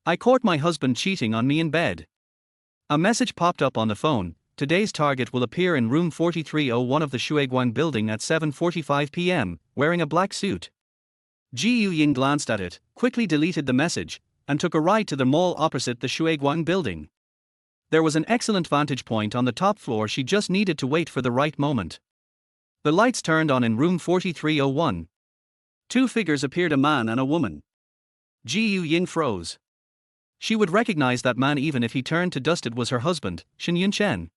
I caught my husband cheating on me in bed. A message popped up on the phone. Today's target will appear in room 4301 of the Shuiguang Building at 7:45 p.m., wearing a black suit. Ying glanced at it, quickly deleted the message, and took a ride to the mall opposite the Shuiguang Building. There was an excellent vantage point on the top floor. She just needed to wait for the right moment. The lights turned on in room 4301. Two figures appeared, a man and a woman. Ying froze. She would recognize that man even if he turned to dust. It was her husband, Shen Yunchen.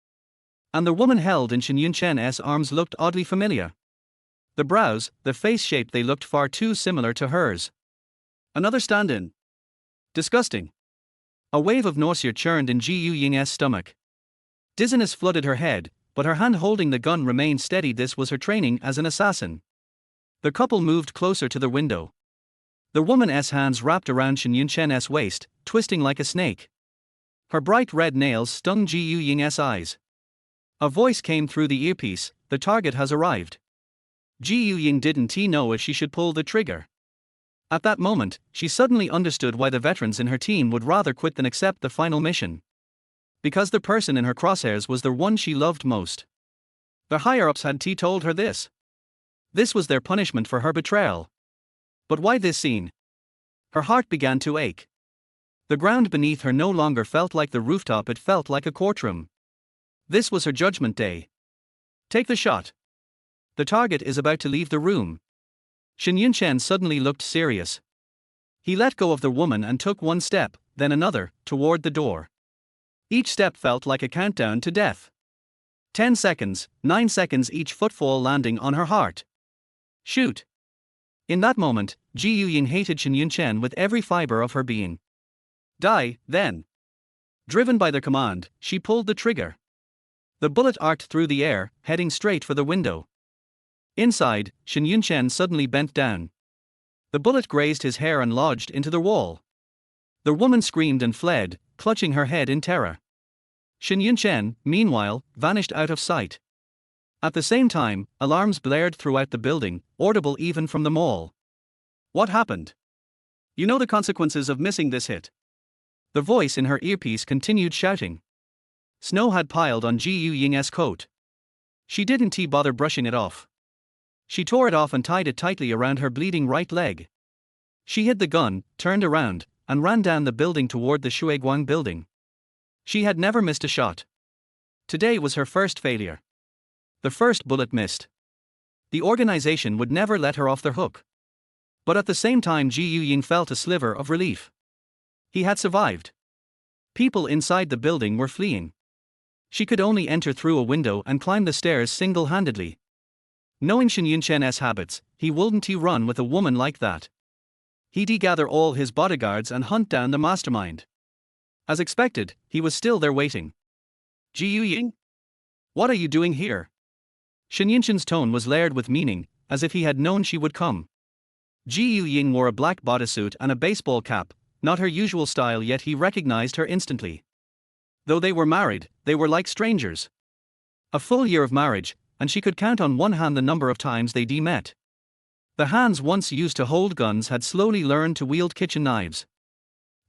And the woman held in Shen Yunchen's arms looked oddly familiar. The brows, the face shape, they looked far too similar to hers. Another stand-in. Disgusting. A wave of nausea churned in Ying's stomach. Dizziness flooded her head, but her hand holding the gun remained steady. This was her training as an assassin. The couple moved closer to the window. The woman's hands wrapped around Shen Yunchen's waist, twisting like a snake. Her bright red nails stung Ying's eyes. A voice came through the earpiece, "The target has arrived." Ying didn't know if she should pull the trigger. At that moment, she suddenly understood why the veterans in her team would rather quit than accept the final mission. Because the person in her crosshairs was the one she loved most. The higher-ups had told her this. This was their punishment for her betrayal. But why this scene? Her heart began to ache. The ground beneath her no longer felt like the rooftop, it felt like a courtroom. This was her judgment day. Take the shot. The target is about to leave the room. Shen Yunchen suddenly looked serious. He let go of the woman and took one step, then another, toward the door. Each step felt like a countdown to death. 10 seconds, 9 seconds, each footfall landing on her heart. Shoot. In that moment, Ying hated Shen Yunchen with every fiber of her being. Die, then. Driven by the command, she pulled the trigger. The bullet arced through the air, heading straight for the window. Inside, Shen Yunchen suddenly bent down. The bullet grazed his hair and lodged into the wall. The woman screamed and fled, clutching her head in terror. Shen Yunchen, meanwhile, vanished out of sight. At the same time, alarms blared throughout the building, audible even from the mall. What happened? You know the consequences of missing this hit. The voice in her earpiece continued shouting. Snow had piled on Ying's coat. She didn't bother brushing it off. She tore it off and tied it tightly around her bleeding right leg. She hid the gun, turned around, and ran down the building toward the Shuiguang Building. She had never missed a shot. Today was her first failure. The first bullet missed. The organization would never let her off the hook. But at the same time, Ying felt a sliver of relief. He had survived. People inside the building were fleeing. She could only enter through a window and climb the stairs single-handedly. Knowing Shen Yunchen's habits, he wouldn't run with a woman like that. He'd gather all his bodyguards and hunt down the mastermind. As expected, he was still there waiting. Ying? What are you doing here? Shen Yunchen's tone was layered with meaning, as if he had known she would come. Ying wore a black bodysuit and a baseball cap, not her usual style, yet he recognized her instantly. Though they were married, they were like strangers. A full year of marriage, and she could count on one hand the number of times they'd met. The hands once used to hold guns had slowly learned to wield kitchen knives.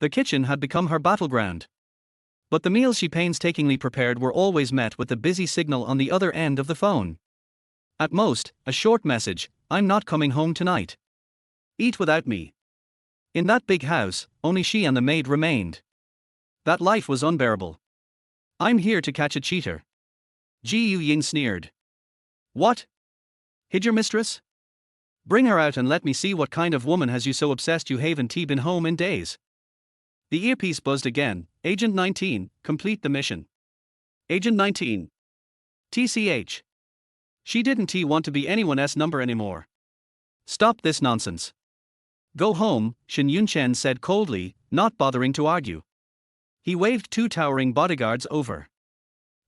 The kitchen had become her battleground. But the meals she painstakingly prepared were always met with the busy signal on the other end of the phone. At most, a short message, "I'm not coming home tonight. Eat without me." In that big house, only she and the maid remained. That life was unbearable. "I'm here to catch a cheater." Ying sneered. What? Hid your mistress? Bring her out and let me see what kind of woman has you so obsessed you haven't been home in days. The earpiece buzzed again. Agent 19, complete the mission. Agent 19. TCH. She didn't want to be anyone's number anymore. Stop this nonsense. Go home, Shen Yunchen said coldly, not bothering to argue. He waved two towering bodyguards over.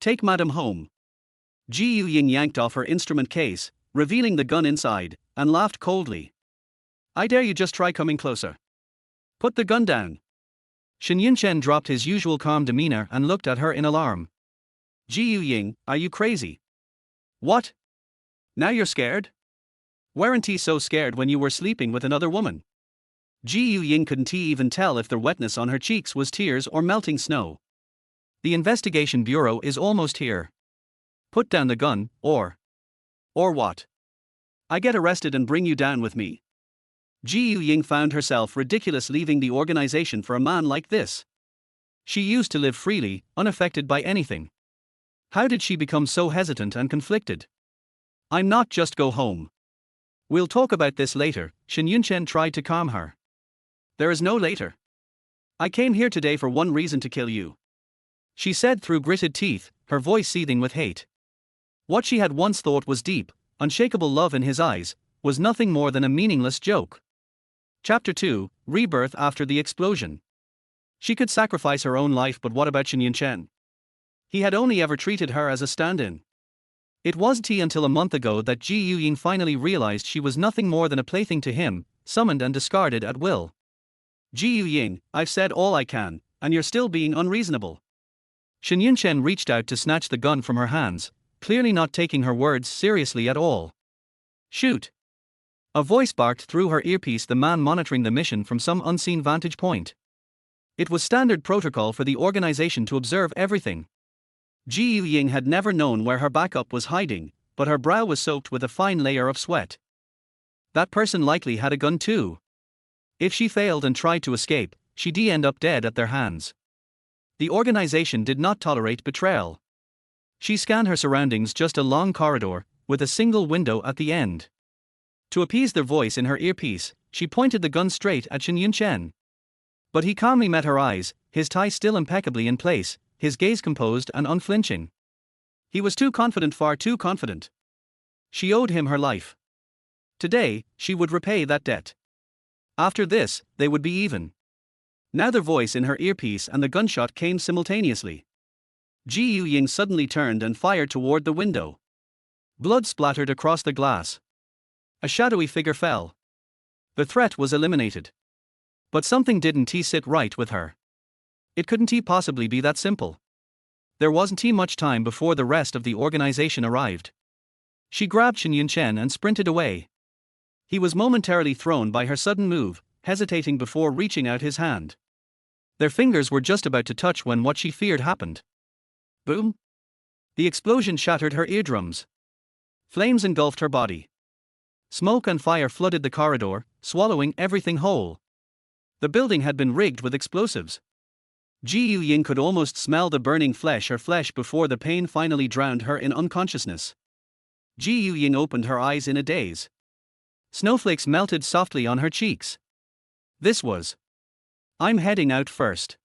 Take Madam home. Ying yanked off her instrument case, revealing the gun inside, and laughed coldly. I dare you just try coming closer. Put the gun down. Shen Yunchen dropped his usual calm demeanor and looked at her in alarm. Ying, are you crazy? What? Now you're scared? Weren't you so scared when you were sleeping with another woman? Ying couldn't even tell if the wetness on her cheeks was tears or melting snow. The investigation bureau is almost here. Put down the gun, or what? I get arrested and bring you down with me. Ying found herself ridiculous leaving the organization for a man like this. She used to live freely, unaffected by anything. How did she become so hesitant and conflicted? I'm not just go home. We'll talk about this later, Shen Yunchen tried to calm her. There is no later. I came here today for one reason, to kill you, she said through gritted teeth, her voice seething with hate. What she had once thought was deep, unshakable love in his eyes, was nothing more than a meaningless joke. Chapter 2, Rebirth after the explosion. She could sacrifice her own life, but what about Shen Yunchen? He had only ever treated her as a stand-in. It wasn't until a month ago that Ying finally realized she was nothing more than a plaything to him, summoned and discarded at will. Ying, I've said all I can, and you're still being unreasonable. Shen Yunchen reached out to snatch the gun from her hands, clearly not taking her words seriously at all. Shoot! A voice barked through her earpiece, the man monitoring the mission from some unseen vantage point. It was standard protocol for the organization to observe everything. Ying had never known where her backup was hiding, but her brow was soaked with a fine layer of sweat. That person likely had a gun too. If she failed and tried to escape, she'd end up dead at their hands. The organization did not tolerate betrayal. She scanned her surroundings, just a long corridor, with a single window at the end. To appease their voice in her earpiece, she pointed the gun straight at Shen Yunchen. But he calmly met her eyes, his tie still impeccably in place, his gaze composed and unflinching. He was too confident, far too confident. She owed him her life. Today, she would repay that debt. After this, they would be even. Now their voice in her earpiece and the gunshot came simultaneously. Ying suddenly turned and fired toward the window. Blood splattered across the glass. A shadowy figure fell. The threat was eliminated. But something didn't sit right with her. It couldn't possibly be that simple. There wasn't much time before the rest of the organization arrived. She grabbed Shen Yunchen and sprinted away. He was momentarily thrown by her sudden move, hesitating before reaching out his hand. Their fingers were just about to touch when what she feared happened. Boom! The explosion shattered her eardrums. Flames engulfed her body. Smoke and fire flooded the corridor, swallowing everything whole. The building had been rigged with explosives. Ying could almost smell the burning flesh before the pain finally drowned her in unconsciousness. Ying opened her eyes in a daze. Snowflakes melted softly on her cheeks. This was. I'm heading out first.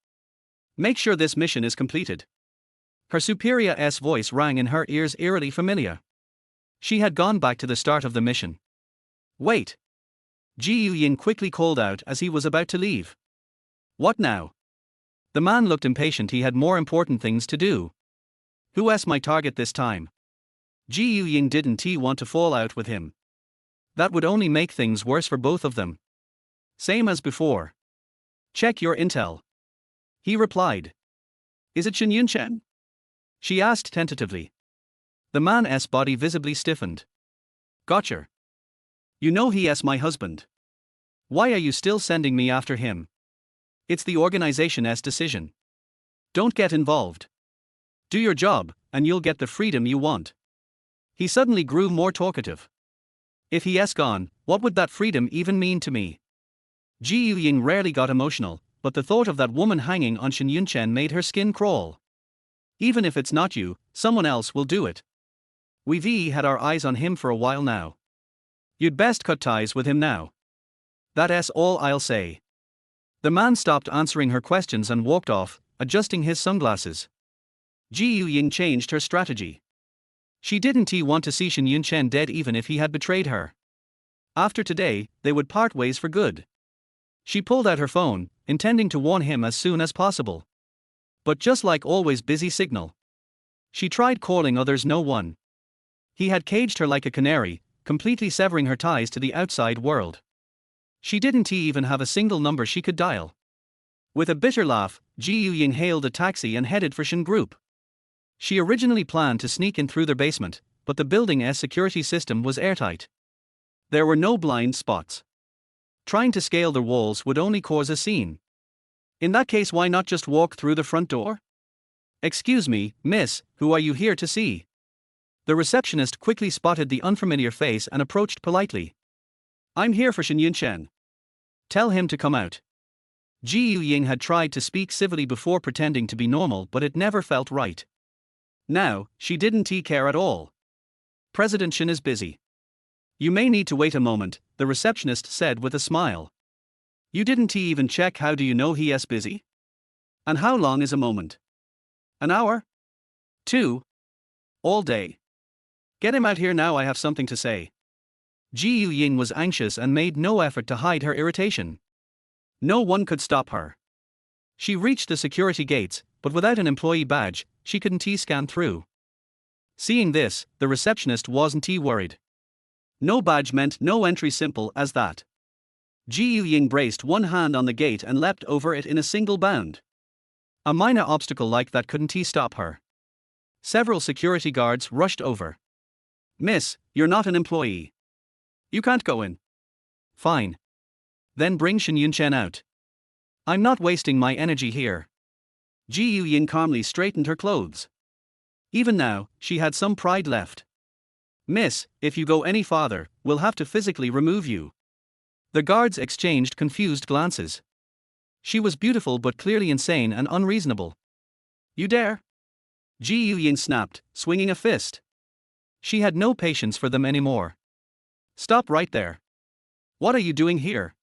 Make sure this mission is completed. Her superior's voice rang in her ears, eerily familiar. She had gone back to the start of the mission. Wait. Ying quickly called out as he was about to leave. What now? The man looked impatient. He had more important things to do. Who's my target this time? Ying didn't want to fall out with him. That would only make things worse for both of them. Same as before. Check your intel. He replied. Is it Shen Yunchen? She asked tentatively. The man's body visibly stiffened. Gotcha. You know he's my husband. Why are you still sending me after him? It's the organization's decision. Don't get involved. Do your job, and you'll get the freedom you want. He suddenly grew more talkative. If he's gone, what would that freedom even mean to me? Ying rarely got emotional, but the thought of that woman hanging on Shen Yunchen made her skin crawl. Even if it's not you, someone else will do it. We've had our eyes on him for a while now. You'd best cut ties with him now. That's all I'll say. The man stopped answering her questions and walked off, adjusting his sunglasses. Ying changed her strategy. She didn't want to see Shen Yunchen dead even if he had betrayed her. After today, they would part ways for good. She pulled out her phone, intending to warn him as soon as possible. But just like always, busy signal. She tried calling others, no one. He had caged her like a canary, completely severing her ties to the outside world. She didn't even have a single number she could dial. With a bitter laugh, Ying hailed a taxi and headed for Shen Group. She originally planned to sneak in through their basement, but the building's security system was airtight. There were no blind spots. Trying to scale the walls would only cause a scene. In that case, why not just walk through the front door? Excuse me, miss, who are you here to see? The receptionist quickly spotted the unfamiliar face and approached politely. I'm here for Shen Yunchen. Tell him to come out. Ying had tried to speak civilly before pretending to be normal, but it never felt right. Now, she didn't care at all. President Shen is busy. You may need to wait a moment, the receptionist said with a smile. You didn't even check. How do you know he is busy? And how long is a moment? An hour? 2? All day. Get him out here now, I have something to say. Ying was anxious and made no effort to hide her irritation. No one could stop her. She reached the security gates, but without an employee badge, she couldn't scan through. Seeing this, the receptionist wasn't worried. No badge meant no entry, simple as that. Ying braced one hand on the gate and leapt over it in a single bound. A minor obstacle like that couldn't stop her. Several security guards rushed over. Miss, you're not an employee. You can't go in. Fine. Then bring Shen Yunchen out. I'm not wasting my energy here. Ying calmly straightened her clothes. Even now, she had some pride left. Miss, if you go any farther, we'll have to physically remove you. The guards exchanged confused glances. She was beautiful but clearly insane and unreasonable. You dare? Ying snapped, swinging a fist. She had no patience for them anymore. Stop right there. What are you doing here?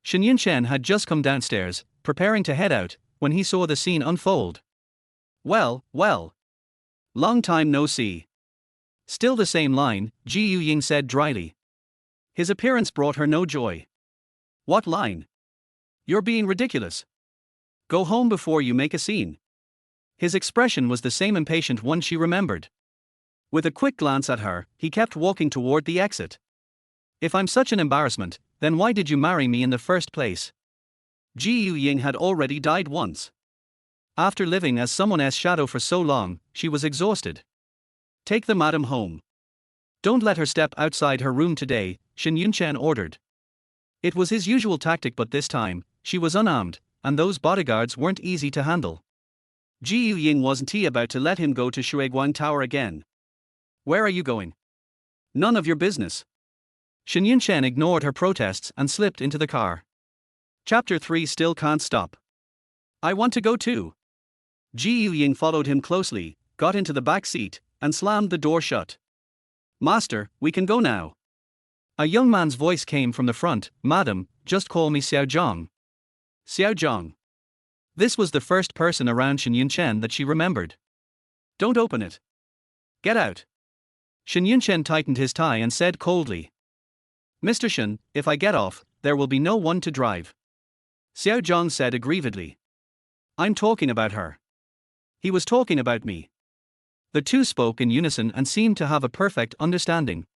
Shen Yunchen had just come downstairs, preparing to head out, when he saw the scene unfold. Well. Long time no see. Still the same line, Ying said dryly. His appearance brought her no joy. What line? You're being ridiculous. Go home before you make a scene. His expression was the same impatient one she remembered. With a quick glance at her, he kept walking toward the exit. If I'm such an embarrassment, then why did you marry me in the first place? Ying had already died once. After living as someone else's shadow for so long, she was exhausted. Take the madam home. Don't let her step outside her room today, Shen Yunchen ordered. It was his usual tactic, but this time, she was unarmed, and those bodyguards weren't easy to handle. Ying wasn't about to let him go to Shuiguang Tower again. Where are you going? None of your business. Shen Yunchen ignored her protests and slipped into the car. Chapter 3 Still Can't Stop. I want to go too. Ying followed him closely, got into the back seat, and slammed the door shut. Master, we can go now. A young man's voice came from the front. Madam, just call me Xiaozhang. Xiaozhang. This was the first person around Shen Yunchen that she remembered. Don't open it. Get out. Shen Yunchen tightened his tie and said coldly. Mr. Shen, if I get off, there will be no one to drive. Xiaozhang said aggrievedly. I'm talking about her. He was talking about me. The two spoke in unison and seemed to have a perfect understanding.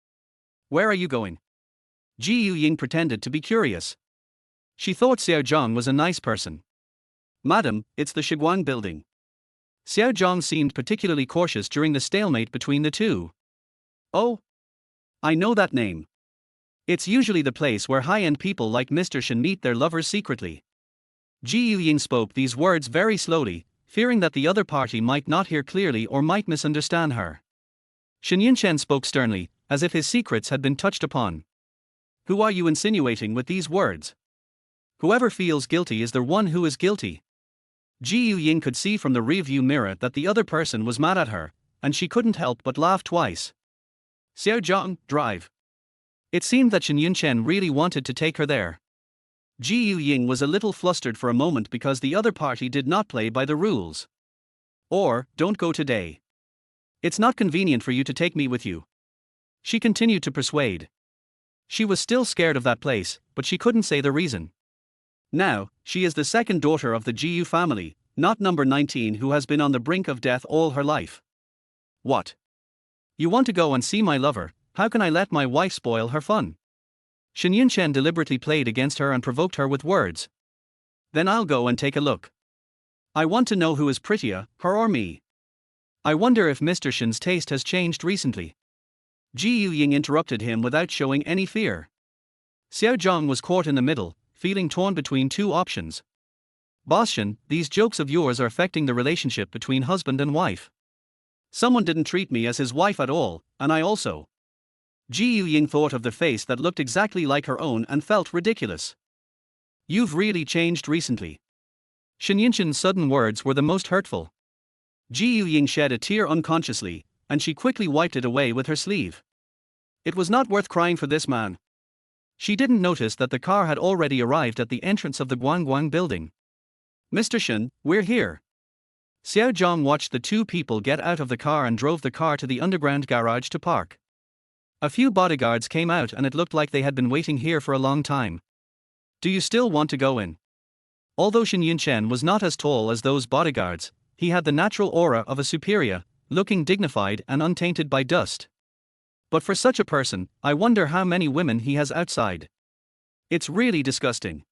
Where are you going? Ying pretended to be curious. She thought Xiaozhang was a nice person. Madam, it's the Shuiguang Building. Xiaozhang seemed particularly cautious during the stalemate between the two. Oh? I know that name. It's usually the place where high-end people like Mr. Shen meet their lovers secretly. Ying spoke these words very slowly, fearing that the other party might not hear clearly or might misunderstand her. Shen Yunchen spoke sternly, as if his secrets had been touched upon. Who are you insinuating with these words? Whoever feels guilty is the one who is guilty. Ying could see from the rearview mirror that the other person was mad at her, and she couldn't help but laugh twice. Xiaozhang, drive. It seemed that Shen Yunchen really wanted to take her there. Ying was a little flustered for a moment because the other party did not play by the rules. Or, don't go today. It's not convenient for you to take me with you. She continued to persuade. She was still scared of that place, but she couldn't say the reason. Now, she is the second daughter of the Gu family, not number 19 who has been on the brink of death all her life. What? You want to go and see my lover? How can I let my wife spoil her fun? Shen Yunchen deliberately played against her and provoked her with words. Then I'll go and take a look. I want to know who is prettier, her or me. I wonder if Mr. Shen's taste has changed recently. Ying interrupted him without showing any fear. Xiao Zhang was caught in the middle, feeling torn between two options. Boss Shen, these jokes of yours are affecting the relationship between husband and wife. Someone didn't treat me as his wife at all, and I also. Ying thought of the face that looked exactly like her own and felt ridiculous. You've really changed recently. Shen Yunchen's sudden words were the most hurtful. Ying shed a tear unconsciously, and she quickly wiped it away with her sleeve. It was not worth crying for this man. She didn't notice that the car had already arrived at the entrance of the Shuiguang Building. Mr. Shen, we're here. Xiao Zhang watched the two people get out of the car and drove the car to the underground garage to park. A few bodyguards came out and it looked like they had been waiting here for a long time. Do you still want to go in? Although Shen Yunchen was not as tall as those bodyguards, he had the natural aura of a superior, looking dignified and untainted by dust. But for such a person, I wonder how many women he has outside. It's really disgusting.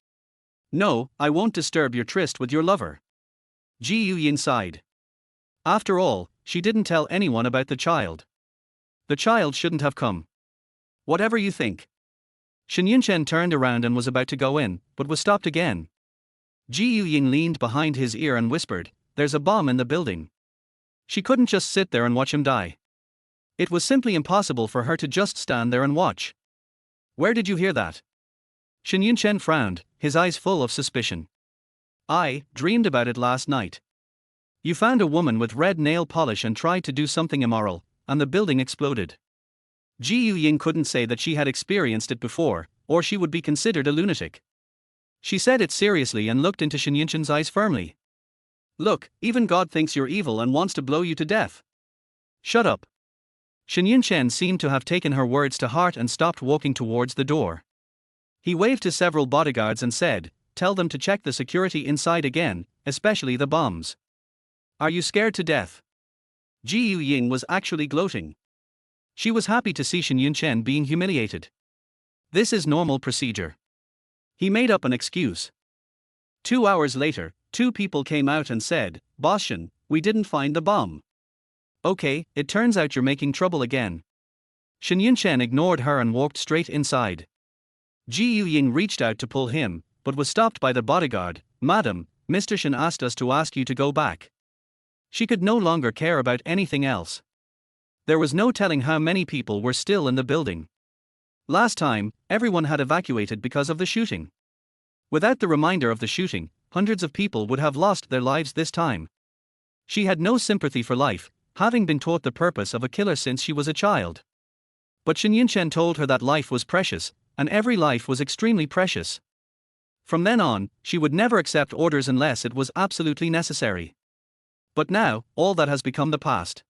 No, I won't disturb your tryst with your lover. Ying sighed. After all, she didn't tell anyone about the child. The child shouldn't have come. Whatever you think. Shen Yunchen turned around and was about to go in, but was stopped again. Ying leaned behind his ear and whispered, "There's a bomb in the building." She couldn't just sit there and watch him die. It was simply impossible for her to just stand there and watch. Where did you hear that? Shen Yunchen frowned, his eyes full of suspicion. I dreamed about it last night. You found a woman with red nail polish and tried to do something immoral, and the building exploded. Ying couldn't say that she had experienced it before, or she would be considered a lunatic. She said it seriously and looked into Shen Yunchen's eyes firmly. Look, even God thinks you're evil and wants to blow you to death. Shut up. Shen Yunchen seemed to have taken her words to heart and stopped walking towards the door. He waved to several bodyguards and said, "Tell them to check the security inside again, especially the bombs." Are you scared to death? Ying was actually gloating. She was happy to see Shen Yunchen being humiliated. This is normal procedure. He made up an excuse. 2 hours later, two people came out and said, "Boss Shen, we didn't find the bomb." Okay, it turns out you're making trouble again. Shen Yunchen ignored her and walked straight inside. Ying reached out to pull him, but was stopped by the bodyguard. "Madam, Mr. Shen asked us to ask you to go back." She could no longer care about anything else. There was no telling how many people were still in the building. Last time, everyone had evacuated because of the shooting. Without the reminder of the shooting, hundreds of people would have lost their lives this time. She had no sympathy for life, having been taught the purpose of a killer since she was a child. But Shen Yunchen told her that life was precious, and every life was extremely precious. From then on, she would never accept orders unless it was absolutely necessary. But now, all that has become the past.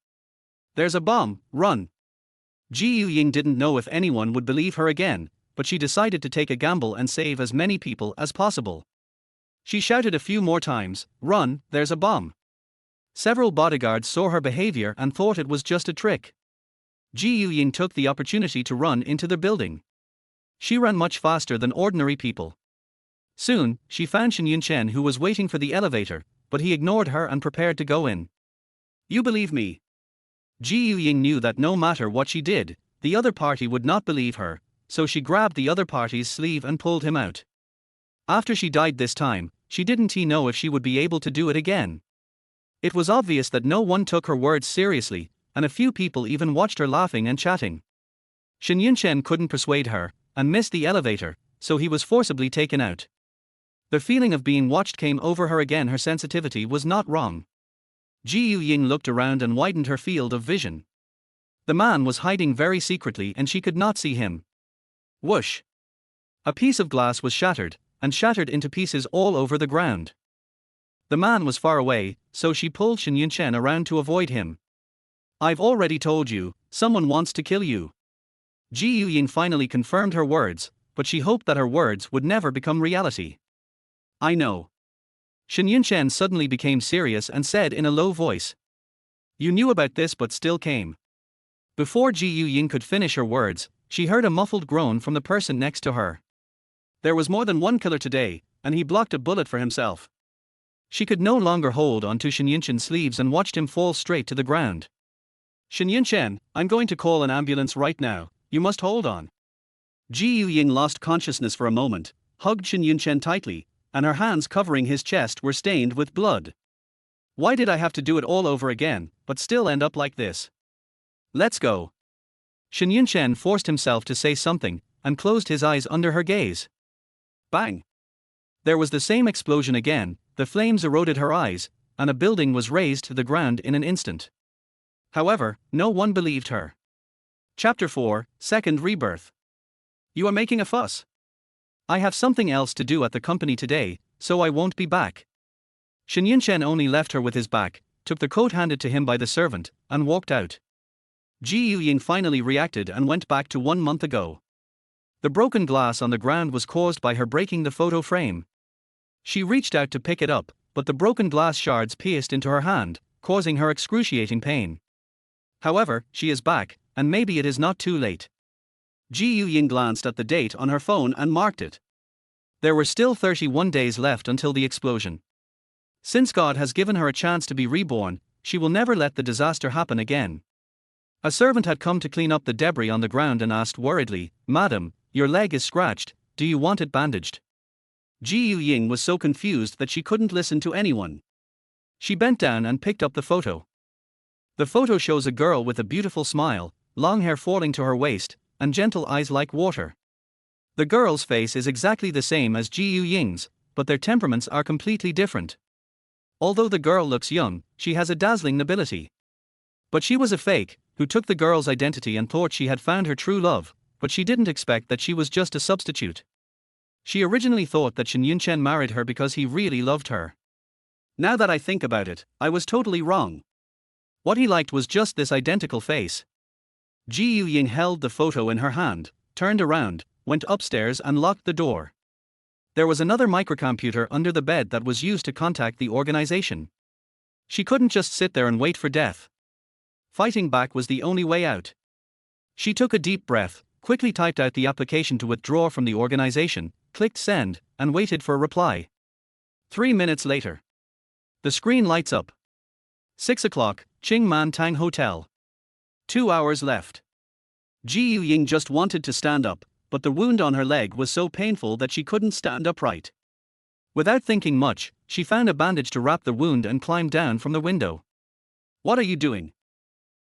There's a bomb, run. Ying didn't know if anyone would believe her again, but she decided to take a gamble and save as many people as possible. She shouted a few more times, "Run, there's a bomb." Several bodyguards saw her behavior and thought it was just a trick. Ying took the opportunity to run into the building. She ran much faster than ordinary people. Soon, she found Shen Yunchen, who was waiting for the elevator, but he ignored her and prepared to go in. You believe me? Ying knew that no matter what she did, the other party would not believe her, so she grabbed the other party's sleeve and pulled him out. After she died this time, she didn't know if she would be able to do it again. It was obvious that no one took her words seriously, and a few people even watched her laughing and chatting. Shen Yunchen couldn't persuade her, and missed the elevator, so he was forcibly taken out. The feeling of being watched came over her again. Her sensitivity was not wrong. Ying looked around and widened her field of vision. The man was hiding very secretly and she could not see him. Whoosh! A piece of glass was shattered, and shattered into pieces all over the ground. The man was far away, so she pulled Shen Yunchen around to avoid him. I've already told you, someone wants to kill you. Ying finally confirmed her words, but she hoped that her words would never become reality. I know. Shen Yunchen suddenly became serious and said in a low voice. You knew about this but still came. Before Ying could finish her words, she heard a muffled groan from the person next to her. There was more than one killer today, and he blocked a bullet for himself. She could no longer hold on to Shen Yunchen's sleeves and watched him fall straight to the ground. Shen Yunchen, I'm going to call an ambulance right now, you must hold on. Ji Ying lost consciousness for a moment, hugged Shen Yunchen tightly, and her hands covering his chest were stained with blood. Why did I have to do it all over again, but still end up like this? Let's go. Shen Yunchen forced himself to say something, and closed his eyes under her gaze. Bang! There was the same explosion again, the flames eroded her eyes, and a building was razed to the ground in an instant. However, no one believed her. Chapter 4, Second Rebirth. You are making a fuss. I have something else to do at the company today, so I won't be back. Shen Yunchen only left her with his back, took the coat handed to him by the servant, and walked out. Ji Ying finally reacted and went back to 1 month ago. The broken glass on the ground was caused by her breaking the photo frame. She reached out to pick it up, but the broken glass shards pierced into her hand, causing her excruciating pain. However, she is back, and maybe it is not too late. Ji Ying glanced at the date on her phone and marked it. There were still 31 days left until the explosion. Since God has given her a chance to be reborn, she will never let the disaster happen again. A servant had come to clean up the debris on the ground and asked worriedly, "Madam, your leg is scratched, do you want it bandaged?" Ji Ying was so confused that she couldn't listen to anyone. She bent down and picked up the photo. The photo shows a girl with a beautiful smile, long hair falling to her waist, and gentle eyes like water. The girl's face is exactly the same as Ji Ying's, but their temperaments are completely different. Although the girl looks young, she has a dazzling nobility. But she was a fake, who took the girl's identity and thought she had found her true love, but she didn't expect that she was just a substitute. She originally thought that Shen Yunchen married her because he really loved her. Now that I think about it, I was totally wrong. What he liked was just this identical face. Ji Ying held the photo in her hand, turned around, went upstairs and locked the door. There was another microcomputer under the bed that was used to contact the organization. She couldn't just sit there and wait for death. Fighting back was the only way out. She took a deep breath, quickly typed out the application to withdraw from the organization, clicked send, and waited for a reply. 3 minutes later. The screen lights up. 6 o'clock, Qingman Tang Hotel. 2 hours left. Ji Ying just wanted to stand up, but the wound on her leg was so painful that she couldn't stand upright. Without thinking much, she found a bandage to wrap the wound and climbed down from the window. What are you doing?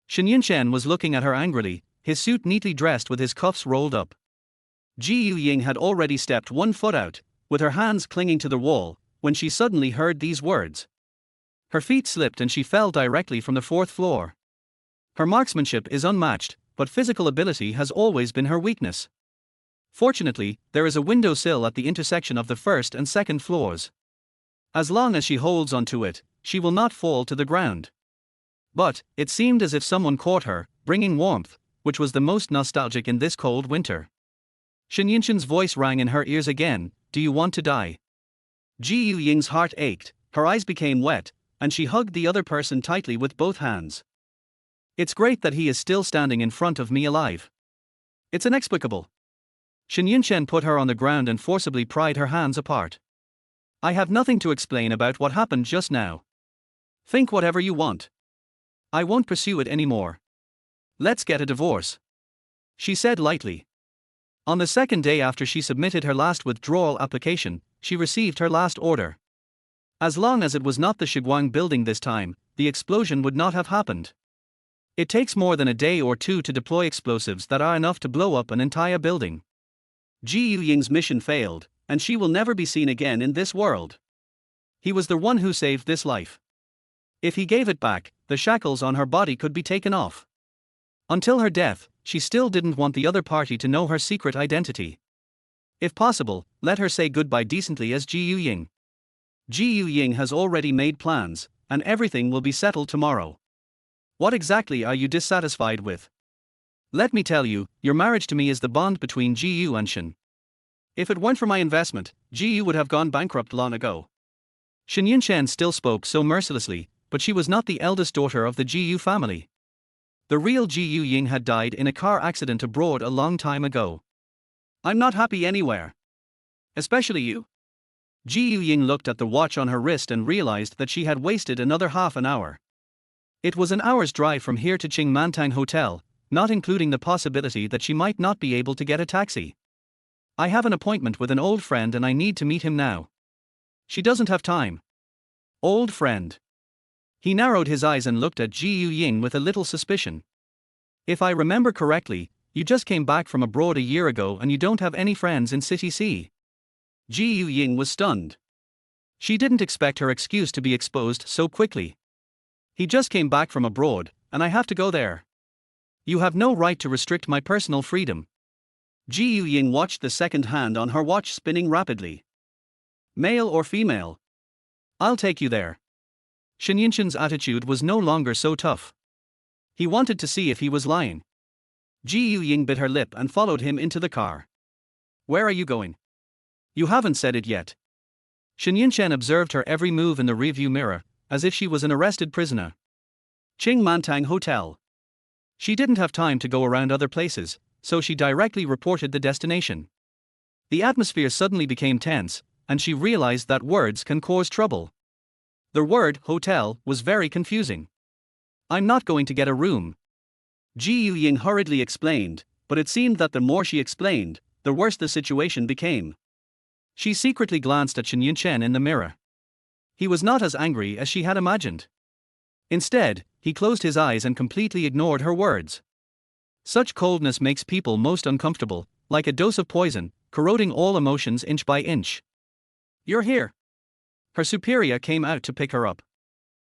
Shen Yunchen was looking at her angrily, his suit neatly dressed with his cuffs rolled up. Ji Ying had already stepped 1 foot out, with her hands clinging to the wall, when she suddenly heard these words. Her feet slipped and she fell directly from the 4th floor. Her marksmanship is unmatched, but physical ability has always been her weakness. Fortunately, there is a windowsill at the intersection of the 1st and 2nd floors. As long as she holds onto it, she will not fall to the ground. But it seemed as if someone caught her, bringing warmth, which was the most nostalgic in this cold winter. Shen Yunchen's voice rang in her ears again, "Do you want to die?" Ji Ying's heart ached, her eyes became wet, and she hugged the other person tightly with both hands. It's great that he is still standing in front of me alive. It's inexplicable. Shen Yunchen put her on the ground and forcibly pried her hands apart. I have nothing to explain about what happened just now. Think whatever you want. I won't pursue it anymore. Let's get a divorce. She said lightly. On the 2nd day after she submitted her last withdrawal application, she received her last order. As long as it was not the Shuiguang Building this time, the explosion would not have happened. It takes more than a day or two to deploy explosives that are enough to blow up an entire building. Ji Ying's mission failed, and she will never be seen again in this world. He was the one who saved this life. If he gave it back, the shackles on her body could be taken off. Until her death, she still didn't want the other party to know her secret identity. If possible, let her say goodbye decently as Ji Ying. Ji Ying has already made plans, and everything will be settled tomorrow. What exactly are you dissatisfied with? Let me tell you, your marriage to me is the bond between Ji and Shen. If it weren't for my investment, Ji would have gone bankrupt long ago. Shen Yunchen still spoke so mercilessly, but she was not the eldest daughter of the Ji family. The real Ji Ying had died in a car accident abroad a long time ago. I'm not happy anywhere. Especially you. Ji Ying looked at the watch on her wrist and realized that she had wasted another half an hour. It was an hour's drive from here to Qingmantang Hotel, not including the possibility that she might not be able to get a taxi. I have an appointment with an old friend and I need to meet him now. She doesn't have time. Old friend. He narrowed his eyes and looked at Ying with a little suspicion. If I remember correctly, you just came back from abroad a year ago and you don't have any friends in City C. Ying was stunned. She didn't expect her excuse to be exposed so quickly. He just came back from abroad, and I have to go there. You have no right to restrict my personal freedom. Ying watched the second hand on her watch spinning rapidly. Male or female? I'll take you there. Shen Yunchen's attitude was no longer so tough. He wanted to see if he was lying. Ying bit her lip and followed him into the car. Where are you going? You haven't said it yet. Shen Yunchen observed her every move in the rearview mirror, as if she was an arrested prisoner. Qing Mantang Hotel. She didn't have time to go around other places, so she directly reported the destination. The atmosphere suddenly became tense, and she realized that words can cause trouble. The word hotel was very confusing. I'm not going to get a room. Ying hurriedly explained, but it seemed that the more she explained, the worse the situation became. She secretly glanced at Shen Yunchen in the mirror. He was not as angry as she had imagined. Instead, he closed his eyes and completely ignored her words. Such coldness makes people most uncomfortable, like a dose of poison, corroding all emotions inch by inch. You're here. Her superior came out to pick her up.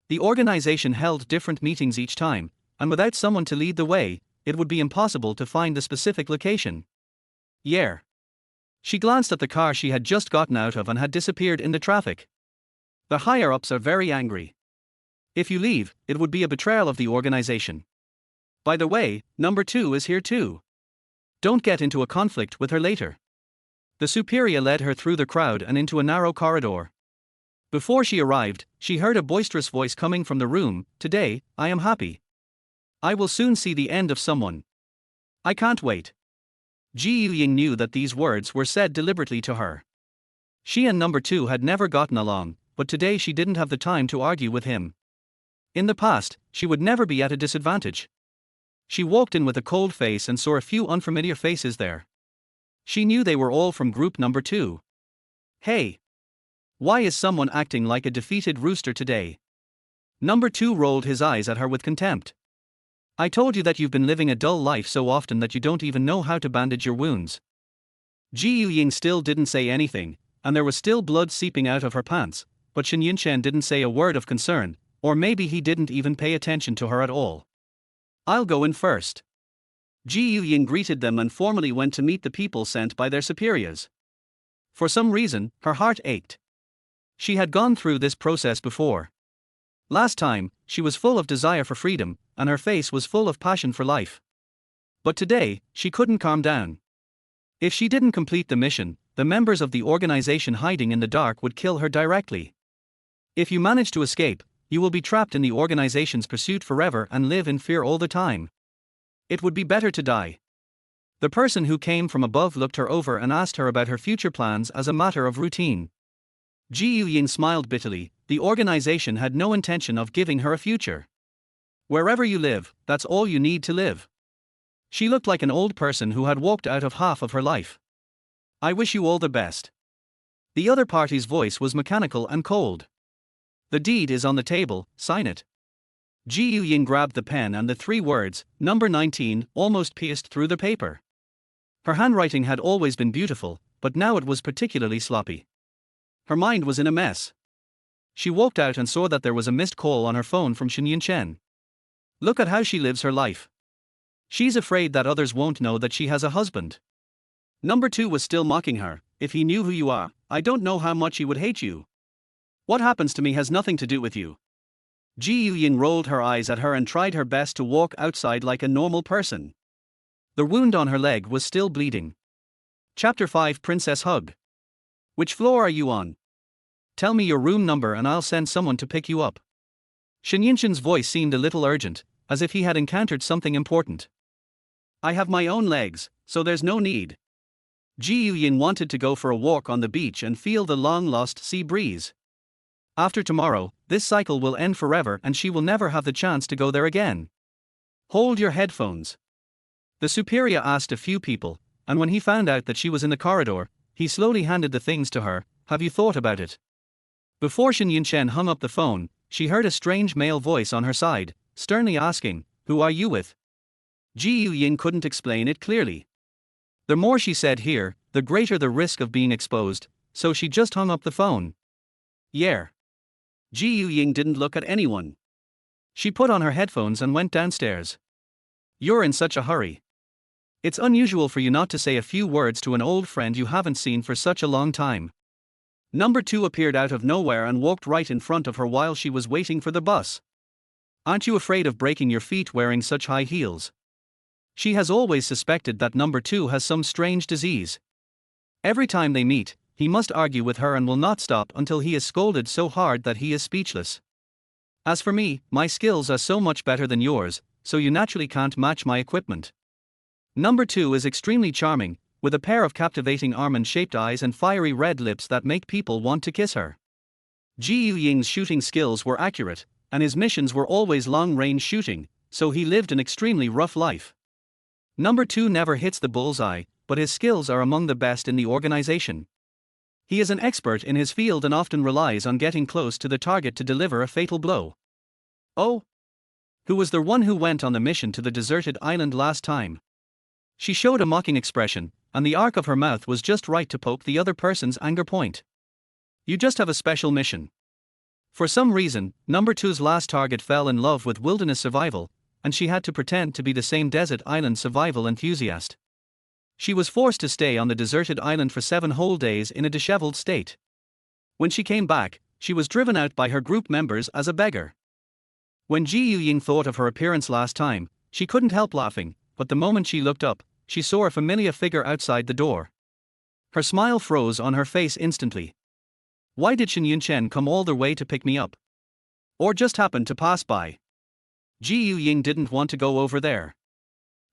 The organization held different meetings each time, and without someone to lead the way, it would be impossible to find the specific location. Yeah. She glanced at the car she had just gotten out of and had disappeared in the traffic. The higher-ups are very angry. If you leave, it would be a betrayal of the organization. By the way, number 2 is here too. Don't get into a conflict with her later. The superior led her through the crowd and into a narrow corridor. Before she arrived, she heard a boisterous voice coming from the room. Today, I am happy. I will soon see the end of someone. I can't wait. Ying knew that these words were said deliberately to her. She and number 2 had never gotten along, but today she didn't have the time to argue with him. In the past, she would never be at a disadvantage. She walked in with a cold face and saw a few unfamiliar faces there. She knew they were all from group number 2. Hey! Why is someone acting like a defeated rooster today? Number 2 rolled his eyes at her with contempt. I told you that you've been living a dull life so often that you don't even know how to bandage your wounds. Ying still didn't say anything, and there was still blood seeping out of her pants, but Shen Yunchen didn't say a word of concern, or maybe he didn't even pay attention to her at all. I'll go in first. Ying greeted them and formally went to meet the people sent by their superiors. For some reason, her heart ached. She had gone through this process before. Last time, she was full of desire for freedom, and her face was full of passion for life. But today, she couldn't calm down. If she didn't complete the mission, the members of the organization hiding in the dark would kill her directly. If you manage to escape, you will be trapped in the organization's pursuit forever and live in fear all the time. It would be better to die. The person who came from above looked her over and asked her about her future plans as a matter of routine. Ying smiled bitterly. The organization had no intention of giving her a future. Wherever you live, that's all you need to live. She looked like an old person who had walked out of half of her life. I wish you all the best. The other party's voice was mechanical and cold. The deed is on the table, sign it. Ying grabbed the pen and the 3 words, number 19, almost pierced through the paper. Her handwriting had always been beautiful, but now it was particularly sloppy. Her mind was in a mess. She walked out and saw that there was a missed call on her phone from Shen Yunchen. Look at how she lives her life. She's afraid that others won't know that she has a husband. Number 2 was still mocking her. If he knew who you are, I don't know how much he would hate you. What happens to me has nothing to do with you. Ying rolled her eyes at her and tried her best to walk outside like a normal person. The wound on her leg was still bleeding. Chapter 5 Princess Hug. Which floor are you on? Tell me your room number and I'll send someone to pick you up. Shen Yunchen's voice seemed a little urgent, as if he had encountered something important. I have my own legs, so there's no need. Ying wanted to go for a walk on the beach and feel the long-lost sea breeze. After tomorrow, this cycle will end forever and she will never have the chance to go there again. Hold your headphones. The superior asked a few people, and when he found out that she was in the corridor, he slowly handed the things to her. Have you thought about it? Before Shen Yunchen hung up the phone, she heard a strange male voice on her side, sternly asking, "Who are you with?" Ying couldn't explain it clearly. The more she said here, the greater the risk of being exposed, so she just hung up the phone. Yeah. Ying didn't look at anyone. She put on her headphones and went downstairs. You're in such a hurry. It's unusual for you not to say a few words to an old friend you haven't seen for such a long time. Number 2 appeared out of nowhere and walked right in front of her while she was waiting for the bus. Aren't you afraid of breaking your feet wearing such high heels? She has always suspected that number 2 has some strange disease. Every time they meet, he must argue with her and will not stop until he is scolded so hard that he is speechless. As for me, my skills are so much better than yours, so you naturally can't match my equipment. Number 2 is extremely charming, with a pair of captivating almond-shaped eyes and fiery red lips that make people want to kiss her. Ying's shooting skills were accurate, and his missions were always long-range shooting, so he lived an extremely rough life. Number 2 never hits the bullseye, but his skills are among the best in the organization. He is an expert in his field and often relies on getting close to the target to deliver a fatal blow. Oh! Who was the one who went on the mission to the deserted island last time? She showed a mocking expression, and the arc of her mouth was just right to poke the other person's anger point. You just have a special mission. For some reason, number 2's last target fell in love with wilderness survival, and she had to pretend to be the same desert island survival enthusiast. She was forced to stay on the deserted island for 7 whole days in a disheveled state. When she came back, she was driven out by her group members as a beggar. When Ying thought of her appearance last time, she couldn't help laughing, but the moment she looked up, she saw a familiar figure outside the door. Her smile froze on her face instantly. Why did Shen Yunchen come all the way to pick me up? Or just happen to pass by? Ying didn't want to go over there.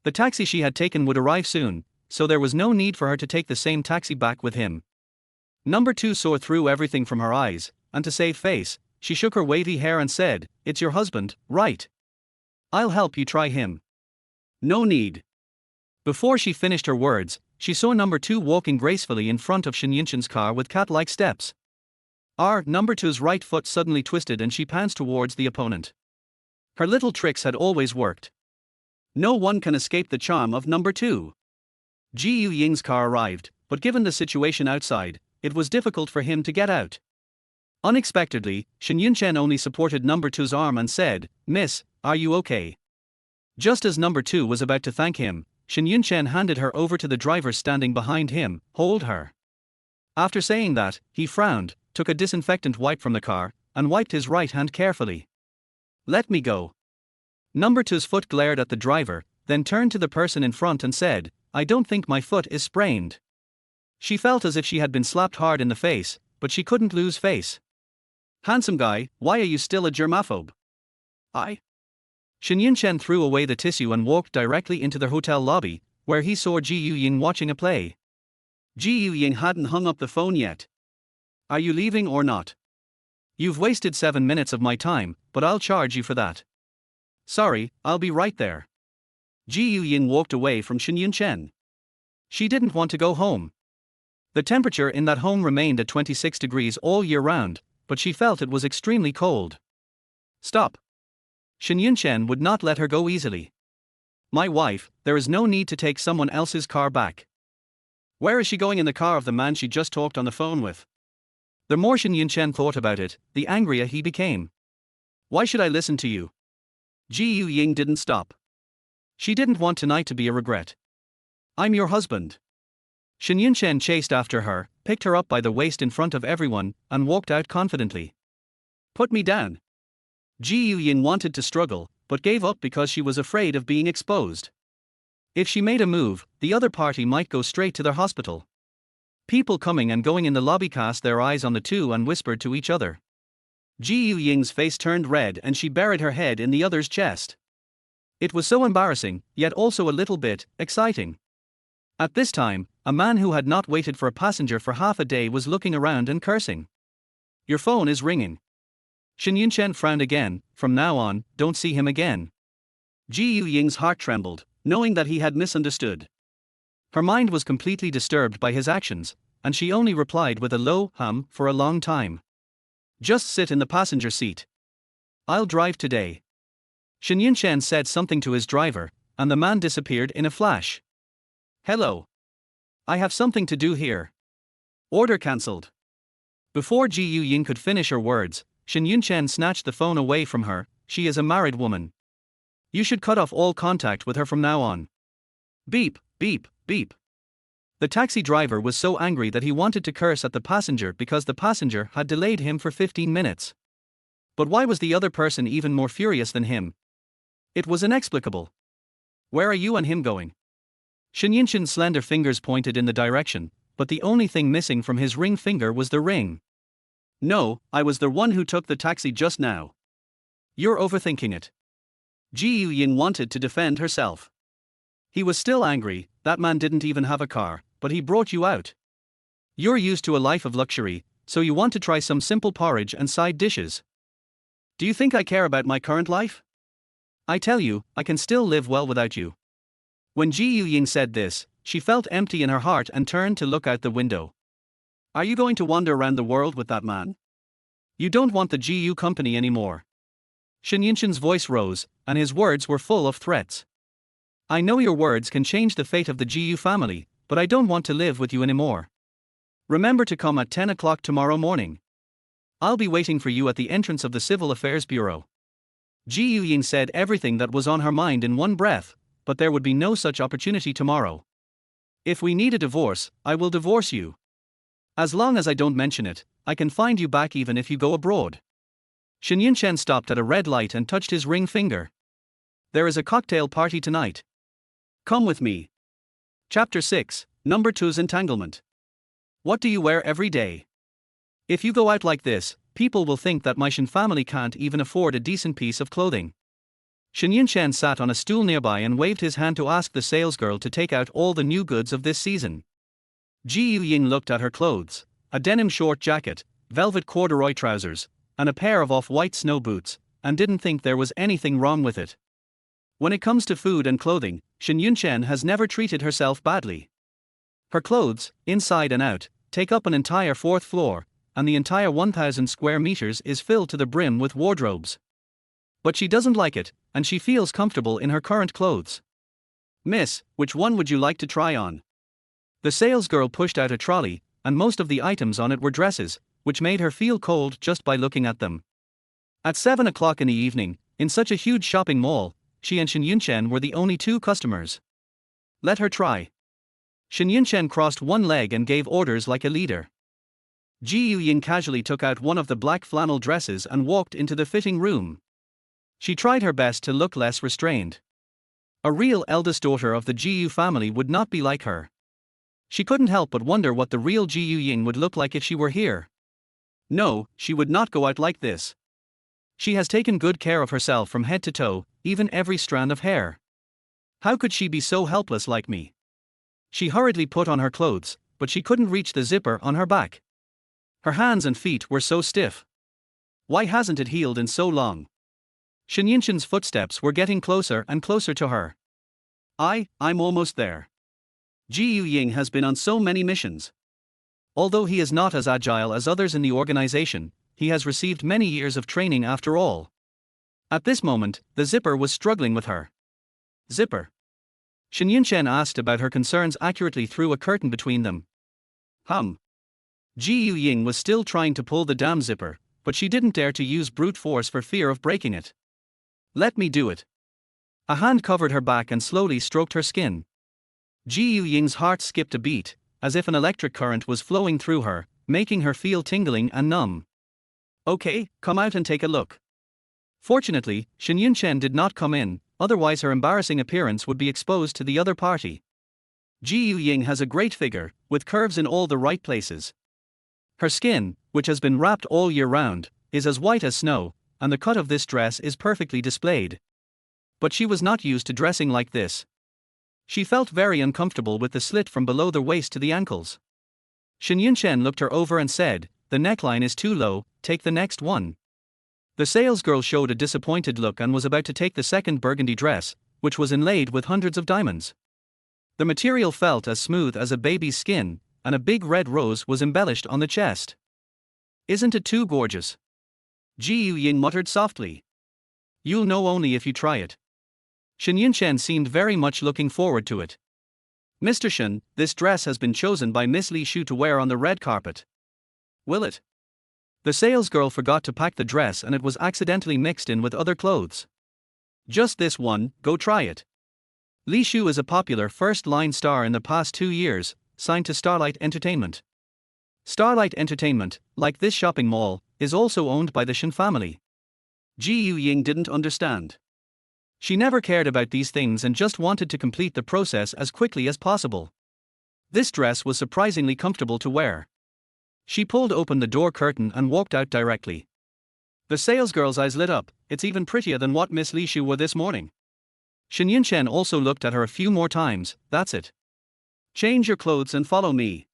The taxi she had taken would arrive soon, so there was no need for her to take the same taxi back with him. Number 2 saw through everything from her eyes, and to save face, she shook her wavy hair and said, "It's your husband, right? I'll help you try him." No need. Before she finished her words, she saw number 2 walking gracefully in front of Shen Yunchen's car with cat-like steps. Number 2's right foot suddenly twisted and she pounced towards the opponent. Her little tricks had always worked. No one can escape the charm of number 2. Ying's car arrived, but given the situation outside, it was difficult for him to get out. Unexpectedly, Shen Yunchen only supported number 2's arm and said, "Miss, are you okay?" Just as number 2 was about to thank him, Shen Yunchen handed her over to the driver standing behind him. "Hold her." After saying that, he frowned, took a disinfectant wipe from the car, and wiped his right hand carefully. "Let me go." Number 2's foot glared at the driver, then turned to the person in front and said, "I don't think my foot is sprained." She felt as if she had been slapped hard in the face, but she couldn't lose face. "Handsome guy, why are you still a germaphobe?" Shen Yunchen threw away the tissue and walked directly into the hotel lobby, where he saw Ying watching a play. Ying hadn't hung up the phone yet. "Are you leaving or not?" "You've wasted 7 minutes of my time, but I'll charge you for that." "Sorry, I'll be right there." Ying walked away from Shen Yunchen. She didn't want to go home. The temperature in that home remained at 26 degrees all year round, but she felt it was extremely cold. "Stop." Shen Yunchen would not let her go easily. "My wife, there is no need to take someone else's car back." Where is she going in the car of the man she just talked on the phone with? The more Shen Yunchen thought about it, the angrier he became. "Why should I listen to you?" Ying didn't stop. She didn't want tonight to be a regret. "I'm your husband." Shen Yunchen chased after her, picked her up by the waist in front of everyone, and walked out confidently. "Put me down." Ying wanted to struggle, but gave up because she was afraid of being exposed. If she made a move, the other party might go straight to their hospital. People coming and going in the lobby cast their eyes on the two and whispered to each other. Ying's face turned red and she buried her head in the other's chest. It was so embarrassing, yet also a little bit exciting. At this time, a man who had not waited for a passenger for half a day was looking around and cursing. "Your phone is ringing." Shen Yunchen frowned again. "From now on, don't see him again." Ying's heart trembled, knowing that he had misunderstood. Her mind was completely disturbed by his actions, and she only replied with a low hum for a long time. Just sit in the passenger seat. I'll drive today. Shen Yunchen said something to his driver, and the man disappeared in a flash. Hello. I have something to do here. Order cancelled. Before Ying could finish her words, Shen Yunchen snatched the phone away from her. She is a married woman. You should cut off all contact with her from now on. Beep, beep, beep. The taxi driver was so angry that he wanted to curse at the passenger because the passenger had delayed him for 15 minutes. But why was the other person even more furious than him? It was inexplicable. Where are you and him going? Shen Yunchen's slender fingers pointed in the direction, but the only thing missing from his ring finger was the ring. No, I was the one who took the taxi just now. You're overthinking it. Ying wanted to defend herself. He was still angry. That man didn't even have a car, but he brought you out. You're used to a life of luxury, so you want to try some simple porridge and side dishes. Do you think I care about my current life? I tell you, I can still live well without you. When Ying said this, she felt empty in her heart and turned to look out the window. Are you going to wander around the world with that man? You don't want the GU company anymore. Shen Yunchen's voice rose, and his words were full of threats. I know your words can change the fate of the GU family, but I don't want to live with you anymore. Remember to come at 10 o'clock tomorrow morning. I'll be waiting for you at the entrance of the Civil Affairs Bureau. Ying said everything that was on her mind in one breath, but there would be no such opportunity tomorrow. If we need a divorce, I will divorce you. As long as I don't mention it, I can find you back even if you go abroad. Shen Yunchen stopped at a red light and touched his ring finger. There is a cocktail party tonight. Come with me. Chapter 6, Number 2's Entanglement. What do you wear every day? If you go out like this, people will think that my Shen family can't even afford a decent piece of clothing. Shen Yunchen sat on a stool nearby and waved his hand to ask the salesgirl to take out all the new goods of this season. Ying looked at her clothes, a denim short jacket, velvet corduroy trousers, and a pair of off-white snow boots, and didn't think there was anything wrong with it. When it comes to food and clothing, Shen Yunchen has never treated herself badly. Her clothes, inside and out, take up an entire fourth floor, and the entire 1,000 square meters is filled to the brim with wardrobes. But she doesn't like it, and she feels comfortable in her current clothes. Miss, which one would you like to try on? The salesgirl pushed out a trolley, and most of the items on it were dresses, which made her feel cold just by looking at them. At 7 o'clock in the evening, in such a huge shopping mall, she and Shen Yunchen were the only two customers. Let her try. Shen Yunchen crossed one leg and gave orders like a leader. Ying casually took out one of the black flannel dresses and walked into the fitting room. She tried her best to look less restrained. A real eldest daughter of the GU family would not be like her. She couldn't help but wonder what the real Ying would look like if she were here. No, she would not go out like this. She has taken good care of herself from head to toe, even every strand of hair. How could she be so helpless like me? She hurriedly put on her clothes, but she couldn't reach the zipper on her back. Her hands and feet were so stiff. Why hasn't it healed in so long? Shen Yunchen's footsteps were getting closer and closer to her. I'm almost there. Ying has been on so many missions. Although he is not as agile as others in the organization, he has received many years of training after all. At this moment, the zipper was struggling with her. Zipper. Shen Yunchen asked about her concerns accurately through a curtain between them. Ying was still trying to pull the damn zipper, but she didn't dare to use brute force for fear of breaking it. Let me do it. A hand covered her back and slowly stroked her skin. Ying's heart skipped a beat, as if an electric current was flowing through her, making her feel tingling and numb. Okay, come out and take a look. Fortunately, Shen Yunchen did not come in, otherwise her embarrassing appearance would be exposed to the other party. Ying has a great figure, with curves in all the right places. Her skin, which has been wrapped all year round, is as white as snow, and the cut of this dress is perfectly displayed. But she was not used to dressing like this. She felt very uncomfortable with the slit from below the waist to the ankles. Shen Yunchen looked her over and said, "The neckline is too low, take the next one." The salesgirl showed a disappointed look and was about to take the second burgundy dress, which was inlaid with hundreds of diamonds. The material felt as smooth as a baby's skin, and a big red rose was embellished on the chest. Isn't it too gorgeous? Ying muttered softly. You'll know only if you try it. Shen Yunchen seemed very much looking forward to it. Mr. Shen, this dress has been chosen by Miss Li Shu to wear on the red carpet. Will it? The salesgirl forgot to pack the dress and it was accidentally mixed in with other clothes. Just this one, go try it. Li Shu is a popular first-line star in the past 2 years, signed to Starlight Entertainment. Starlight Entertainment, like this shopping mall, is also owned by the Shen family. Ying didn't understand. She never cared about these things and just wanted to complete the process as quickly as possible. This dress was surprisingly comfortable to wear. She pulled open the door curtain and walked out directly. The salesgirl's eyes lit up. It's even prettier than what Miss Li Shu wore this morning. Shen Yunchen also looked at her a few more times. That's it. Change your clothes and follow me.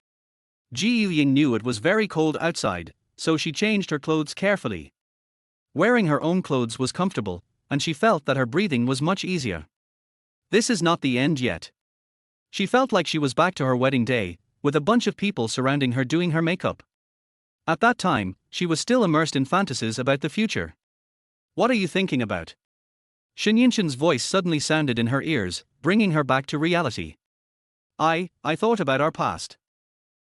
Ying knew it was very cold outside, so she changed her clothes carefully. Wearing her own clothes was comfortable, and she felt that her breathing was much easier. This is not the end yet. She felt like she was back to her wedding day, with a bunch of people surrounding her doing her makeup. At that time, she was still immersed in fantasies about the future. What are you thinking about? Shen Yunchen's voice suddenly sounded in her ears, bringing her back to reality. I thought about our past.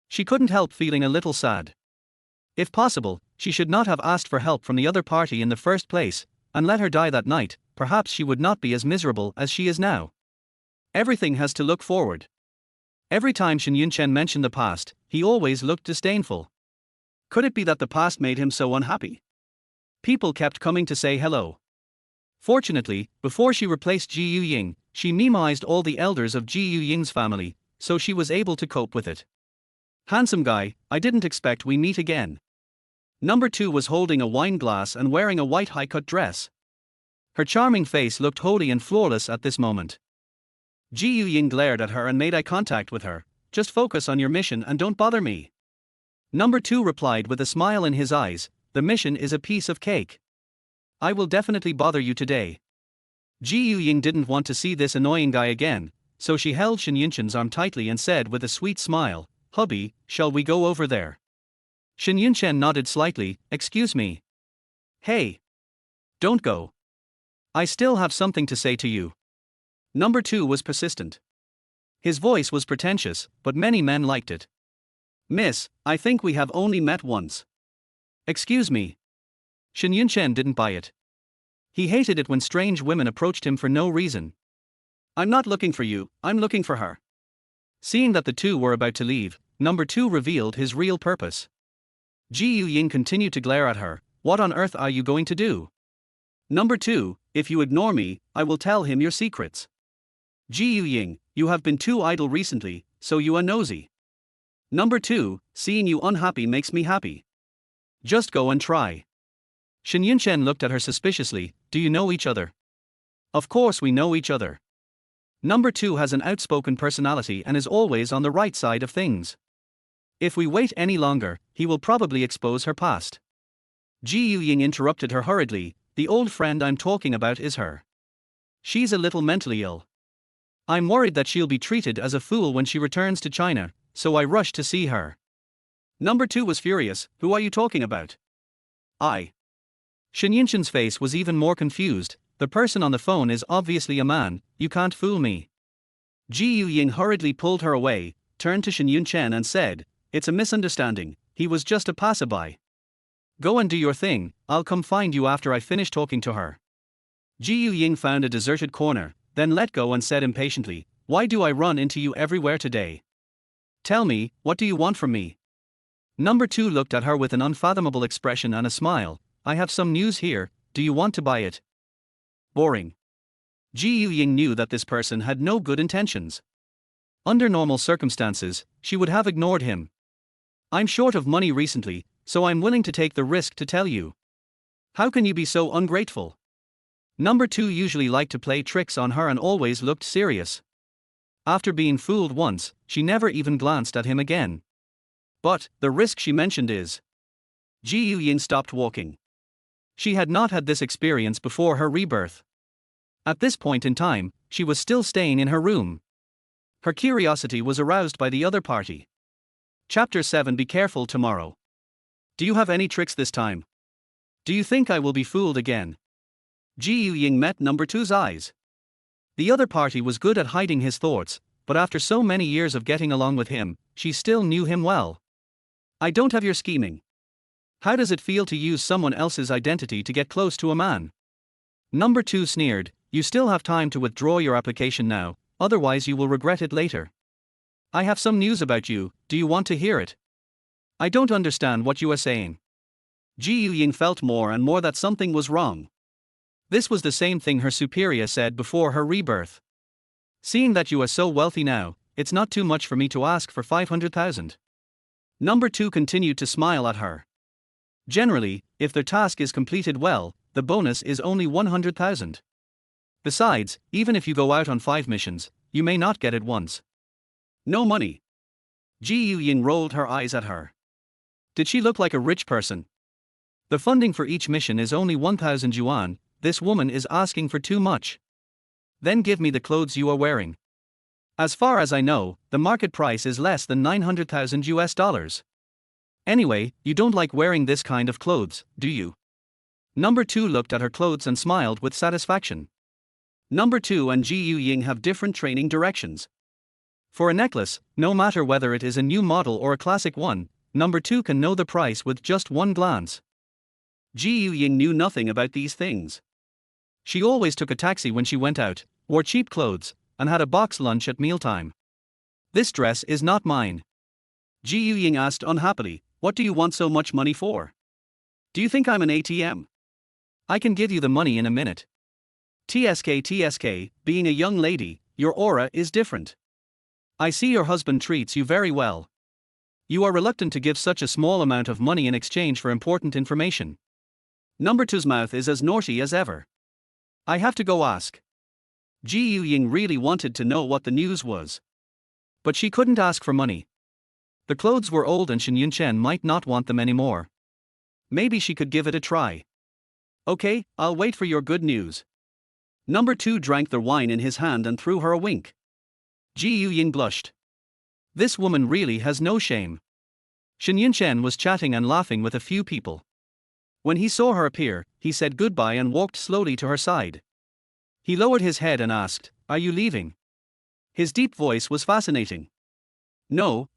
She couldn't help feeling a little sad. If possible, she should not have asked for help from the other party in the first place, and let her die that night. Perhaps she would not be as miserable as she is now. Everything has to look forward. Every time Shen Yunchen mentioned the past, he always looked disdainful. Could it be that the past made him so unhappy? People kept coming to say hello. Fortunately, before she replaced Ying, she memoized all the elders of Ying's family, so she was able to cope with it. Handsome guy, I didn't expect we meet again. Number 2 was holding a wine glass and wearing a white high-cut dress. Her charming face looked holy and flawless at this moment. Ying glared at her and made eye contact with her. Just focus on your mission and don't bother me. Number 2 replied with a smile in his eyes, the mission is a piece of cake. I will definitely bother you today. Ying didn't want to see this annoying guy again, so she held Shen Yunchen's arm tightly and said with a sweet smile, hubby, shall we go over there? Shen Yunchen nodded slightly. Excuse me. Hey. Don't go. I still have something to say to you. Number 2 was persistent. His voice was pretentious, but many men liked it. Miss, I think we have only met once. Excuse me. Shen Yunchen didn't buy it. He hated it when strange women approached him for no reason. I'm not looking for you, I'm looking for her. Seeing that the two were about to leave, Number 2 revealed his real purpose. Ying continued to glare at her. What on earth are you going to do? Number 2, if you ignore me, I will tell him your secrets. Ying, you have been too idle recently, so you are nosy. Number 2, seeing you unhappy makes me happy. Just go and try. Shen Yunchen looked at her suspiciously. Do you know each other? Of course we know each other. Number 2 has an outspoken personality and is always on the right side of things. If we wait any longer, he will probably expose her past. Ying interrupted her hurriedly. The old friend I'm talking about is her. She's a little mentally ill. I'm worried that she'll be treated as a fool when she returns to China, so I rushed to see her. Number 2 was furious. Who are you talking about? I. Shen Yunchen's face was even more confused. The person on the phone is obviously a man, you can't fool me. Ying hurriedly pulled her away, turned to Shen Yunchen and said, it's a misunderstanding, he was just a passerby. Go and do your thing, I'll come find you after I finish talking to her. Ying found a deserted corner, then let go and said impatiently, why do I run into you everywhere today? Tell me, what do you want from me? Number 2 looked at her with an unfathomable expression and a smile. I have some news here, do you want to buy it? Boring. Ying knew that this person had no good intentions. Under normal circumstances, she would have ignored him. I'm short of money recently, so I'm willing to take the risk to tell you. How can you be so ungrateful? Number 2 usually liked to play tricks on her and always looked serious. After being fooled once, she never even glanced at him again. But, the risk she mentioned is. Ying stopped walking. She had not had this experience before her rebirth. At this point in time, she was still staying in her room. Her curiosity was aroused by the other party. Chapter 7. Be careful tomorrow. Do you have any tricks this time? Do you think I will be fooled again? Ying met number 2's eyes. The other party was good at hiding his thoughts, but after so many years of getting along with him, she still knew him well. I don't have your scheming. How does it feel to use someone else's identity to get close to a man? Number 2 sneered. You still have time to withdraw your application now, otherwise you will regret it later. I have some news about you, do you want to hear it? I don't understand what you are saying. Ying felt more and more that something was wrong. This was the same thing her superior said before her rebirth. Seeing that you are so wealthy now, it's not too much for me to ask for 500,000. Number 2 continued to smile at her. Generally, if their task is completed well, the bonus is only 100,000. Besides, even if you go out on 5 missions, you may not get it once. No money. Ying rolled her eyes at her. Did she look like a rich person? The funding for each mission is only 1,000 yuan, this woman is asking for too much. Then give me the clothes you are wearing. As far as I know, the market price is less than 900,000 US dollars. Anyway, you don't like wearing this kind of clothes, do you? Number 2 looked at her clothes and smiled with satisfaction. Number 2 and Ying have different training directions. For a necklace, no matter whether it is a new model or a classic one, number 2 can know the price with just one glance. Ying knew nothing about these things. She always took a taxi when she went out, wore cheap clothes, and had a box lunch at mealtime. This dress is not mine. Ying asked unhappily, what do you want so much money for? Do you think I'm an ATM? I can give you the money in a minute. TSK, being a young lady, your aura is different. I see your husband treats you very well. You are reluctant to give such a small amount of money in exchange for important information. Number 2's mouth is as naughty as ever. I have to go ask. Ying really wanted to know what the news was. But she couldn't ask for money. The clothes were old and Shen Yunchen might not want them anymore. Maybe she could give it a try. Okay, I'll wait for your good news. Number 2 drank the wine in his hand and threw her a wink. Ying blushed. This woman really has no shame. Shen Yunchen was chatting and laughing with a few people. When he saw her appear, he said goodbye and walked slowly to her side. He lowered his head and asked, "Are you leaving?" His deep voice was fascinating. No,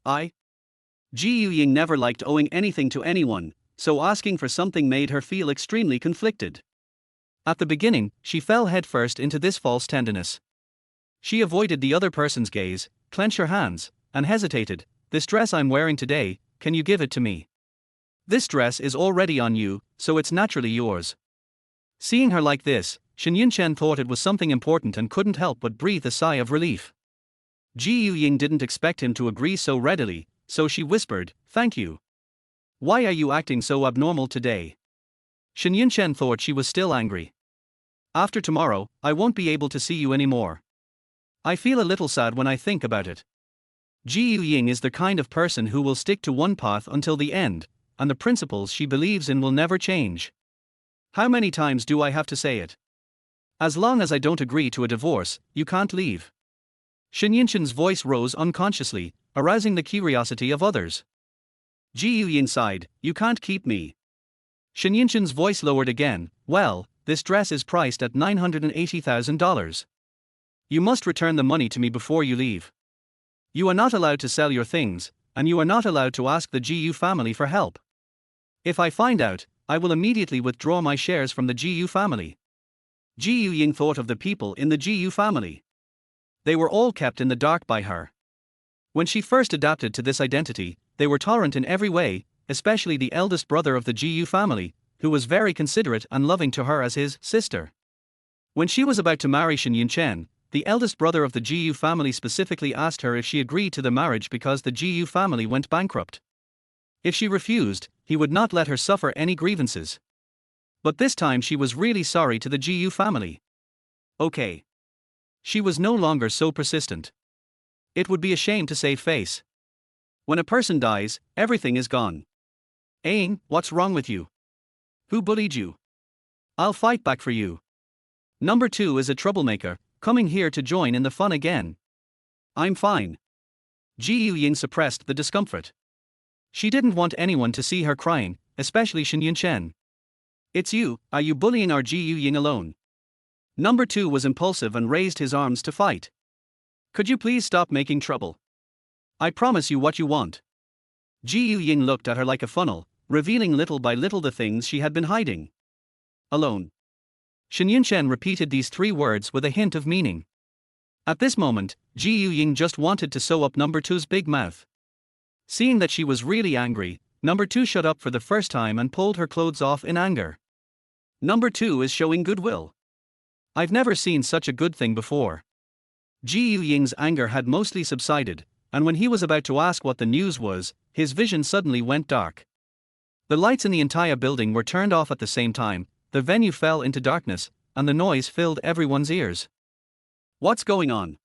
Ying never liked owing anything to anyone, so asking for something made her feel extremely conflicted. At the beginning, she fell headfirst into this false tenderness. She avoided the other person's gaze, clenched her hands, and hesitated. This dress I'm wearing today, can you give it to me? This dress is already on you, so it's naturally yours. Seeing her like this, Shen Yunchen thought it was something important and couldn't help but breathe a sigh of relief. Ying didn't expect him to agree so readily, so she whispered, "Thank you. Why are you acting so abnormal today?" Shen Yunchen thought she was still angry. After tomorrow, I won't be able to see you anymore. I feel a little sad when I think about it. Ying is the kind of person who will stick to one path until the end, and the principles she believes in will never change. How many times do I have to say it? As long as I don't agree to a divorce, you can't leave. Shen Yunchen's voice rose unconsciously, arousing the curiosity of others. Ying sighed, "You can't keep me." Shen Yunchen's voice lowered again, "Well, this dress is priced at $980,000. You must return the money to me before you leave. You are not allowed to sell your things, and you are not allowed to ask the Gu family for help. If I find out, I will immediately withdraw my shares from the Gu family." Ying thought of the people in the Gu family. They were all kept in the dark by her. When she first adapted to this identity, they were tolerant in every way, especially the eldest brother of the Gu family, who was very considerate and loving to her as his sister. When she was about to marry Shen Yunchen, the eldest brother of the Gu family specifically asked her if she agreed to the marriage because the Gu family went bankrupt. If she refused, he would not let her suffer any grievances. But this time she was really sorry to the Gu family. Okay. She was no longer so persistent. It would be a shame to save face. When a person dies, everything is gone. Ying, what's wrong with you? Who bullied you? I'll fight back for you. Number 2 is a troublemaker, coming here to join in the fun again. I'm fine. Ji Ying suppressed the discomfort. She didn't want anyone to see her crying, especially Shen Yunchen. It's you, are you bullying our Ji Ying alone? Number 2 was impulsive and raised his arms to fight. Could you please stop making trouble? I promise you what you want. Ji Ying looked at her like a funnel, revealing little by little the things she had been hiding. Alone. Shen Yunchen repeated these 3 words with a hint of meaning. At this moment, Ji Ying just wanted to sew up number 2's big mouth. Seeing that she was really angry, number 2 shut up for the first time and pulled her clothes off in anger. Number 2 is showing goodwill. I've never seen such a good thing before. Ji Ying's anger had mostly subsided, and when he was about to ask what the news was, his vision suddenly went dark. The lights in the entire building were turned off at the same time, the venue fell into darkness, and the noise filled everyone's ears. What's going on?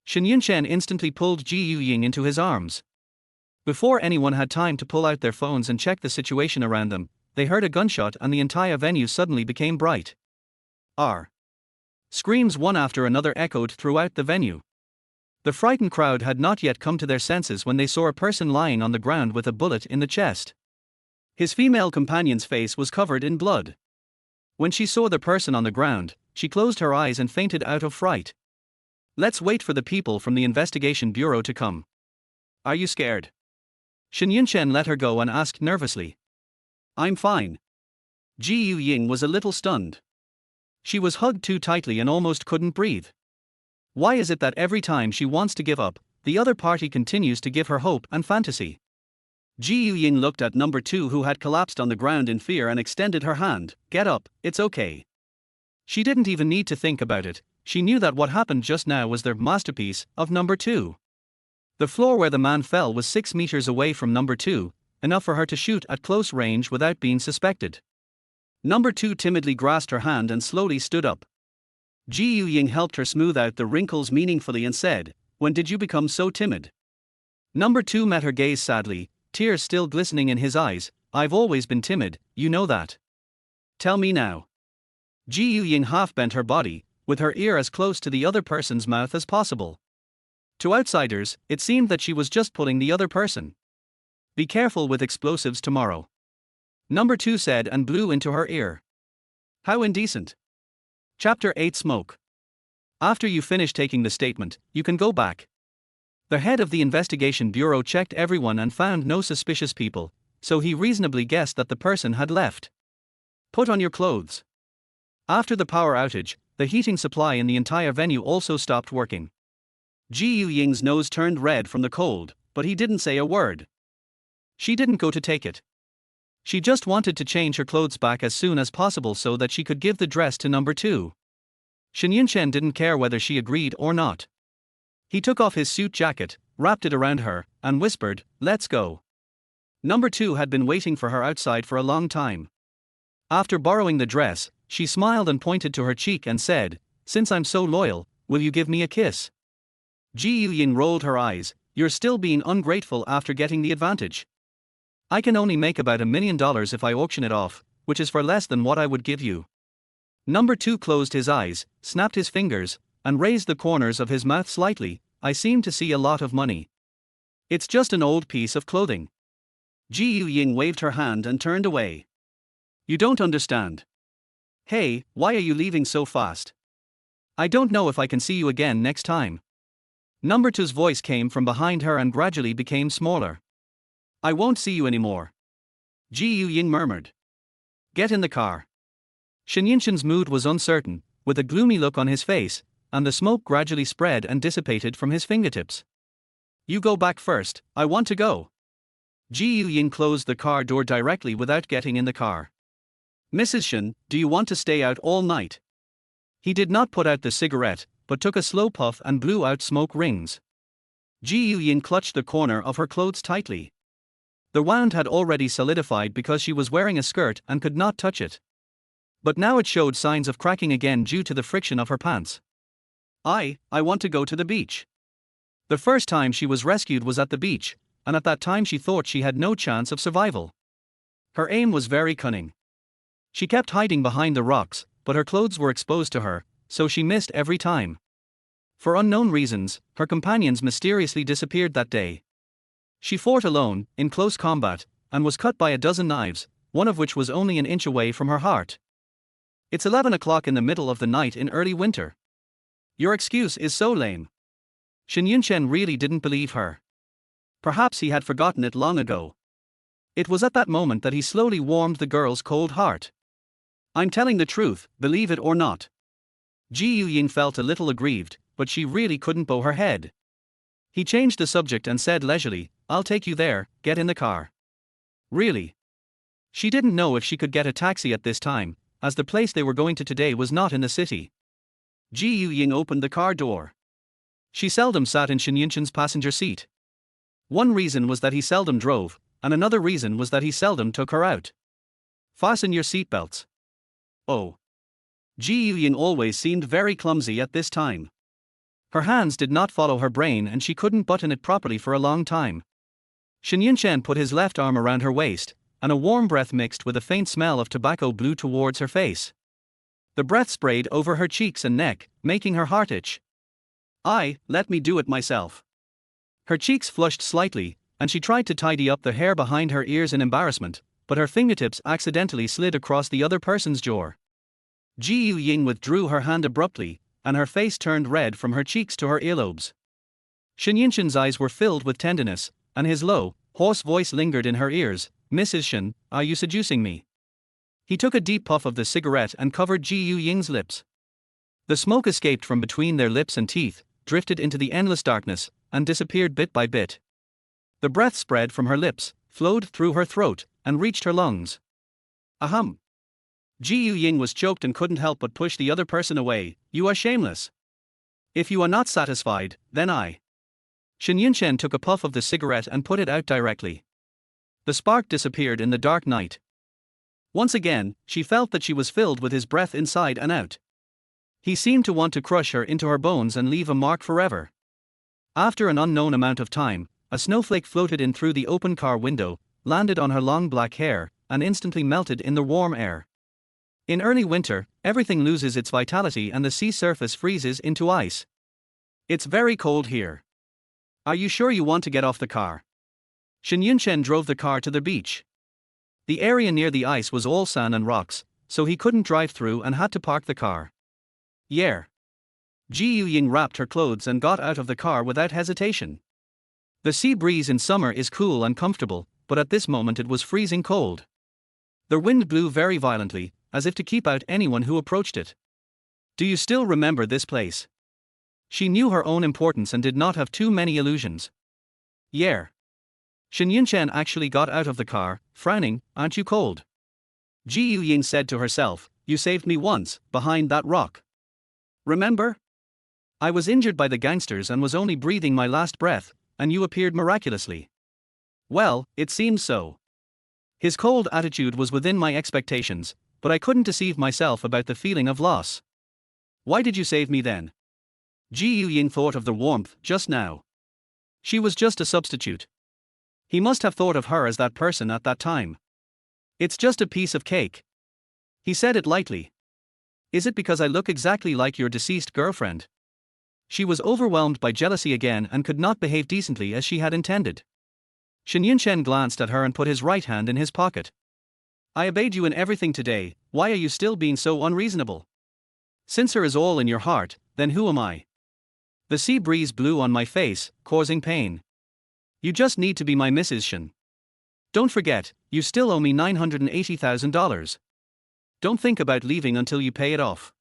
Shen Yunchen instantly pulled Ji Ying into his arms. Before anyone had time to pull out their phones and check the situation around them, they heard a gunshot and the entire venue suddenly became bright. R. Screams one after another echoed throughout the venue. The frightened crowd had not yet come to their senses when they saw a person lying on the ground with a bullet in the chest. His female companion's face was covered in blood. When she saw the person on the ground, she closed her eyes and fainted out of fright. Let's wait for the people from the investigation bureau to come. Are you scared? Shen Yunchen let her go and asked nervously. I'm fine. Ji Ying was a little stunned. She was hugged too tightly and almost couldn't breathe. Why is it that every time she wants to give up, the other party continues to give her hope and fantasy? Ji Ying looked at number 2 who had collapsed on the ground in fear and extended her hand. Get up, it's okay. She didn't even need to think about it, she knew that what happened just now was the masterpiece of number 2. The floor where the man fell was 6 meters away from number 2, enough for her to shoot at close range without being suspected. Number 2 timidly grasped her hand and slowly stood up. Ji Ying helped her smooth out the wrinkles meaningfully and said, when did you become so timid? Number 2 met her gaze sadly, tears still glistening in his eyes. I've always been timid, you know that. Tell me now. Ji Ying half bent her body, with her ear as close to the other person's mouth as possible. To outsiders, it seemed that she was just pulling the other person. Be careful with explosives tomorrow. Number 2 said and blew into her ear. How indecent. Chapter 8 Smoke. After you finish taking the statement, you can go back. The head of the investigation bureau checked everyone and found no suspicious people, so he reasonably guessed that the person had left. Put on your clothes. After the power outage, the heating supply in the entire venue also stopped working. Ji Ying's nose turned red from the cold, but he didn't say a word. She didn't go to take it. She just wanted to change her clothes back as soon as possible so that she could give the dress to number 2. Shen Yunchen didn't care whether she agreed or not. He took off his suit jacket, wrapped it around her, and whispered, let's go. Number 2 had been waiting for her outside for a long time. After borrowing the dress, she smiled and pointed to her cheek and said, since I'm so loyal, will you give me a kiss? Ji Ying rolled her eyes, you're still being ungrateful after getting the advantage. I can only make about $1 million if I auction it off, which is for less than what I would give you. Number 2 closed his eyes, snapped his fingers, and raised the corners of his mouth slightly. I seem to see a lot of money. It's just an old piece of clothing. Ji Ying waved her hand and turned away. You don't understand. Hey, why are you leaving so fast? I don't know if I can see you again next time. Number 2's voice came from behind her and gradually became smaller. I won't see you anymore. Ji Ying murmured. Get in the car. Shen Yunchen's mood was uncertain, with a gloomy look on his face, and the smoke gradually spread and dissipated from his fingertips. You go back first, I want to go. Ji Ying closed the car door directly without getting in the car. Mrs. Shen, do you want to stay out all night? He did not put out the cigarette, but took a slow puff and blew out smoke rings. Ji Ying clutched the corner of her clothes tightly. The wound had already solidified because she was wearing a skirt and could not touch it. But now it showed signs of cracking again due to the friction of her pants. I want to go to the beach. The first time she was rescued was at the beach, and at that time she thought she had no chance of survival. Her aim was very cunning. She kept hiding behind the rocks, but her clothes were exposed to her, so she missed every time. For unknown reasons, her companions mysteriously disappeared that day. She fought alone, in close combat, and was cut by a dozen knives, one of which was only an inch away from her heart. It's 11 o'clock in the middle of the night in early winter. Your excuse is so lame. Shen Yunchen really didn't believe her. Perhaps he had forgotten it long ago. It was at that moment that he slowly warmed the girl's cold heart. I'm telling the truth, believe it or not. Ying felt a little aggrieved, but she really couldn't bow her head. He changed the subject and said leisurely, I'll take you there, get in the car. Really? She didn't know if she could get a taxi at this time, as the place they were going to today was not in the city. Ying opened the car door. She seldom sat in Shen Yunchen's passenger seat. One reason was that he seldom drove, and another reason was that he seldom took her out. Fasten your seatbelts. Oh. Ying always seemed very clumsy at this time. Her hands did not follow her brain and she couldn't button it properly for a long time. Shen Yunchen put his left arm around her waist, and a warm breath mixed with a faint smell of tobacco blew towards her face. The breath sprayed over her cheeks and neck, making her heart itch. Let me do it myself. Her cheeks flushed slightly, and she tried to tidy up the hair behind her ears in embarrassment, but her fingertips accidentally slid across the other person's jaw. Ying withdrew her hand abruptly, and her face turned red from her cheeks to her earlobes. Shen Yunchen's eyes were filled with tenderness, and his low, hoarse voice lingered in her ears. Mrs. Shen, are you seducing me? He took a deep puff of the cigarette and covered Ying's lips. The smoke escaped from between their lips and teeth, drifted into the endless darkness, and disappeared bit by bit. The breath spread from her lips, flowed through her throat, and reached her lungs. Ahem. Ying was choked and couldn't help but push the other person away. You are shameless. If you are not satisfied, then I. Shen Yunchen took a puff of the cigarette and put it out directly. The spark disappeared in the dark night. Once again, she felt that she was filled with his breath inside and out. He seemed to want to crush her into her bones and leave a mark forever. After an unknown amount of time, a snowflake floated in through the open car window, landed on her long black hair, and instantly melted in the warm air. In early winter, everything loses its vitality and the sea surface freezes into ice. It's very cold here. Are you sure you want to get off the car? Shen Yunchen drove the car to the beach. The area near the ice was all sand and rocks, so he couldn't drive through and had to park the car. Yeah. Ying wrapped her clothes and got out of the car without hesitation. The sea breeze in summer is cool and comfortable, but at this moment it was freezing cold. The wind blew very violently, as if to keep out anyone who approached it. Do you still remember this place? She knew her own importance and did not have too many illusions. Yeah. Shen Yunchen actually got out of the car, frowning. Aren't you cold? Ying said to herself, you saved me once, behind that rock. Remember? I was injured by the gangsters and was only breathing my last breath, and you appeared miraculously. Well, it seems so. His cold attitude was within my expectations, but I couldn't deceive myself about the feeling of loss. Why did you save me then? Ying thought of the warmth just now. She was just a substitute. He must have thought of her as that person at that time. It's just a piece of cake. He said it lightly. Is it because I look exactly like your deceased girlfriend? She was overwhelmed by jealousy again and could not behave decently as she had intended. Shen Yunchen glanced at her and put his right hand in his pocket. I obeyed you in everything today, why are you still being so unreasonable? Since her is all in your heart, then who am I? The sea breeze blew on my face, causing pain. You just need to be my Mrs. Shen. Don't forget, you still owe me $980,000. Don't think about leaving until you pay it off.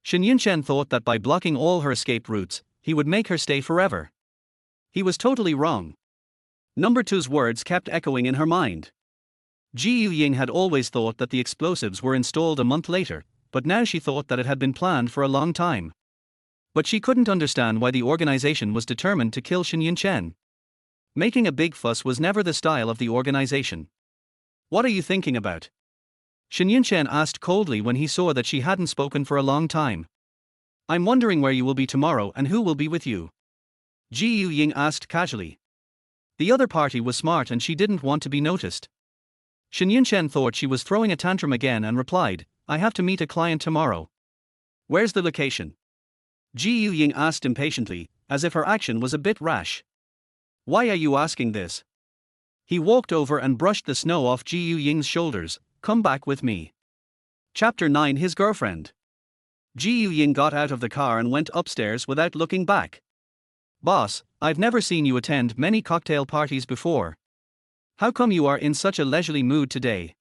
Shen Yunchen thought that by blocking all her escape routes, he would make her stay forever. He was totally wrong. Number two's words kept echoing in her mind. Ying had always thought that the explosives were installed a month later, but now she thought that it had been planned for a long time. But she couldn't understand why the organization was determined to kill Shen Yunchen. Making a big fuss was never the style of the organization. What are you thinking about? Shen Yunchen asked coldly when he saw that she hadn't spoken for a long time. I'm wondering where you will be tomorrow and who will be with you. Ying asked casually. The other party was smart and she didn't want to be noticed. Shen Yunchen thought she was throwing a tantrum again and replied, I have to meet a client tomorrow. Where's the location? Ji Ying asked impatiently, as if her action was a bit rash. Why are you asking this? He walked over and brushed the snow off Ji Ying's shoulders. Come back with me. Chapter 9. His girlfriend. Ji Ying got out of the car and went upstairs without looking back. Boss, I've never seen you attend many cocktail parties before. How come you are in such a leisurely mood today?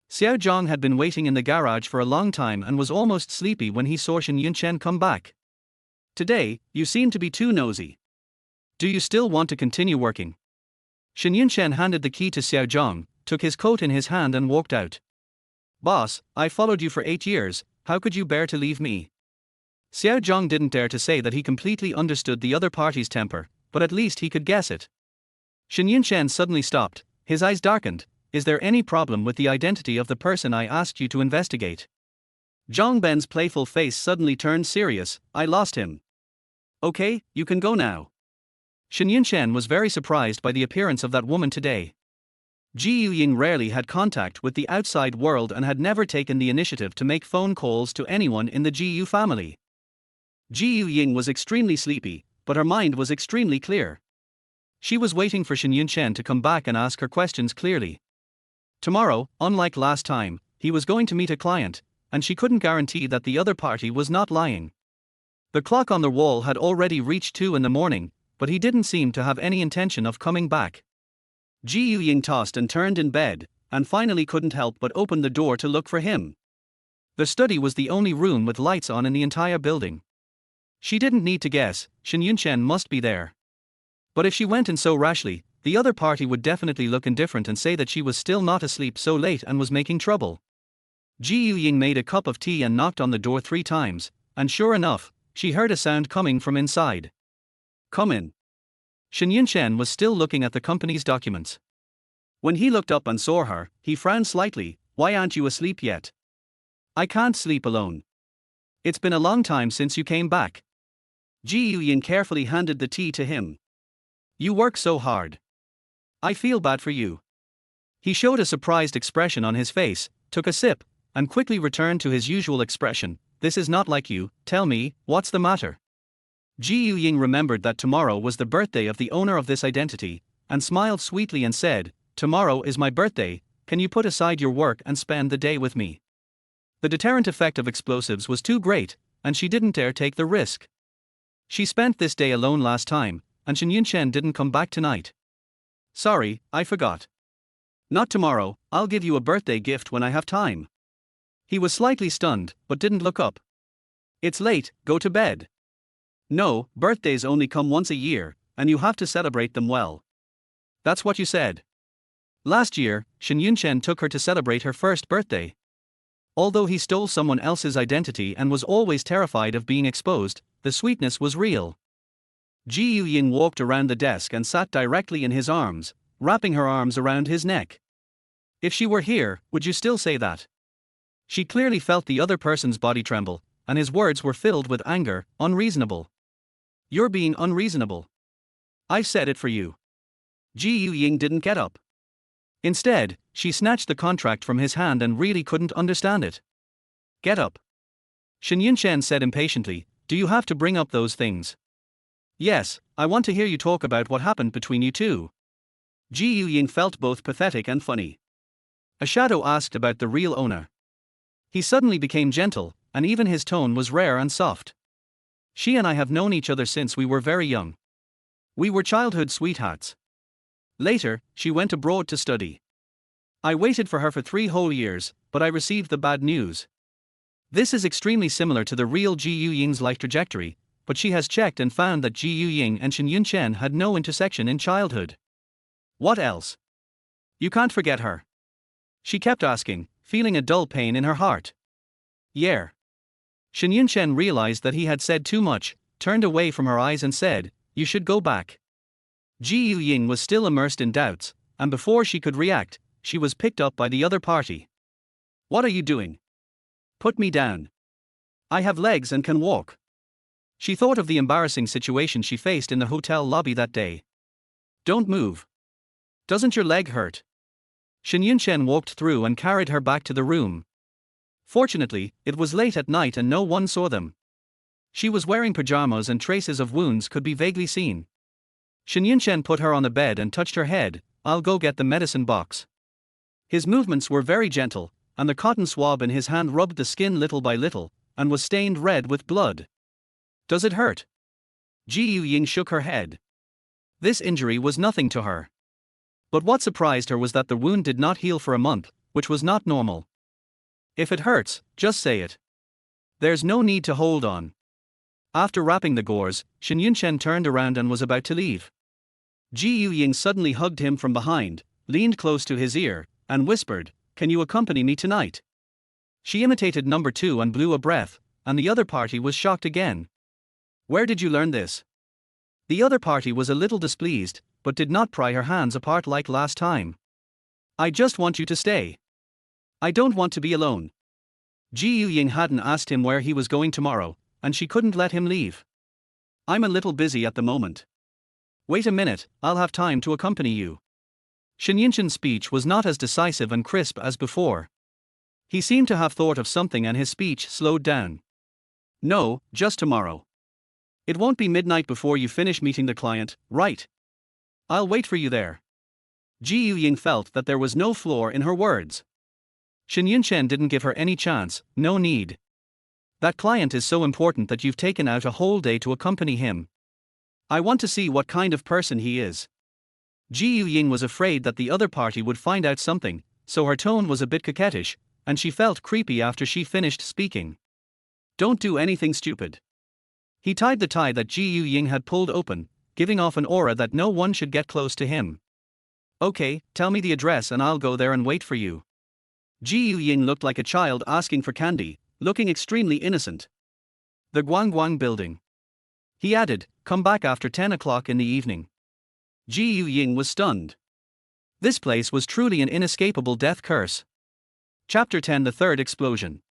Xiao Zhang had been waiting in the garage for a long time and was almost sleepy when he saw Shen Yunchen come back. Today, you seem to be too nosy. Do you still want to continue working? Shen Yunchen handed the key to Xiao Zhang, took his coat in his hand and walked out. Boss, I followed you for 8 years, how could you bear to leave me? Xiao Zhang didn't dare to say that he completely understood the other party's temper, but at least he could guess it. Shen Yunchen suddenly stopped, his eyes darkened. Is there any problem with the identity of the person I asked you to investigate? Zhang Ben's playful face suddenly turned serious. I lost him. Okay, you can go now. Shen Yunchen was very surprised by the appearance of that woman today. Ji Ying rarely had contact with the outside world and had never taken the initiative to make phone calls to anyone in the Ji family. Ji Ying was extremely sleepy, but her mind was extremely clear. She was waiting for Shen Yunchen to come back and ask her questions clearly. Tomorrow, unlike last time, he was going to meet a client, and she couldn't guarantee that the other party was not lying. The clock on the wall had already reached 2 in the morning, but he didn't seem to have any intention of coming back. Ji Ying tossed and turned in bed, and finally couldn't help but open the door to look for him. The study was the only room with lights on in the entire building. She didn't need to guess, Shen Yunchen must be there. But if she went in so rashly, the other party would definitely look indifferent and say that she was still not asleep so late and was making trouble. Ji Ying made a cup of tea and knocked on the door 3 times, and sure enough, she heard a sound coming from inside. Come in. Shen Yunchen was still looking at the company's documents. When he looked up and saw her, he frowned slightly. Why aren't you asleep yet? I can't sleep alone. It's been a long time since you came back. Ji Ying carefully handed the tea to him. You work so hard. I feel bad for you. He showed a surprised expression on his face, took a sip, and quickly returned to his usual expression. This is not like you, tell me, what's the matter? Ji Ying remembered that tomorrow was the birthday of the owner of this identity, and smiled sweetly and said, Tomorrow is my birthday, can you put aside your work and spend the day with me? The deterrent effect of explosives was too great, and she didn't dare take the risk. She spent this day alone last time, and Shen Yunchen didn't come back tonight. Sorry, I forgot. Not tomorrow, I'll give you a birthday gift when I have time. He was slightly stunned, but didn't look up. It's late, go to bed. No, birthdays only come once a year, and you have to celebrate them well. That's what you said. Last year, Shen Yunchen took her to celebrate her first birthday. Although he stole someone else's identity and was always terrified of being exposed, the sweetness was real. Ji Ying walked around the desk and sat directly in his arms, wrapping her arms around his neck. If she were here, would you still say that? She clearly felt the other person's body tremble, and his words were filled with anger. Unreasonable. You're being unreasonable. I've said it for you. Ji Ying didn't get up. Instead, she snatched the contract from his hand and really couldn't understand it. Get up. Shen Yunchen said impatiently, do you have to bring up those things? Yes, I want to hear you talk about what happened between you two. Ji Ying felt both pathetic and funny. A shadow asked about the real owner. He suddenly became gentle, and even his tone was rare and soft. She and I have known each other since we were very young. We were childhood sweethearts. Later, she went abroad to study. I waited for her for 3 whole years, but I received the bad news. This is extremely similar to the real Ji Ying's life trajectory, but she has checked and found that Ji Ying and Shen Yunchen had no intersection in childhood. What else? You can't forget her. She kept asking, feeling a dull pain in her heart. Yeah. Shen Yunchen realized that he had said too much, turned away from her eyes and said, you should go back. Ji Ying was still immersed in doubts, and before she could react, she was picked up by the other party. What are you doing? Put me down. I have legs and can walk. She thought of the embarrassing situation she faced in the hotel lobby that day. Don't move. Doesn't your leg hurt? Shen Yunchen walked through and carried her back to the room. Fortunately, it was late at night and no one saw them. She was wearing pajamas and traces of wounds could be vaguely seen. Shen Yunchen put her on the bed and touched her head. "I'll go get the medicine box." His movements were very gentle, and the cotton swab in his hand rubbed the skin little by little, and was stained red with blood. "Does it hurt?" Ying shook her head. This injury was nothing to her. But what surprised her was that the wound did not heal for a month, which was not normal. "If it hurts, just say it. There's no need to hold on." After wrapping the gauze, Shen Yunchen turned around and was about to leave. Ying suddenly hugged him from behind, leaned close to his ear, and whispered, "Can you accompany me tonight?" She imitated number 2 and blew a breath, and the other party was shocked again. "Where did you learn this?" The other party was a little displeased, but did not pry her hands apart like last time. "I just want you to stay. I don't want to be alone." Ying hadn't asked him where he was going tomorrow, and she couldn't let him leave. "I'm a little busy at the moment." "Wait a minute, I'll have time to accompany you." Shen Yunchen's speech was not as decisive and crisp as before. He seemed to have thought of something and his speech slowed down. "No, just tomorrow. It won't be midnight before you finish meeting the client, right? I'll wait for you there." Ying felt that there was no flaw in her words. Shen Yunchen didn't give her any chance. "No need. That client is so important that you've taken out a whole day to accompany him. I want to see what kind of person he is." Ying was afraid that the other party would find out something, so her tone was a bit coquettish, and she felt creepy after she finished speaking. "Don't do anything stupid." He tied the tie that Ying had pulled open, giving off an aura that no one should get close to him. "Okay, tell me the address and I'll go there and wait for you." Ying looked like a child asking for candy, looking extremely innocent. "The Shuiguang Building." He added, "Come back after 10 o'clock in the evening." Ying was stunned. This place was truly an inescapable death curse. Chapter 10: The Third Explosion.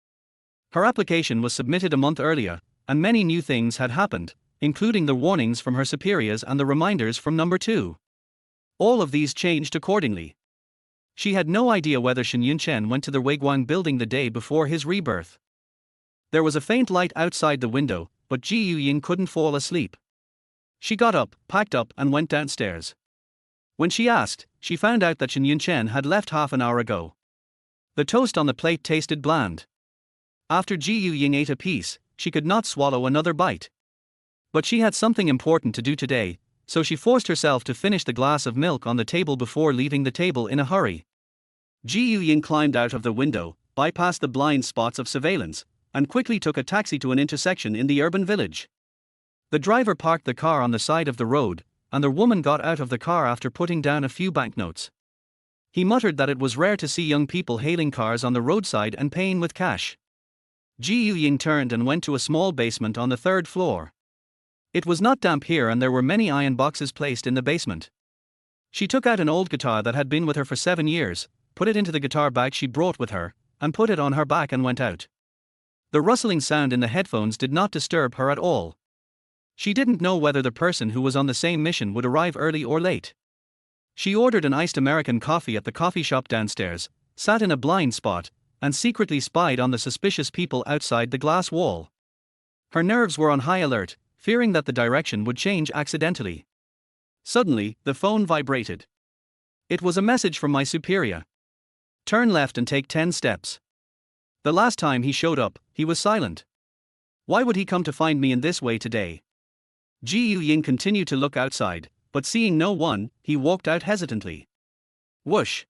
Her application was submitted a month earlier, and many new things had happened, including the warnings from her superiors and the reminders from number 2. All of these changed accordingly. She had no idea whether Shen Yunchen went to the Shuiguang Building the day before his rebirth. There was a faint light outside the window, but Ying couldn't fall asleep. She got up, packed up, and went downstairs. When she asked, she found out that Shen Yunchen had left half an hour ago. The toast on the plate tasted bland. After Ying ate a piece, she could not swallow another bite. But she had something important to do today, so she forced herself to finish the glass of milk on the table before leaving the table in a hurry. Ying climbed out of the window, bypassed the blind spots of surveillance, and quickly took a taxi to an intersection in the urban village. The driver parked the car on the side of the road, and the woman got out of the car after putting down a few banknotes. He muttered that it was rare to see young people hailing cars on the roadside and paying with cash. Ying turned and went to a small basement on the 3rd floor. It was not damp here and there were many iron boxes placed in the basement. She took out an old guitar that had been with her for 7 years, put it into the guitar bag she brought with her, and put it on her back and went out. The rustling sound in the headphones did not disturb her at all. She didn't know whether the person who was on the same mission would arrive early or late. She ordered an iced American coffee at the coffee shop downstairs, sat in a blind spot, and secretly spied on the suspicious people outside the glass wall. Her nerves were on high alert, fearing that the direction would change accidentally. Suddenly, the phone vibrated. It was a message from my superior. "Turn left and take 10 steps." The last time he showed up, he was silent. Why would he come to find me in this way today? Ying continued to look outside, but seeing no one, he walked out hesitantly. Whoosh!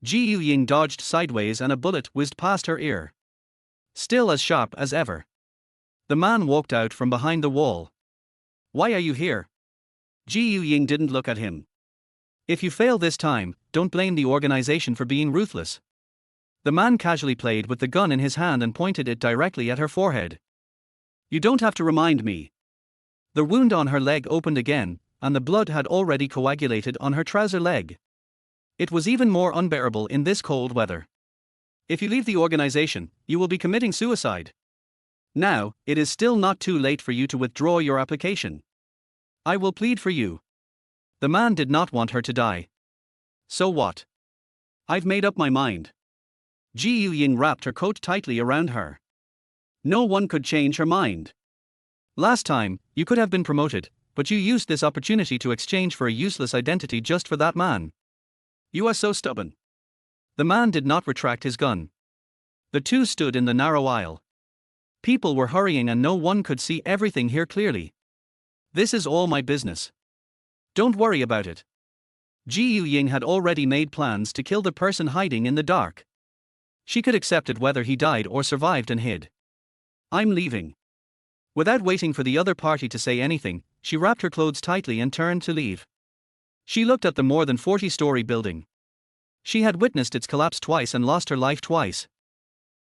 Ying dodged sideways and a bullet whizzed past her ear. Still as sharp as ever. The man walked out from behind the wall. "Why are you here?" Ying didn't look at him. "If you fail this time, don't blame the organization for being ruthless." The man casually played with the gun in his hand and pointed it directly at her forehead. "You don't have to remind me." The wound on her leg opened again, and the blood had already coagulated on her trouser leg. It was even more unbearable in this cold weather. "If you leave the organization, you will be committing suicide. Now, it is still not too late for you to withdraw your application. I will plead for you." The man did not want her to die. "So what? I've made up my mind." Ying wrapped her coat tightly around her. No one could change her mind. Last time, you could have been promoted, but you used this opportunity to exchange for a useless identity just for that man. You are so stubborn. The man did not retract his gun. The two stood in the narrow aisle. People were hurrying and no one could see everything here clearly. This is all my business. Don't worry about it. Ying had already made plans to kill the person hiding in the dark. She could accept it whether he died or survived and hid. I'm leaving. Without waiting for the other party to say anything, she wrapped her clothes tightly and turned to leave. She looked at the more than 40-story building. She had witnessed its collapse twice and lost her life twice.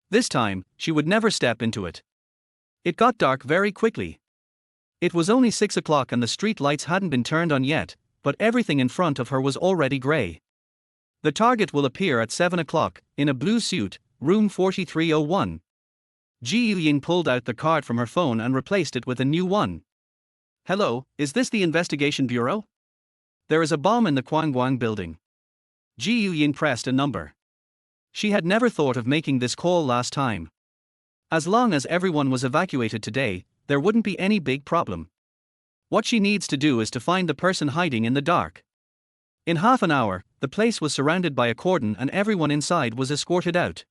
This time, she would never step into it. It got dark very quickly. It was only 6 o'clock and the street lights hadn't been turned on yet, but everything in front of her was already grey. The target will appear at 7 o'clock, in a blue suit, room 4301. Ying pulled out the card from her phone and replaced it with a new one. Hello, is this the investigation bureau? There is a bomb in the Shuiguang Building. Ying pressed a number. She had never thought of making this call last time. As long as everyone was evacuated today, there wouldn't be any big problem. What she needs to do is to find the person hiding in the dark. In half an hour, the place was surrounded by a cordon and everyone inside was escorted out.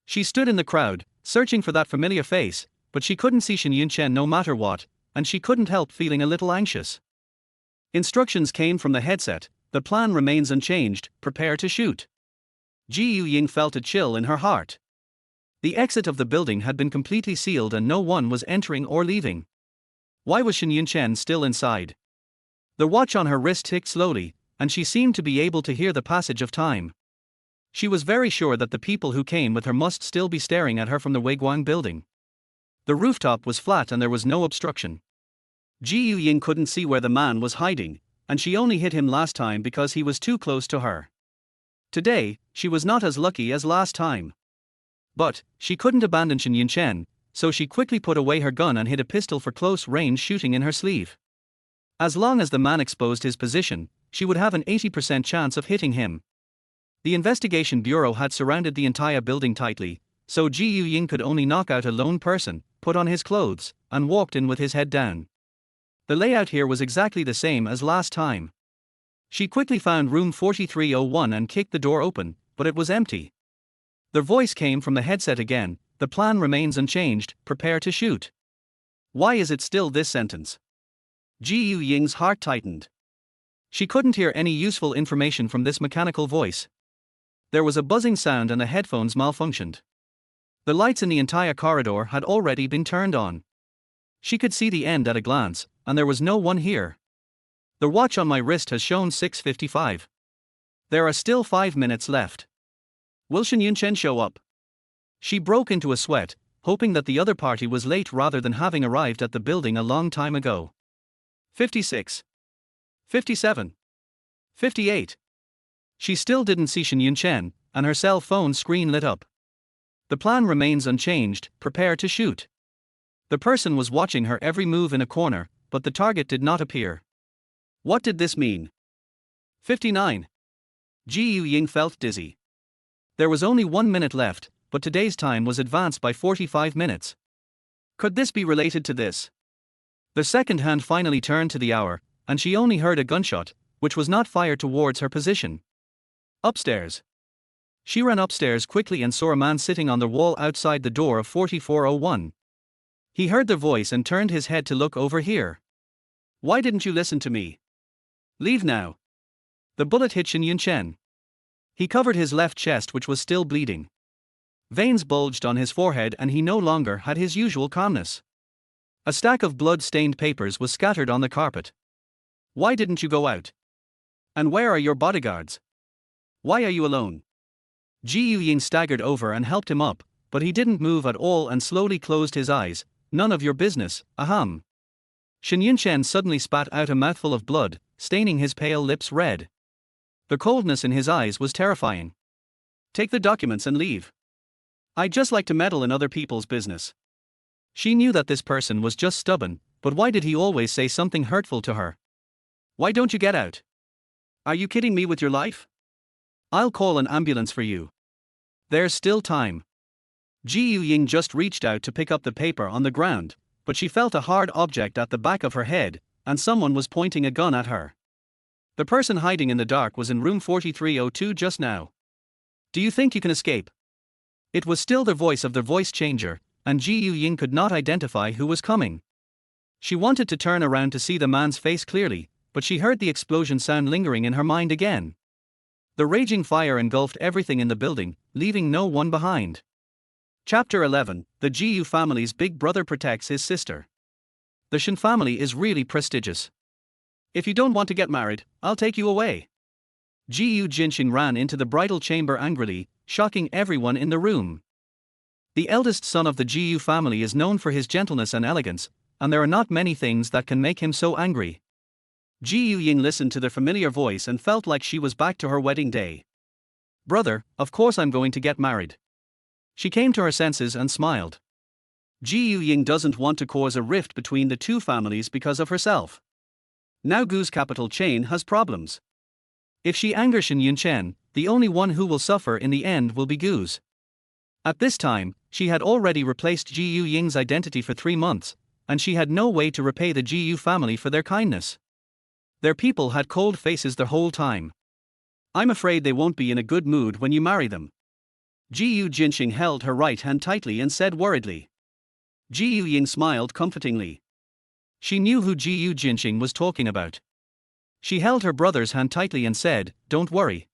She stood in the crowd, searching for that familiar face, but she couldn't see Shen Yunchen no matter what, and she couldn't help feeling a little anxious. Instructions came from the headset, the plan remains unchanged, prepare to shoot. Ying felt a chill in her heart. The exit of the building had been completely sealed and no one was entering or leaving. Why was Shen Yunchen still inside? The watch on her wrist ticked slowly, and she seemed to be able to hear the passage of time. She was very sure that the people who came with her must still be staring at her from the Shuiguang Building. The rooftop was flat and there was no obstruction. Ying couldn't see where the man was hiding, and she only hit him last time because he was too close to her. Today, she was not as lucky as last time. But she couldn't abandon Shen Yunchen, so she quickly put away her gun and hid a pistol for close-range shooting in her sleeve. As long as the man exposed his position, she would have an 80% chance of hitting him. The investigation bureau had surrounded the entire building tightly, so Ying could only knock out a lone person, put on his clothes, and walked in with his head down. The layout here was exactly the same as last time. She quickly found room 4301 and kicked the door open, but it was empty. The voice came from the headset again, the plan remains unchanged, prepare to shoot. Why is it still this sentence? Ying's heart tightened. She couldn't hear any useful information from this mechanical voice. There was a buzzing sound and the headphones malfunctioned. The lights in the entire corridor had already been turned on. She could see the end at a glance, and there was no one here. The watch on my wrist has shown 6:55. There are still 5 minutes left. Will Shen Yunchen show up? She broke into a sweat, hoping that the other party was late rather than having arrived at the building a long time ago. 56. 57. 58. She still didn't see Shen Yunchen, and her cell phone screen lit up. The plan remains unchanged, prepare to shoot. The person was watching her every move in a corner, but the target did not appear. What did this mean? 59. Ying felt dizzy. There was only 1 minute left, but today's time was advanced by 45 minutes. Could this be related to this? The second hand finally turned to the hour, and she only heard a gunshot, which was not fired towards her position. Upstairs. She ran upstairs quickly and saw a man sitting on the wall outside the door of 4401. He heard the voice and turned his head to look over here. Why didn't you listen to me? Leave now. The bullet hit Shen Yunchen. He covered his left chest, which was still bleeding. Veins bulged on his forehead and he no longer had his usual calmness. A stack of blood-stained papers was scattered on the carpet. Why didn't you go out? And where are your bodyguards? Why are you alone? Ying staggered over and helped him up, but he didn't move at all and slowly closed his eyes. None of your business, ahem. Shen Yunchen suddenly spat out a mouthful of blood, staining his pale lips red. The coldness in his eyes was terrifying. Take the documents and leave. I'd just like to meddle in other people's business. She knew that this person was just stubborn, but why did he always say something hurtful to her? Why don't you get out? Are you kidding me with your life? I'll call an ambulance for you. There's still time. Ying just reached out to pick up the paper on the ground, but she felt a hard object at the back of her head, and someone was pointing a gun at her. The person hiding in the dark was in room 4302 just now. Do you think you can escape? It was still the voice of the voice changer, and Ying could not identify who was coming. She wanted to turn around to see the man's face clearly, but she heard the explosion sound lingering in her mind again. The raging fire engulfed everything in the building, leaving no one behind. Chapter 11. The Gu family's big brother protects his sister. The Shen family is really prestigious. If you don't want to get married, I'll take you away. Gu Jinxing ran into the bridal chamber angrily, shocking everyone in the room. The eldest son of the Gu family is known for his gentleness and elegance, and there are not many things that can make him so angry. Ying listened to the familiar voice and felt like she was back to her wedding day. Brother, of course I'm going to get married. She came to her senses and smiled. Ying doesn't want to cause a rift between the two families because of herself. Now Gu's capital chain has problems. If she angers Shen Yunchen, the only one who will suffer in the end will be Gu's. At this time, she had already replaced Ying's identity for 3 months, and she had no way to repay the Gu family for their kindness. Their people had cold faces the whole time. I'm afraid they won't be in a good mood when you marry them. Gu Jinxing held her right hand tightly and said worriedly. Ying smiled comfortingly. She knew who Gu Jinxing was talking about. She held her brother's hand tightly and said, "Don't worry.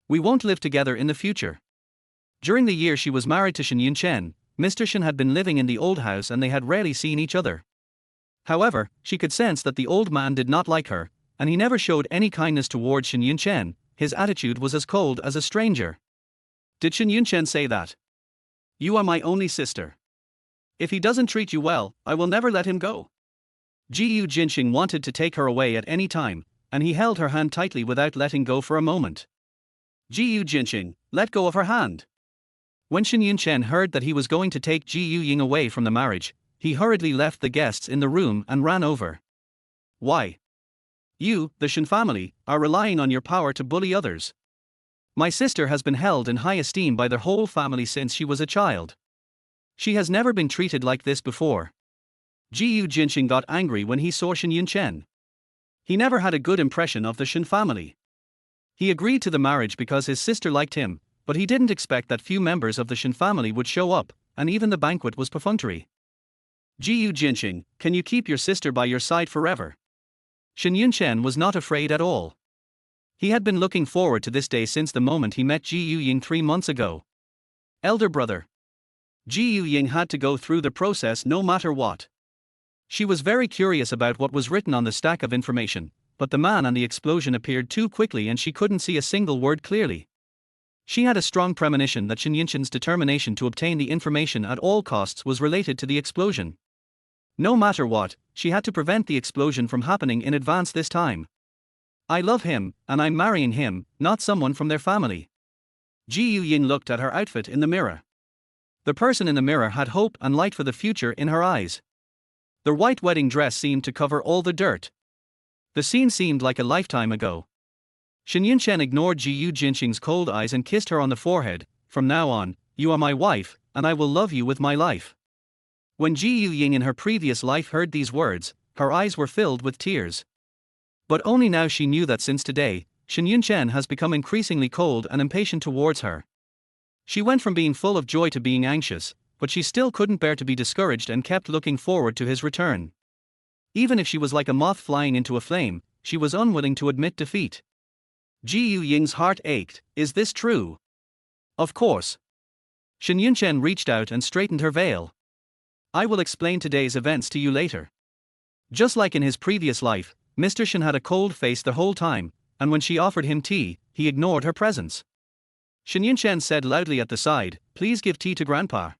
We won't live together in the future." During the year she was married to Shen Yunchen, Mr. Shen had been living in the old house and they had rarely seen each other. However, she could sense that the old man did not like her, and he never showed any kindness towards Shen Yunchen. His attitude was as cold as a stranger. Did Shen Yunchen say that? You are my only sister. If he doesn't treat you well, I will never let him go. Gu Jinxing wanted to take her away at any time, and he held her hand tightly without letting go for a moment. Gu Jinxing, let go of her hand. When Shen Yunchen heard that he was going to take Ying away from the marriage, he hurriedly left the guests in the room and ran over. Why? You, the Shen family, are relying on your power to bully others. My sister has been held in high esteem by the whole family since she was a child. She has never been treated like this before. Gu Jinxing got angry when he saw Shen Yunchen. He never had a good impression of the Shen family. He agreed to the marriage because his sister liked him, but he didn't expect that few members of the Shen family would show up, and even the banquet was perfunctory. Gu Jinxing, can you keep your sister by your side forever? Shen Yunchen was not afraid at all. He had been looking forward to this day since the moment he met Ying 3 months ago. Elder brother. Ying had to go through the process no matter what. She was very curious about what was written on the stack of information, but the man and the explosion appeared too quickly and she couldn't see a single word clearly. She had a strong premonition that Shen Yunchen's determination to obtain the information at all costs was related to the explosion. No matter what, she had to prevent the explosion from happening in advance this time. I love him, and I'm marrying him, not someone from their family. Ying looked at her outfit in the mirror. The person in the mirror had hope and light for the future in her eyes. The white wedding dress seemed to cover all the dirt. The scene seemed like a lifetime ago. Shen Yunchen ignored Gu Jinxing's cold eyes and kissed her on the forehead. From now on, you are my wife, and I will love you with my life. When Ying in her previous life heard these words, her eyes were filled with tears. But only now she knew that since today, Shen Yunchen has become increasingly cold and impatient towards her. She went from being full of joy to being anxious, but she still couldn't bear to be discouraged and kept looking forward to his return. Even if she was like a moth flying into a flame, she was unwilling to admit defeat. Ying's heart ached. Is this true? Of course. Shen Yunchen reached out and straightened her veil. I will explain today's events to you later. Just like in his previous life, Mr. Shen had a cold face the whole time, and when she offered him tea, he ignored her presence. Shen Yunchen said loudly at the side, "Please give tea to Grandpa."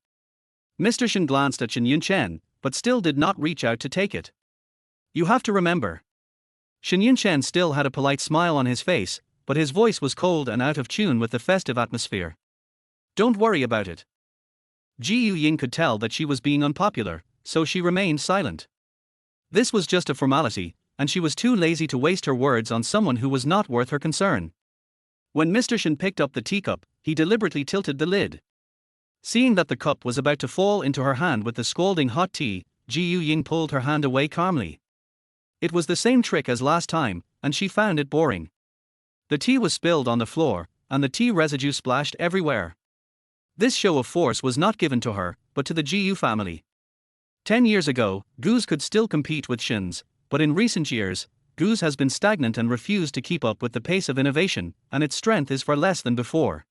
Mr. Shen glanced at Shen Yunchen, but still did not reach out to take it. You have to remember. Shen Yunchen still had a polite smile on his face, but his voice was cold and out of tune with the festive atmosphere. Don't worry about it. Ying could tell that she was being unpopular, so she remained silent. This was just a formality, and she was too lazy to waste her words on someone who was not worth her concern. When Mr. Shen picked up the teacup, he deliberately tilted the lid. Seeing that the cup was about to fall into her hand with the scalding hot tea, Ying pulled her hand away calmly. It was the same trick as last time, and she found it boring. The tea was spilled on the floor, and the tea residue splashed everywhere. This show of force was not given to her, but to the Gu family. 10 years ago, Gus could still compete with Shen's, but in recent years, Gus has been stagnant and refused to keep up with the pace of innovation, and its strength is far less than before.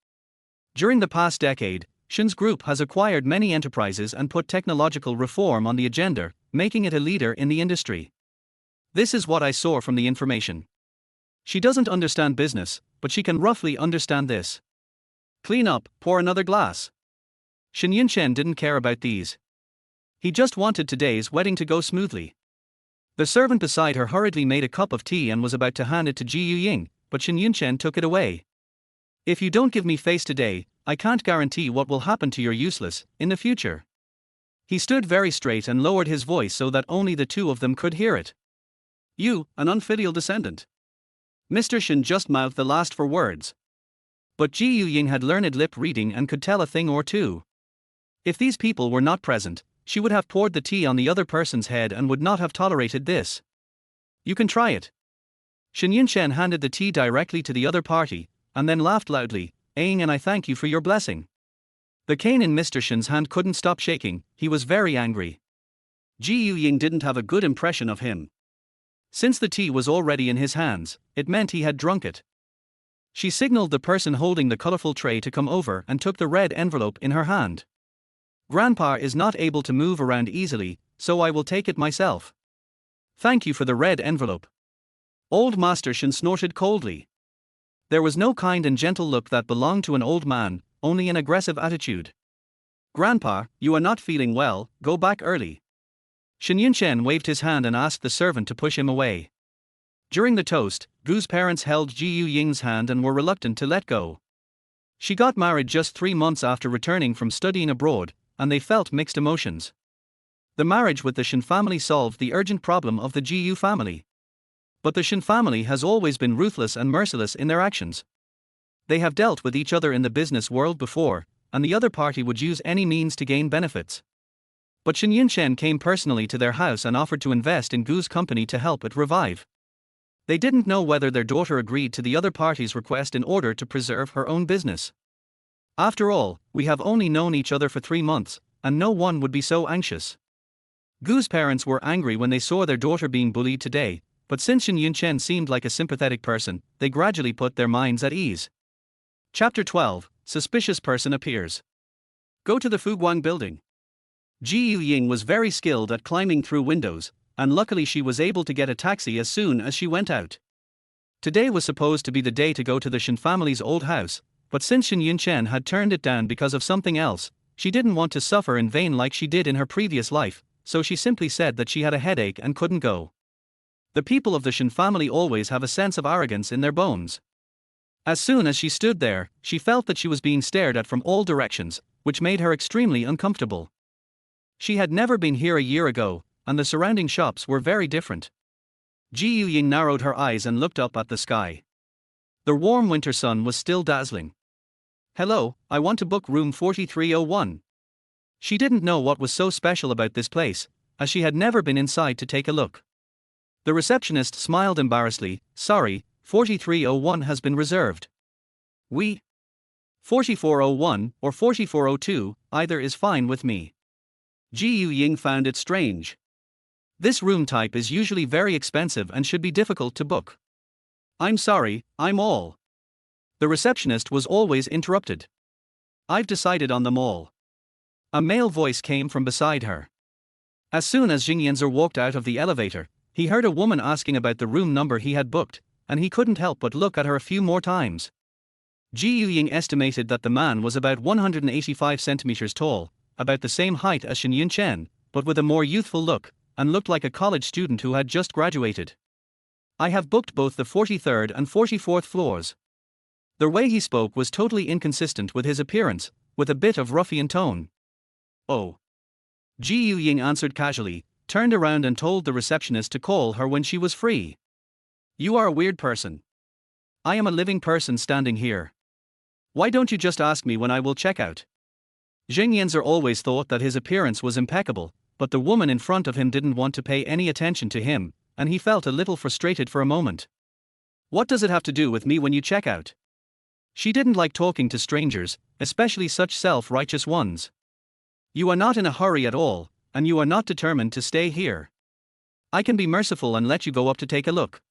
During the past decade, Shen's group has acquired many enterprises and put technological reform on the agenda, making it a leader in the industry. This is what I saw from the information. She doesn't understand business, but she can roughly understand this. Clean up, pour another glass. Shen Yunchen didn't care about these. He just wanted today's wedding to go smoothly. The servant beside her hurriedly made a cup of tea and was about to hand it to Ying, but Shen Yunchen took it away. If you don't give me face today, I can't guarantee what will happen to your useless in the future. He stood very straight and lowered his voice so that only the two of them could hear it. You, an unfilial descendant. Mr. Shen just mouthed the last four words. But Ying had learned lip reading and could tell a thing or two. If these people were not present, she would have poured the tea on the other person's head and would not have tolerated this. You can try it. Shen Yunchen handed the tea directly to the other party, and then laughed loudly, Ying, and I thank you for your blessing. The cane in Mr. Shen's hand couldn't stop shaking. He was very angry. Ying didn't have a good impression of him. Since the tea was already in his hands, it meant he had drunk it. She signaled the person holding the colorful tray to come over and took the red envelope in her hand. Grandpa is not able to move around easily, so I will take it myself. Thank you for the red envelope. Old Master Shen snorted coldly. There was no kind and gentle look that belonged to an old man, only an aggressive attitude. Grandpa, you are not feeling well, go back early. Shen Yunchen waved his hand and asked the servant to push him away. During the toast, Gu's parents held Ying's hand and were reluctant to let go. She got married just 3 months after returning from studying abroad, and they felt mixed emotions. The marriage with the Shen family solved the urgent problem of the Gu family. But the Shen family has always been ruthless and merciless in their actions. They have dealt with each other in the business world before, and the other party would use any means to gain benefits. But Shen Yunchen came personally to their house and offered to invest in Gu's company to help it revive. They didn't know whether their daughter agreed to the other party's request in order to preserve her own business. After all, we have only known each other for 3 months, and no one would be so anxious. Gu's parents were angry when they saw their daughter being bullied today, but since Shen Yunchen seemed like a sympathetic person, they gradually put their minds at ease. Chapter 12, Suspicious Person Appears. Go to the Shuiguang Building. Ying was very skilled at climbing through windows, and luckily she was able to get a taxi as soon as she went out. Today was supposed to be the day to go to the Shen family's old house, but since Shen Yunchen had turned it down because of something else, she didn't want to suffer in vain like she did in her previous life, so she simply said that she had a headache and couldn't go. The people of the Shen family always have a sense of arrogance in their bones. As soon as she stood there, she felt that she was being stared at from all directions, which made her extremely uncomfortable. She had never been here a year ago, and the surrounding shops were very different. Ying narrowed her eyes and looked up at the sky. The warm winter sun was still dazzling. Hello, I want to book room 4301. She didn't know what was so special about this place, as she had never been inside to take a look. The receptionist smiled embarrassedly, sorry, 4301 has been reserved. 4401 or 4402, either is fine with me. Ying found it strange. This room type is usually very expensive and should be difficult to book. I'm sorry, I'm all. The receptionist was always interrupted. I've decided on them all. A male voice came from beside her. As soon as Yingyanzer walked out of the elevator, he heard a woman asking about the room number he had booked, and he couldn't help but look at her a few more times. Ying estimated that the man was about 185 centimeters tall, about the same height as Shen Yunchen, but with a more youthful look, and looked like a college student who had just graduated. I have booked both the 43rd and 44th floors. The way he spoke was totally inconsistent with his appearance, with a bit of ruffian tone. Oh. Ying answered casually, turned around and told the receptionist to call her when she was free. You are a weird person. I am a living person standing here. Why don't you just ask me when I will check out? Yingyanzer always thought that his appearance was impeccable, but the woman in front of him didn't want to pay any attention to him, and he felt a little frustrated for a moment. What does it have to do with me when you check out? She didn't like talking to strangers, especially such self-righteous ones. You are not in a hurry at all, and you are not determined to stay here. I can be merciful and let you go up to take a look.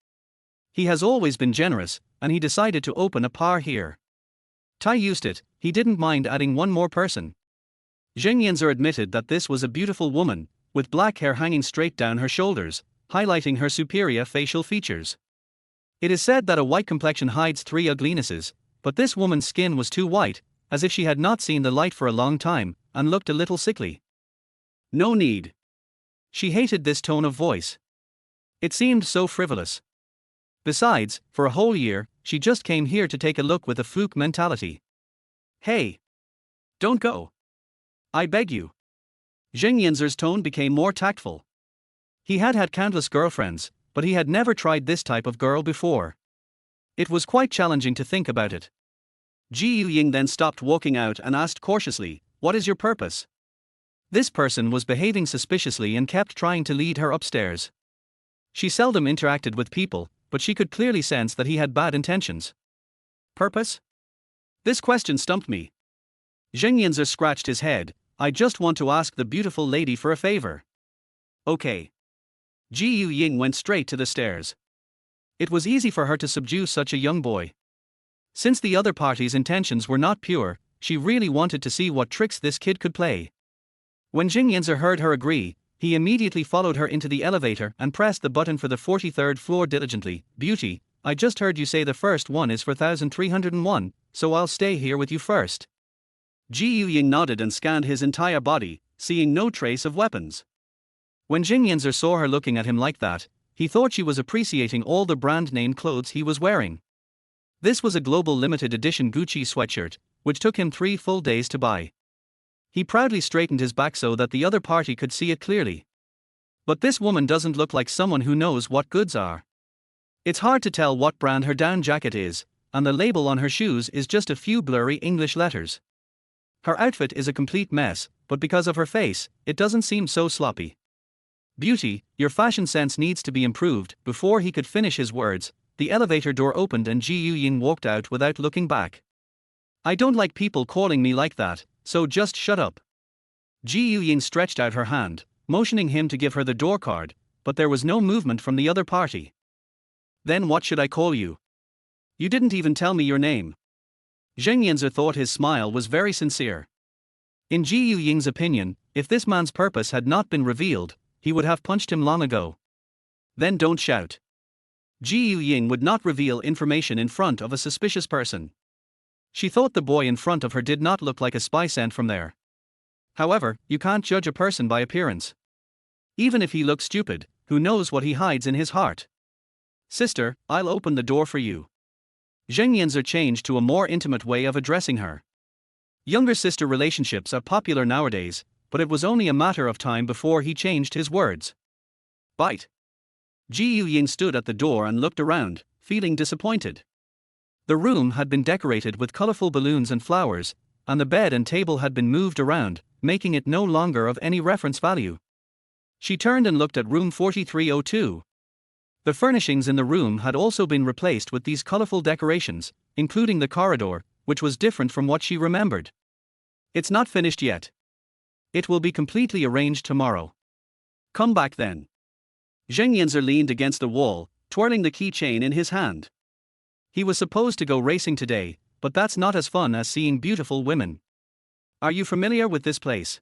He has always been generous, and he decided to open a bar here. Tai used it, he didn't mind adding one more person. Shen Yunchen admitted that this was a beautiful woman, with black hair hanging straight down her shoulders, highlighting her superior facial features. It is said that a white complexion hides 3 uglinesses, but this woman's skin was too white, as if she had not seen the light for a long time, and looked a little sickly. No need. She hated this tone of voice. It seemed so frivolous. Besides, for a whole year, she just came here to take a look with a fluke mentality. Hey! Don't go! I beg you. Shen Yunchen's tone became more tactful. He had had countless girlfriends, but he had never tried this type of girl before. It was quite challenging to think about it. Ying then stopped walking out and asked cautiously, "What is your purpose?" This person was behaving suspiciously and kept trying to lead her upstairs. She seldom interacted with people, but she could clearly sense that he had bad intentions. Purpose? This question stumped me. Shen Yunchen scratched his head. I just want to ask the beautiful lady for a favor. Okay. Ying went straight to the stairs. It was easy for her to subdue such a young boy. Since the other party's intentions were not pure, she really wanted to see what tricks this kid could play. When Shen Yunchen heard her agree, he immediately followed her into the elevator and pressed the button for the 43rd floor diligently. Beauty, I just heard you say the first one is 4301, so I'll stay here with you first. Ying nodded and scanned his entire body, seeing no trace of weapons. When Shen Yunchen saw her looking at him like that, he thought she was appreciating all the brand-name clothes he was wearing. This was a global limited edition Gucci sweatshirt, which took him 3 full days to buy. He proudly straightened his back so that the other party could see it clearly. But this woman doesn't look like someone who knows what goods are. It's hard to tell what brand her down jacket is, and the label on her shoes is just a few blurry English letters. Her outfit is a complete mess, but because of her face, it doesn't seem so sloppy. Beauty, your fashion sense needs to be improved. Before he could finish his words, the elevator door opened and Ying walked out without looking back. I don't like people calling me like that, so just shut up. Ying stretched out her hand, motioning him to give her the door card, but there was no movement from the other party. Then what should I call you? You didn't even tell me your name. Shen Yunchen thought his smile was very sincere. In Ying's opinion, if this man's purpose had not been revealed, he would have punched him long ago. Then don't shout. Ying would not reveal information in front of a suspicious person. She thought the boy in front of her did not look like a spy sent from there. However, you can't judge a person by appearance. Even if he looks stupid, who knows what he hides in his heart? Sister, I'll open the door for you. Shen Yunchen changed to a more intimate way of addressing her. Younger sister relationships are popular nowadays, but it was only a matter of time before he changed his words. Bite. Ying stood at the door and looked around, feeling disappointed. The room had been decorated with colorful balloons and flowers, and the bed and table had been moved around, making it no longer of any reference value. She turned and looked at room 4302. The furnishings in the room had also been replaced with these colorful decorations, including the corridor, which was different from what she remembered. It's not finished yet. It will be completely arranged tomorrow. Come back then. Shen Yunchen leaned against the wall, twirling the keychain in his hand. He was supposed to go racing today, but that's not as fun as seeing beautiful women. Are you familiar with this place?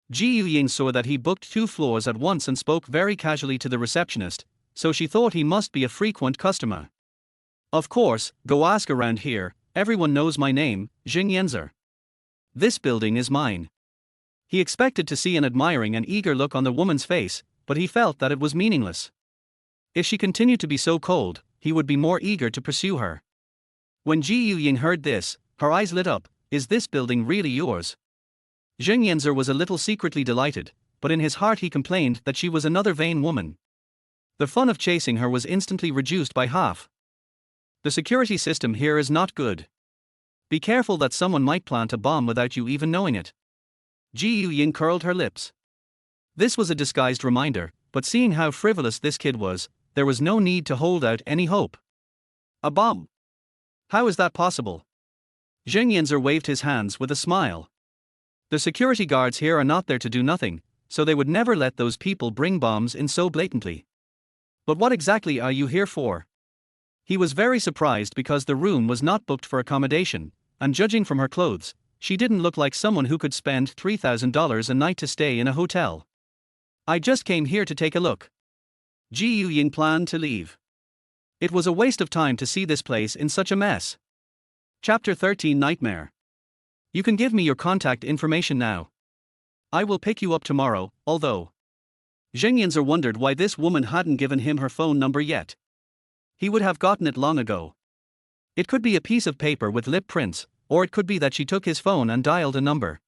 Ying saw that he booked 2 floors at once and spoke very casually to the receptionist, so she thought he must be a frequent customer. Of course, go ask around here, everyone knows my name, Shen Yunchen. This building is mine. He expected to see an admiring and eager look on the woman's face, but he felt that it was meaningless. If she continued to be so cold, he would be more eager to pursue her. When Ying heard this, her eyes lit up. Is this building really yours? Shen Yunchen was a little secretly delighted, but in his heart he complained that she was another vain woman. The fun of chasing her was instantly reduced by half. The security system here is not good. Be careful that someone might plant a bomb without you even knowing it. Ying curled her lips. This was a disguised reminder, but seeing how frivolous this kid was, there was no need to hold out any hope. A bomb? How is that possible? Shen Yunchen waved his hands with a smile. The security guards here are not there to do nothing, so they would never let those people bring bombs in so blatantly. But what exactly are you here for? He was very surprised because the room was not booked for accommodation, and judging from her clothes, she didn't look like someone who could spend $3,000 a night to stay in a hotel. I just came here to take a look. Ying planned to leave. It was a waste of time to see this place in such a mess. Chapter 13 Nightmare. You can give me your contact information now. I will pick you up tomorrow, although. Shen Yunchen wondered why this woman hadn't given him her phone number yet. He would have gotten it long ago. It could be a piece of paper with lip prints, or it could be that she took his phone and dialed a number.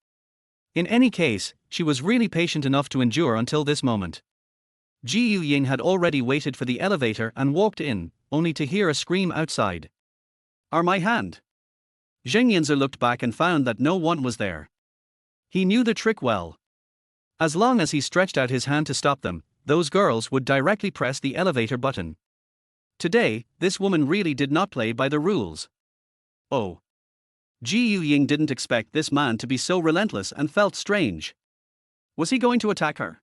In any case, she was really patient enough to endure until this moment. Ying had already waited for the elevator and walked in, only to hear a scream outside. "Are my hand?" Shen Yunchen looked back and found that no one was there. He knew the trick well. As long as he stretched out his hand to stop them, those girls would directly press the elevator button. Today, this woman really did not play by the rules. Oh. Ying didn't expect this man to be so relentless and felt strange. Was he going to attack her?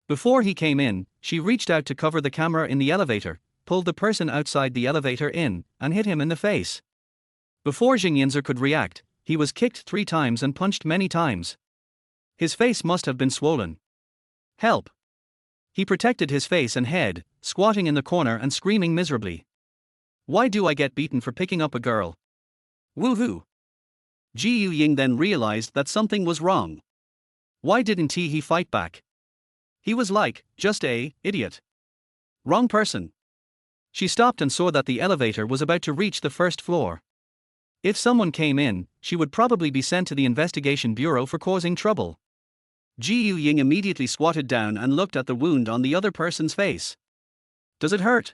Before he came in, she reached out to cover the camera in the elevator, pulled the person outside the elevator in, and hit him in the face. Before Shen Yunchen could react, he was kicked 3 times and punched many times. His face must have been swollen. Help! He protected his face and head, squatting in the corner and screaming miserably. Why do I get beaten for picking up a girl? Woohoo! Ying then realized that something was wrong. Why didn't he fight back? He was like, just a idiot. Wrong person. She stopped and saw that the elevator was about to reach the first floor. If someone came in, she would probably be sent to the investigation bureau for causing trouble. Ying immediately squatted down and looked at the wound on the other person's face. Does it hurt?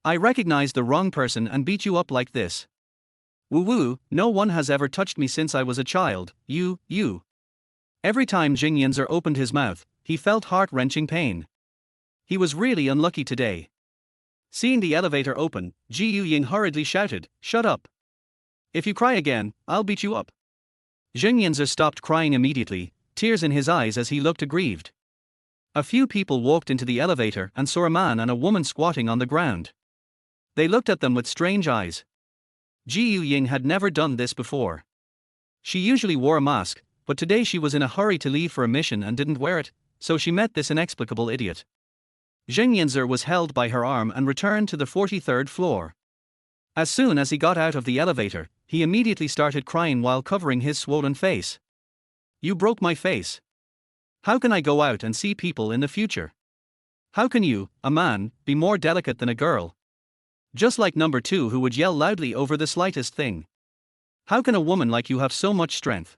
I recognized the wrong person and beat you up like this. Woo-woo, no one has ever touched me since I was a child, you. Every time Shen Yunchen opened his mouth, he felt heart-wrenching pain. He was really unlucky today. Seeing the elevator open, Ying hurriedly shouted, "Shut up. If you cry again, I'll beat you up." Shen Yunchen stopped crying immediately, tears in his eyes as he looked aggrieved. A few people walked into the elevator and saw a man and a woman squatting on the ground. They looked at them with strange eyes. Ying had never done this before. She usually wore a mask, but today she was in a hurry to leave for a mission and didn't wear it, so she met this inexplicable idiot. Shen Yunchen was held by her arm and returned to the 43rd floor. As soon as he got out of the elevator, he immediately started crying while covering his swollen face. You broke my face. How can I go out and see people in the future? How can you, a man, be more delicate than a girl? Just like number 2 who would yell loudly over the slightest thing. How can a woman like you have so much strength?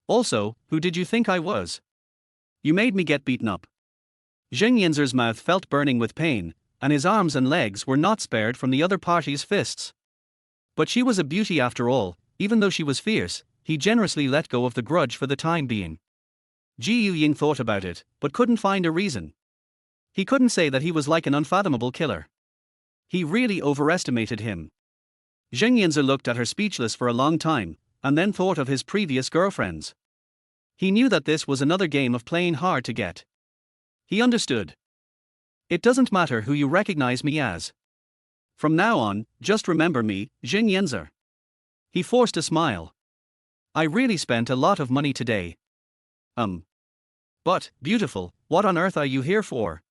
Also, who did you think I was? You made me get beaten up. Shen Yunchen's mouth felt burning with pain, and his arms and legs were not spared from the other party's fists. But she was a beauty after all, even though she was fierce, he generously let go of the grudge for the time being. Ying thought about it, but couldn't find a reason. He couldn't say that he was like an unfathomable killer. He really overestimated him. Shen Yunchen looked at her speechless for a long time, and then thought of his previous girlfriends. He knew that this was another game of playing hard to get. He understood. It doesn't matter who you recognize me as. From now on, just remember me, Shen Yunchen. He forced a smile. I really spent a lot of money today. But, beautiful, what on earth are you here for?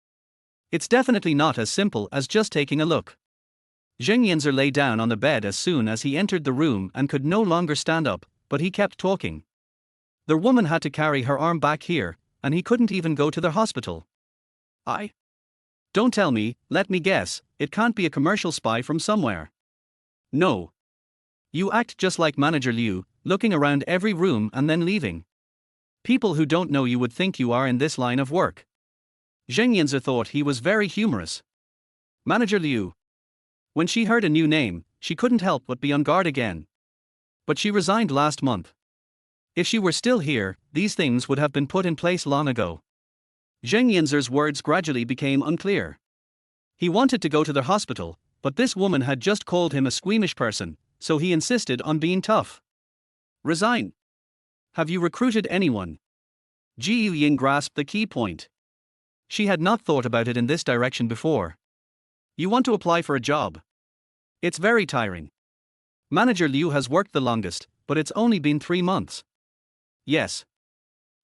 It's definitely not as simple as just taking a look. Shen Yunchen lay down on the bed as soon as he entered the room and could no longer stand up, but he kept talking. The woman had to carry her arm back here, and he couldn't even go to the hospital. Don't tell me, let me guess, it can't be a commercial spy from somewhere. No. You act just like Manager Liu, looking around every room and then leaving. People who don't know you would think you are in this line of work. Shen Yunchen thought he was very humorous. Manager Liu. When she heard a new name, she couldn't help but be on guard again. But she resigned last month. If she were still here, these things would have been put in place long ago. Zheng Yinzer's words gradually became unclear. He wanted to go to the hospital, but this woman had just called him a squeamish person, so he insisted on being tough. Resign. Have you recruited anyone? Ji Ying grasped the key point. She had not thought about it in this direction before. You want to apply for a job? It's very tiring. Manager Liu has worked the longest, but it's only been 3 months. Yes.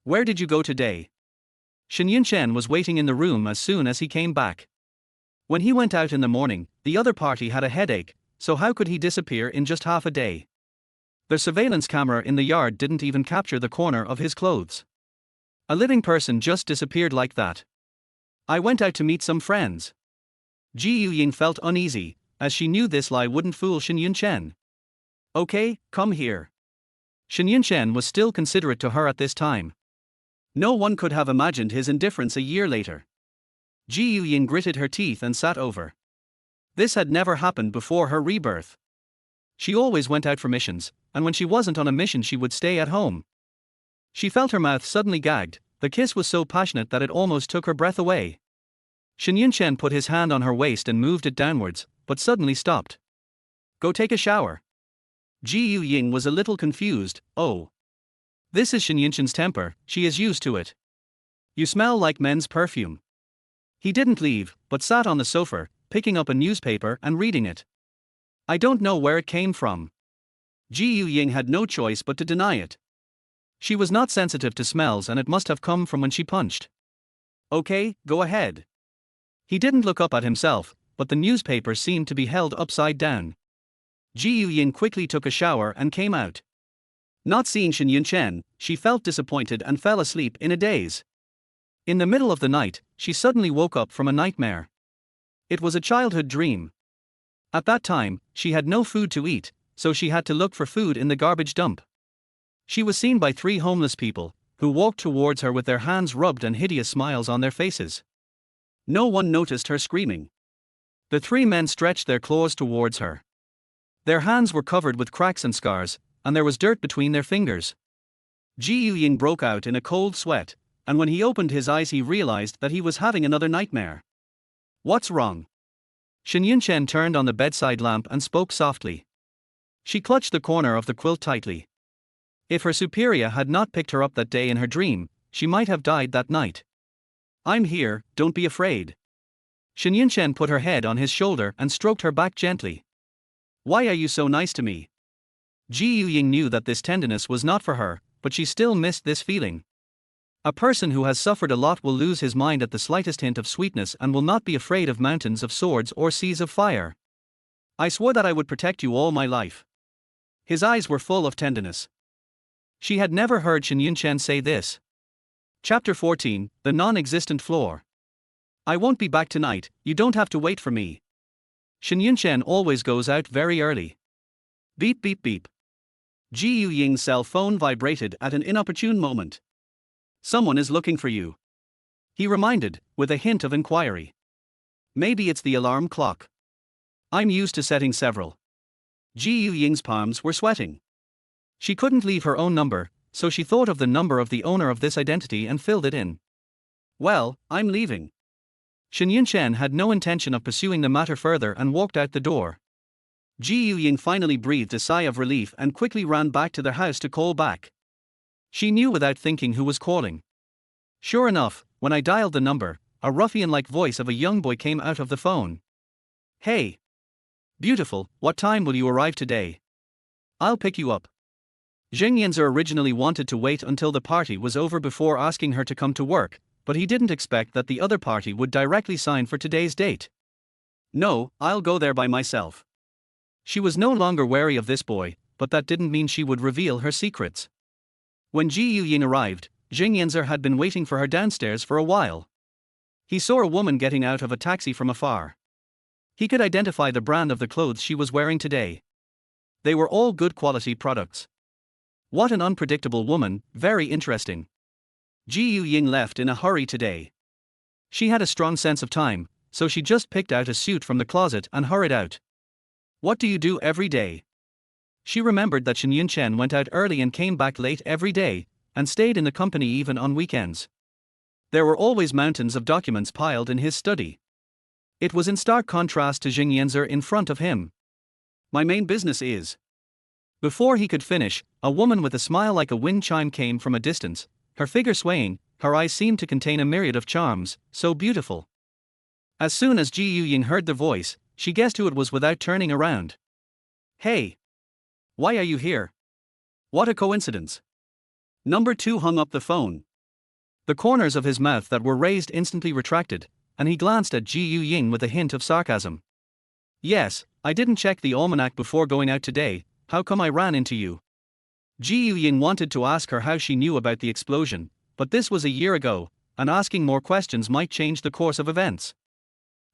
Where did you go today? Shen Yunchen was waiting in the room as soon as he came back. When he went out in the morning, the other party had a headache, so how could he disappear in just half a day? The surveillance camera in the yard didn't even capture the corner of his clothes. A living person just disappeared like that. I went out to meet some friends. Ji Ying felt uneasy, as she knew this lie wouldn't fool Shen Yunchen. Okay, come here. Shen Yunchen was still considerate to her at this time. No one could have imagined his indifference a year later. Ji Ying gritted her teeth and sat over. This had never happened before her rebirth. She always went out for missions, and when she wasn't on a mission she would stay at home. She felt her mouth suddenly gagged. The kiss was so passionate that it almost took her breath away. Shen Yunchen put his hand on her waist and moved it downwards, but suddenly stopped. Go take a shower. Ji Ying was a little confused. Oh. This is Shen Yunchen's temper, she is used to it. You smell like men's perfume. He didn't leave, but sat on the sofa, picking up a newspaper and reading it. I don't know where it came from. Ji Ying had no choice but to deny it. She was not sensitive to smells and it must have come from when she punched. Okay, go ahead. He didn't look up at himself, but the newspaper seemed to be held upside down. Ji Ying quickly took a shower and came out. Not seeing Shen Yunchen, she felt disappointed and fell asleep in a daze. In the middle of the night, she suddenly woke up from a nightmare. It was a childhood dream. At that time, she had no food to eat, so she had to look for food in the garbage dump. She was seen by 3 homeless people, who walked towards her with their hands rubbed and hideous smiles on their faces. No one noticed her screaming. The 3 men stretched their claws towards her. Their hands were covered with cracks and scars, and there was dirt between their fingers. Ji Ying broke out in a cold sweat, and when he opened his eyes he realized that he was having another nightmare. What's wrong? Shen Yunchen turned on the bedside lamp and spoke softly. She clutched the corner of the quilt tightly. If her superior had not picked her up that day in her dream, she might have died that night. I'm here, don't be afraid. Shen Yunchen put her head on his shoulder and stroked her back gently. Why are you so nice to me? Ji Ying knew that this tenderness was not for her, but she still missed this feeling. A person who has suffered a lot will lose his mind at the slightest hint of sweetness and will not be afraid of mountains of swords or seas of fire. I swore that I would protect you all my life. His eyes were full of tenderness. She had never heard Shen Yunchen say this. Chapter 14, The Non-Existent Floor. I won't be back tonight, you don't have to wait for me. Shen Yunchen always goes out very early. Beep beep beep. Ji Ying's cell phone vibrated at an inopportune moment. Someone is looking for you. He reminded, with a hint of inquiry. Maybe it's the alarm clock. I'm used to setting several. Ji Ying's palms were sweating. She couldn't leave her own number, so she thought of the number of the owner of this identity and filled it in. Well, I'm leaving. Shen Yunchen had no intention of pursuing the matter further and walked out the door. Ji Ying finally breathed a sigh of relief and quickly ran back to their house to call back. She knew without thinking who was calling. Sure enough, when I dialed the number, a ruffian-like voice of a young boy came out of the phone. Hey! Beautiful, what time will you arrive today? I'll pick you up. Zheng Yinzer originally wanted to wait until the party was over before asking her to come to work, but he didn't expect that the other party would directly sign for today's date. No, I'll go there by myself. She was no longer wary of this boy, but that didn't mean she would reveal her secrets. When Ji Ying arrived, Zheng Yinzer had been waiting for her downstairs for a while. He saw a woman getting out of a taxi from afar. He could identify the brand of the clothes she was wearing today. They were all good quality products. What an unpredictable woman, very interesting. Ji Ying left in a hurry today. She had a strong sense of time, so she just picked out a suit from the closet and hurried out. What do you do every day? She remembered that Shen Yunchen went out early and came back late every day, and stayed in the company even on weekends. There were always mountains of documents piled in his study. It was in stark contrast to Shen Yunchen in front of him. My main business is. Before he could finish, a woman with a smile like a wind chime came from a distance, her figure swaying, her eyes seemed to contain a myriad of charms, so beautiful. As soon as Ying heard the voice, she guessed who it was without turning around. Hey! Why are you here? What a coincidence! Number 2 hung up the phone. The corners of his mouth that were raised instantly retracted, and he glanced at Ying with a hint of sarcasm. Yes, I didn't check the almanac before going out today, how come I ran into you? Ying wanted to ask her how she knew about the explosion, but this was a year ago, and asking more questions might change the course of events.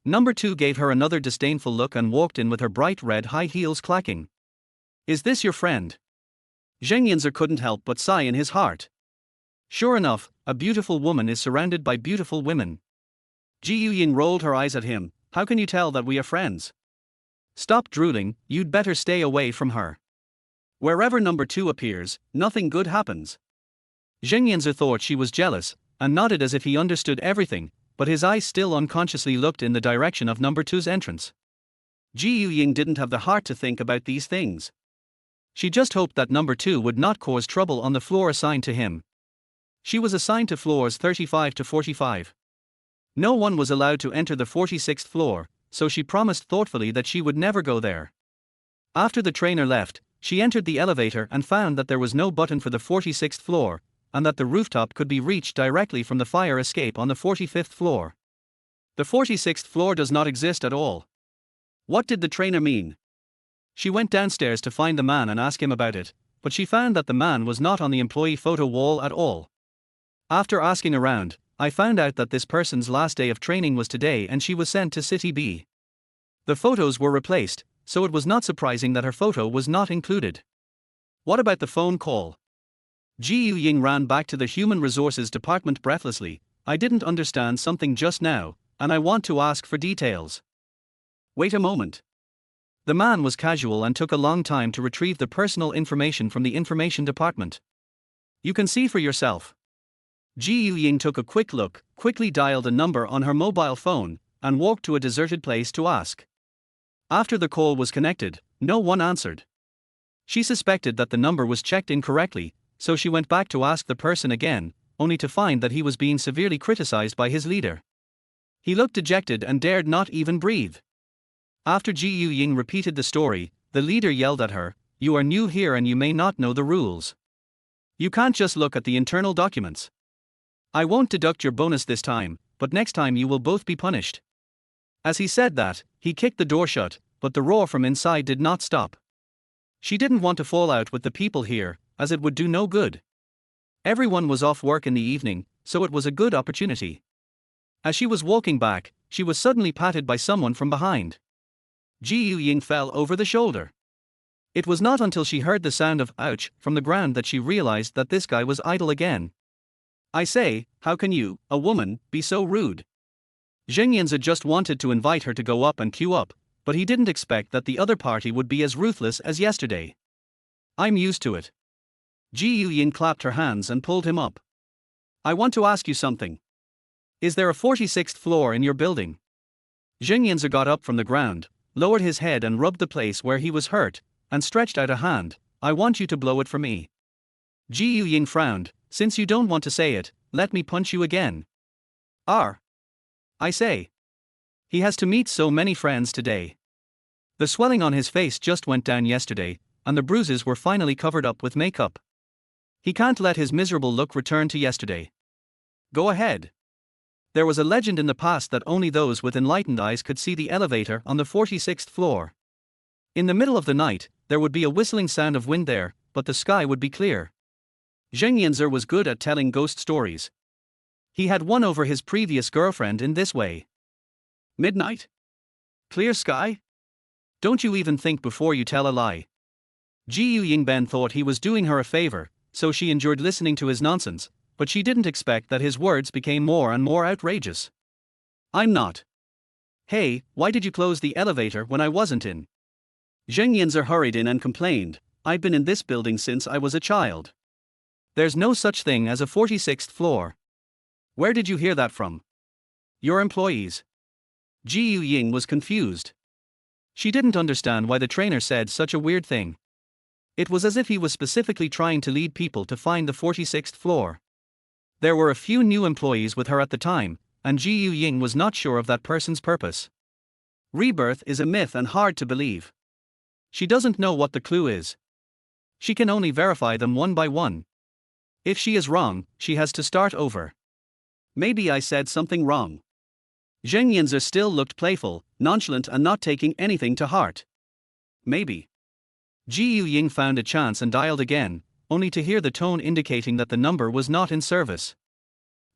Number 2 gave her another disdainful look and walked in with her bright red high heels clacking. Is this your friend? Shen Yunchen couldn't help but sigh in his heart. Sure enough, a beautiful woman is surrounded by beautiful women. Ying rolled her eyes at him. How can you tell that we are friends? Stop drooling, you'd better stay away from her. Wherever number 2 appears, nothing good happens. Shen Yunchen thought she was jealous, and nodded as if he understood everything, but his eyes still unconsciously looked in the direction of number 2's entrance. Ying didn't have the heart to think about these things. She just hoped that number 2 would not cause trouble on the floor assigned to him. She was assigned to floors 35 to 45. No one was allowed to enter the 46th floor, so she promised thoughtfully that she would never go there. After the trainer left, she entered the elevator and found that there was no button for the 46th floor, and that the rooftop could be reached directly from the fire escape on the 45th floor. The 46th floor does not exist at all. What did the trainer mean? She went downstairs to find the man and ask him about it, but she found that the man was not on the employee photo wall at all. After asking around, I found out that this person's last day of training was today and she was sent to City B. The photos were replaced, so it was not surprising that her photo was not included. What about the phone call? Ying ran back to the Human Resources Department breathlessly. I didn't understand something just now, and I want to ask for details. Wait a moment. The man was casual and took a long time to retrieve the personal information from the information department. You can see for yourself. Ying took a quick look, quickly dialed a number on her mobile phone, and walked to a deserted place to ask. After the call was connected, no one answered. She suspected that the number was checked incorrectly, so she went back to ask the person again, only to find that he was being severely criticized by his leader. He looked dejected and dared not even breathe. After Ying repeated the story, the leader yelled at her, "You are new here and you may not know the rules. You can't just look at the internal documents. I won't deduct your bonus this time, but next time you will both be punished." As he said that, he kicked the door shut, but the roar from inside did not stop. She didn't want to fall out with the people here, as it would do no good. Everyone was off work in the evening, so it was a good opportunity. As she was walking back, she was suddenly patted by someone from behind. Ying fell over the shoulder. It was not until she heard the sound of "ouch" from the ground that she realized that this guy was idle again. I say, how can you, a woman, be so rude? Shen Yunchen just wanted to invite her to go up and queue up, but he didn't expect that the other party would be as ruthless as yesterday. I'm used to it. Ying clapped her hands and pulled him up. I want to ask you something. Is there a 46th floor in your building? Shen Yunchen got up from the ground, lowered his head and rubbed the place where he was hurt, and stretched out a hand. I want you to blow it for me. Ying frowned. Since you don't want to say it, let me punch you again. I say. He has to meet so many friends today. The swelling on his face just went down yesterday, and the bruises were finally covered up with makeup. He can't let his miserable look return to yesterday. Go ahead. There was a legend in the past that only those with enlightened eyes could see the elevator on the 46th floor. In the middle of the night, there would be a whistling sound of wind there, but the sky would be clear. Shen Yunchen was good at telling ghost stories. He had won over his previous girlfriend in this way. Midnight? Clear sky? Don't you even think before you tell a lie. Ying thought he was doing her a favor, so she endured listening to his nonsense, but she didn't expect that his words became more and more outrageous. I'm not. Hey, why did you close the elevator when I wasn't in? Shen Yunchen hurried in and complained, I've been in this building since I was a child. There's no such thing as a 46th floor. Where did you hear that from? Your employees. Ying was confused. She didn't understand why the trainer said such a weird thing. It was as if he was specifically trying to lead people to find the 46th floor. There were a few new employees with her at the time, and Ying was not sure of that person's purpose. Rebirth is a myth and hard to believe. She doesn't know what the clue is. She can only verify them one by one. If she is wrong, she has to start over. Maybe I said something wrong. Shen Yunchen still looked playful, nonchalant and not taking anything to heart. Maybe. Ying found a chance and dialed again, only to hear the tone indicating that the number was not in service.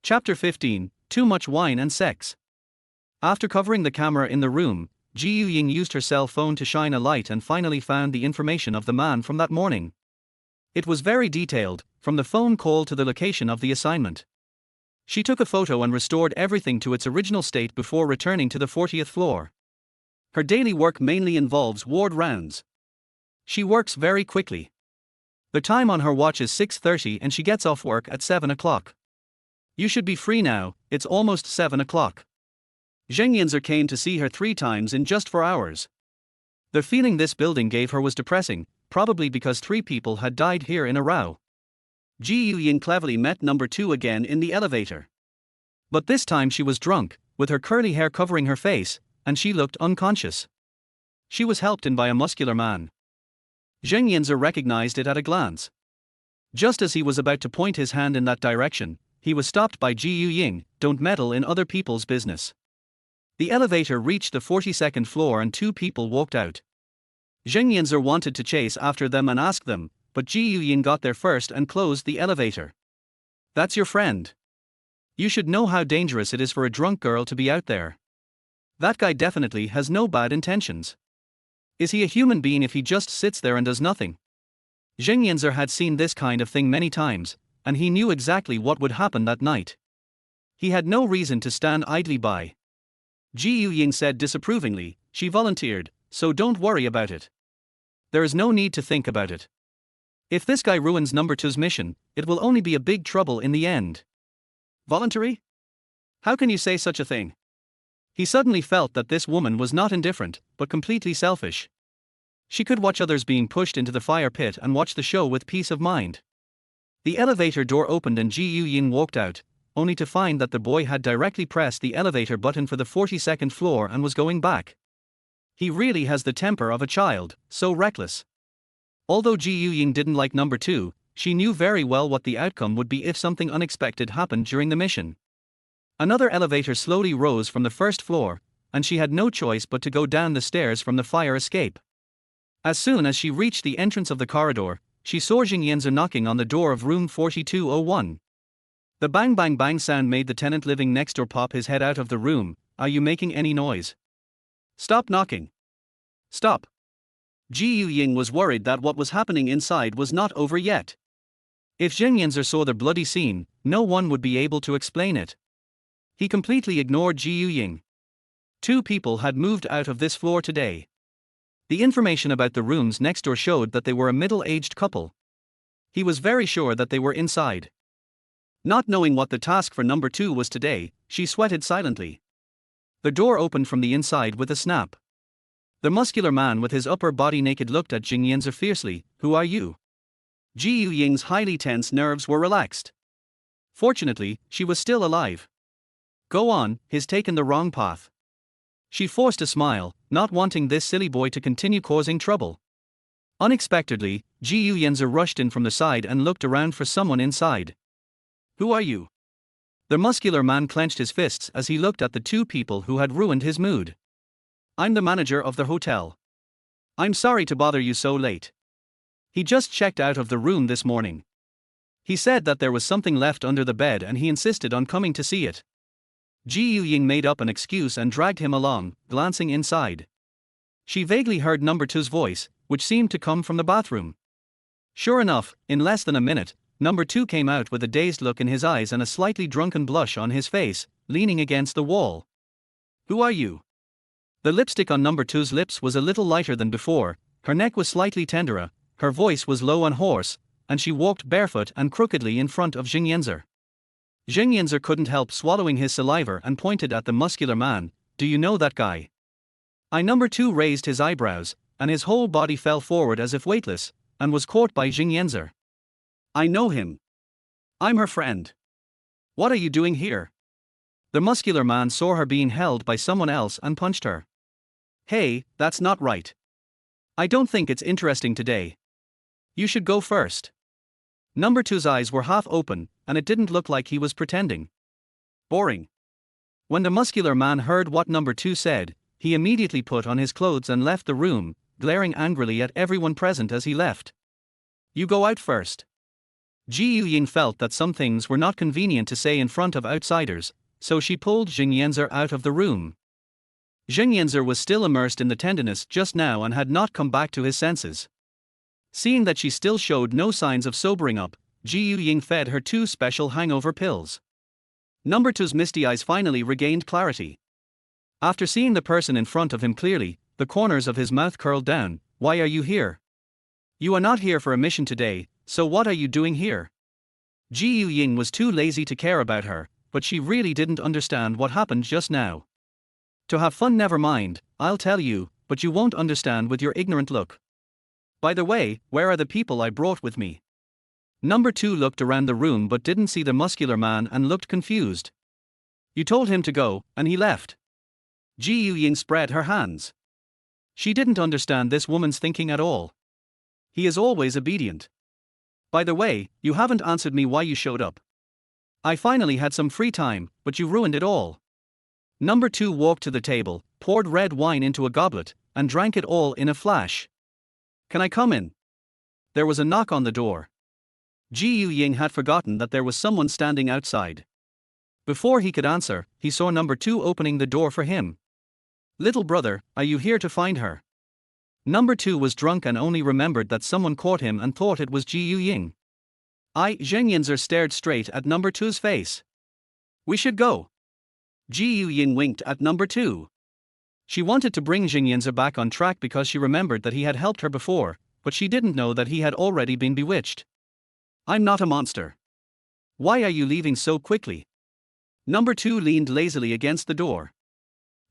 Chapter 15, Too Much Wine and Sex. After covering the camera in the room, Ying used her cell phone to shine a light and finally found the information of the man from that morning. It was very detailed, from the phone call to the location of the assignment. She took a photo and restored everything to its original state before returning to the 40th floor. Her daily work mainly involves ward rounds. She works very quickly. The time on her watch is 6:30 and she gets off work at 7 o'clock. You should be free now, it's almost 7 o'clock. Shen Yunchen came to see her 3 times in just 4 hours. The feeling this building gave her was depressing, probably because 3 people had died here in a row. Ying cleverly met number 2 again in the elevator. But this time she was drunk, with her curly hair covering her face, and she looked unconscious. She was helped in by a muscular man. Shen Yunchen recognized it at a glance. Just as he was about to point his hand in that direction, he was stopped by Ying. Don't meddle in other people's business. The elevator reached the 42nd floor and 2 people walked out. Shen Yunchen wanted to chase after them and ask them, but Ying got there first and closed the elevator. That's your friend. You should know how dangerous it is for a drunk girl to be out there. That guy definitely has no bad intentions. Is he a human being if he just sits there and does nothing? Shen Yunchen had seen this kind of thing many times, and he knew exactly what would happen that night. He had no reason to stand idly by. Ying said disapprovingly, she volunteered, so don't worry about it. There is no need to think about it. If this guy ruins number 2's mission, it will only be a big trouble in the end. Voluntary? How can you say such a thing? He suddenly felt that this woman was not indifferent, but completely selfish. She could watch others being pushed into the fire pit and watch the show with peace of mind. The elevator door opened and Ying walked out, only to find that the boy had directly pressed the elevator button for the 42nd floor and was going back. He really has the temper of a child, so reckless. Although Ying didn't like number 2, she knew very well what the outcome would be if something unexpected happened during the mission. Another elevator slowly rose from the 1st floor, and she had no choice but to go down the stairs from the fire escape. As soon as she reached the entrance of the corridor, she saw Yunchen knocking on the door of room 4201. The bang bang bang sound made the tenant living next door pop his head out of the room. Are you making any noise? Stop knocking. Stop. Ying was worried that what was happening inside was not over yet. If Shen Yunchen saw the bloody scene, no one would be able to explain it. He completely ignored Ying. 2 people had moved out of this floor today. The information about the rooms next door showed that they were a middle-aged couple. He was very sure that they were inside. Not knowing what the task for number 2 was today, she sweated silently. The door opened from the inside with a snap. The muscular man with his upper body naked looked at Yunchen fiercely. Who are you? Ying's highly tense nerves were relaxed. Fortunately, she was still alive. Go on, he's taken the wrong path. She forced a smile, not wanting this silly boy to continue causing trouble. Unexpectedly, Yunchen rushed in from the side and looked around for someone inside. Who are you? The muscular man clenched his fists as he looked at the 2 people who had ruined his mood. I'm the manager of the hotel. I'm sorry to bother you so late. He just checked out of the room this morning. He said that there was something left under the bed and he insisted on coming to see it. Ying made up an excuse and dragged him along, glancing inside. She vaguely heard number 2's voice, which seemed to come from the bathroom. Sure enough, in less than a minute, number 2 came out with a dazed look in his eyes and a slightly drunken blush on his face, leaning against the wall. Who are you? The lipstick on number 2's lips was a little lighter than before, her neck was slightly tenderer, her voice was low and hoarse, and she walked barefoot and crookedly in front of Yunchen. Yingyanzer couldn't help swallowing his saliva and pointed at the muscular man. Do you know that guy? Number 2 raised his eyebrows, and his whole body fell forward as if weightless, and was caught by Yingyanzer. I know him. I'm her friend. What are you doing here? The muscular man saw her being held by someone else and punched her. Hey, that's not right. I don't think it's interesting today. You should go first. Number 2's eyes were half open, and it didn't look like he was pretending. Boring. When the muscular man heard what Number 2 said, he immediately put on his clothes and left the room, glaring angrily at everyone present as he left. You go out first. Ying felt that some things were not convenient to say in front of outsiders, so she pulled Yingyanzer out of the room. Yingyanzer was still immersed in the tenderness just now and had not come back to his senses. Seeing that she still showed no signs of sobering up, Ying fed her 2 special hangover pills. Number 2's misty eyes finally regained clarity. After seeing the person in front of him clearly, the corners of his mouth curled down. Why are you here? You are not here for a mission today, so what are you doing here? Ying was too lazy to care about her, but she really didn't understand what happened just now. To have fun, never mind, I'll tell you, but you won't understand with your ignorant look. By the way, where are the people I brought with me? Number 2 looked around the room but didn't see the muscular man and looked confused. You told him to go, and he left. Ying spread her hands. She didn't understand this woman's thinking at all. He is always obedient. By the way, you haven't answered me why you showed up. I finally had some free time, but you ruined it all. Number 2 walked to the table, poured red wine into a goblet, and drank it all in a flash. Can I come in? There was a knock on the door. Ying had forgotten that there was someone standing outside. Before he could answer, he saw Number 2 opening the door for him. Little brother, are you here to find her? Number 2 was drunk and only remembered that someone caught him and thought it was Ying. Yingyanzer stared straight at Number 2's face. We should go. Ying winked at Number 2. She wanted to bring Yingyanzer back on track because she remembered that he had helped her before, but she didn't know that he had already been bewitched. I'm not a monster. Why are you leaving so quickly? Number 2 leaned lazily against the door.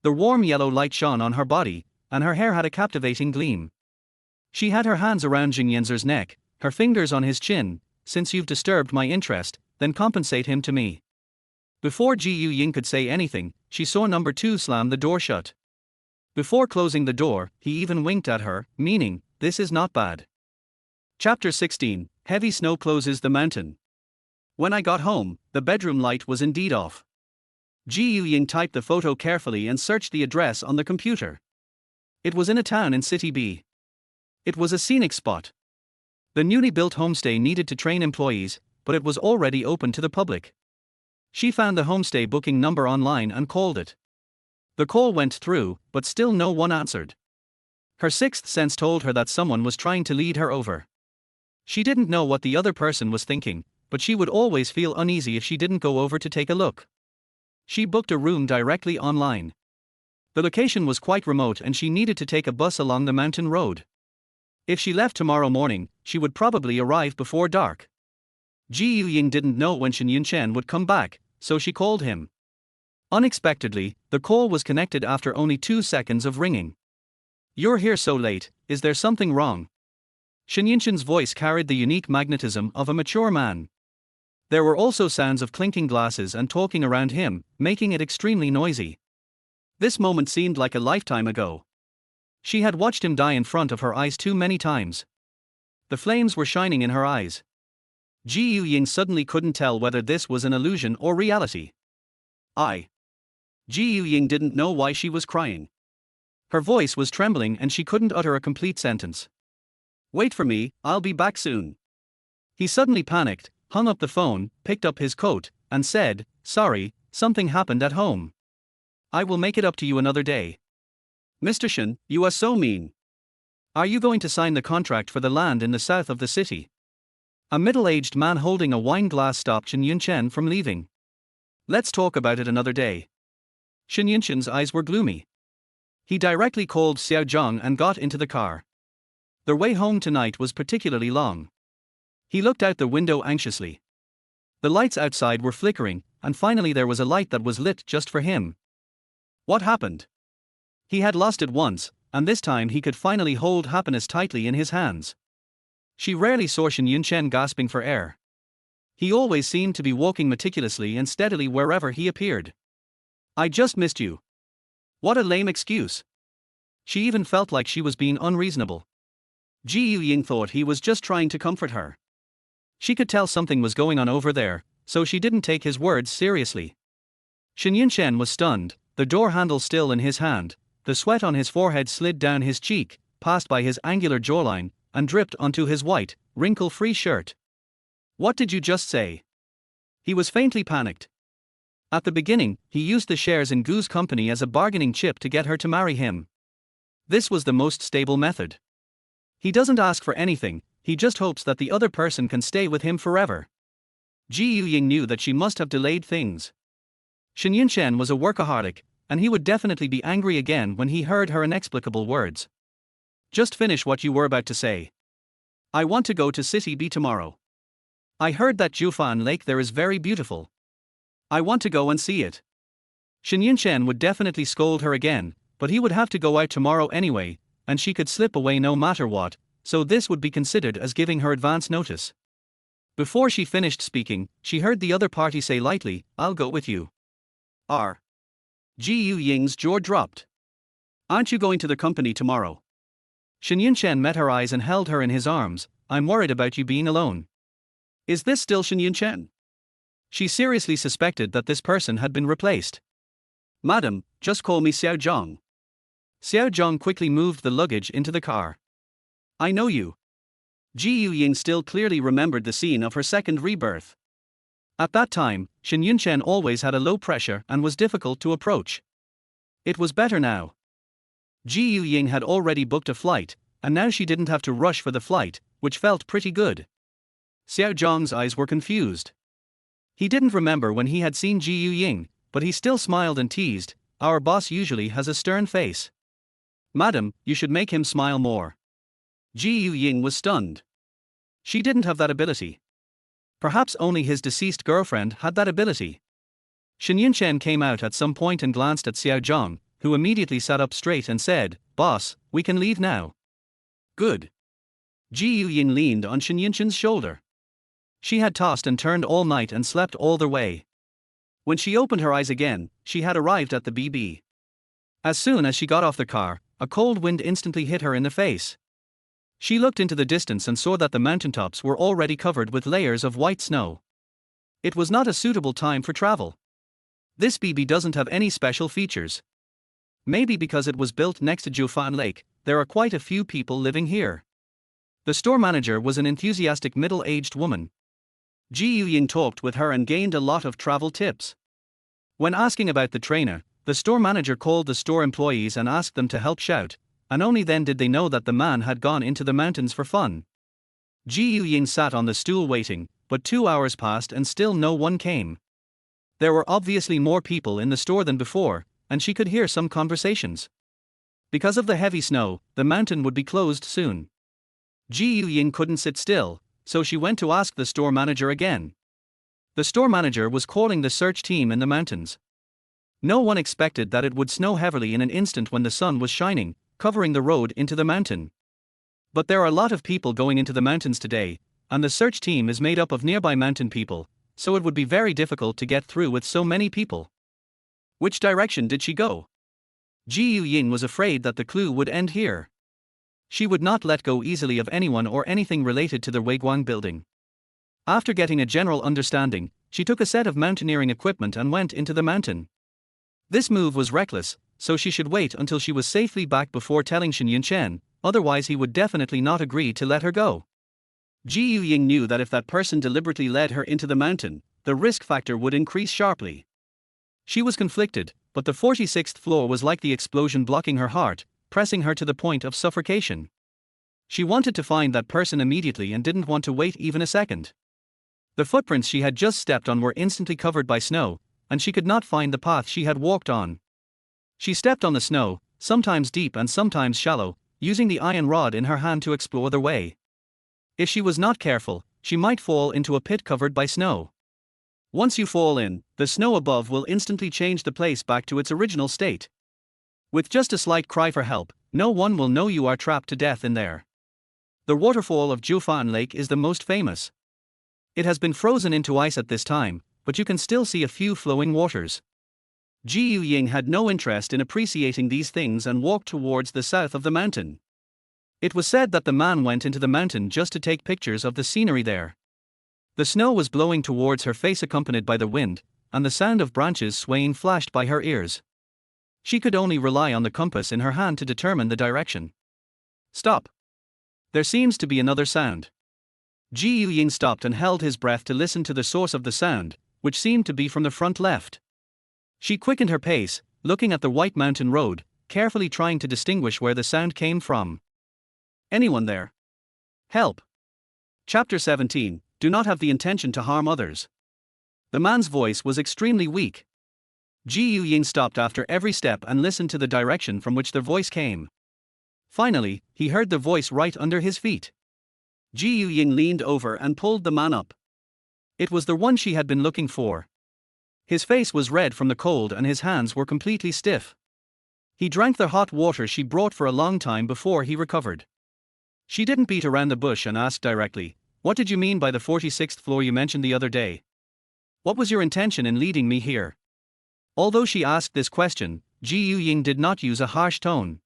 The warm yellow light shone on her body, and her hair had a captivating gleam. She had her hands around Yingyenzer's neck, her fingers on his chin. Since you've disturbed my interest, then compensate him to me. Before Ying could say anything, she saw Number 2 slam the door shut. Before closing the door, he even winked at her, meaning, this is not bad. Chapter 16, Heavy Snow Closes the Mountain. When I got home, the bedroom light was indeed off. Ying typed the photo carefully and searched the address on the computer. It was in a town in City B. It was a scenic spot. The newly built homestay needed to train employees, but it was already open to the public. She found the homestay booking number online and called it. The call went through, but still no one answered. Her sixth sense told her that someone was trying to lead her over. She didn't know what the other person was thinking, but she would always feel uneasy if she didn't go over to take a look. She booked a room directly online. The location was quite remote and she needed to take a bus along the mountain road. If she left tomorrow morning, she would probably arrive before dark. Ying didn't know when Shen Yunchen would come back, so she called him. Unexpectedly, the call was connected after only 2 seconds of ringing. You're here so late, is there something wrong? Shen Yunchen's voice carried the unique magnetism of a mature man. There were also sounds of clinking glasses and talking around him, making it extremely noisy. This moment seemed like a lifetime ago. She had watched him die in front of her eyes too many times. The flames were shining in her eyes. Ying suddenly couldn't tell whether this was an illusion or reality. Ying didn't know why she was crying. Her voice was trembling and she couldn't utter a complete sentence. Wait for me, I'll be back soon. He suddenly panicked, hung up the phone, picked up his coat, and said, sorry, something happened at home. I will make it up to you another day. Mr. Shen, you are so mean. Are you going to sign the contract for the land in the south of the city? A middle-aged man holding a wine glass stopped Shen Yunchen from leaving. Let's talk about it another day. Shen Yunchen's eyes were gloomy. He directly called Xiao Zhang and got into the car. Their way home tonight was particularly long. He looked out the window anxiously. The lights outside were flickering, and finally there was a light that was lit just for him. What happened? He had lost it once, and this time he could finally hold happiness tightly in his hands. She rarely saw Shen Yunchen gasping for air. He always seemed to be walking meticulously and steadily wherever he appeared. I just missed you. What a lame excuse. She even felt like she was being unreasonable. Ying thought he was just trying to comfort her. She could tell something was going on over there, so she didn't take his words seriously. Shen Yunchen was stunned, the door handle still in his hand. The sweat on his forehead slid down his cheek, passed by his angular jawline, and dripped onto his white, wrinkle-free shirt. What did you just say? He was faintly panicked. At the beginning, he used the shares in Gu's company as a bargaining chip to get her to marry him. This was the most stable method. He doesn't ask for anything, he just hopes that the other person can stay with him forever. Ying knew that she must have delayed things. Shen Yunchen was a workaholic, and he would definitely be angry again when he heard her inexplicable words. Just finish what you were about to say. I want to go to City B tomorrow. I heard that Jufan Lake there is very beautiful. I want to go and see it. Shen Yunchen would definitely scold her again, but he would have to go out tomorrow anyway, and she could slip away no matter what, so this would be considered as giving her advance notice. Before she finished speaking, she heard the other party say lightly, I'll go with you. Ying's jaw dropped. Aren't you going to the company tomorrow? Shen Yunchen met her eyes and held her in his arms. I'm worried about you being alone. Is this still Shen Yunchen? She seriously suspected that this person had been replaced. Madam, just call me Xiao Zhang. Xiao Zhang quickly moved the luggage into the car. I know you. Ying still clearly remembered the scene of her second rebirth. At that time, Shen Yunchen always had a low pressure and was difficult to approach. It was better now. Ying had already booked a flight, and now she didn't have to rush for the flight, which felt pretty good. Xiao Zhang's eyes were confused. He didn't remember when he had seen Ying, but he still smiled and teased, our boss usually has a stern face. Madam, you should make him smile more. Ying was stunned. She didn't have that ability. Perhaps only his deceased girlfriend had that ability. Shen Yunchen came out at some point and glanced at Xiao Zhang, who immediately sat up straight and said, Boss, we can leave now. Good. Ying leaned on Shen Yunchen's shoulder. She had tossed and turned all night and slept all the way. When she opened her eyes again, she had arrived at the BB. As soon as she got off the car, a cold wind instantly hit her in the face. She looked into the distance and saw that the mountaintops were already covered with layers of white snow. It was not a suitable time for travel. This BB doesn't have any special features. Maybe because it was built next to Jufan Lake, there are quite a few people living here. The store manager was an enthusiastic middle-aged woman. Ying talked with her and gained a lot of travel tips. When asking about the trainer, the store manager called the store employees and asked them to help shout, and only then did they know that the man had gone into the mountains for fun. Ying sat on the stool waiting, but 2 hours passed and still no one came. There were obviously more people in the store than before, and she could hear some conversations. Because of the heavy snow, the mountain would be closed soon. Ying couldn't sit still, so she went to ask the store manager again. The store manager was calling the search team in the mountains. No one expected that it would snow heavily in an instant when the sun was shining, covering the road into the mountain. But there are a lot of people going into the mountains today, and the search team is made up of nearby mountain people, so it would be very difficult to get through with so many people. Which direction did she go? Ying was afraid that the clue would end here. She would not let go easily of anyone or anything related to the Shuiguang Building. After getting a general understanding, she took a set of mountaineering equipment and went into the mountain. This move was reckless, so she should wait until she was safely back before telling Shen Yunchen, otherwise he would definitely not agree to let her go. Ying knew that if that person deliberately led her into the mountain, the risk factor would increase sharply. She was conflicted, but the 46th floor was like the explosion blocking her heart, pressing her to the point of suffocation. She wanted to find that person immediately and didn't want to wait even a second. The footprints she had just stepped on were instantly covered by snow, and she could not find the path she had walked on. She stepped on the snow, sometimes deep and sometimes shallow, using the iron rod in her hand to explore the way. If she was not careful, she might fall into a pit covered by snow. Once you fall in, the snow above will instantly change the place back to its original state. With just a slight cry for help, no one will know you are trapped to death in there. The waterfall of Jiufan Lake is the most famous. It has been frozen into ice at this time, but you can still see a few flowing waters. Ying had no interest in appreciating these things and walked towards the south of the mountain. It was said that the man went into the mountain just to take pictures of the scenery there. The snow was blowing towards her face accompanied by the wind, and the sound of branches swaying flashed by her ears. She could only rely on the compass in her hand to determine the direction. Stop. There seems to be another sound. Ying stopped and held his breath to listen to the source of the sound, which seemed to be from the front left. She quickened her pace, looking at the white mountain road, carefully trying to distinguish where the sound came from. Anyone there? Help. Chapter 17. Do not have the intention to harm others. The man's voice was extremely weak. Ying stopped after every step and listened to the direction from which the voice came. Finally, he heard the voice right under his feet. Ying leaned over and pulled the man up. It was the one she had been looking for. His face was red from the cold and his hands were completely stiff. He drank the hot water she brought for a long time before he recovered. She didn't beat around the bush and asked directly, "What did you mean by the 46th floor you mentioned the other day? What was your intention in leading me here?" Although she asked this question, Ying did not use a harsh tone.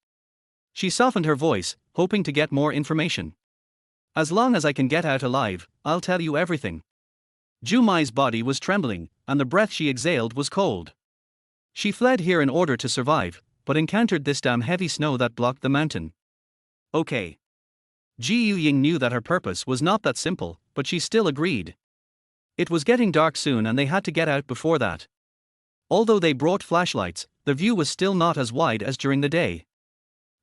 She softened her voice, hoping to get more information. "As long as I can get out alive, I'll tell you everything." Jumai's body was trembling, and the breath she exhaled was cold. She fled here in order to survive, but encountered this damn heavy snow that blocked the mountain. Okay. Ying knew that her purpose was not that simple, but she still agreed. It was getting dark soon and they had to get out before that. Although they brought flashlights, the view was still not as wide as during the day.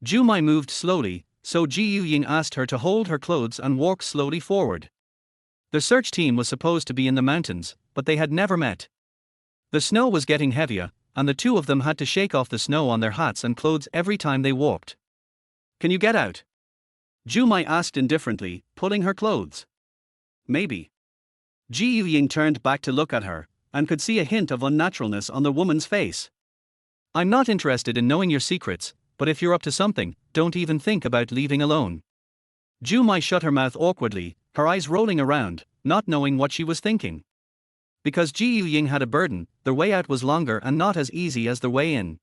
Jumai moved slowly, so Ying asked her to hold her clothes and walk slowly forward. The search team was supposed to be in the mountains, but they had never met. The snow was getting heavier, and the two of them had to shake off the snow on their hats and clothes every time they walked. "Can you get out?" Jumai asked indifferently, pulling her clothes. "Maybe." Ying turned back to look at her, and could see a hint of unnaturalness on the woman's face. "I'm not interested in knowing your secrets, but if you're up to something, don't even think about leaving alone." Jumai shut her mouth awkwardly, her eyes rolling around, not knowing what she was thinking. Because Ying had a burden, the way out was longer and not as easy as the way in.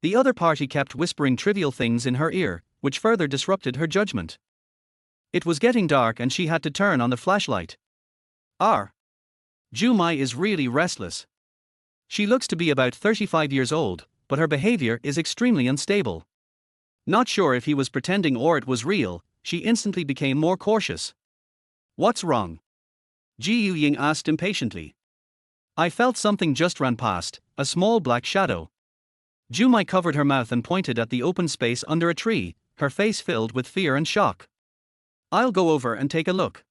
The other party kept whispering trivial things in her ear, which further disrupted her judgment. It was getting dark and she had to turn on the flashlight. Jumai is really restless. She looks to be about 35 years old, but her behavior is extremely unstable. Not sure if he was pretending or it was real, she instantly became more cautious. "What's wrong?" Ying asked impatiently. "I felt something just ran past, a small black shadow." Jumai covered her mouth and pointed at the open space under a tree, her face filled with fear and shock. "I'll go over and take a look."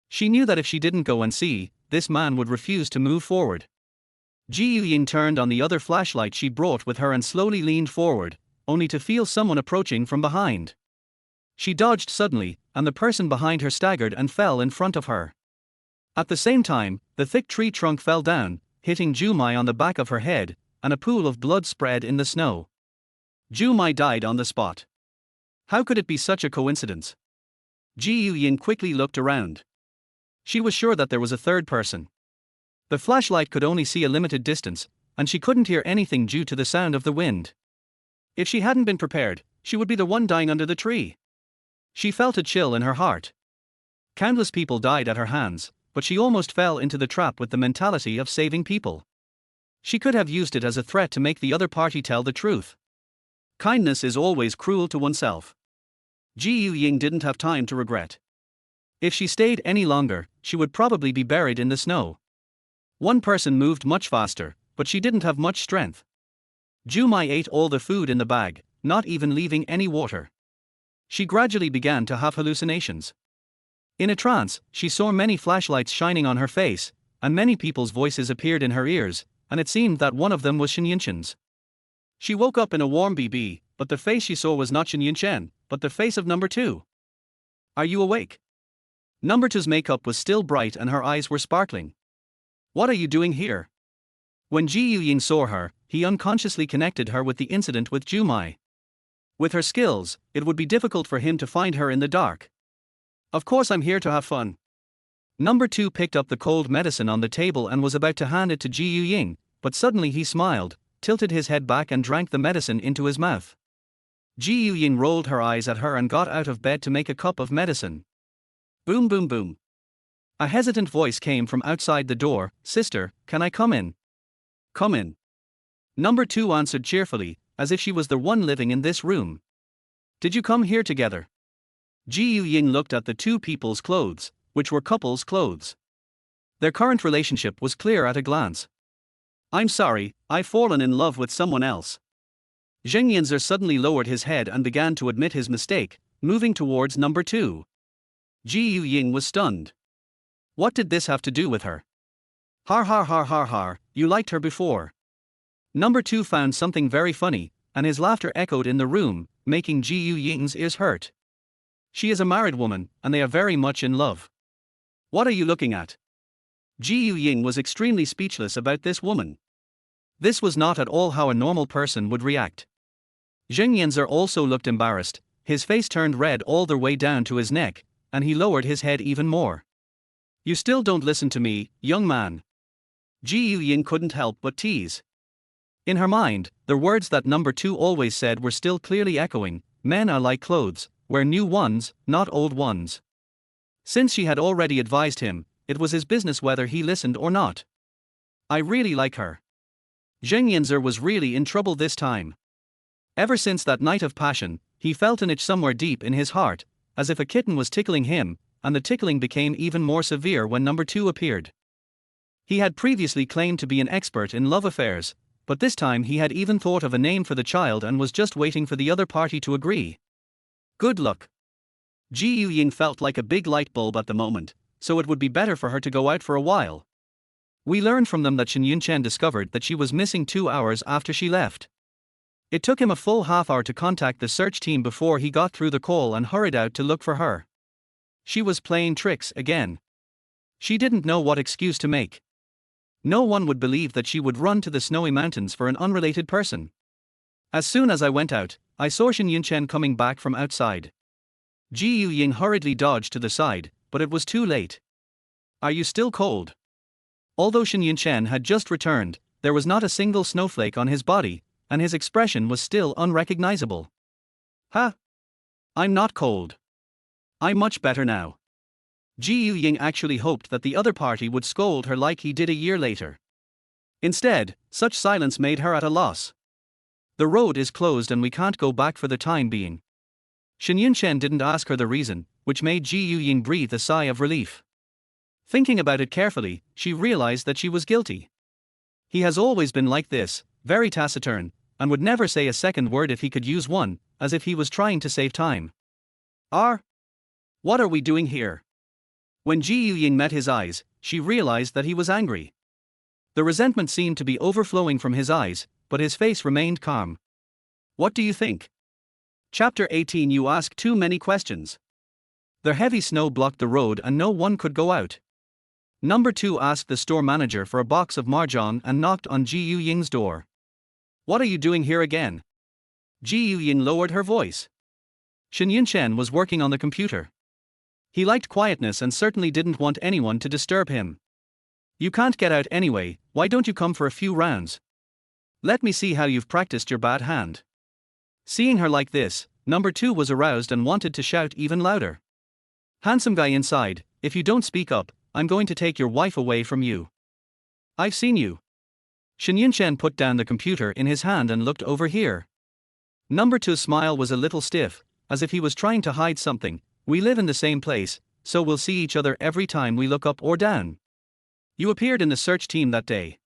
She knew that if she didn't go and see, this man would refuse to move forward. Ying turned on the other flashlight she brought with her and slowly leaned forward, only to feel someone approaching from behind. She dodged suddenly, and the person behind her staggered and fell in front of her. At the same time, the thick tree trunk fell down, hitting Jumai on the back of her head, and a pool of blood spread in the snow. Jumai died on the spot. How could it be such a coincidence? Ying quickly looked around. She was sure that there was a third person. The flashlight could only see a limited distance, and she couldn't hear anything due to the sound of the wind. If she hadn't been prepared, she would be the one dying under the tree. She felt a chill in her heart. Countless people died at her hands, but she almost fell into the trap with the mentality of saving people. She could have used it as a threat to make the other party tell the truth. Kindness is always cruel to oneself. Ying didn't have time to regret. If she stayed any longer, she would probably be buried in the snow. One person moved much faster, but she didn't have much strength. Jumai ate all the food in the bag, not even leaving any water. She gradually began to have hallucinations. In a trance, she saw many flashlights shining on her face, and many people's voices appeared in her ears, and it seemed that one of them was Shen Yunchen's. She woke up in a warm BB, but the face she saw was not Shen Yunchen, but the face of number 2. "Are you awake?" Number 2's makeup was still bright and her eyes were sparkling. What are you doing here? When Ji Ying saw her, he unconsciously connected her with the incident with Jumai. With her skills, it would be difficult for him to find her in the dark. Of course, I'm here to have fun. Number 2 picked up the cold medicine on the table and was about to hand it to Ji Ying, but suddenly he smiled, tilted his head back and drank the medicine into his mouth. Ji Ying rolled her eyes at her and got out of bed to make a cup of medicine. Boom boom boom. A hesitant voice came from outside the door. Sister, can I come in? Come in. Number 2 answered cheerfully, as if she was the one living in this room. Did you come here together? Ji Ying looked at the two people's clothes, which were couples' clothes. Their current relationship was clear at a glance. I'm sorry, I've fallen in love with someone else. Shen Yunchen suddenly lowered his head and began to admit his mistake, moving towards number 2. Ji Ying was stunned. What did this have to do with her? Har har har har har, you liked her before. Number 2 found something very funny, and his laughter echoed in the room, making Ji Ying's ears hurt. She is a married woman, and they are very much in love. What are you looking at? Ji Ying was extremely speechless about this woman. This was not at all how a normal person would react. Shen Yunchen also looked embarrassed, his face turned red all the way down to his neck, and he lowered his head even more. You still don't listen to me, young man. Ji Ying couldn't help but tease. In her mind, the words that number 2 always said were still clearly echoing, men are like clothes, wear new ones, not old ones. Since she had already advised him, it was his business whether he listened or not. I really like her. Shen Yunchen was really in trouble this time. Ever since that night of passion, he felt an itch somewhere deep in his heart, as if a kitten was tickling him, and the tickling became even more severe when number 2 appeared. He had previously claimed to be an expert in love affairs, but this time he had even thought of a name for the child and was just waiting for the other party to agree. Good luck. Ji Ying felt like a big light bulb at the moment, so it would be better for her to go out for a while. We learned from them that Shen Yunchen discovered that she was missing 2 hours after she left. It took him a full half-hour to contact the search team before he got through the call and hurried out to look for her. She was playing tricks again. She didn't know what excuse to make. No one would believe that she would run to the snowy mountains for an unrelated person. As soon as I went out, I saw Shen Yunchen coming back from outside. Ji Ying hurriedly dodged to the side, but it was too late. Are you still cold? Although Shen Yunchen had just returned, there was not a single snowflake on his body, and his expression was still unrecognizable. Ha! I'm not cold. I'm much better now. Ji Ying actually hoped that the other party would scold her like he did a year later. Instead, such silence made her at a loss. The road is closed and we can't go back for the time being. Shen Yunchen didn't ask her the reason, which made Ji Ying breathe a sigh of relief. Thinking about it carefully, she realized that she was guilty. He has always been like this, very taciturn, and would never say a second word if he could use one, as if he was trying to save time. What are we doing here? When Ji Ying met his eyes, she realized that he was angry. The resentment seemed to be overflowing from his eyes, but his face remained calm. What do you think? Chapter 18. You ask too many questions. The heavy snow blocked the road and no one could go out. Number 2 asked the store manager for a box of mahjong and knocked on Ji Ying's door. What are you doing here again? Ji Ying lowered her voice. Shen Yunchen was working on the computer. He liked quietness and certainly didn't want anyone to disturb him. You can't get out anyway, why don't you come for a few rounds? Let me see how you've practiced your bad hand. Seeing her like this, number 2 was aroused and wanted to shout even louder. Handsome guy inside, if you don't speak up, I'm going to take your wife away from you. I've seen you. Shen Yunchen put down the computer in his hand and looked over here. Number 2's smile was a little stiff, as if he was trying to hide something. We live in the same place, so we'll see each other every time we look up or down. You appeared in the search team that day.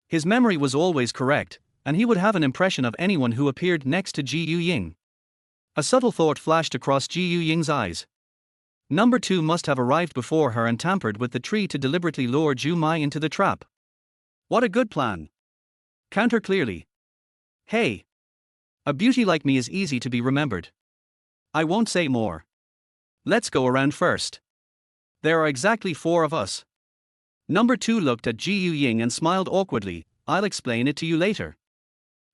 His memory was always correct, and he would have an impression of anyone who appeared next to Ji Ying. A subtle thought flashed across Ji Ying's eyes. Number 2 must have arrived before her and tampered with the tree to deliberately lure Ju Mai into the trap. What a good plan. Counter clearly. Hey. A beauty like me is easy to be remembered. I won't say more. Let's go around first. There are exactly 4 of us. Number 2 looked at Ji Ying and smiled awkwardly. I'll explain it to you later.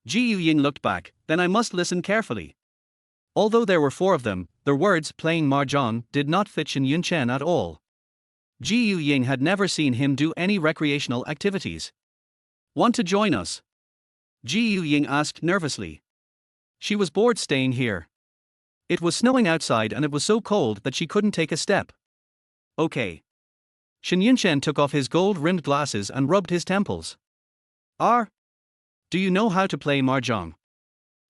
Ji Ying looked back, then I must listen carefully. Although there were 4 of them, their words playing mahjong did not fit Shen Yunchen at all. Ji Ying had never seen him do any recreational activities. Want to join us? Ji Ying asked nervously. She was bored staying here. It was snowing outside and it was so cold that she couldn't take a step. Okay. Shen Yunchen took off his gold-rimmed glasses and rubbed his temples. Do you know how to play mahjong?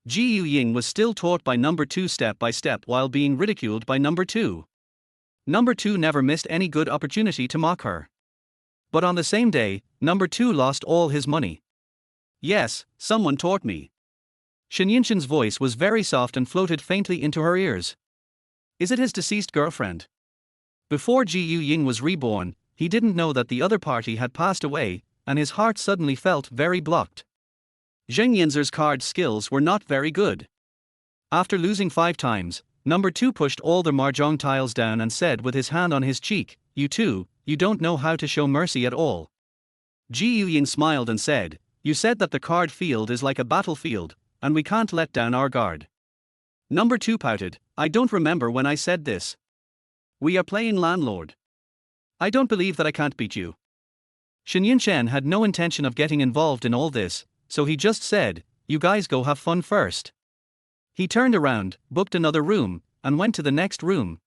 Ji Ying was still taught by number 2 step by step while being ridiculed by number 2. Number 2 never missed any good opportunity to mock her. But on the same day, number 2 lost all his money. Yes, someone taught me. Shen Yunchen's voice was very soft and floated faintly into her ears. Is it his deceased girlfriend? Before Ji Ying was reborn, he didn't know that the other party had passed away, and his heart suddenly felt very blocked. Zheng Yinzer's card skills were not very good. After losing 5 times, number 2 pushed all the mahjong tiles down and said with his hand on his cheek, "You two, you don't know how to show mercy at all." Ji Ying smiled and said, "You said that the card field is like a battlefield, and we can't let down our guard." Number 2 pouted, "I don't remember when I said this. We are playing landlord. I don't believe that I can't beat you." Shen Yunchen had no intention of getting involved in all this, so he just said, "You guys go have fun first." He turned around, booked another room, and went to the next room.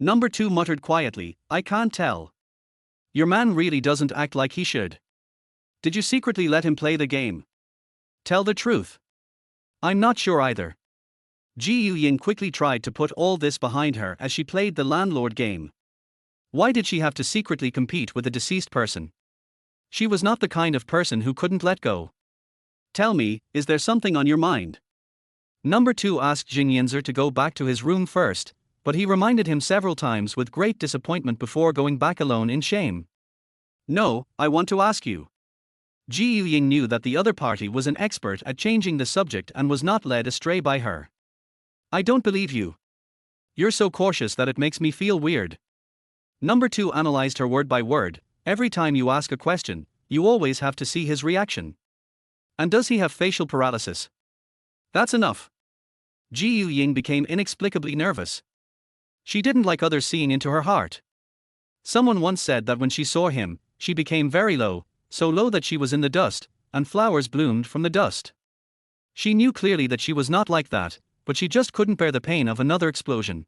Number 2 muttered quietly, "I can't tell. Your man really doesn't act like he should. Did you secretly let him play the game? Tell the truth." "I'm not sure either." Ji Ying quickly tried to put all this behind her as she played the landlord game. Why did she have to secretly compete with a deceased person? She was not the kind of person who couldn't let go. "Tell me, is there something on your mind?" Number 2 asked Zheng Yinzer to go back to his room first, but he reminded him several times with great disappointment before going back alone in shame. "No, I want to ask you." Ji Ying knew that the other party was an expert at changing the subject and was not led astray by her. "I don't believe you. You're so cautious that it makes me feel weird." Number 2 analyzed her word by word. "Every time you ask a question, you always have to see his reaction. And does he have facial paralysis?" "That's enough." Ji Ying became inexplicably nervous. She didn't like others seeing into her heart. Someone once said that when she saw him, she became very low, so low that she was in the dust, and flowers bloomed from the dust. She knew clearly that she was not like that, but she just couldn't bear the pain of another explosion.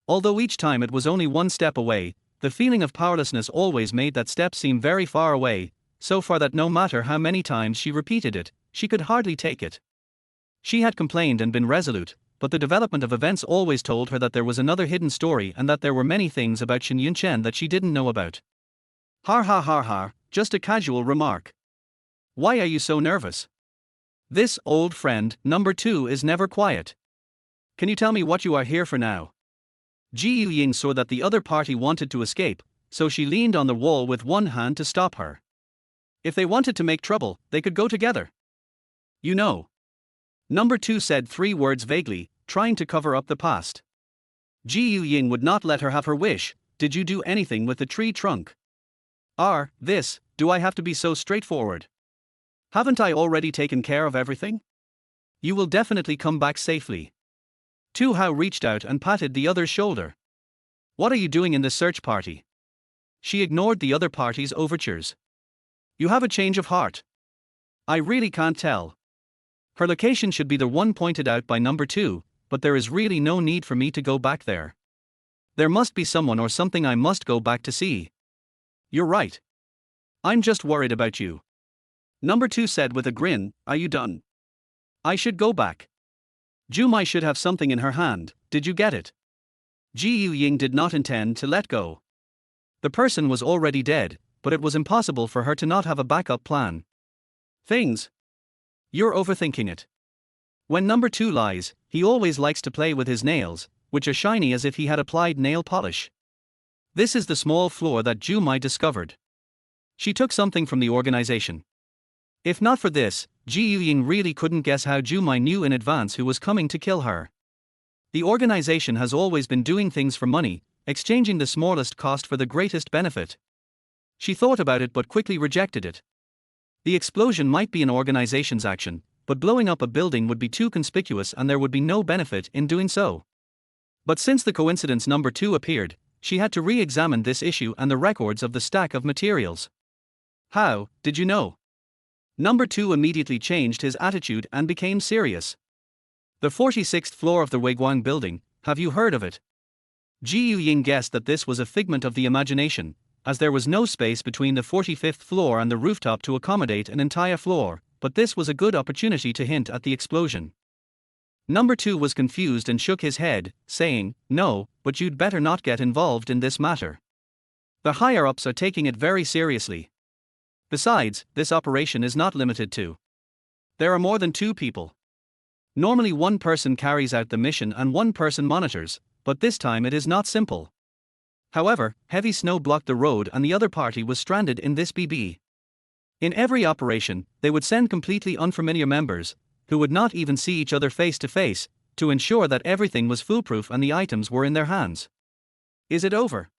Although each time it was only 1 step away, the feeling of powerlessness always made that step seem very far away, so far that no matter how many times she repeated it, she could hardly take it. She had complained and been resolute, but the development of events always told her that there was another hidden story and that there were many things about Shen Yunchen that she didn't know about. Har har har har, just a casual remark. Why are you so nervous? This old friend, number 2, is never quiet. Can you tell me what you are here for now? Ji Ying saw that the other party wanted to escape, so she leaned on the wall with one hand to stop her. If they wanted to make trouble, they could go together. You know. Number 2 said 3 words vaguely, trying to cover up the past. Ji Ying would not let her have her wish. Did you do anything with the tree trunk? Do I have to be so straightforward? Haven't I already taken care of everything? You will definitely come back safely. Tu Hao reached out and patted the other's shoulder. What are you doing in the search party? She ignored the other party's overtures. You have a change of heart. I really can't tell. Her location should be the one pointed out by number 2, but there is really no need for me to go back there. There must be someone or something I must go back to see. You're right. I'm just worried about you. Number 2 said with a grin, are you done? I should go back. Jumai should have something in her hand, did you get it? Ji Ying did not intend to let go. The person was already dead, but it was impossible for her to not have a backup plan. Things. You're overthinking it. When number 2 lies, he always likes to play with his nails, which are shiny as if he had applied nail polish. This is the small flaw that Jumai discovered. She took something from the organization. If not for this, Ji Ying really couldn't guess how Jumai knew in advance who was coming to kill her. The organization has always been doing things for money, exchanging the smallest cost for the greatest benefit. She thought about it but quickly rejected it. The explosion might be an organization's action, but blowing up a building would be too conspicuous and there would be no benefit in doing so. But since the coincidence number 2 appeared, she had to re-examine this issue and the records of the stack of materials. How did you know? Number 2 immediately changed his attitude and became serious. The 46th floor of the Shuiguang Building, have you heard of it? Ying guessed that this was a figment of the imagination, as there was no space between the 45th floor and the rooftop to accommodate an entire floor, but this was a good opportunity to hint at the explosion. Number 2 was confused and shook his head, saying, "No, but you'd better not get involved in this matter. The higher-ups are taking it very seriously. Besides, this operation is not limited to. There are more than 2 people. Normally one person carries out the mission and one person monitors, but this time it is not simple." However, heavy snow blocked the road and the other party was stranded in this BB. In every operation, they would send completely unfamiliar members, who would not even see each other face to face, to ensure that everything was foolproof and the items were in their hands. Is it over?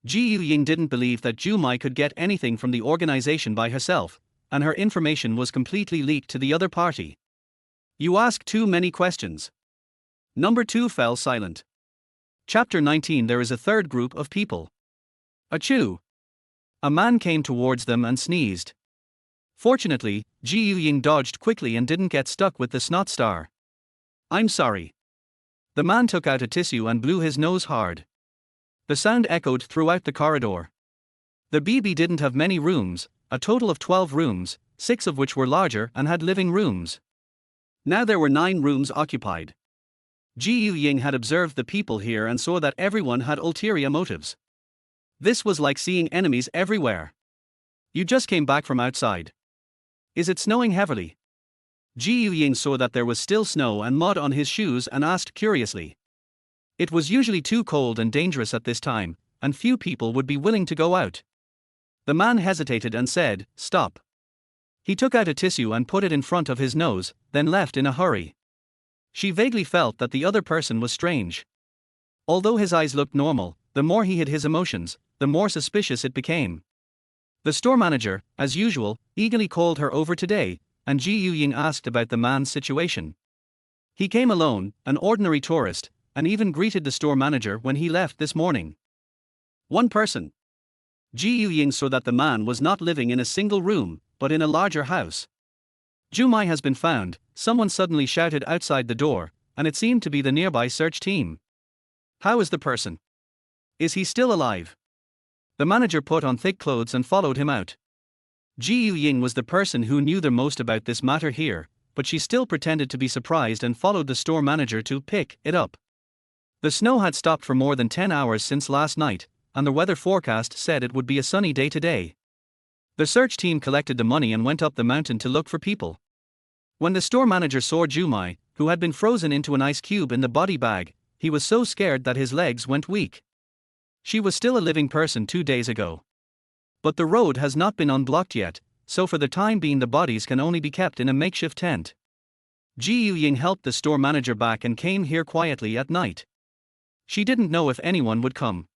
Ying didn't believe that Zhu could get anything from the organization by herself, and her information was completely leaked to the other party. You ask too many questions. Number 2 fell silent. Chapter 19. There is a third group of people. Achoo! A man came towards them and sneezed. Fortunately, Ying dodged quickly and didn't get stuck with the snot star. I'm sorry. The man took out a tissue and blew his nose hard. The sound echoed throughout the corridor. The BB didn't have many rooms, a total of 12 rooms, 6 of which were larger and had living rooms. Now there were 9 rooms occupied. Ying had observed the people here and saw that everyone had ulterior motives. This was like seeing enemies everywhere. You just came back from outside. Is it snowing heavily? Ying saw that there was still snow and mud on his shoes and asked curiously. It was usually too cold and dangerous at this time, and few people would be willing to go out. The man hesitated and said, "Stop." He took out a tissue and put it in front of his nose, then left in a hurry. She vaguely felt that the other person was strange. Although his eyes looked normal, the more he hid his emotions, the more suspicious it became. The store manager, as usual, eagerly called her over today, and Ying asked about the man's situation. He came alone, an ordinary tourist, and even greeted the store manager when he left this morning. One person. Ying saw that the man was not living in a single room, but in a larger house. Zhu has been found, someone suddenly shouted outside the door, and it seemed to be the nearby search team. How is the person? Is he still alive? The manager put on thick clothes and followed him out. Ying was the person who knew the most about this matter here, but she still pretended to be surprised and followed the store manager to pick it up. The snow had stopped for more than 10 hours since last night, and the weather forecast said it would be a sunny day today. The search team collected the money and went up the mountain to look for people. When the store manager saw Zhu, who had been frozen into an ice cube in the body bag, he was so scared that his legs went weak. She was still a living person 2 days ago. But the road has not been unblocked yet, so for the time being the bodies can only be kept in a makeshift tent. Ying helped the store manager back and came here quietly at night. She didn't know if anyone would come.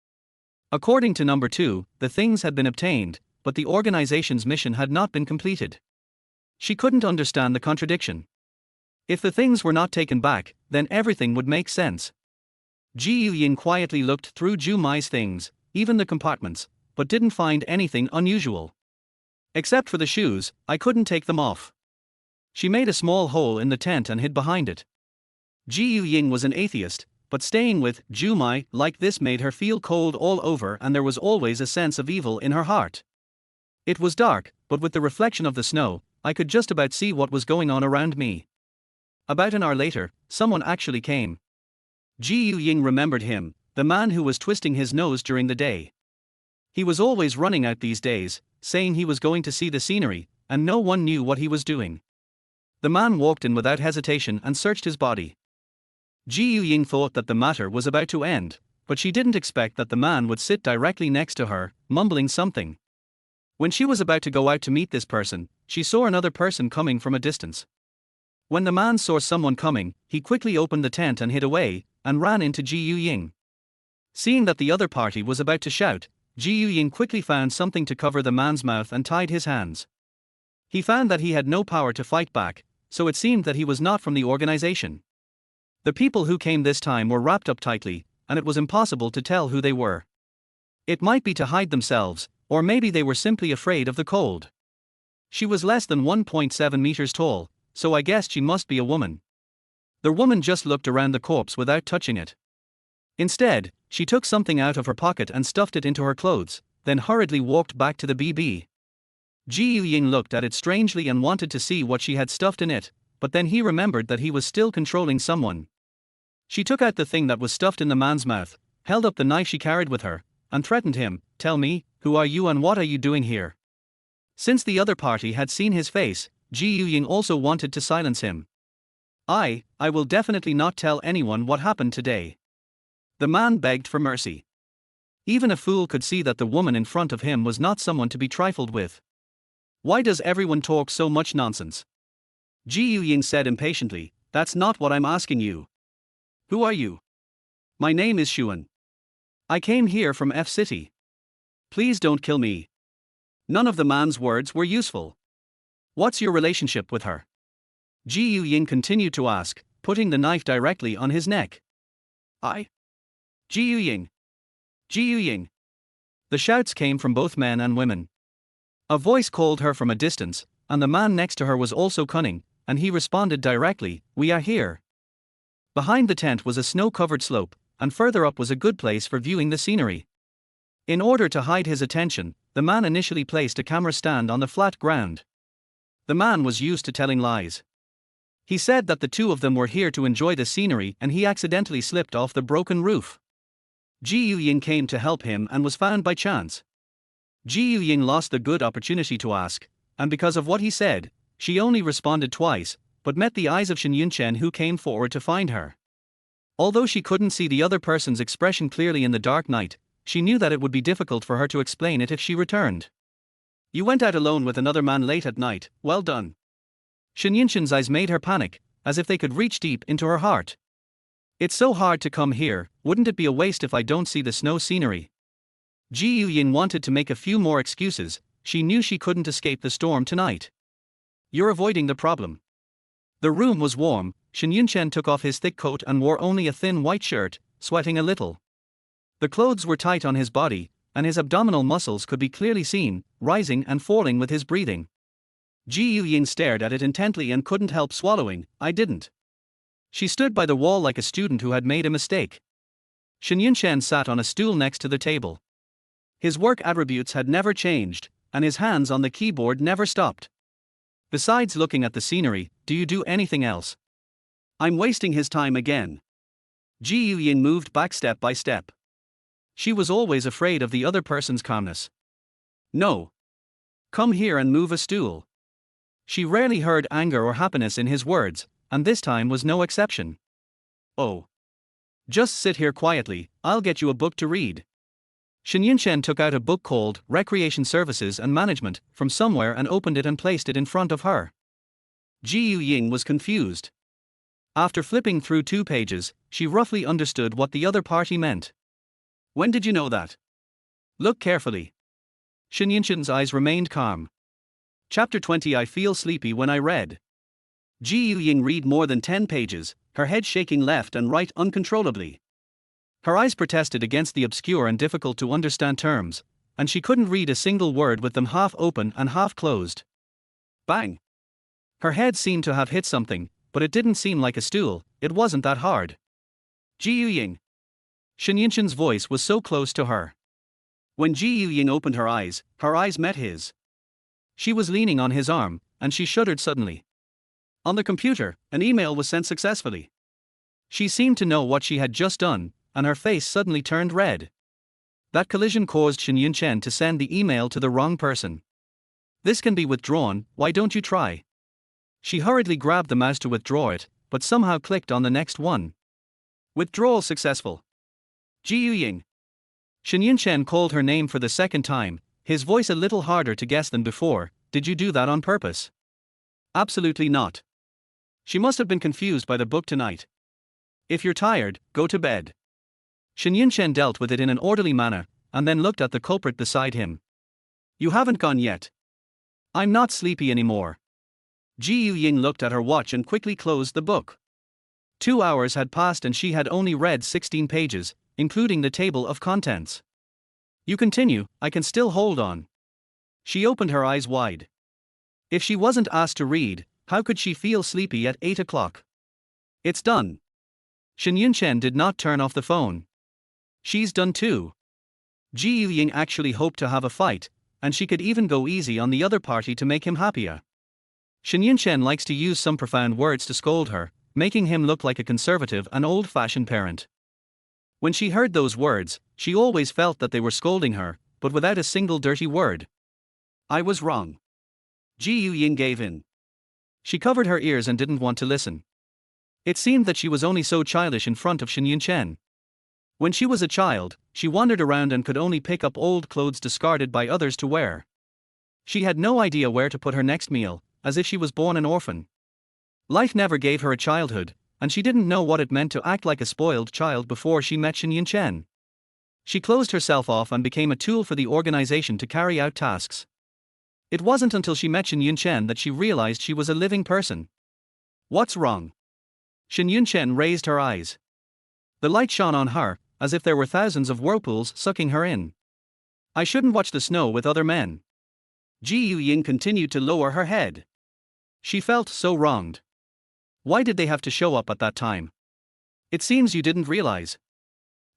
According to number 2, the things had been obtained, but the organization's mission had not been completed. She couldn't understand the contradiction. If the things were not taken back, then everything would make sense. Ying quietly looked through Zhu things, even the compartments, but didn't find anything unusual. Except for the shoes, I couldn't take them off. She made a small hole in the tent and hid behind it. Ying was an atheist, but staying with Zhu like this made her feel cold all over and there was always a sense of evil in her heart. It was dark, but with the reflection of the snow, I could just about see what was going on around me. About an hour later, someone actually came. Ying remembered him, the man who was twisting his nose during the day. He was always running out these days, saying he was going to see the scenery, and no one knew what he was doing. The man walked in without hesitation and searched his body. Ying thought that the matter was about to end, but she didn't expect that the man would sit directly next to her, mumbling something. When she was about to go out to meet this person, she saw another person coming from a distance. When the man saw someone coming, he quickly opened the tent and hid away, and ran into Ying. Seeing that the other party was about to shout, Ji Ying quickly found something to cover the man's mouth and tied his hands. He found that he had no power to fight back, so it seemed that he was not from the organization. The people who came this time were wrapped up tightly, and it was impossible to tell who they were. It might be to hide themselves, or maybe they were simply afraid of the cold. She was less than 1.7 meters tall, so I guessed she must be a woman. The woman just looked around the corpse without touching it. Instead, she took something out of her pocket and stuffed it into her clothes, then hurriedly walked back to the BB. Ji Ying looked at it strangely and wanted to see what she had stuffed in it, but then he remembered that he was still controlling someone. She took out the thing that was stuffed in the man's mouth, held up the knife she carried with her, and threatened him, "Tell me, who are you and what are you doing here?" Since the other party had seen his face, Ji Ying also wanted to silence him. I will definitely not tell anyone what happened today." The man begged for mercy. Even a fool could see that the woman in front of him was not someone to be trifled with. "Why does everyone talk so much nonsense?" Ji Ying said impatiently, "That's not what I'm asking you. Who are you?" "My name is Shuan. I came here from F City. Please don't kill me." None of the man's words were useful. "What's your relationship with her?" Ji Ying continued to ask, putting the knife directly on his neck. "I? Ji Ying! Ji Ying!" The shouts came from both men and women. A voice called her from a distance, and the man next to her was also cunning, and he responded directly, "We are here." Behind the tent was a snow-covered slope, and further up was a good place for viewing the scenery. In order to hide his attention, the man initially placed a camera stand on the flat ground. The man was used to telling lies. He said that the two of them were here to enjoy the scenery and he accidentally slipped off the broken roof. Ji Ying came to help him and was found by chance. Ji Ying lost the good opportunity to ask, and because of what he said, she only responded twice, but met the eyes of Shen Yunchen, who came forward to find her. Although she couldn't see the other person's expression clearly in the dark night, she knew that it would be difficult for her to explain it if she returned. "You went out alone with another man late at night, well done." Shen Yunchen's eyes made her panic, as if they could reach deep into her heart. "It's so hard to come here, wouldn't it be a waste if I don't see the snow scenery?" Ji Ying wanted to make a few more excuses, she knew she couldn't escape the storm tonight. "You're avoiding the problem." The room was warm. Shen Yunchen took off his thick coat and wore only a thin white shirt, sweating a little. The clothes were tight on his body, and his abdominal muscles could be clearly seen, rising and falling with his breathing. Ji Ying stared at it intently and couldn't help swallowing. "I didn't." She stood by the wall like a student who had made a mistake. Shen Yunchen sat on a stool next to the table. His work attributes had never changed, and his hands on the keyboard never stopped. "Besides looking at the scenery, do you do anything else?" "I'm wasting his time again." Ji Ying moved back step by step. She was always afraid of the other person's calmness. "No. Come here and move a stool." She rarely heard anger or happiness in his words, and this time was no exception. "Oh. Just sit here quietly, I'll get you a book to read." Shen Yunchen took out a book called Recreation Services and Management from somewhere and opened it and placed it in front of her. Ji Ying was confused. After flipping through 2 pages, she roughly understood what the other party meant. "When did you know that?" "Look carefully." Shen Yunchen's eyes remained calm. Chapter 20. I feel sleepy when I read. Ji Ying read more than 10 pages, her head shaking left and right uncontrollably. Her eyes protested against the obscure and difficult to understand terms, and she couldn't read a single word with them half open and half closed. Bang! Her head seemed to have hit something, but it didn't seem like a stool. It wasn't that hard. "Ji Ying." Shen Yunchen's voice was so close to her. When Ji Ying opened her eyes met his. She was leaning on his arm, and she shuddered suddenly. On the computer, an email was sent successfully. She seemed to know what she had just done, and her face suddenly turned red. That collision caused Shen Yunchen to send the email to the wrong person. "This can be withdrawn, why don't you try?" She hurriedly grabbed the mouse to withdraw it, but somehow clicked on the next one. "Withdrawal successful." "Ji Ying." Shen Yunchen called her name for the second time, his voice a little harder to guess than before. "Did you do that on purpose?" "Absolutely not." She must have been confused by the book tonight. "If you're tired, go to bed." Shen Yunchen dealt with it in an orderly manner, and then looked at the culprit beside him. You haven't gone yet. I'm not sleepy anymore. Ying looked at her watch and quickly closed the book. 2 hours had passed and she had only read 16 pages, including the table of contents. You continue, I can still hold on. She opened her eyes wide. If she wasn't asked to read, how could she feel sleepy at 8 o'clock? It's done. Shen Yunchen did not turn off the phone. She's done too. Ying actually hoped to have a fight, and she could even go easy on the other party to make him happier. Shen Yunchen likes to use some profound words to scold her, making him look like a conservative and old-fashioned parent. When she heard those words, she always felt that they were scolding her, but without a single dirty word. I was wrong. Ying gave in. She covered her ears and didn't want to listen. It seemed that she was only so childish in front of Shen Yunchen. When she was a child, she wandered around and could only pick up old clothes discarded by others to wear. She had no idea where to put her next meal, as if she was born an orphan. Life never gave her a childhood, and she didn't know what it meant to act like a spoiled child before she met Shen Yunchen. She closed herself off and became a tool for the organization to carry out tasks. It wasn't until she met Shen Yunchen that she realized she was a living person. What's wrong? Shen Yunchen raised her eyes. The light shone on her, as if there were thousands of whirlpools sucking her in. I shouldn't watch the snow with other men. Ying continued to lower her head. She felt so wronged. Why did they have to show up at that time? It seems you didn't realize.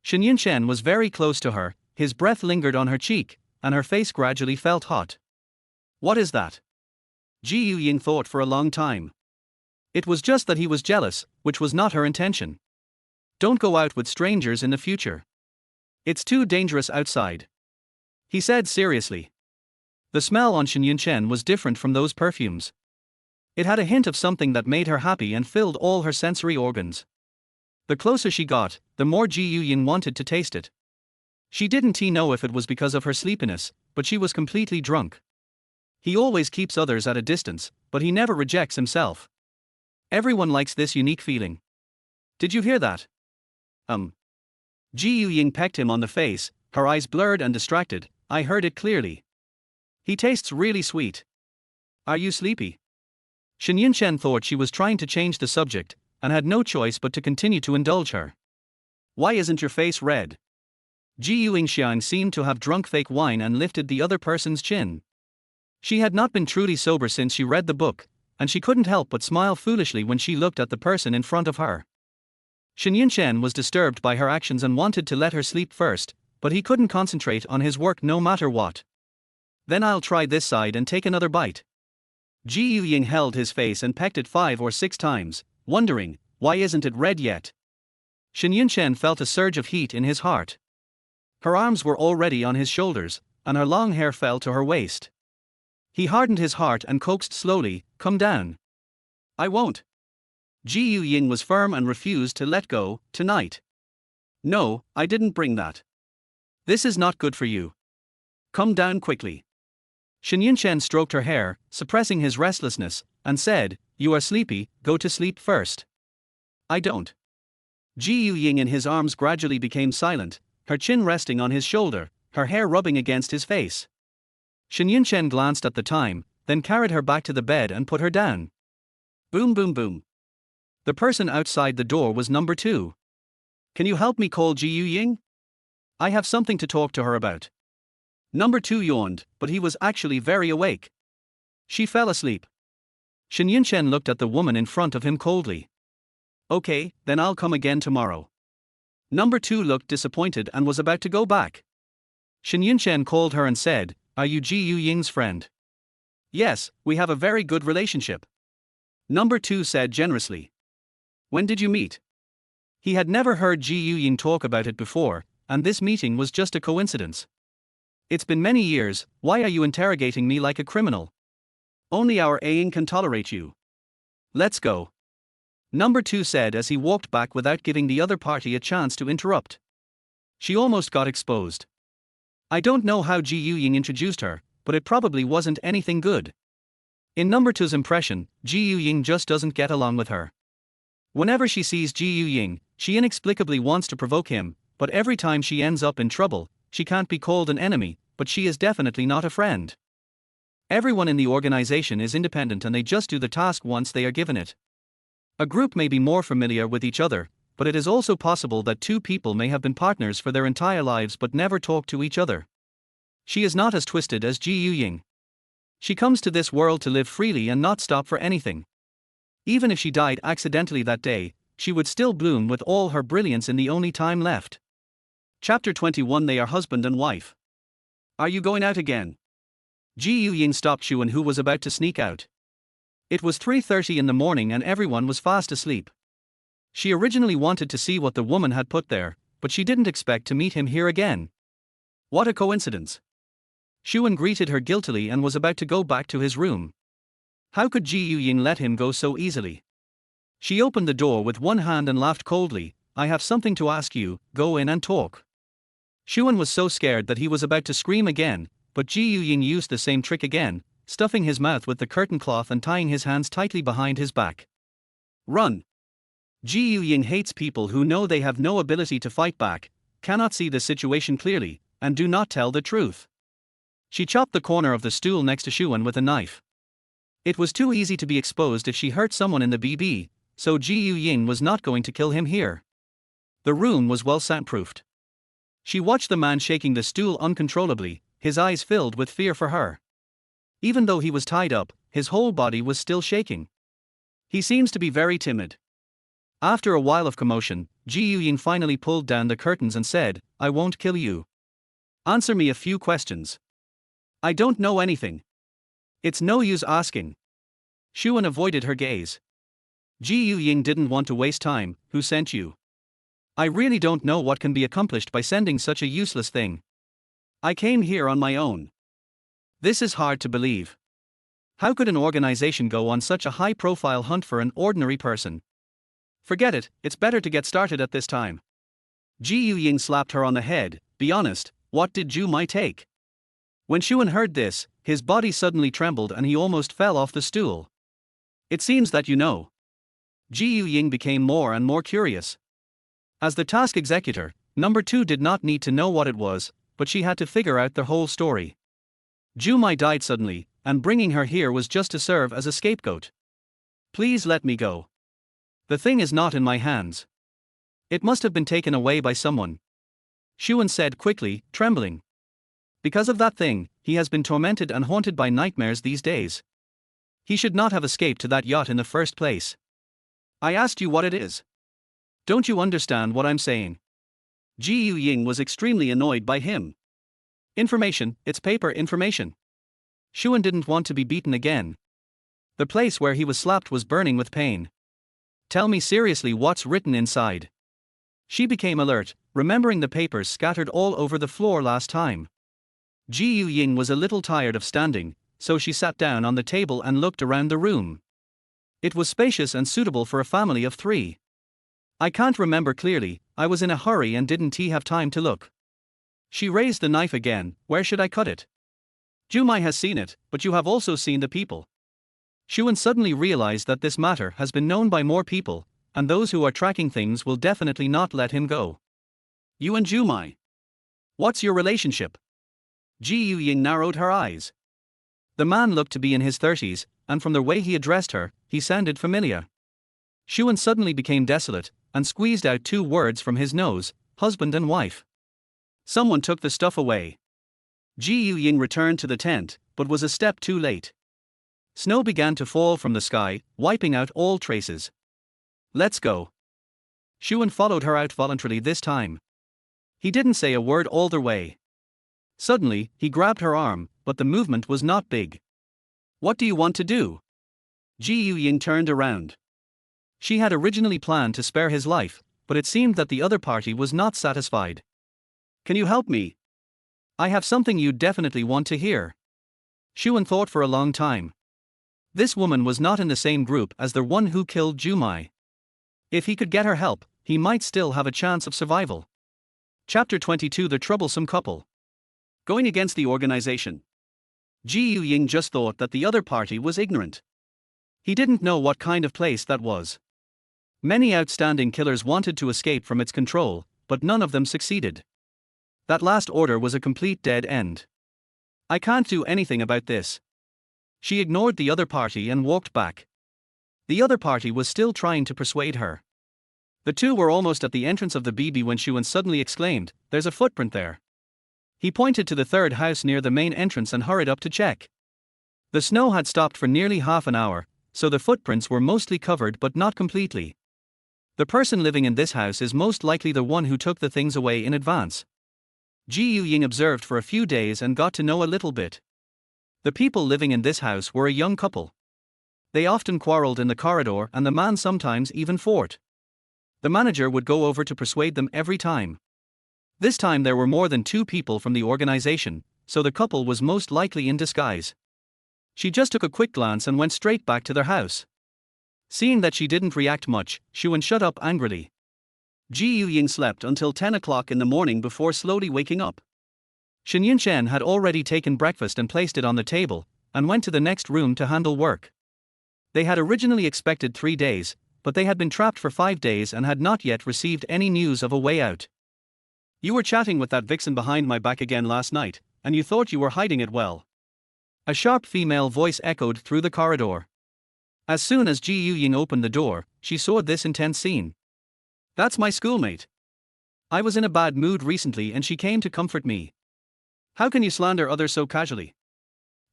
Shen Yunchen was very close to her, his breath lingered on her cheek, and her face gradually felt hot. What is that? Ying thought for a long time. It was just that he was jealous, which was not her intention. Don't go out with strangers in the future. It's too dangerous outside. He said seriously. The smell on Shen Yunchen was different from those perfumes. It had a hint of something that made her happy and filled all her sensory organs. The closer she got, the more Ying wanted to taste it. She didn't know if it was because of her sleepiness, but she was completely drunk. He always keeps others at a distance, but he never rejects himself. Everyone likes this unique feeling. Did you hear that? Ying pecked him on the face, her eyes blurred and distracted. I heard it clearly. He tastes really sweet. Are you sleepy? Shen Yunchen thought she was trying to change the subject, and had no choice but to continue to indulge her. Why isn't your face red? Ying seemed to have drunk fake wine and lifted the other person's chin. She had not been truly sober since she read the book, and she couldn't help but smile foolishly when she looked at the person in front of her. Shen Yunchen was disturbed by her actions and wanted to let her sleep first, but he couldn't concentrate on his work no matter what. Then I'll try this side and take another bite. Ying held his face and pecked it 5 or 6 times, wondering, why isn't it red yet? Shen Yunchen felt a surge of heat in his heart. Her arms were already on his shoulders, and her long hair fell to her waist. He hardened his heart and coaxed slowly, come down. I won't. Ying was firm and refused to let go, tonight. No, I didn't bring that. This is not good for you. Come down quickly. Shen Yunchen stroked her hair, suppressing his restlessness, and said, you are sleepy, go to sleep first. I don't. Ying in his arms gradually became silent, her chin resting on his shoulder, her hair rubbing against his face. Shen Yunchen glanced at the time, then carried her back to the bed and put her down. Boom boom boom. The person outside the door was number 2. Can you help me call Ying? I have something to talk to her about. Number 2 yawned, but he was actually very awake. She fell asleep. Shen Yunchen looked at the woman in front of him coldly. Okay, then I'll come again tomorrow. Number 2 looked disappointed and was about to go back. Shen Yunchen called her and said, are you Ying's friend? Yes, we have a very good relationship. Number 2 said generously. When did you meet? He had never heard Ying talk about it before, and this meeting was just a coincidence. It's been many years, why are you interrogating me like a criminal? Only our Ying can tolerate you. Let's go. Number 2 said as he walked back without giving the other party a chance to interrupt. She almost got exposed. I don't know how Ying introduced her, but it probably wasn't anything good. In number 2's impression, Ying just doesn't get along with her. Whenever she sees Ying, she inexplicably wants to provoke him, but every time she ends up in trouble, she can't be called an enemy, but she is definitely not a friend. Everyone in the organization is independent and they just do the task once they are given it. A group may be more familiar with each other, but it is also possible that two people may have been partners for their entire lives but never talk to each other. She is not as twisted as Ying. She comes to this world to live freely and not stop for anything. Even if she died accidentally that day, she would still bloom with all her brilliance in the only time left. Chapter 21. They are husband and wife. Are you going out again? Ying stopped Shuan, who was about to sneak out. It was 3:30 in the morning and everyone was fast asleep. She originally wanted to see what the woman had put there, but she didn't expect to meet him here again. What a coincidence. Shuan greeted her guiltily and was about to go back to his room. How could Ying let him go so easily? She opened the door with one hand and laughed coldly. I have something to ask you, go in and talk. Shuan was so scared that he was about to scream again, but Ying used the same trick again, stuffing his mouth with the curtain cloth and tying his hands tightly behind his back. Run. Ying hates people who know they have no ability to fight back, cannot see the situation clearly, and do not tell the truth. She chopped the corner of the stool next to Shuan with a knife. It was too easy to be exposed if she hurt someone in the BB, so Ying was not going to kill him here. The room was well soundproofed. She watched the man shaking the stool uncontrollably, his eyes filled with fear for her. Even though he was tied up, his whole body was still shaking. He seems to be very timid. After a while of commotion, Ying finally pulled down the curtains and said, I won't kill you. Answer me a few questions. I don't know anything. It's no use asking. Shuan avoided her gaze. Ying didn't want to waste time. Who sent you? I really don't know what can be accomplished by sending such a useless thing. I came here on my own. This is hard to believe. How could an organization go on such a high-profile hunt for an ordinary person? Forget it, it's better to get started at this time. Ying slapped her on the head. Be honest, what did Jumai take? When Shuan heard this, his body suddenly trembled and he almost fell off the stool. It seems that you know. Ying became more and more curious. As the task executor, number 2 did not need to know what it was, but she had to figure out the whole story. Jumai died suddenly, and bringing her here was just to serve as a scapegoat. Please let me go. The thing is not in my hands. It must have been taken away by someone. Shuan said quickly, trembling. Because of that thing, he has been tormented and haunted by nightmares these days. He should not have escaped to that yacht in the first place. I asked you what it is. Don't you understand what I'm saying? Ying was extremely annoyed by him. Information, it's paper information. Shuan didn't want to be beaten again. The place where he was slapped was burning with pain. Tell me seriously what's written inside. She became alert, remembering the papers scattered all over the floor last time. Ying was a little tired of standing, so she sat down on the table and looked around the room. It was spacious and suitable for a family of 3. I can't remember clearly, I was in a hurry and didn't have time to look. She raised the knife again. Where should I cut it? Jumai has seen it, but you have also seen the people. Shuan suddenly realized that this matter has been known by more people, and those who are tracking things will definitely not let him go. You and Jumai. What's your relationship? Ying narrowed her eyes. The man looked to be in his 30s, and from the way he addressed her, he sounded familiar. Shuan suddenly became desolate, and squeezed out 2 words from his nose, husband and wife. Someone took the stuff away. Ying returned to the tent, but was a step too late. Snow began to fall from the sky, wiping out all traces. Let's go. Shuan followed her out voluntarily this time. He didn't say a word all the way. Suddenly, he grabbed her arm, but the movement was not big. What do you want to do? Ying turned around. She had originally planned to spare his life, but it seemed that the other party was not satisfied. Can you help me? I have something you definitely want to hear. Shuan thought for a long time. This woman was not in the same group as the one who killed Jumai. If he could get her help, he might still have a chance of survival. Chapter 22. The Troublesome Couple. Going against the organization. Ying just thought that the other party was ignorant. He didn't know what kind of place that was. Many outstanding killers wanted to escape from its control, but none of them succeeded. That last order was a complete dead end. I can't do anything about this. She ignored the other party and walked back. The other party was still trying to persuade her. The two were almost at the entrance of the BB when Shuan suddenly exclaimed, "There's a footprint there." He pointed to the third house near the main entrance and hurried up to check. The snow had stopped for nearly half an hour, so the footprints were mostly covered but not completely. The person living in this house is most likely the one who took the things away in advance. Ying observed for a few days and got to know a little bit. The people living in this house were a young couple. They often quarreled in the corridor and the man sometimes even fought. The manager would go over to persuade them every time. This time there were more than 2 people from the organization, so the couple was most likely in disguise. She just took a quick glance and went straight back to their house. Seeing that she didn't react much, Shuan shut up angrily. Ying slept until 10 o'clock in the morning before slowly waking up. Shen Yunchen had already taken breakfast and placed it on the table, and went to the next room to handle work. They had originally expected 3 days, but they had been trapped for 5 days and had not yet received any news of a way out. "You were chatting with that vixen behind my back again last night, and you thought you were hiding it well." A sharp female voice echoed through the corridor. As soon as Ying opened the door, she saw this intense scene. "That's my schoolmate. I was in a bad mood recently and she came to comfort me." "How can you slander others so casually?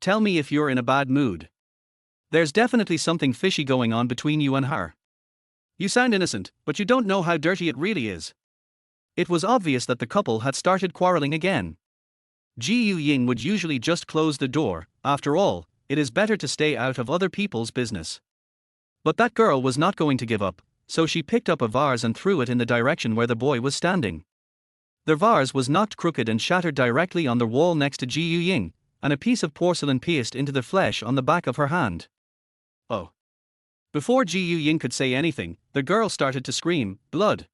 Tell me if you're in a bad mood. There's definitely something fishy going on between you and her. You sound innocent, but you don't know how dirty it really is." It was obvious that the couple had started quarreling again. Ying would usually just close the door. After all, it is better to stay out of other people's business. But that girl was not going to give up, so she picked up a vase and threw it in the direction where the boy was standing. The vase was knocked crooked and shattered directly on the wall next to Ying, and a piece of porcelain pierced into the flesh on the back of her hand. "Oh." Before Ying could say anything, the girl started to scream, "Blood!"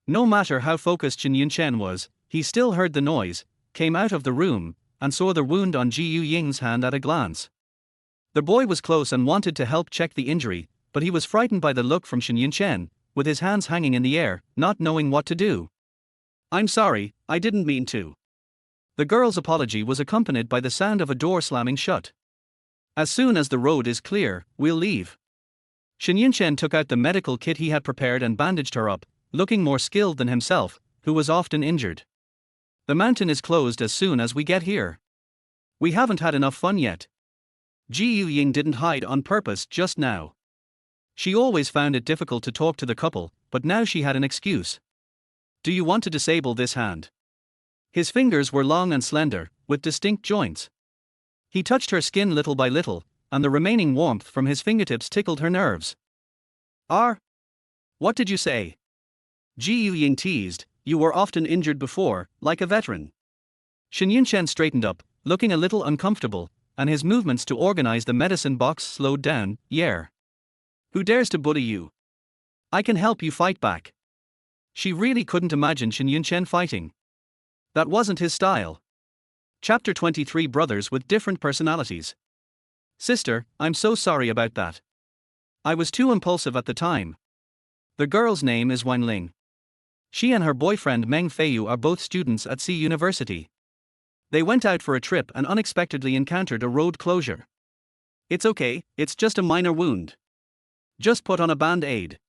No matter how focused Shen Yunchen was, he still heard the noise, came out of the room, and saw the wound on Ying's hand at a glance. The boy was close and wanted to help check the injury, but he was frightened by the look from Shen Yunchen, with his hands hanging in the air, not knowing what to do. "I'm sorry, I didn't mean to." The girl's apology was accompanied by the sound of a door slamming shut. "As soon as the road is clear, we'll leave." Shen Yunchen took out the medical kit he had prepared and bandaged her up, looking more skilled than himself, who was often injured. "The mountain is closed as soon as we get here. We haven't had enough fun yet." Ying didn't hide on purpose just now. She always found it difficult to talk to the couple, but now she had an excuse. "Do you want to disable this hand?" His fingers were long and slender, with distinct joints. He touched her skin little by little, and the remaining warmth from his fingertips tickled her nerves. What did you say?" Ying teased, "You were often injured before, like a veteran." Shen Yunchen straightened up, looking a little uncomfortable, and his movements to organize the medicine box slowed down. "Yeah. Who dares to bully you? I can help you fight back." She really couldn't imagine Shen Yunchen fighting. That wasn't his style. Chapter 23: Brothers with Different Personalities. "Sister, I'm so sorry about that. I was too impulsive at the time." The girl's name is Ling. She and her boyfriend Meng Feiyu are both students at C University. They went out for a trip and unexpectedly encountered a road closure. "It's okay, it's just a minor wound. Just put on a band-aid."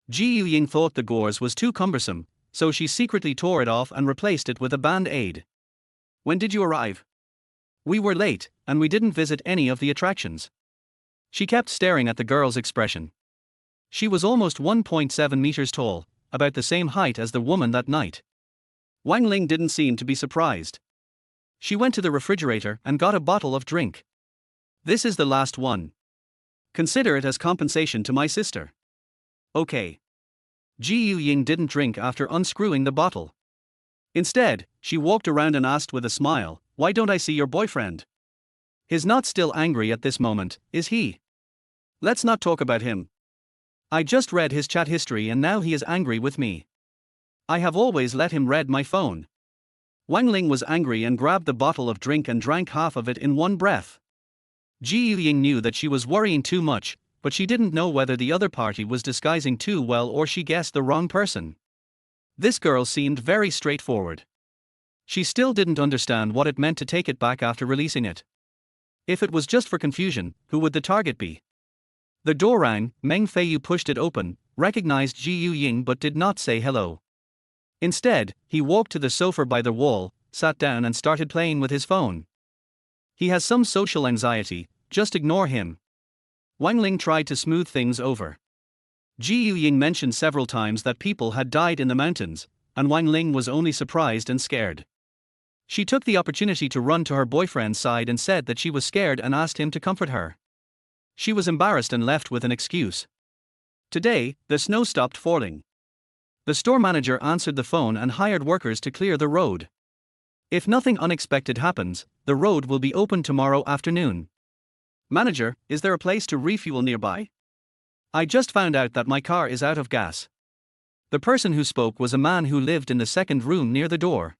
Ying thought the gauze was too cumbersome, so she secretly tore it off and replaced it with a band-aid. "When did you arrive?" "We were late, and we didn't visit any of the attractions." She kept staring at the girl's expression. She was almost 1.7 meters tall, about the same height as the woman that night. Ling didn't seem to be surprised. She went to the refrigerator and got a bottle of drink. "This is the last one. Consider it as compensation to my sister." "Okay." Ying didn't drink after unscrewing the bottle. Instead, she walked around and asked with a smile, "Why don't I see your boyfriend? He's not still angry at this moment, is he? Let's not talk about him. I just read his chat history and now he is angry with me. I have always let him read my phone." Ling was angry and grabbed the bottle of drink and drank half of it in one breath. Ying knew that she was worrying too much, but she didn't know whether the other party was disguising too well or she guessed the wrong person. This girl seemed very straightforward. She still didn't understand what it meant to take it back after releasing it. If it was just for confusion, who would the target be? The door rang. Meng Feiyu pushed it open, recognized Ji Ying but did not say hello. Instead, he walked to the sofa by the wall, sat down and started playing with his phone. He has some social anxiety, just ignore him. Wang Ling tried to smooth things over. Ji Ying mentioned several times that people had died in the mountains, and Wang Ling was only surprised and scared. She took the opportunity to run to her boyfriend's side and said that she was scared and asked him to comfort her. She was embarrassed and left with an excuse. Today, the snow stopped falling. The store manager answered the phone and hired workers to clear the road. If nothing unexpected happens, the road will be open tomorrow afternoon. Manager, is there a place to refuel nearby? I just found out that my car is out of gas. The person who spoke was a man who lived in the second room near the door.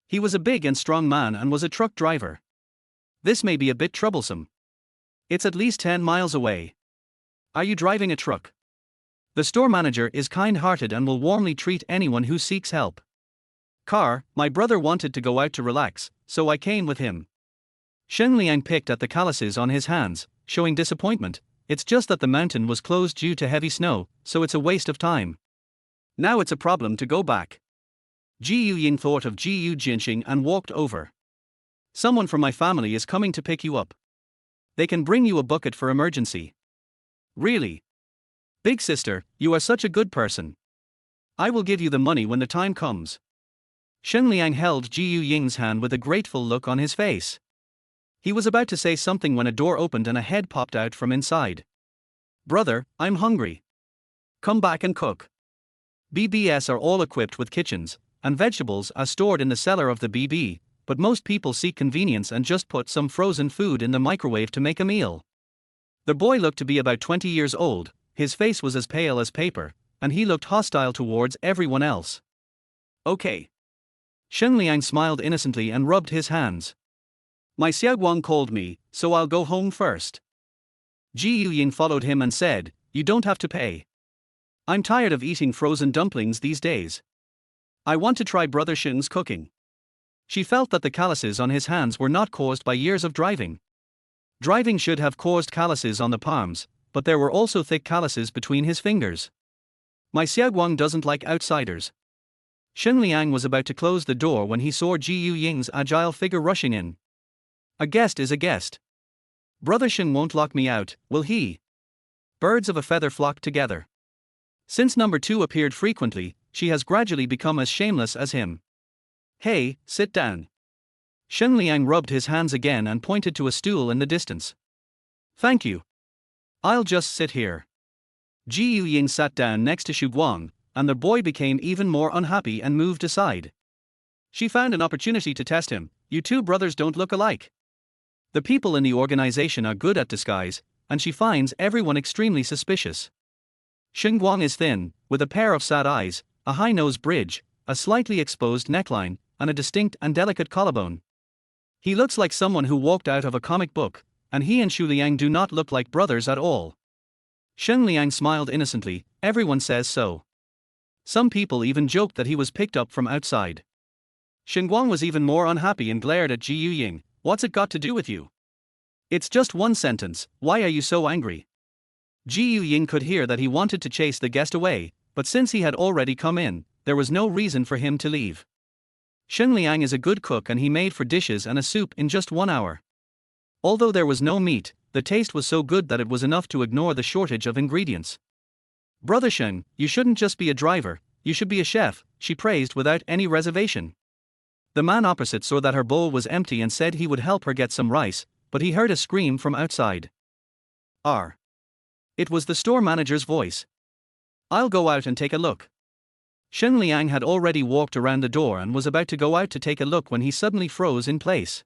He was a big and strong man and was a truck driver. This may be a bit troublesome. It's at least 10 miles away. Are you driving a truck? The store manager is kind-hearted and will warmly treat anyone who seeks help. Car, my brother wanted to go out to relax, so I came with him. Shen Liang picked at the calluses on his hands, showing disappointment. It's just that the mountain was closed due to heavy snow, so it's a waste of time. Now it's a problem to go back. Ji Ying thought of Ji Jinxing and walked over. Someone from my family is coming to pick you up. They can bring you a bucket for emergency. Really? Big sister, you are such a good person. I will give you the money when the time comes. Shen Liang held Ji Ying's hand with a grateful look on his face. He was about to say something when a door opened and a head popped out from inside. Brother, I'm hungry. Come back and cook. BBS are all equipped with kitchens, and vegetables are stored in the cellar of the BB, but most people seek convenience and just put some frozen food in the microwave to make a meal. The boy looked to be about 20 years old, his face was as pale as paper, and he looked hostile towards everyone else. Okay. Shen Liang smiled innocently and rubbed his hands. My Shuiguang called me, so I'll go home first. Ji Ying followed him and said, you don't have to pay. I'm tired of eating frozen dumplings these days. I want to try Brother Shen's cooking. She felt that the calluses on his hands were not caused by years of driving. Driving should have caused calluses on the palms, but there were also thick calluses between his fingers. My Shuiguang doesn't like outsiders. Shen Liang was about to close the door when he saw Ji Ying's agile figure rushing in. A guest is a guest. Brother Shen won't lock me out, will he? Birds of a feather flock together. Since number 2 appeared frequently, she has gradually become as shameless as him. Hey, sit down. Shen Liang rubbed his hands again and pointed to a stool in the distance. Thank you. I'll just sit here. Ji Ying sat down next to Shuiguang, and the boy became even more unhappy and moved aside. She found an opportunity to test him. You two brothers don't look alike. The people in the organization are good at disguise, and she finds everyone extremely suspicious. Shuiguang is thin, with a pair of sad eyes, a high nose bridge, a slightly exposed neckline, and a distinct and delicate collarbone. He looks like someone who walked out of a comic book, and he and Shu Liang do not look like brothers at all. Shen Liang smiled innocently, everyone says so. Some people even joked that he was picked up from outside. Shuiguang was even more unhappy and glared at Ji Ying. What's it got to do with you? It's just one sentence, why are you so angry? Ji Ying could hear that he wanted to chase the guest away, but since he had already come in, there was no reason for him to leave. Shen Liang is a good cook and he made for dishes and a soup in just 1 hour. Although there was no meat, the taste was so good that it was enough to ignore the shortage of ingredients. Brother Shen, you shouldn't just be a driver, you should be a chef, she praised without any reservation. The man opposite saw that her bowl was empty and said he would help her get some rice, but he heard a scream from outside. It was the store manager's voice. I'll go out and take a look. Shen Liang had already walked around the door and was about to go out to take a look when he suddenly froze in place.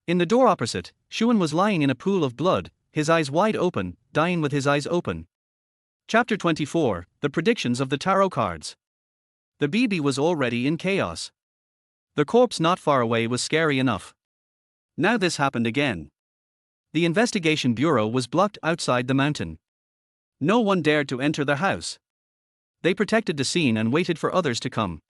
In the door opposite, Shuan was lying in a pool of blood, his eyes wide open, dying with his eyes open. Chapter 24, The Predictions of the Tarot Cards. The BB was already in chaos. The corpse not far away was scary enough. Now this happened again. The investigation bureau was blocked outside the mountain. No one dared to enter the house. They protected the scene and waited for others to come.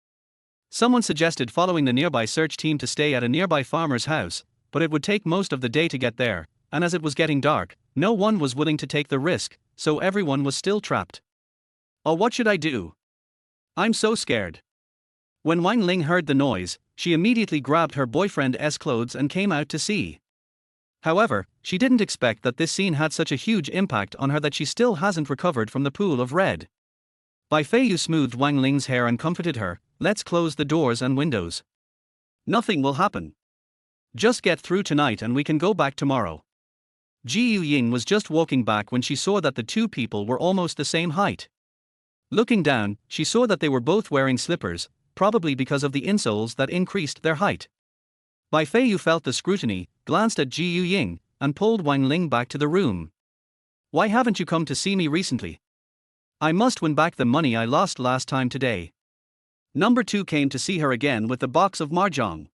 Someone suggested following the nearby search team to stay at a nearby farmer's house, but it would take most of the day to get there, and as it was getting dark, no one was willing to take the risk, so everyone was still trapped. Oh, what should I do? I'm so scared. When Wang Ling heard the noise, she immediately grabbed her boyfriend's clothes and came out to see. However, she didn't expect that this scene had such a huge impact on her that she still hasn't recovered from the pool of red. Bai Feiyu smoothed Wang Ling's hair and comforted her, let's close the doors and windows. Nothing will happen. Just get through tonight and we can go back tomorrow. Ying was just walking back when she saw that the two people were almost the same height. Looking down, she saw that they were both wearing slippers, probably because of the insoles that increased their height. Bai Feiyu felt the scrutiny, glanced at Ying, and pulled Wang Ling back to the room. Why haven't you come to see me recently? I must win back the money I lost last time today. Number 2 came to see her again with the box of mahjong.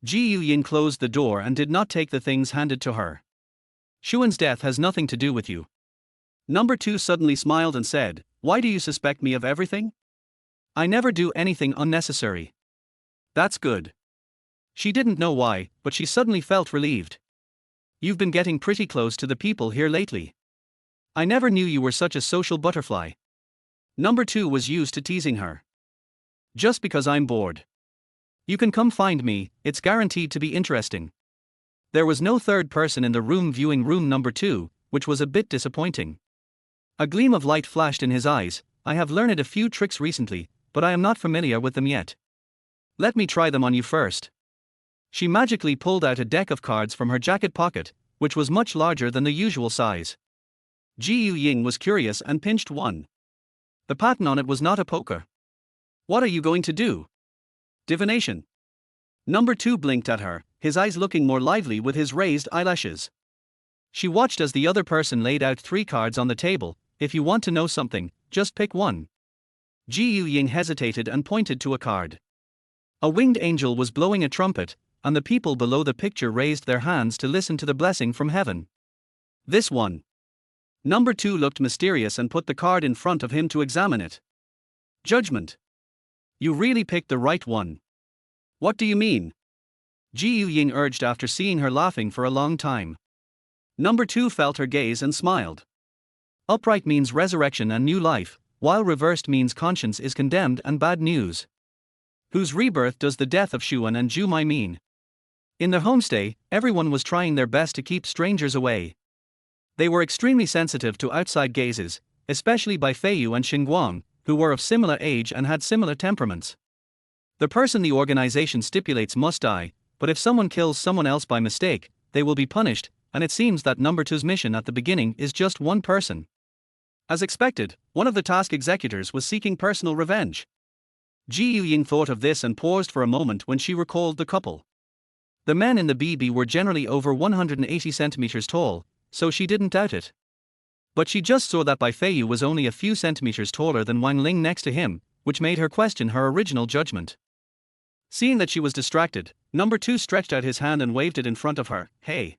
Ying closed the door and did not take the things handed to her. Xuan's death has nothing to do with you. Number 2 suddenly smiled and said, why do you suspect me of everything? I never do anything unnecessary. That's good. She didn't know why, but she suddenly felt relieved. You've been getting pretty close to the people here lately. I never knew you were such a social butterfly. Number 2 was used to teasing her. Just because I'm bored. You can come find me, it's guaranteed to be interesting. There was no third person in the room viewing room number 2, which was a bit disappointing. A gleam of light flashed in his eyes. I have learned a few tricks recently, but I am not familiar with them yet. Let me try them on you first. She magically pulled out a deck of cards from her jacket pocket, which was much larger than the usual size. Ying was curious and pinched one. The pattern on it was not a poker. What are you going to do? Divination. Number 2 blinked at her, his eyes looking more lively with his raised eyelashes. She watched as the other person laid out 3 cards on the table. If you want to know something, just pick one. Ying hesitated and pointed to a card. A winged angel was blowing a trumpet, and the people below the picture raised their hands to listen to the blessing from heaven. This one. Number 2 looked mysterious and put the card in front of him to examine it. Judgment. You really picked the right one. What do you mean? Ying urged after seeing her laughing for a long time. Number 2 felt her gaze and smiled. Upright means resurrection and new life, while reversed means conscience is condemned and bad news. Whose rebirth does the death of Xuan and Zhu mean? In their homestay, everyone was trying their best to keep strangers away. They were extremely sensitive to outside gazes, especially Bai Feiyu and Shuiguang, who were of similar age and had similar temperaments. The person the organization stipulates must die, but if someone kills someone else by mistake, they will be punished, and it seems that number 2's mission at the beginning is just one person. As expected, one of the task executors was seeking personal revenge. Ying thought of this and paused for a moment when she recalled the couple. The men in the BB were generally over 180 centimeters tall, so she didn't doubt it. But she just saw that Bai Feiyu was only a few centimeters taller than Wang Ling next to him, which made her question her original judgment. Seeing that she was distracted, number 2 stretched out his hand and waved it in front of her. Hey.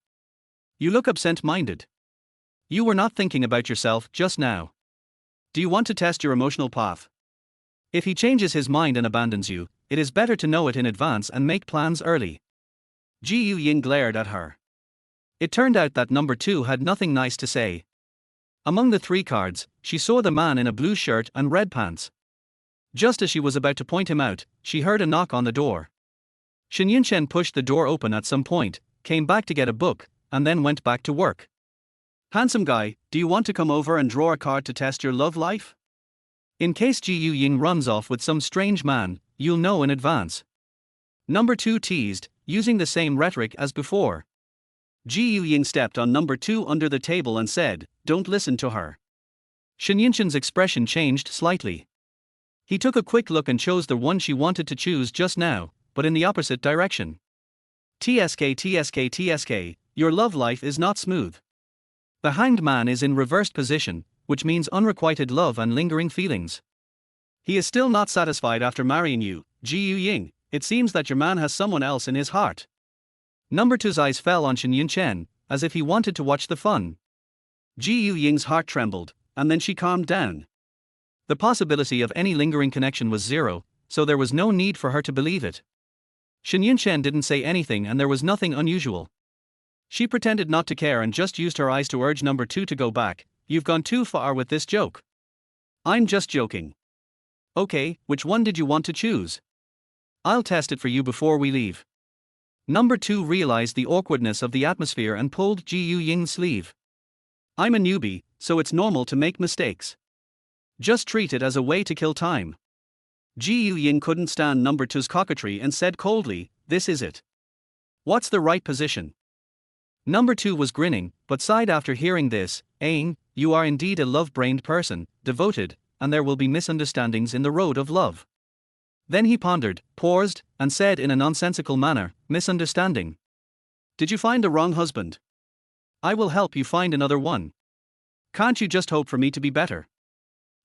You look absent-minded. You were not thinking about yourself just now. Do you want to test your emotional path? If he changes his mind and abandons you, it is better to know it in advance and make plans early. Ying glared at her. It turned out that number 2 had nothing nice to say. Among the 3 cards, she saw the man in a blue shirt and red pants. Just as she was about to point him out, she heard a knock on the door. Shen Yunchen pushed the door open at some point, came back to get a book, and then went back to work. Handsome guy, do you want to come over and draw a card to test your love life? In case Ying runs off with some strange man, you'll know in advance. Number 2 teased, using the same rhetoric as before. Ying stepped on number 2 under the table and said, don't listen to her. Shen Yunchen's expression changed slightly. He took a quick look and chose the one she wanted to choose just now, but in the opposite direction. TSK, your love life is not smooth. The hanged man is in reversed position, which means unrequited love and lingering feelings. He is still not satisfied after marrying you, Ying. It seems that your man has someone else in his heart. Number 2's eyes fell on Shen Yunchen, as if he wanted to watch the fun. Ying's heart trembled, and then she calmed down. The possibility of any lingering connection was zero, so there was no need for her to believe it. Shen Yunchen didn't say anything and there was nothing unusual. She pretended not to care and just used her eyes to urge number 2 to go back. You've gone too far with this joke. I'm just joking. Okay, which one did you want to choose? I'll test it for you before we leave. Number 2 realized the awkwardness of the atmosphere and pulled Ying's sleeve. I'm a newbie, so it's normal to make mistakes. Just treat it as a way to kill time. Ying couldn't stand number 2's coquetry and said coldly, this is it. What's the right position? Number 2 was grinning, but sighed after hearing this. Ying, you are indeed a love-brained person, devoted, and there will be misunderstandings in the road of love. Then he pondered, paused, and said in a nonsensical manner, misunderstanding. Did you find the wrong husband? I will help you find another one. Can't you just hope for me to be better?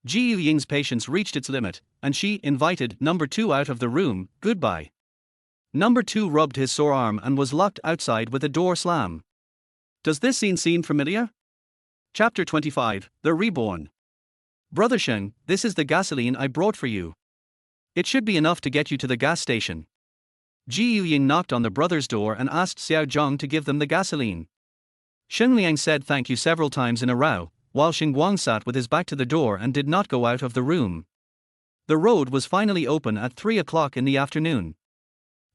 Ying's patience reached its limit, and she invited number 2 out of the room. Goodbye. Number 2 rubbed his sore arm and was locked outside with a door slam. Does this scene seem familiar? Chapter 25, The Reborn. Brother Shen, this is the gasoline I brought for you. It should be enough to get you to the gas station. Ying knocked on the brothers' door and asked Xiao Zhang to give them the gasoline. Shen Liang said thank you several times in a row, while Shuiguang sat with his back to the door and did not go out of the room. The road was finally open at 3 o'clock in the afternoon.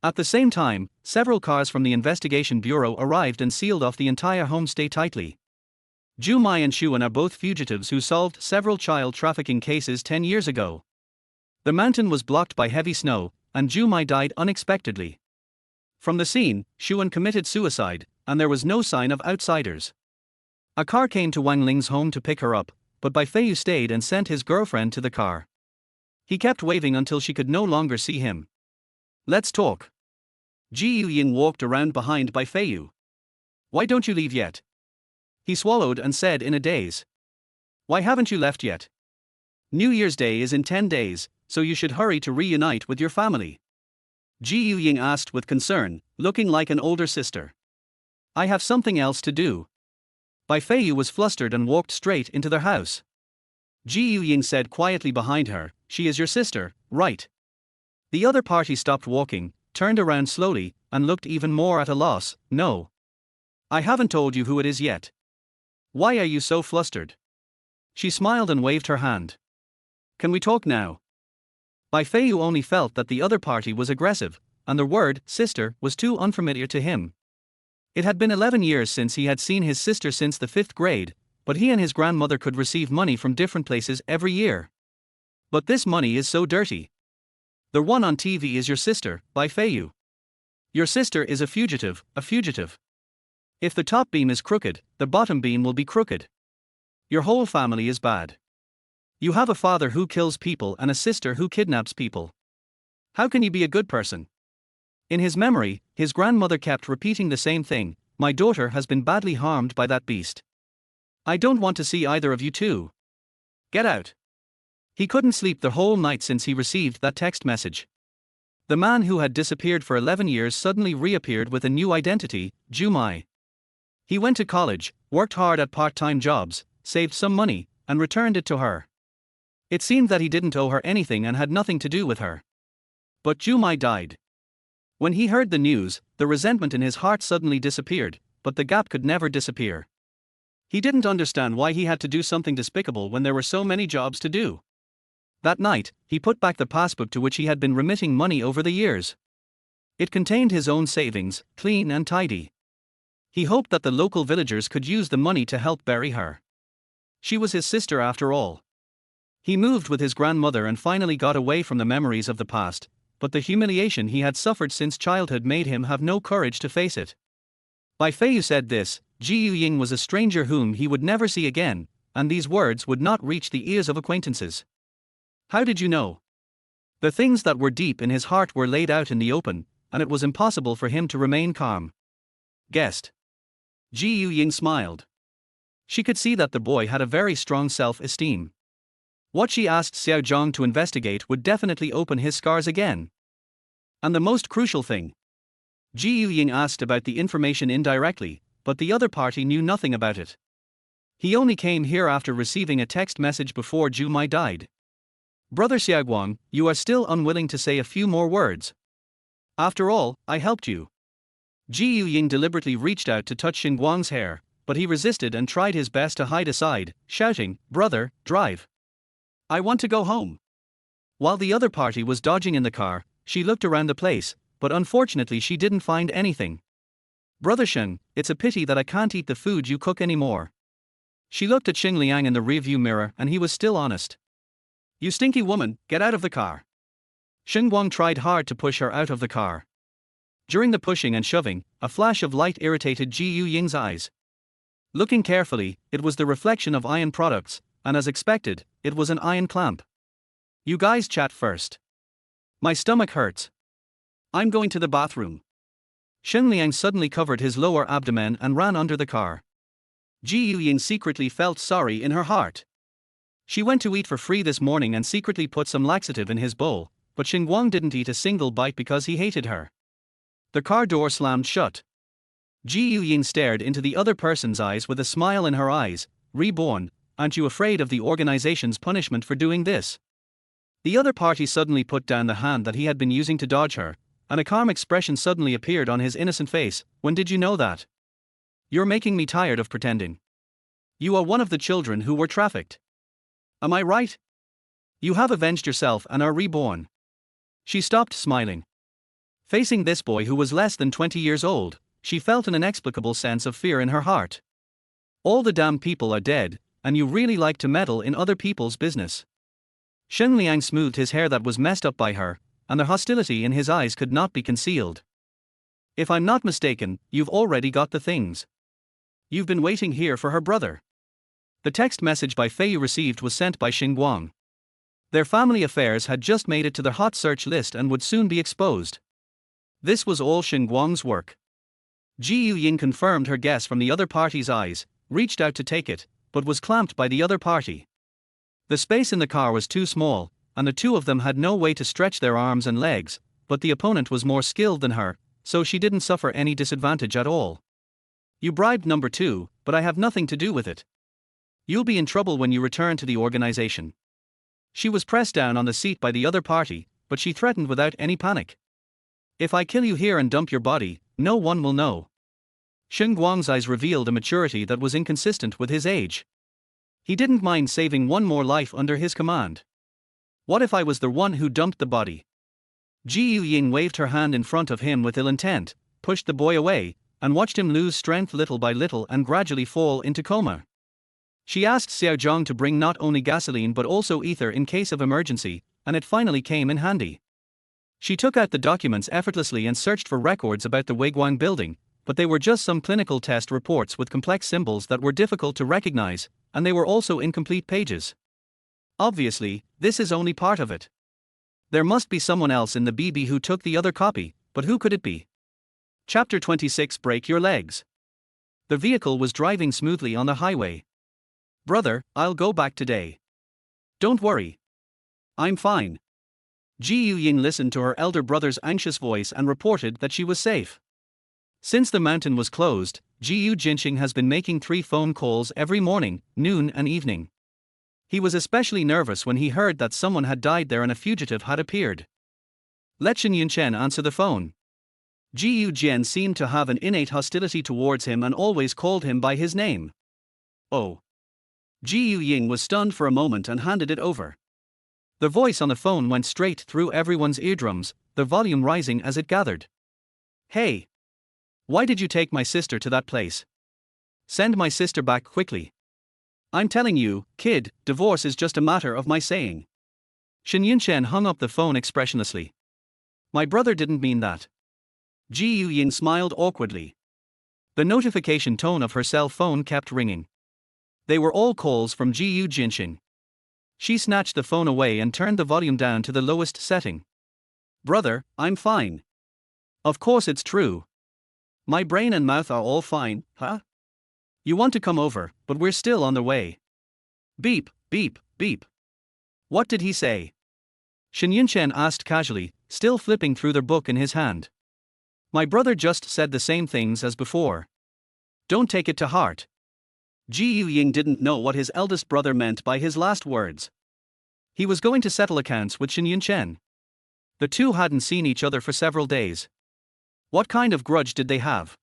At the same time, several cars from the investigation bureau arrived and sealed off the entire homestay tightly. Mai and Xuan are both fugitives who solved several child trafficking cases 10 years ago. The mountain was blocked by heavy snow, and Mai died unexpectedly. From the scene, Xuan committed suicide, and there was no sign of outsiders. A car came to Wang Ling's home to pick her up, but Bai Feiyu stayed and sent his girlfriend to the car. He kept waving until she could no longer see him. Let's talk. Ying walked around behind Bai Feiyu. Why don't you leave yet? He swallowed and said in a daze. Why haven't you left yet? New Year's Day is in 10 days, so you should hurry to reunite with your family. Ying asked with concern, looking like an older sister. I have something else to do. Bai Feiyu was flustered and walked straight into their house. Ying said quietly behind her, she is your sister, right? The other party stopped walking, turned around slowly, and looked even more at a loss. No. I haven't told you who it is yet. Why are you so flustered? She smiled and waved her hand. Can we talk now? Bai Feiyu only felt that the other party was aggressive, and the word, sister, was too unfamiliar to him. It had been 11 years since he had seen his sister since the 5th grade, but he and his grandmother could receive money from different places every year. But this money is so dirty. The one on TV is your sister, Bai Feiyu. Your sister is a fugitive, a fugitive. If the top beam is crooked, the bottom beam will be crooked. Your whole family is bad. You have a father who kills people and a sister who kidnaps people. How can you be a good person? In his memory, his grandmother kept repeating the same thing, my daughter has been badly harmed by that beast. I don't want to see either of you two. Get out. He couldn't sleep the whole night since he received that text message. The man who had disappeared for 11 years suddenly reappeared with a new identity, Mai. He went to college, worked hard at part-time jobs, saved some money, and returned it to her. It seemed that he didn't owe her anything and had nothing to do with her. But Mai died. When he heard the news, the resentment in his heart suddenly disappeared, but the gap could never disappear. He didn't understand why he had to do something despicable when there were so many jobs to do. That night, he put back the passbook to which he had been remitting money over the years. It contained his own savings, clean and tidy. He hoped that the local villagers could use the money to help bury her. She was his sister after all. He moved with his grandmother and finally got away from the memories of the past, but the humiliation he had suffered since childhood made him have no courage to face it. Bai Feiyu said this, Ying was a stranger whom he would never see again, and these words would not reach the ears of acquaintances. How did you know? The things that were deep in his heart were laid out in the open, and it was impossible for him to remain calm. Guessed. Ying smiled. She could see that the boy had a very strong self-esteem. What she asked Xiao Zhang to investigate would definitely open his scars again. And the most crucial thing. Ying asked about the information indirectly, but the other party knew nothing about it. He only came here after receiving a text message before Mai died. Brother Shuiguang, you are still unwilling to say a few more words. After all, I helped you. Ying deliberately reached out to touch Shuiguang's hair, but he resisted and tried his best to hide aside, shouting, "Brother, drive. I want to go home." While the other party was dodging in the car, she looked around the place, but unfortunately she didn't find anything. "Brother Shen, it's a pity that I can't eat the food you cook anymore." She looked at Xing Liang in the rearview mirror and he was still honest. "You stinky woman, get out of the car." Shuiguang tried hard to push her out of the car. During the pushing and shoving, a flash of light irritated Ying's eyes. Looking carefully, it was the reflection of iron products, and as expected, it was an iron clamp. "You guys chat first. My stomach hurts. I'm going to the bathroom." Shen Liang suddenly covered his lower abdomen and ran under the car. Ying secretly felt sorry in her heart. She went to eat for free this morning and secretly put some laxative in his bowl, but Shuiguang didn't eat a single bite because he hated her. The car door slammed shut. Ying stared into the other person's eyes with a smile in her eyes. "Reborn, aren't you afraid of the organization's punishment for doing this?" The other party suddenly put down the hand that he had been using to dodge her, and a calm expression suddenly appeared on his innocent face. "When did you know that? You're making me tired of pretending. You are one of the children who were trafficked. Am I right? You have avenged yourself and are reborn." She stopped smiling. Facing this boy who was less than 20 years old, she felt an inexplicable sense of fear in her heart. "All the damn people are dead, and you really like to meddle in other people's business." Shen Liang smoothed his hair that was messed up by her, and the hostility in his eyes could not be concealed. "If I'm not mistaken, you've already got the things. You've been waiting here for her brother." The text message by Fei received was sent by Shuiguang. Their family affairs had just made it to the hot search list and would soon be exposed. This was all Shuiguang's work. Ying confirmed her guess from the other party's eyes, reached out to take it, but was clamped by the other party. The space in the car was too small, and the two of them had no way to stretch their arms and legs, but the opponent was more skilled than her, so she didn't suffer any disadvantage at all. "You bribed number 2, but I have nothing to do with it. You'll be in trouble when you return to the organization." She was pressed down on the seat by the other party, but she threatened without any panic. "If I kill you here and dump your body, no one will know." Shuiguang's eyes revealed a maturity that was inconsistent with his age. He didn't mind saving one more life under his command. "What if I was the one who dumped the body?" Ying waved her hand in front of him with ill intent, pushed the boy away, and watched him lose strength little by little and gradually fall into coma. She asked Xiaozhang to bring not only gasoline but also ether in case of emergency, and it finally came in handy. She took out the documents effortlessly and searched for records about the Shuiguang Building, but they were just some clinical test reports with complex symbols that were difficult to recognize, and they were also incomplete pages. Obviously, this is only part of it. There must be someone else in the BB who took the other copy, but who could it be? Chapter 26. Break your legs. The vehicle was driving smoothly on the highway. "Brother, I'll go back today. Don't worry. I'm fine." Ying listened to her elder brother's anxious voice and reported that she was safe. Since the mountain was closed, Shen Yunchen has been making 3 phone calls every morning, noon and evening. He was especially nervous when he heard that someone had died there and a fugitive had appeared. Let Shen Yunchen answer the phone. Jian seemed to have an innate hostility towards him and always called him by his name. "Oh." Ying was stunned for a moment and handed it over. The voice on the phone went straight through everyone's eardrums, the volume rising as it gathered. "Hey! Why did you take my sister to that place? Send my sister back quickly. I'm telling you, kid, divorce is just a matter of my saying." Shen Yunchen hung up the phone expressionlessly. "My brother didn't mean that." Ying smiled awkwardly. The notification tone of her cell phone kept ringing. They were all calls from Shen Yunchen. She snatched the phone away and turned the volume down to the lowest setting. "Brother, I'm fine. Of course it's true. My brain and mouth are all fine, huh? You want to come over, but we're still on the way." Beep, beep, beep. What did he say? Shen Yunchen asked casually, still flipping through the book in his hand. "My brother just said the same things as before. Don't take it to heart." Ying didn't know what his eldest brother meant by his last words. He was going to settle accounts with Shen Yunchen. The two hadn't seen each other for several days. What kind of grudge did they have?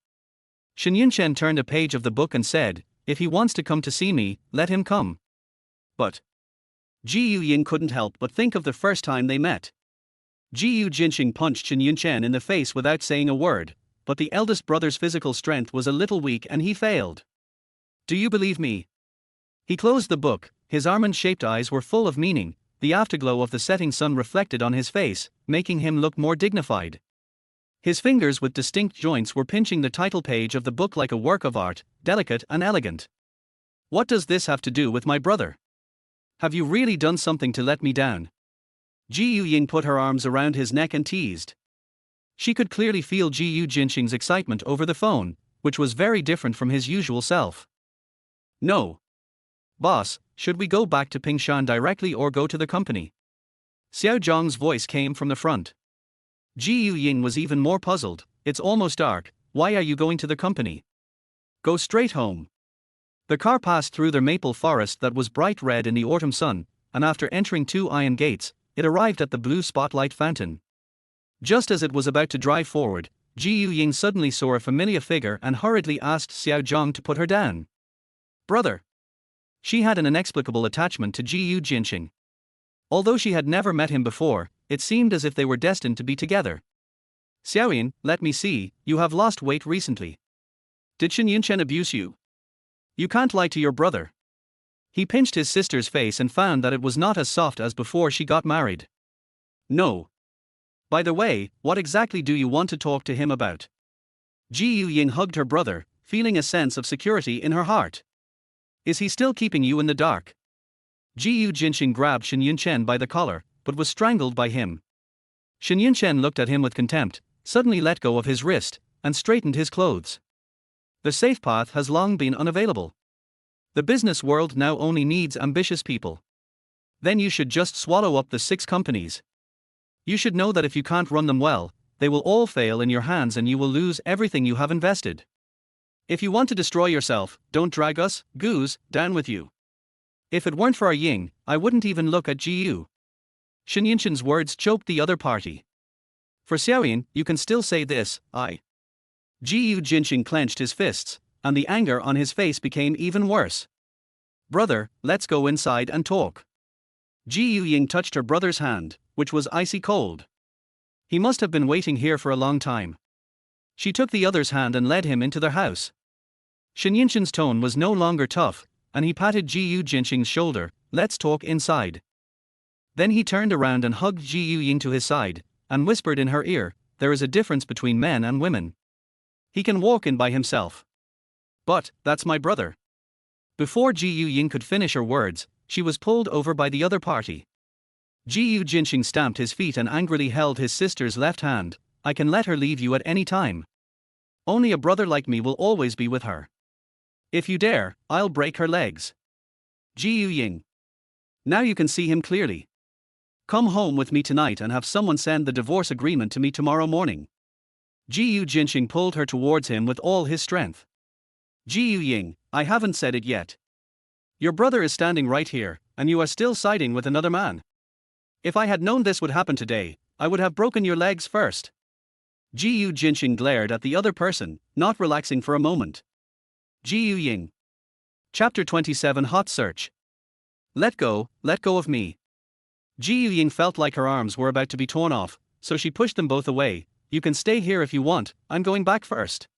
Shen Yunchen turned a page of the book and said, "If he wants to come to see me, let him come." But Ying couldn't help but think of the first time they met. Jinxing punched Shen Yunchen in the face without saying a word, but the eldest brother's physical strength was a little weak and he failed. "Do you believe me?" He closed the book, his almond-shaped eyes were full of meaning, the afterglow of the setting sun reflected on his face, making him look more dignified. His fingers with distinct joints were pinching the title page of the book like a work of art, delicate and elegant. "What does this have to do with my brother? Have you really done something to let me down?" Ying put her arms around his neck and teased. She could clearly feel Jinxing's excitement over the phone, which was very different from his usual self. "No. Boss, should we go back to Pingshan directly or go to the company?" Xiao Zhang's voice came from the front. Ying was even more puzzled. "It's almost dark, why are you going to the company? Go straight home." The car passed through the maple forest that was bright red in the autumn sun, and after entering 2 iron gates, it arrived at the blue spotlight fountain. Just as it was about to drive forward, Ying suddenly saw a familiar figure and hurriedly asked Xiao Zhang to put her down. "Brother." She had an inexplicable attachment to Jinxing. Although she had never met him before, it seemed as if they were destined to be together. "Xiaoyan, let me see, you have lost weight recently. Did Shen Yunchen abuse you? You can't lie to your brother." He pinched his sister's face and found that it was not as soft as before she got married. "No. By the way, what exactly do you want to talk to him about?" Ying hugged her brother, feeling a sense of security in her heart. "Is he still keeping you in the dark?" Jinxing grabbed Shen Yunchen by the collar, but was strangled by him. Shen Yunchen looked at him with contempt, suddenly let go of his wrist, and straightened his clothes. "The safe path has long been unavailable. The business world now only needs ambitious people. Then you should just swallow up the 6 companies. You should know that if you can't run them well, they will all fail in your hands and you will lose everything you have invested. If you want to destroy yourself, don't drag us, goose, down with you. If it weren't for our Ying, I wouldn't even look at Gu." Shen Yunchen's words choked the other party. "For Xiaoyan, you can still say this, I." Jinxing clenched his fists, and the anger on his face became even worse. "Brother, let's go inside and talk." Ying touched her brother's hand, which was icy cold. He must have been waiting here for a long time. She took the other's hand and led him into their house. Shen Yunchen's tone was no longer tough, and he patted Jinxing's shoulder. "Let's talk inside." Then he turned around and hugged Ying to his side, and whispered in her ear, "There is a difference between men and women. He can walk in by himself. But, that's my brother." Before Ying could finish her words, she was pulled over by the other party. Jinxing stamped his feet and angrily held his sister's left hand. "I can let her leave you at any time. Only a brother like me will always be with her. If you dare, I'll break her legs." Ying. "Now you can see him clearly. Come home with me tonight and have someone send the divorce agreement to me tomorrow morning." Jinxing pulled her towards him with all his strength. Ying, I haven't said it yet. Your brother is standing right here, and you are still siding with another man. If I had known this would happen today, I would have broken your legs first." Jinxing glared at the other person, not relaxing for a moment. Ying. Chapter 27 Hot Search. Let go of me." Ying felt like her arms were about to be torn off, so she pushed them both away. "You can stay here if you want, I'm going back first."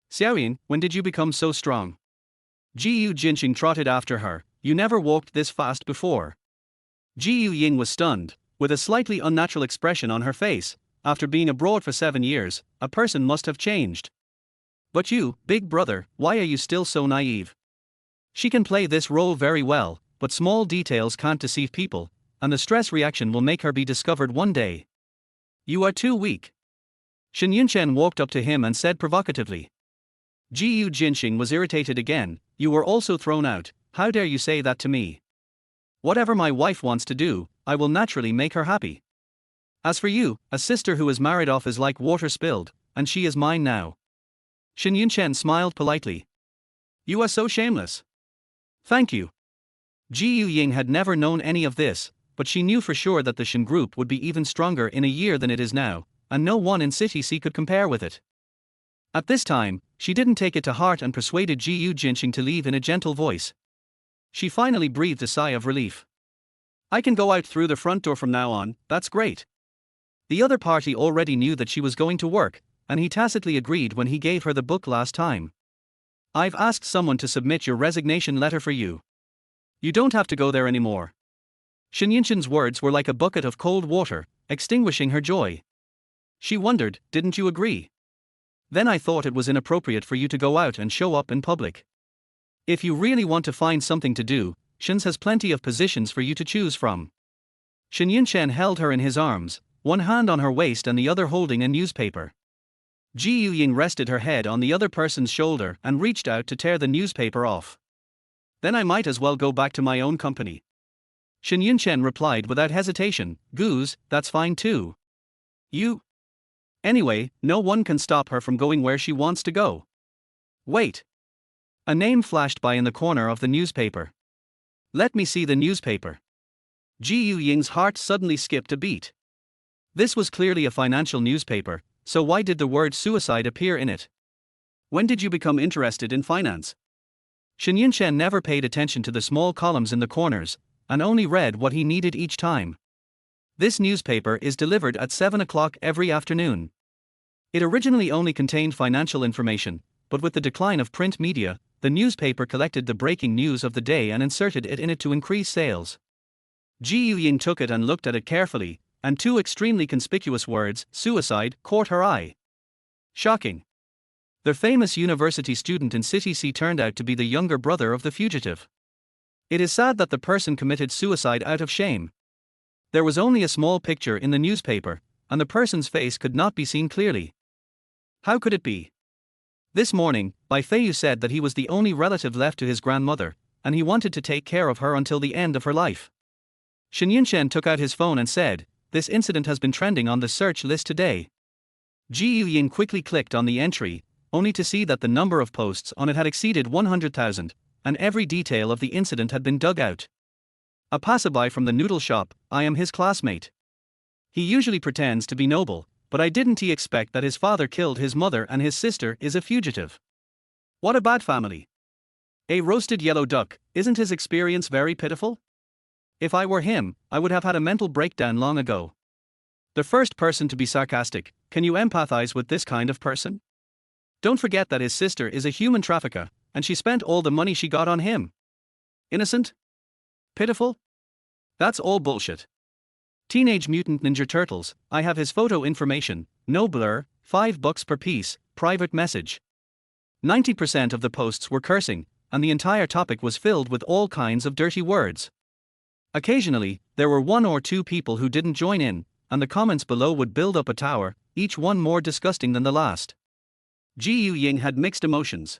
"Xiaoyan, when did you become so strong?" Jinxing trotted after her. "You never walked this fast before." Ying was stunned, with a slightly unnatural expression on her face. After being abroad for 7 years, a person must have changed. "But you, big brother, why are you still so naive?" She can play this role very well, but small details can't deceive people, and the stress reaction will make her be discovered one day. "You are too weak." Shen Yunchen walked up to him and said provocatively. Jinxing was irritated again. "You were also thrown out, how dare you say that to me? Whatever my wife wants to do, I will naturally make her happy. As for you, a sister who is married off is like water spilled, and she is mine now." Shen Yunchen smiled politely. "You are so shameless." "Thank you." Ying had never known any of this, but she knew for sure that the Shen Group would be even stronger in a year than it is now, and no one in City C could compare with it. At this time, she didn't take it to heart and persuaded Ying to leave in a gentle voice. She finally breathed a sigh of relief. I can go out through the front door from now on, that's great. The other party already knew that she was going to work, and he tacitly agreed when he gave her the book last time. I've asked someone to submit your resignation letter for you. You don't have to go there anymore. Shen Yunchen's words were like a bucket of cold water, extinguishing her joy. She wondered, didn't you agree? Then I thought it was inappropriate for you to go out and show up in public. If you really want to find something to do, Shen's has plenty of positions for you to choose from. Shen Yunchen held her in his arms, one hand on her waist and the other holding a newspaper. Ying rested her head on the other person's shoulder and reached out to tear the newspaper off. Then I might as well go back to my own company. Shen Yunchen replied without hesitation, Goose, that's fine too. You? Anyway, no one can stop her from going where she wants to go. Wait. A name flashed by in the corner of the newspaper. Let me see the newspaper. Ying's heart suddenly skipped a beat. This was clearly a financial newspaper, so why did the word suicide appear in it? When did you become interested in finance? Shen Yunchen never paid attention to the small columns in the corners, and only read what he needed each time. This newspaper is delivered at 7 o'clock every afternoon. It originally only contained financial information, but with the decline of print media, the newspaper collected the breaking news of the day and inserted it in it to increase sales. Ying took it and looked at it carefully, and two extremely conspicuous words, suicide, caught her eye. Shocking. The famous university student in City C turned out to be the younger brother of the fugitive. It is sad that the person committed suicide out of shame. There was only a small picture in the newspaper, and the person's face could not be seen clearly. How could it be? This morning, Bai Feiyu said that he was the only relative left to his grandmother, and he wanted to take care of her until the end of her life. Shen Yunchen took out his phone and said, this incident has been trending on the search list today. Ying quickly clicked on the entry, only to see that the number of posts on it had exceeded 100,000, and every detail of the incident had been dug out. A passerby from the noodle shop, I am his classmate. He usually pretends to be noble, but I didn't expect that his father killed his mother and his sister is a fugitive. What a bad family. A roasted yellow duck, isn't his experience very pitiful? If I were him, I would have had a mental breakdown long ago. The first person to be sarcastic, can you empathize with this kind of person? Don't forget that his sister is a human trafficker, and she spent all the money she got on him. Innocent? Pitiful? That's all bullshit. Teenage Mutant Ninja Turtles, I have his photo information, no blur, $5 per piece, private message. 90% of the posts were cursing, and the entire topic was filled with all kinds of dirty words. Occasionally, there were one or two people who didn't join in, and the comments below would build up a tower, each one more disgusting than the last. Ying had mixed emotions.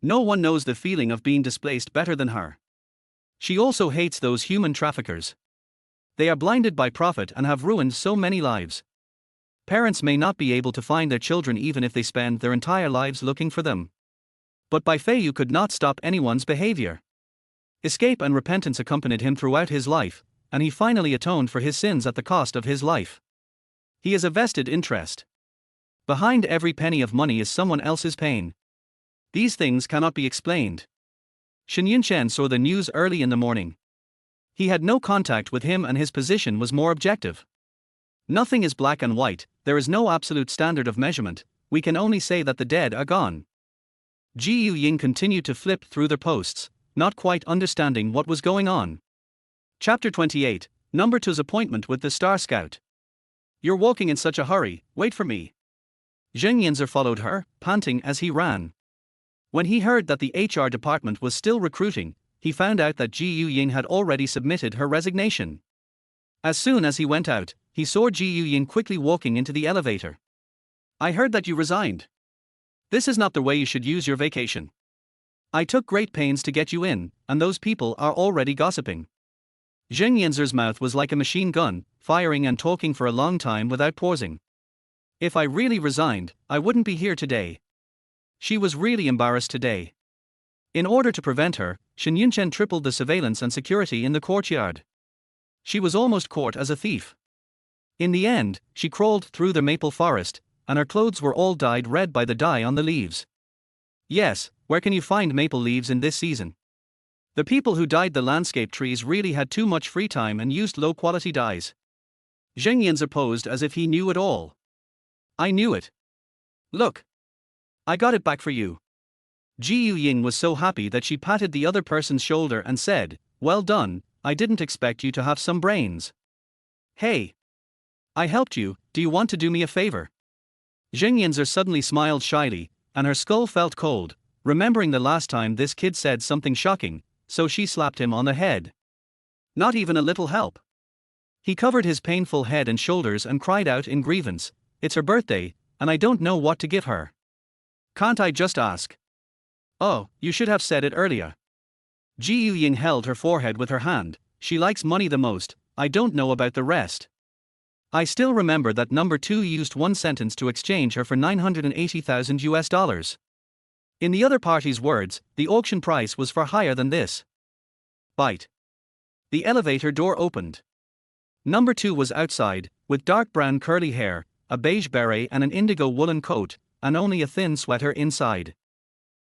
No one knows the feeling of being displaced better than her. She also hates those human traffickers. They are blinded by profit and have ruined so many lives. Parents may not be able to find their children even if they spend their entire lives looking for them. But Bai Feiyu could not stop anyone's behavior. Escape and repentance accompanied him throughout his life, and he finally atoned for his sins at the cost of his life. He is a vested interest. Behind every penny of money is someone else's pain. These things cannot be explained. Shen Yunchen saw the news early in the morning. He had no contact with him and his position was more objective. Nothing is black and white, there is no absolute standard of measurement, we can only say that the dead are gone. Ying continued to flip through the posts, not quite understanding what was going on. Chapter 28, Number 2's appointment with the Star Scout. You're walking in such a hurry, wait for me. Zheng Yinzer followed her, panting as he ran. When he heard that the HR department was still recruiting, he found out that Ying had already submitted her resignation. As soon as he went out, he saw Ying quickly walking into the elevator. I heard that you resigned. This is not the way you should use your vacation. I took great pains to get you in, and those people are already gossiping. Zheng Yinzer's mouth was like a machine gun, firing and talking for a long time without pausing. If I really resigned, I wouldn't be here today. She was really embarrassed today. In order to prevent her, Shen Yunchen tripled the surveillance and security in the courtyard. She was almost caught as a thief. In the end, she crawled through the maple forest, and her clothes were all dyed red by the dye on the leaves. Yes, where can you find maple leaves in this season? The people who dyed the landscape trees really had too much free time and used low-quality dyes. Shen Yunchen posed as if he knew it all. I knew it. Look. I got it back for you. Ying was so happy that she patted the other person's shoulder and said, "Well done, I didn't expect you to have some brains." Hey. I helped you, do you want to do me a favor? Shen Yunchen suddenly smiled shyly, and her skull felt cold, remembering the last time this kid said something shocking, so she slapped him on the head. Not even a little help. He covered his painful head and shoulders and cried out in grievance, "It's her birthday, and I don't know what to give her. Can't I just ask?" "Oh, you should have said it earlier." Ying held her forehead with her hand. "She likes money the most, I don't know about the rest." I still remember that number 2 used one sentence to exchange her for $980,000. In the other party's words, the auction price was far higher than this. Bite. The elevator door opened. Number 2 was outside, with dark brown curly hair, a beige beret and an indigo woolen coat, and only a thin sweater inside.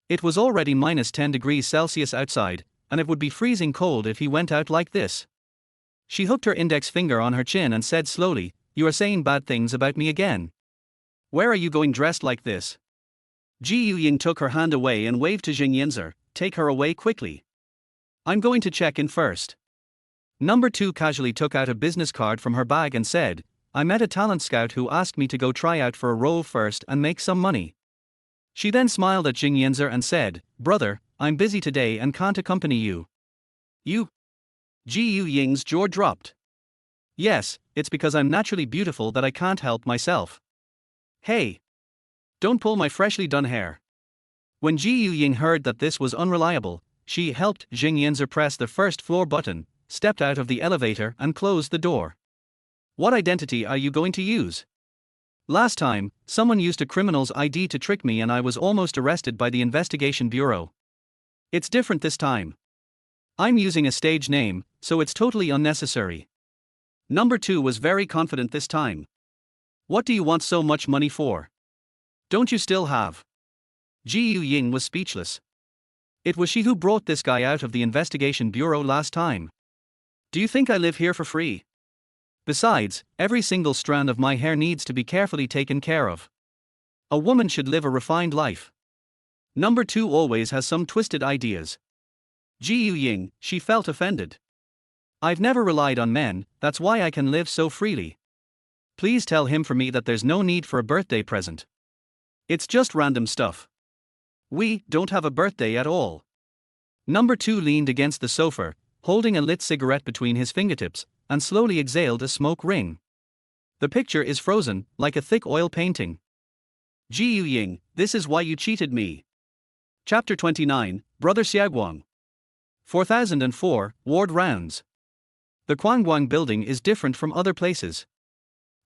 It was already minus 10 degrees Celsius outside, and it would be freezing cold if he went out like this. She hooked her index finger on her chin and said slowly, "You are saying bad things about me again. Where are you going dressed like this?" Ying took her hand away and waved to Shen Yunchen, "Take her away quickly. I'm going to check in first." Number 2 casually took out a business card from her bag and said, "I met a talent scout who asked me to go try out for a role first and make some money." She then smiled at Shen Yunchen and said, "Brother, I'm busy today and can't accompany you." "You?" Ying's jaw dropped. "Yes, it's because I'm naturally beautiful that I can't help myself." "Hey! Don't pull my freshly done hair." When Ying heard that this was unreliable, she helped Shen Yunchen press the first floor button, stepped out of the elevator and closed the door. "What identity are you going to use? Last time, someone used a criminal's ID to trick me and I was almost arrested by the investigation bureau. It's different this time. I'm using a stage name, so it's totally unnecessary." Number 2 was very confident this time. "What do you want so much money for? Don't you still have?" Ying was speechless. It was she who brought this guy out of the investigation bureau last time. "Do you think I live here for free? Besides, every single strand of my hair needs to be carefully taken care of. A woman should live a refined life." Number 2 always has some twisted ideas. Ying, she felt offended. "I've never relied on men, that's why I can live so freely. Please tell him for me that there's no need for a birthday present. It's just random stuff. We don't have a birthday at all." Number 2 leaned against the sofa, holding a lit cigarette between his fingertips, and slowly exhaled a smoke ring. The picture is frozen, like a thick oil painting. Ying, this is why you cheated me. Chapter 29, Brother Shuiguang. 4004, Ward Rounds. The Shuiguang Building is different from other places.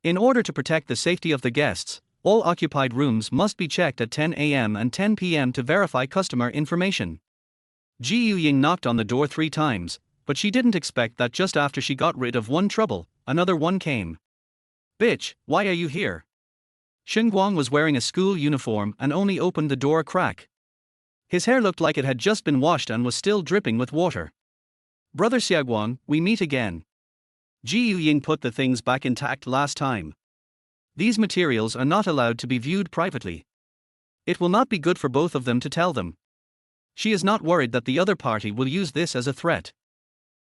In order to protect the safety of the guests, all occupied rooms must be checked at 10 a.m. and 10 p.m. to verify customer information. Ying knocked on the door 3 times, but she didn't expect that just after she got rid of one trouble, another one came. "Bitch, why are you here?" Shuiguang was wearing a school uniform and only opened the door a crack. His hair looked like it had just been washed and was still dripping with water. "Brother Shuiguang, we meet again." Ying put the things back intact last time. "These materials are not allowed to be viewed privately. It will not be good for both of them to tell them." She is not worried that the other party will use this as a threat.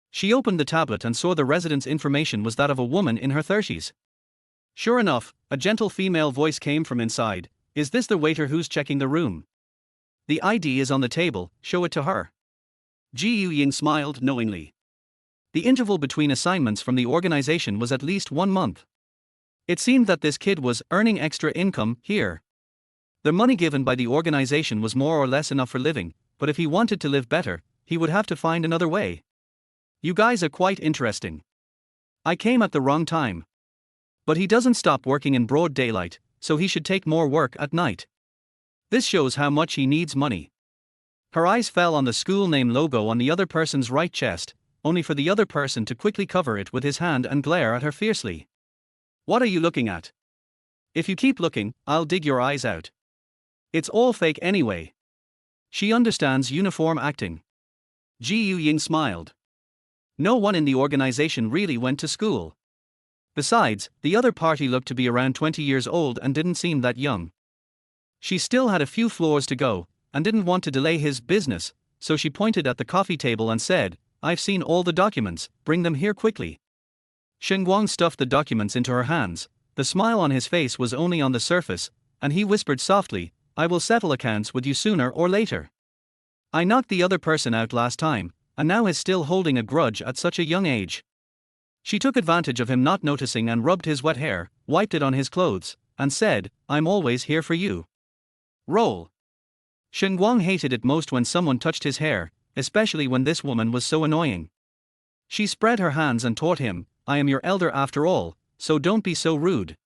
She opened the tablet and saw the resident's information was that of a woman in her 30s. Sure enough, a gentle female voice came from inside. "Is this the waiter who's checking the room? The ID is on the table, show it to her." Ying smiled knowingly. The interval between assignments from the organization was at least 1 month. It seemed that this kid was earning extra income here. The money given by the organization was more or less enough for living, but if he wanted to live better, he would have to find another way. "You guys are quite interesting. I came at the wrong time. But he doesn't stop working in broad daylight, so he should take more work at night. This shows how much he needs money." Her eyes fell on the school name logo on the other person's right chest, only for the other person to quickly cover it with his hand and glare at her fiercely. What are you looking at? If you keep looking, I'll dig your eyes out. It's all fake anyway. She understands uniform acting. Ying smiled. No one in the organization really went to school. Besides, the other party looked to be around 20 years old and didn't seem that young. She still had a few floors to go, and didn't want to delay his business, so she pointed at the coffee table and said, "I've seen all the documents, bring them here quickly." Shuiguang stuffed the documents into her hands. The smile on his face was only on the surface, and he whispered softly, "I will settle accounts with you sooner or later. I knocked the other person out last time, and now is still holding a grudge at such a young age." She took advantage of him not noticing and rubbed his wet hair, wiped it on his clothes, and said, "I'm always here for you." Roll. Shuiguang hated it most when someone touched his hair, especially when this woman was so annoying. She spread her hands and taught him, "I am your elder after all, so don't be so rude."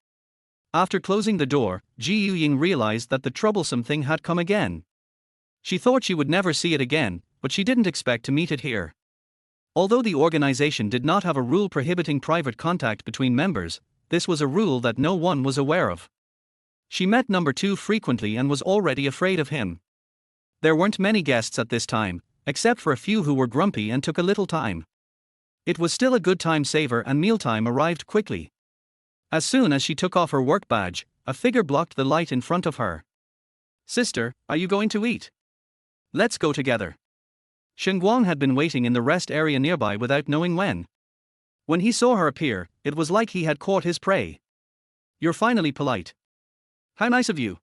After closing the door, Ying realized that the troublesome thing had come again. She thought she would never see it again, but she didn't expect to meet it here. Although the organization did not have a rule prohibiting private contact between members, this was a rule that no one was aware of. She met number 2 frequently and was already afraid of him. There weren't many guests at this time, except for a few who were grumpy and took a little time. It was still a good time saver and mealtime arrived quickly. As soon as she took off her work badge, a figure blocked the light in front of her. "Sister, are you going to eat? Let's go together." Shuiguang had been waiting in the rest area nearby without knowing when. When he saw her appear, it was like he had caught his prey. "You're finally polite. How nice of you.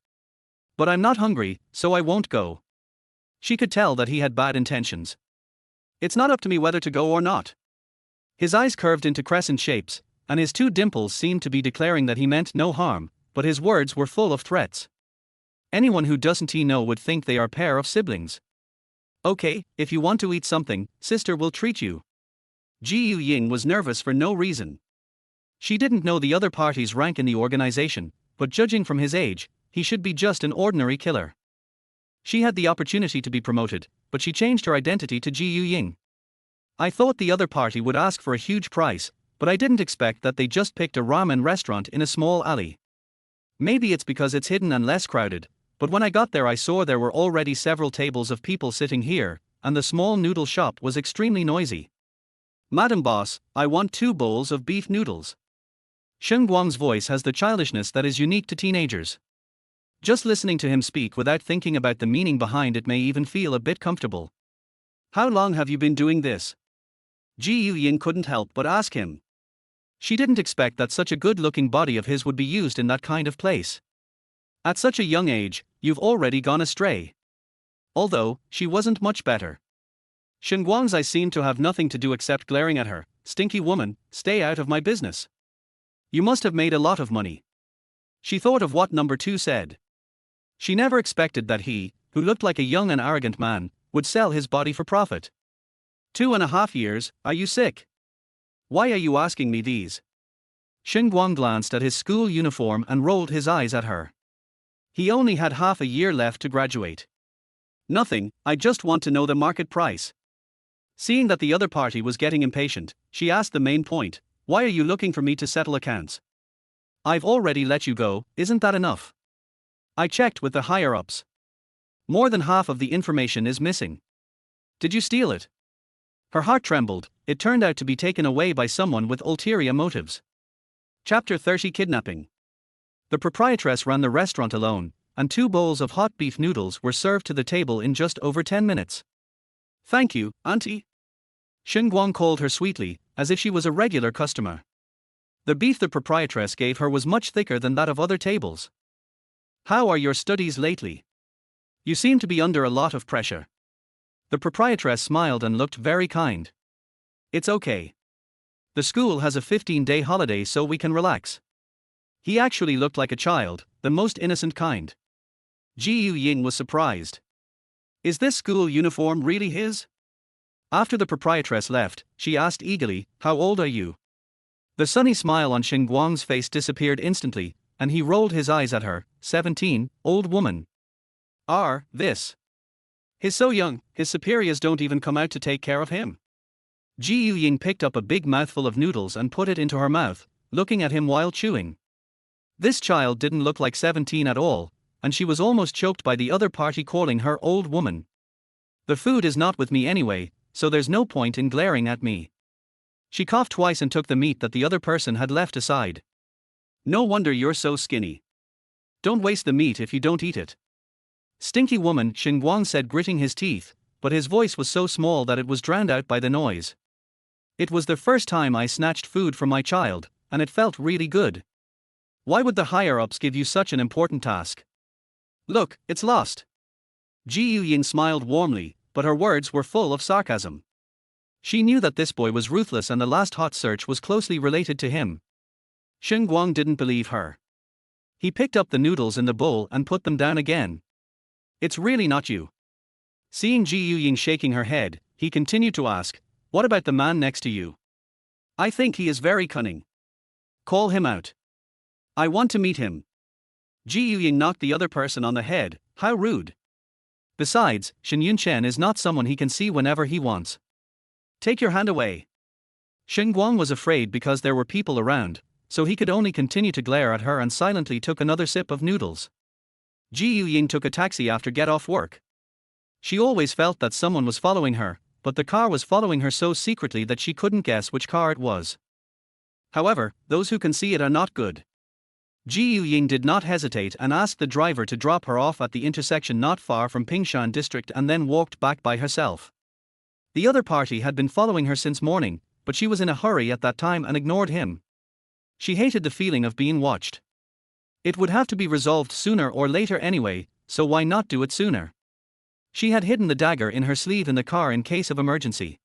But I'm not hungry, so I won't go." She could tell that he had bad intentions. "It's not up to me whether to go or not." His eyes curved into crescent shapes, and his 2 dimples seemed to be declaring that he meant no harm, but his words were full of threats. Anyone who doesn't know would think they are a pair of siblings. "Okay, if you want to eat something, sister will treat you." Ying was nervous for no reason. She didn't know the other party's rank in the organization, but judging from his age, he should be just an ordinary killer. She had the opportunity to be promoted, but she changed her identity to Ying. "I thought the other party would ask for a huge price, but I didn't expect that they just picked a ramen restaurant in a small alley. Maybe it's because it's hidden and less crowded, but when I got there I saw there were already several tables of people sitting here, and the small noodle shop was extremely noisy. Madam Boss, I want 2 bowls of beef noodles." Shuiguang's voice has the childishness that is unique to teenagers. Just listening to him speak without thinking about the meaning behind it may even feel a bit comfortable. "How long have you been doing this?" Ying couldn't help but ask him. She didn't expect that such a good-looking body of his would be used in that kind of place. At such a young age, you've already gone astray. Although, she wasn't much better. Shuiguang's eyes seemed to have nothing to do except glaring at her. "Stinky woman, stay out of my business. You must have made a lot of money." She thought of what number 2 said. She never expected that he, who looked like a young and arrogant man, would sell his body for profit. 2.5 years, are you sick? Why are you asking me these? Shuiguang glanced at his school uniform and rolled his eyes at her. He only had half a year left to graduate. "Nothing, I just want to know the market price." Seeing that the other party was getting impatient, she asked the main point, "Why are you looking for me to settle accounts? I've already let you go, isn't that enough? I checked with the higher-ups. More than half of the information is missing. Did you steal it?" Her heart trembled. It turned out to be taken away by someone with ulterior motives. Chapter 30 Kidnapping. The proprietress ran the restaurant alone, and 2 bowls of hot beef noodles were served to the table in just over 10 minutes. "Thank you, Auntie." Shuiguang called her sweetly, as if she was a regular customer. The beef the proprietress gave her was much thicker than that of other tables. "How are your studies lately? You seem to be under a lot of pressure." The proprietress smiled and looked very kind. "It's okay. The school has a 15-day holiday so we can relax." He actually looked like a child, the most innocent kind. Ying was surprised. Is this school uniform really his? After the proprietress left, she asked eagerly, "How old are you?" The sunny smile on Shuiguang's face disappeared instantly, and he rolled his eyes at her. 17, old woman. This. He's so young, his superiors don't even come out to take care of him. Ji Ying picked up a big mouthful of noodles and put it into her mouth, looking at him while chewing. This child didn't look like 17 at all, and she was almost choked by the other party calling her old woman. The food is not with me anyway, so there's no point in glaring at me. She coughed twice and took the meat that the other person had left aside. No wonder you're so skinny. Don't waste the meat if you don't eat it. Stinky woman, Shuiguang said, gritting his teeth, but his voice was so small that it was drowned out by the noise. It was the first time I snatched food from my child, and it felt really good. Why would the higher-ups give you such an important task? Look, it's lost. Ji Ying smiled warmly, but her words were full of sarcasm. She knew that this boy was ruthless and the last hot search was closely related to him. Shuiguang didn't believe her. He picked up the noodles in the bowl and put them down again. It's really not you. Seeing Ji Ying shaking her head, he continued to ask, what about the man next to you? I think he is very cunning. Call him out. I want to meet him. Ji Ying knocked the other person on the head. How rude. Besides, Shen Yunchen is not someone he can see whenever he wants. Take your hand away. Shuiguang was afraid because there were people around, so he could only continue to glare at her and silently took another sip of noodles. Ji Ying took a taxi after get off work. She always felt that someone was following her, but the car was following her so secretly that she couldn't guess which car it was. However, those who can see it are not good. Ji Ying did not hesitate and asked the driver to drop her off at the intersection not far from Pingshan district and then walked back by herself. The other party had been following her since morning, but she was in a hurry at that time and ignored him. She hated the feeling of being watched. It would have to be resolved sooner or later anyway, so why not do it sooner? She had hidden the dagger in her sleeve in the car in case of emergency.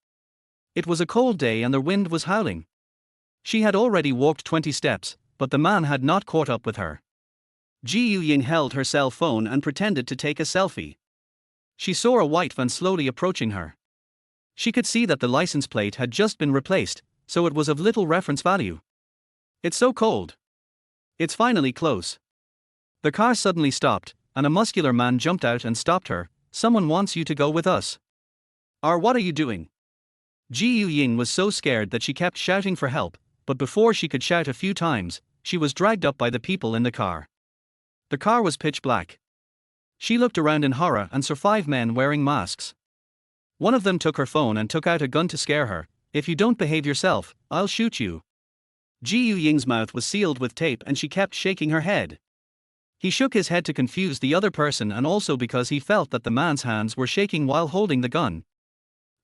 It was a cold day and the wind was howling. She had already walked 20 steps, but the man had not caught up with her. Ji Ying held her cell phone and pretended to take a selfie. She saw a white van slowly approaching her. She could see that the license plate had just been replaced, so it was of little reference value. It's so cold. It's finally close. The car suddenly stopped, and a muscular man jumped out and stopped her. Someone wants you to go with us. What are you doing? Ji Ying was so scared that she kept shouting for help, but before she could shout a few times, she was dragged up by the people in the car. The car was pitch black. She looked around in horror and saw 5 men wearing masks. One of them took her phone and took out a gun to scare her. If you don't behave yourself, I'll shoot you. Ji Ying's mouth was sealed with tape and she kept shaking her head. He shook his head to confuse the other person and also because he felt that the man's hands were shaking while holding the gun.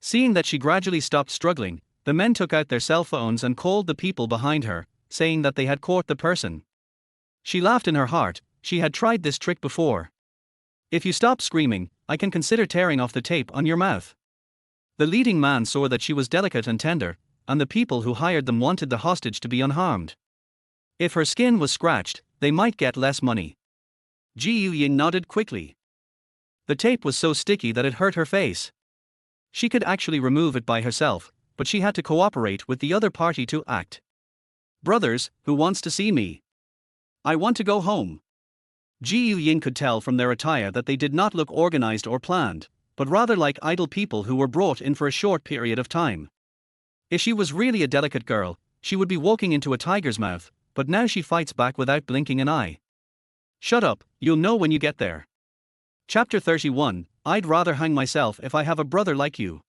Seeing that she gradually stopped struggling, the men took out their cell phones and called the people behind her, saying that they had caught the person. She laughed in her heart. She had tried this trick before. If you stop screaming, I can consider tearing off the tape on your mouth. The leading man saw that she was delicate and tender, and the people who hired them wanted the hostage to be unharmed. If her skin was scratched, they might get less money. Ji Ying nodded quickly. The tape was so sticky that it hurt her face. She could actually remove it by herself, but she had to cooperate with the other party to act. Brothers, who wants to see me? I want to go home. Ji Ying could tell from their attire that they did not look organized or planned, but rather like idle people who were brought in for a short period of time. If she was really a delicate girl, she would be walking into a tiger's mouth, but now she fights back without blinking an eye. Shut up, you'll know when you get there. Chapter 31, I'd rather hang myself if I have a brother like you.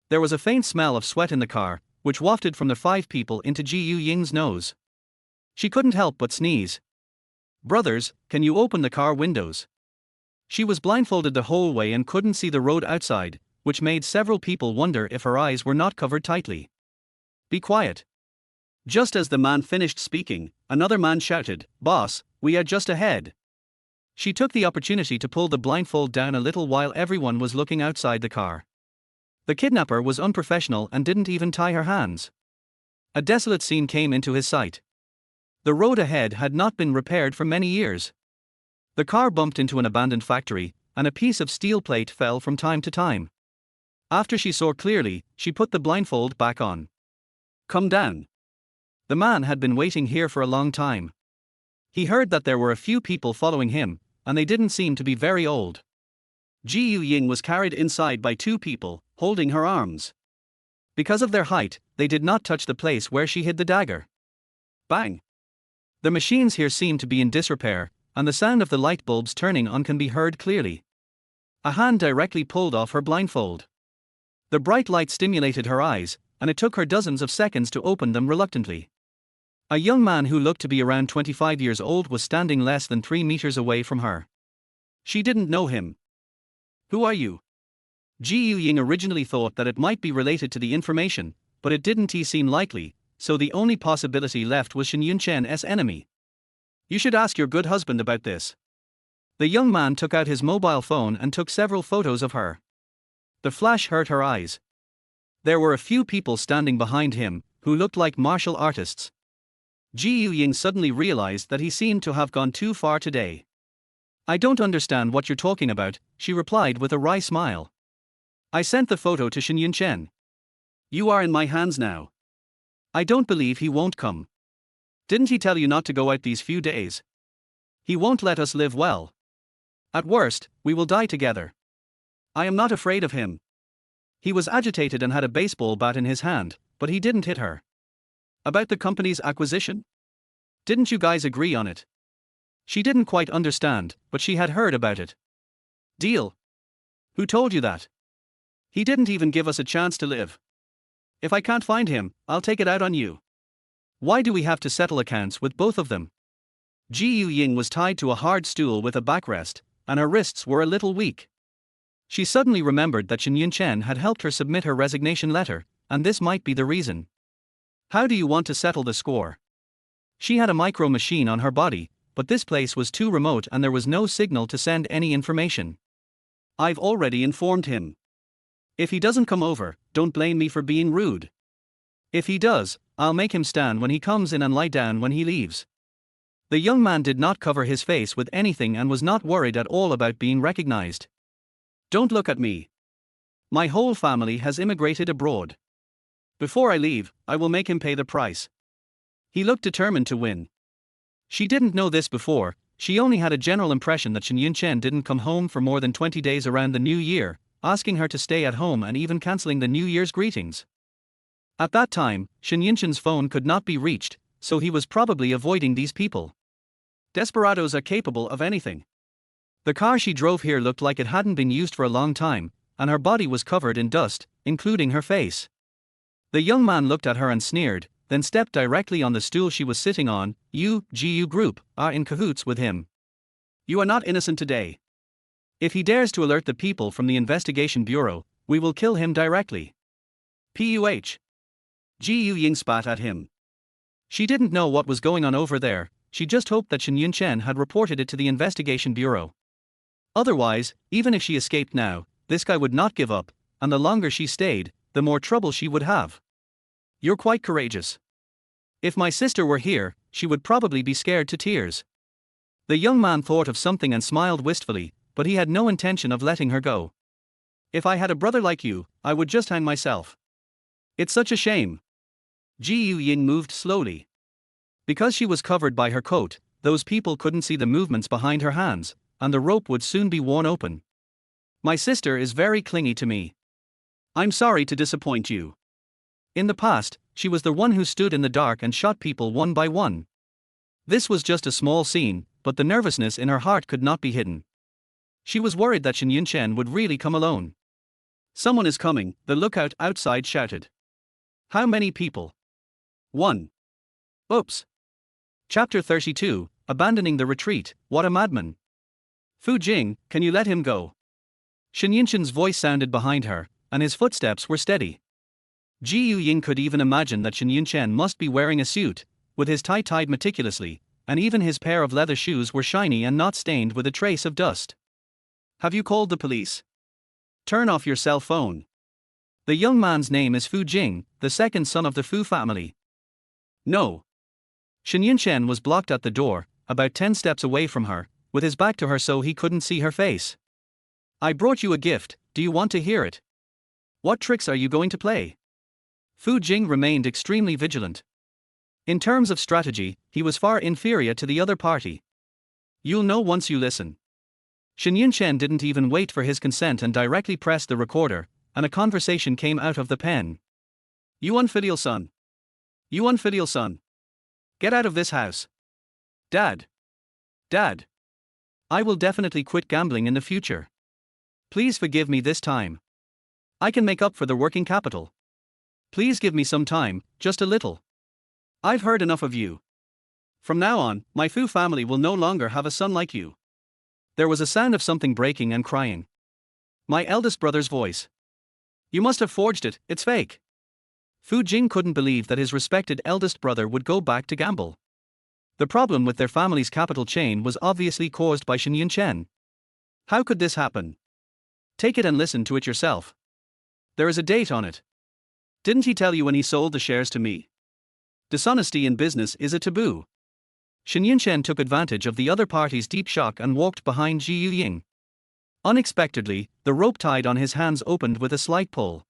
There was a faint smell of sweat in the car, which wafted from the 5 people into Ji Ying's nose. She couldn't help but sneeze. Brothers, can you open the car windows? She was blindfolded the whole way and couldn't see the road outside, which made several people wonder if her eyes were not covered tightly. Be quiet. Just as the man finished speaking, another man shouted, Boss, we are just ahead. She took the opportunity to pull the blindfold down a little while everyone was looking outside the car. The kidnapper was unprofessional and didn't even tie her hands. A desolate scene came into his sight. The road ahead had not been repaired for many years. The car bumped into an abandoned factory, and a piece of steel plate fell from time to time. After she saw clearly, she put the blindfold back on. Come down. The man had been waiting here for a long time. He heard that there were a few people following him, and they didn't seem to be very old. Ji Ying was carried inside by 2 people, holding her arms. Because of their height, they did not touch the place where she hid the dagger. Bang! The machines here seem to be in disrepair, and the sound of the light bulbs turning on can be heard clearly. A hand directly pulled off her blindfold. The bright light stimulated her eyes, and it took her dozens of seconds to open them reluctantly. A young man who looked to be around 25 years old was standing less than 3 meters away from her. She didn't know him. Who are you? Ying originally thought that it might be related to the information, but it didn't seem likely, so the only possibility left was Shen Yunchen's enemy. You should ask your good husband about this. The young man took out his mobile phone and took several photos of her. The flash hurt her eyes. There were a few people standing behind him, who looked like martial artists. Ying suddenly realized that he seemed to have gone too far today. I don't understand what you're talking about, she replied with a wry smile. I sent the photo to Shen Yunchen. You are in my hands now. I don't believe he won't come. Didn't he tell you not to go out these few days? He won't let us live well. At worst, we will die together. I am not afraid of him. He was agitated and had a baseball bat in his hand, but he didn't hit her. About the company's acquisition? Didn't you guys agree on it? She didn't quite understand, but she had heard about it. Deal? Who told you that? He didn't even give us a chance to live. If I can't find him, I'll take it out on you. Why do we have to settle accounts with both of them? Ying was tied to a hard stool with a backrest, and her wrists were a little weak. She suddenly remembered that Shen Yunchen had helped her submit her resignation letter, and this might be the reason. How do you want to settle the score? She had a micro machine on her body, but this place was too remote and there was no signal to send any information. I've already informed him. If he doesn't come over, don't blame me for being rude. If he does, I'll make him stand when he comes in and lie down when he leaves. The young man did not cover his face with anything and was not worried at all about being recognized. Don't look at me. My whole family has immigrated abroad. Before I leave, I will make him pay the price. He looked determined to win. She didn't know this before, she only had a general impression that Shen Yunchen didn't come home for more than 20 days around the New Year, asking her to stay at home and even cancelling the New Year's greetings. At that time, Shen Yunchen's phone could not be reached, so he was probably avoiding these people. Desperados are capable of anything. The car she drove here looked like it hadn't been used for a long time, and her body was covered in dust, including her face. The young man looked at her and sneered, then stepped directly on the stool she was sitting on. You, GU Group, are in cahoots with him. You are not innocent today. If he dares to alert the people from the investigation bureau, we will kill him directly. PUH. Ying spat at him. She didn't know what was going on over there, she just hoped that Shen Yunchen had reported it to the investigation bureau. Otherwise, even if she escaped now, this guy would not give up, and the longer she stayed, the more trouble she would have. You're quite courageous. If my sister were here, she would probably be scared to tears. The young man thought of something and smiled wistfully, but he had no intention of letting her go. If I had a brother like you, I would just hang myself. It's such a shame. Ying moved slowly. Because she was covered by her coat, those people couldn't see the movements behind her hands, and the rope would soon be worn open. My sister is very clingy to me. I'm sorry to disappoint you. In the past, she was the one who stood in the dark and shot people one by one. This was just a small scene, but the nervousness in her heart could not be hidden. She was worried that Shen Yunchen would really come alone. Someone is coming, the lookout outside shouted. How many people? 1. Oops. Chapter 32, Abandoning the Retreat, What a Madman. Fu Jing, can you let him go? Shen Yunchen's voice sounded behind her, and his footsteps were steady. Ying could even imagine that Shen Yunchen must be wearing a suit, with his tie tied meticulously, and even his pair of leather shoes were shiny and not stained with a trace of dust. Have you called the police? Turn off your cell phone. The young man's name is Fu Jing, the second son of the Fu family. No. Shen Yunchen was blocked at the door, about 10 steps away from her, with his back to her so he couldn't see her face. I brought you a gift, do you want to hear it? What tricks are you going to play? Fu Jing remained extremely vigilant. In terms of strategy, he was far inferior to the other party. You'll know once you listen. Shen Yunchen didn't even wait for his consent and directly pressed the recorder, and a conversation came out of the pen. You unfilial son. You unfilial son. Get out of this house. Dad. Dad. I will definitely quit gambling in the future. Please forgive me this time. I can make up for the working capital. Please give me some time, just a little. I've heard enough of you. From now on, my Fu family will no longer have a son like you. There was a sound of something breaking and crying. My eldest brother's voice. You must have forged it, it's fake. Fu Jing couldn't believe that his respected eldest brother would go back to gamble. The problem with their family's capital chain was obviously caused by Shen Yunchen. How could this happen? Take it and listen to it yourself. There is a date on it. Didn't he tell you when he sold the shares to me? Dishonesty in business is a taboo. Shen Yunchen took advantage of the other party's deep shock and walked behind Ying. Unexpectedly, the rope tied on his hands opened with a slight pull.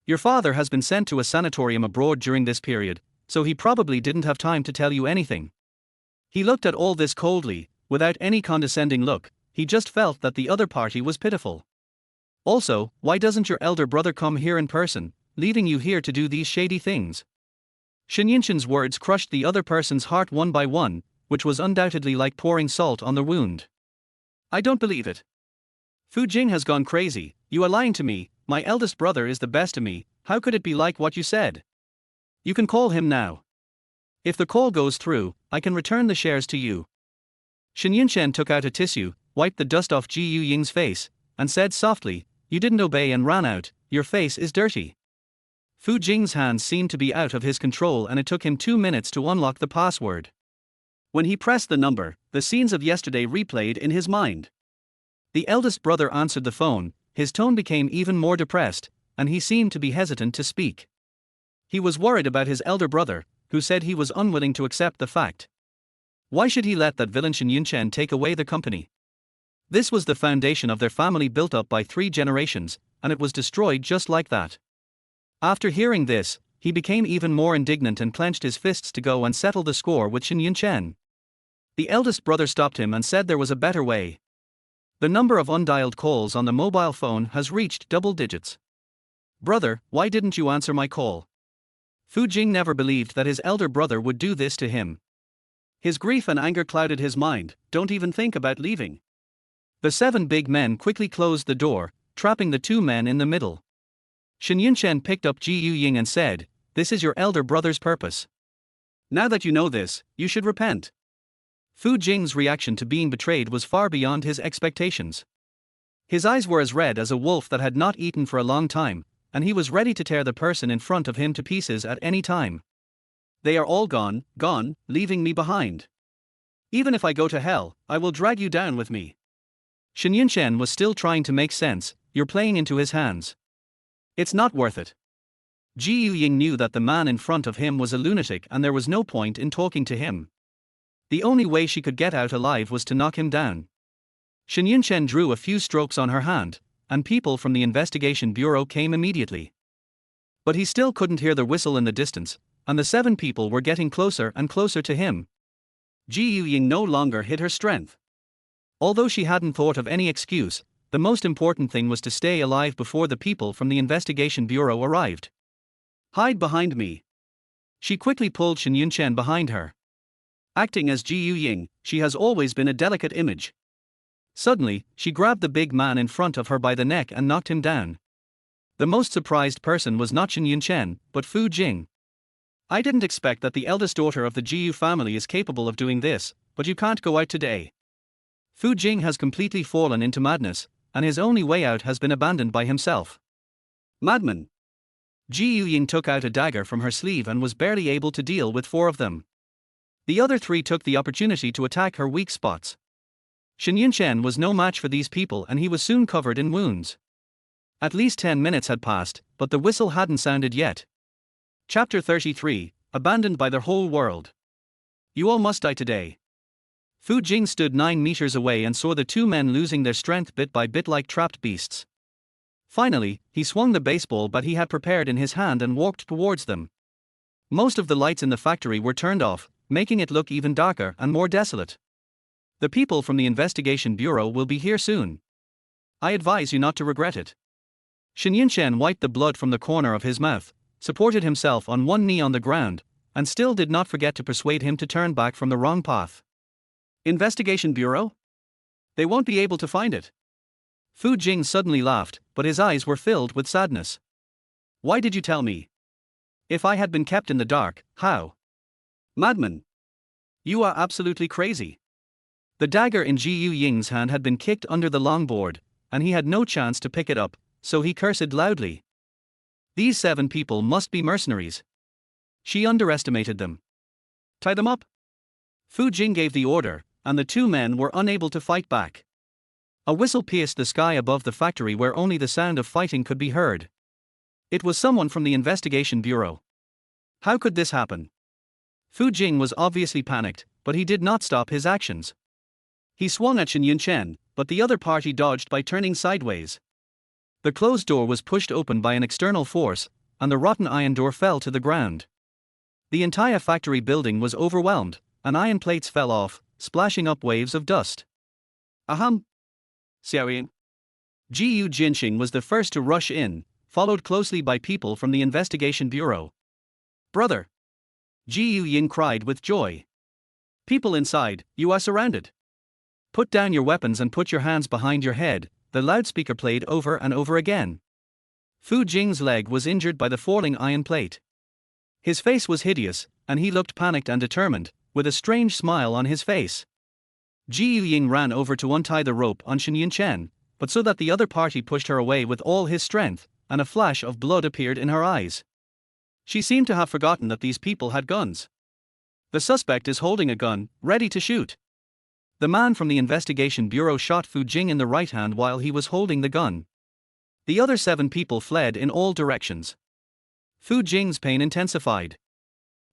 Your father has been sent to a sanatorium abroad during this period, so he probably didn't have time to tell you anything. He looked at all this coldly, without any condescending look. He just felt that the other party was pitiful. Also, why doesn't your elder brother come here in person, leaving you here to do these shady things? Shen Yunchen's words crushed the other person's heart one by one, which was undoubtedly like pouring salt on the wound. I don't believe it. Fu Jing has gone crazy. You are lying to me. My eldest brother is the best to me. How could it be like what you said? You can call him now. If the call goes through, I can return the shares to you. Shen Yunchen took out a tissue, wiped the dust off Ji Ying's face, and said softly, You didn't obey and ran out, your face is dirty. Fu Jing's hands seemed to be out of his control and it took him 2 minutes to unlock the password. When he pressed the number, the scenes of yesterday replayed in his mind. The eldest brother answered the phone, his tone became even more depressed, and he seemed to be hesitant to speak. He was worried about his elder brother, who said he was unwilling to accept the fact. Why should he let that villain Shen Yunchen take away the company? This was the foundation of their family built up by 3 generations, and it was destroyed just like that. After hearing this, he became even more indignant and clenched his fists to go and settle the score with Shen Yunchen. The eldest brother stopped him and said there was a better way. The number of undialed calls on the mobile phone has reached double digits. Brother, why didn't you answer my call? Fu Jing never believed that his elder brother would do this to him. His grief and anger clouded his mind. Don't even think about leaving. The 7 big men quickly closed the door, trapping the 2 men in the middle. Shen Yunchen picked up Ji Ying and said, This is your elder brother's purpose. Now that you know this, you should repent. Fu Jing's reaction to being betrayed was far beyond his expectations. His eyes were as red as a wolf that had not eaten for a long time, and he was ready to tear the person in front of him to pieces at any time. They are all gone, leaving me behind. Even if I go to hell, I will drag you down with me. Shen Yunchen was still trying to make sense. You're playing into his hands. It's not worth it. Ji Ying knew that the man in front of him was a lunatic and there was no point in talking to him. The only way she could get out alive was to knock him down. Shen Yunchen drew a few strokes on her hand, and people from the investigation bureau came immediately. But he still couldn't hear the whistle in the distance, and the 7 people were getting closer and closer to him. Ji Ying no longer hid her strength. Although she hadn't thought of any excuse, the most important thing was to stay alive before the people from the investigation bureau arrived. Hide behind me. She quickly pulled Shen Yunchen behind her. Acting as Ji Ying, she has always been a delicate image. Suddenly, she grabbed the big man in front of her by the neck and knocked him down. The most surprised person was not Shen Yunchen, but Fu Jing. I didn't expect that the eldest daughter of the Jiyu family is capable of doing this, but you can't go out today. Fu Jing has completely fallen into madness, and his only way out has been abandoned by himself. Madman. Ji Ying took out a dagger from her sleeve and was barely able to deal with 4 of them. The other 3 took the opportunity to attack her weak spots. Shen Yunchen was no match for these people and he was soon covered in wounds. At least 10 minutes had passed, but the whistle hadn't sounded yet. Chapter 33, Abandoned by their whole world. You all must die today. Fu Jing stood 9 meters away and saw the 2 men losing their strength bit by bit like trapped beasts. Finally, he swung the baseball bat he had prepared in his hand and walked towards them. Most of the lights in the factory were turned off, making it look even darker and more desolate. The people from the investigation bureau will be here soon. I advise you not to regret it. Shen Yunchen wiped the blood from the corner of his mouth, supported himself on one knee on the ground, and still did not forget to persuade him to turn back from the wrong path. Investigation Bureau? They won't be able to find it. Fu Jing suddenly laughed, but his eyes were filled with sadness. Why did you tell me? If I had been kept in the dark, how? Madman! You are absolutely crazy. The dagger in Jiyu Ying's hand had been kicked under the longboard, and he had no chance to pick it up, so he cursed loudly. These 7 people must be mercenaries. She underestimated them. Tie them up. Fu Jing gave the order, and the 2 men were unable to fight back. A whistle pierced the sky above the factory where only the sound of fighting could be heard. It was someone from the investigation bureau. How could this happen? Fu Jing was obviously panicked, but he did not stop his actions. He swung at Shen Yunchen, but the other party dodged by turning sideways. The closed door was pushed open by an external force, and the rotten iron door fell to the ground. The entire factory building was overwhelmed, and iron plates fell off, splashing up waves of dust. Ahem. Xiaoying. Jiyu Jinxing was the first to rush in, followed closely by people from the investigation bureau. Brother! Jiyu Ying cried with joy. People inside, you are surrounded. Put down your weapons and put your hands behind your head, the loudspeaker played over and over again. Fu Jing's leg was injured by the falling iron plate. His face was hideous, and he looked panicked and determined, with a strange smile on his face. Jiyu Ying ran over to untie the rope on Shen Yunchen, but so that the other party pushed her away with all his strength, and a flash of blood appeared in her eyes. She seemed to have forgotten that these people had guns. The suspect is holding a gun, ready to shoot. The man from the investigation bureau shot Fu Jing in the right hand while he was holding the gun. The other 7 people fled in all directions. Fu Jing's pain intensified.